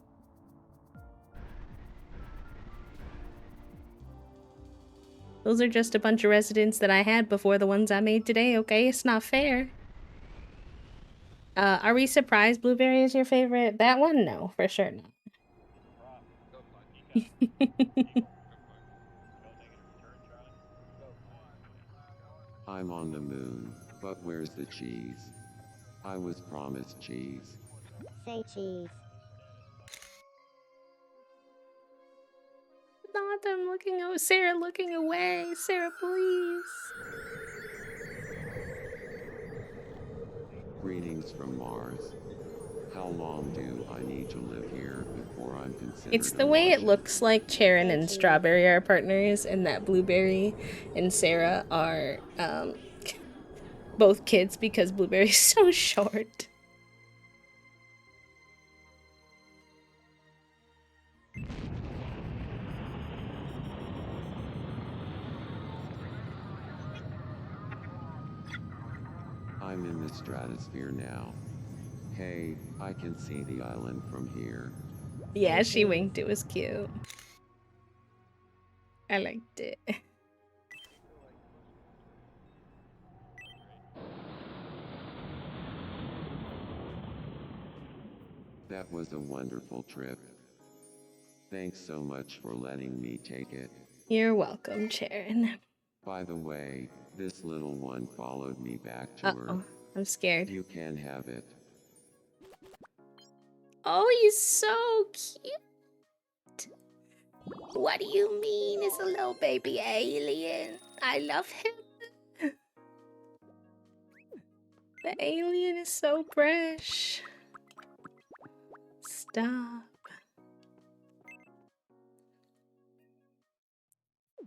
Those are just a bunch of residents that I had before the ones I made today, okay? It's not fair. Are we surprised Blueberry is your favorite? That one? No, for sure not. I'm on the moon, but where's the cheese? I was promised cheese. Say cheese. Not I'm looking away. Sarah looking away. Sarah, please. Greetings from Mars. How long do I need to live here before I'm considered It's a the way it Martian? looks like Charon Say and cheese. Strawberry are partners, and that Blueberry and Sarah are both kids because Blueberry's so short. I'm in the stratosphere now. Hey, I can see the island from here. Yeah, she winked. It was cute. I liked it. That was a wonderful trip. Thanks so much for letting me take it. You're welcome, Charon. By the way, this little one followed me back to Uh-oh. Earth. I'm scared. You can have it. Oh, he's so cute. What do you mean it's a little baby alien? I love him. The alien is so fresh. Stop.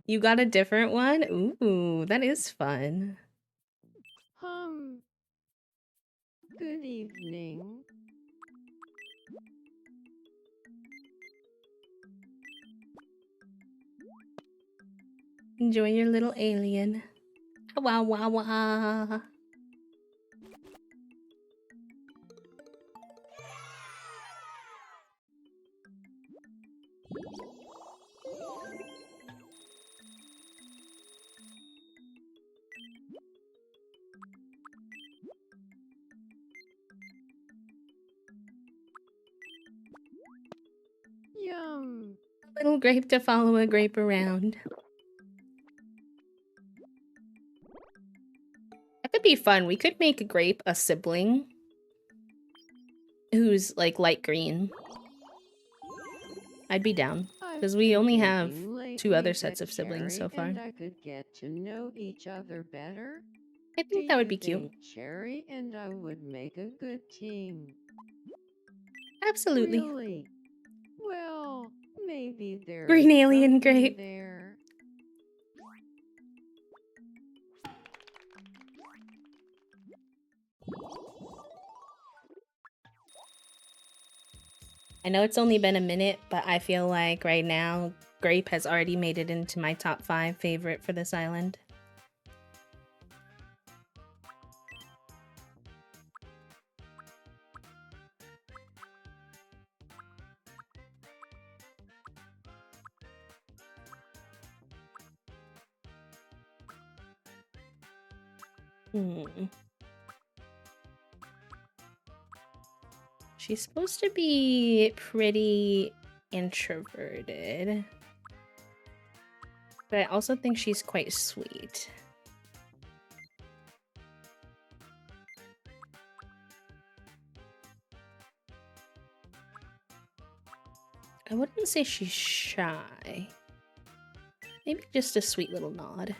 You got a different one? Ooh, that is fun. Good evening. Enjoy your little alien. Wah wah wah. Yum. Little grape to follow a grape around. That could be fun. We could make a grape a sibling who's like light green. I'd be down. Because we only have 2 other sets of siblings so far. And I could get to know each other better. I think that would be cute. Cherry and I would make a good team. Absolutely. Really? Well, maybe there's Green alien something grape. there. I know it's only been a minute, but I feel like right now, grape has already made it into my top 5 favorite for this island. She's supposed to be pretty introverted. But I also think she's quite sweet. I wouldn't say she's shy. Maybe just a sweet little nod.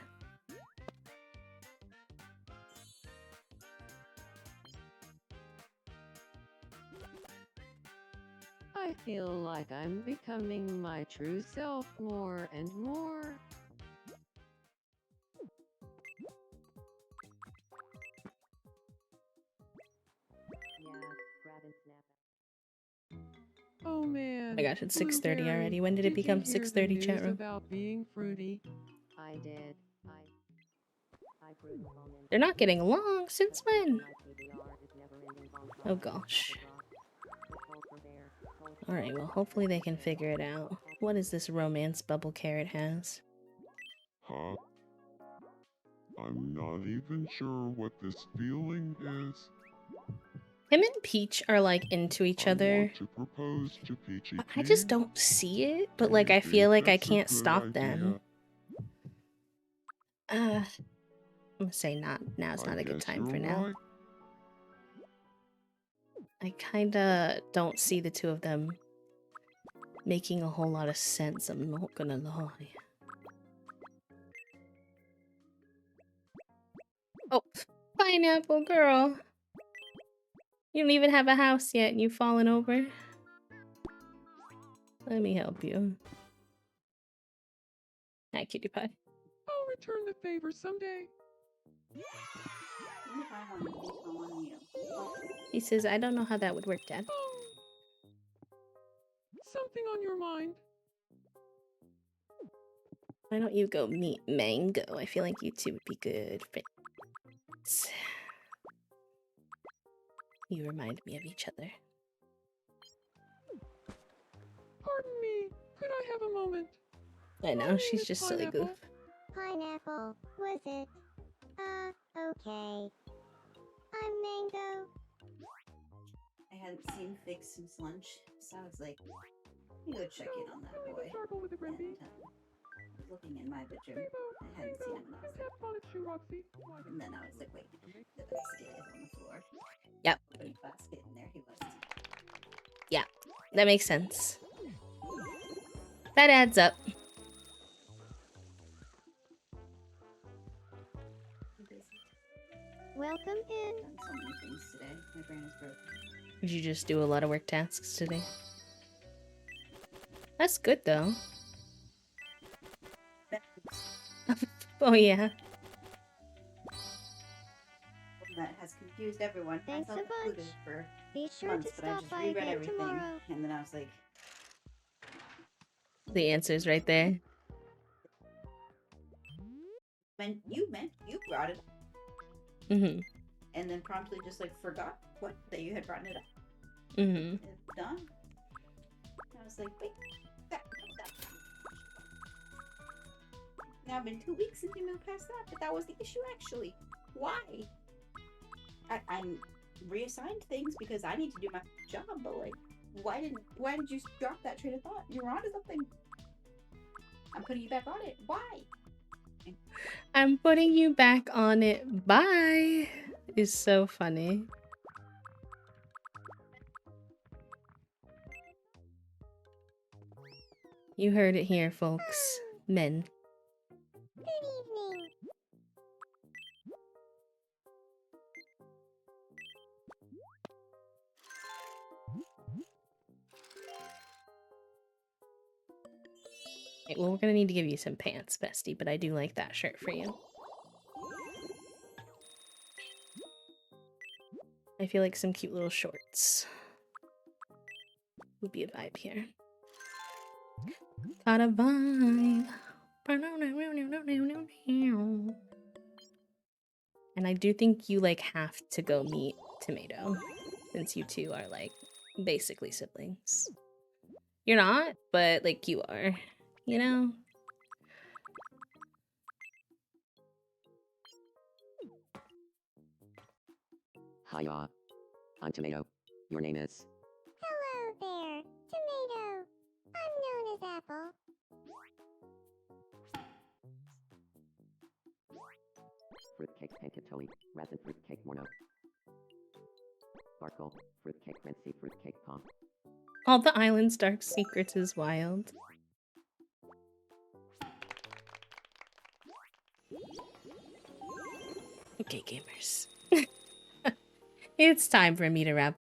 I feel like I'm becoming my true self more and more. Oh man. Oh my gosh, it's 6:30 Blueberry, already. When did it become you hear the 6:30 chat news room? about being fruity? I did. They're not getting along. Since when? Oh gosh. Alright, well hopefully they can figure it out. What is this romance bubble carrot has? Huh? I'm not even sure what this feeling is. Him and Peach are like into each I other. want to propose to Peachy I just don't see it, but like I feel like I can't stop them. I'm gonna say now's not a good time for now. Right. I kinda don't see the two of them making a whole lot of sense, I'm not gonna lie. Oh, pineapple girl. You don't even have a house yet and you've fallen over. Let me help you. Hi, cutie pie. I'll return the favor someday. He says, I don't know how that would work, Dad. Something on your mind? Why don't you go meet Mango? I feel like you two would be good friends. You remind me of each other. Pardon me. Could I have a moment? I know, she's just silly goof. Pineapple, was it? Okay. I'm Mango. I hadn't seen Fig since lunch, so I was like, let me go check in on that boy. And, I was looking in my bedroom. I hadn't seen him, and I was like, and then I was like, wait, the basket is on the floor. Yep. Big basket, and there he was. Yeah, that makes sense. That adds up. Welcome in. I've done so many things today. My brain is broken. Did you just do a lot of work tasks today? That's good though. Oh yeah. That has confused everyone, Thanks myself a bunch. included, for Be sure months. to But I stop just by reread again everything, tomorrow. and then I was like, The answer's right there. you brought it up, Mm-hmm. and then promptly just like forgot what that you had brought it up. Mm-hmm. It's done. I was like, wait, that. Now it's been 2 weeks since you moved past that, but that was the issue actually. Why? I'm reassigned things because I need to do my job, but like, why did you drop that train of thought? You were onto something. I'm putting you back on it. Why? I'm putting you back on it. Bye. Is so funny. You heard it here, folks. Men. Good evening. Right, well, we're gonna need to give you some pants, bestie, but I do like that shirt for you. I feel like some cute little shorts would be a vibe here. Got a vibe. And I do think you like have to go meet Tomato, since you two are like basically siblings. You're not, but like you are, you know? Hiya. I'm Tomato. Your name is? Hello there, Tomato. I'm known as Apple. Fruitcake Pankatoey, Resin Fruitcake Morno. Sparkle, Fruitcake Rency Fruitcake Pom. All the island's dark secrets is wild. Okay, gamers. It's time for me to wrap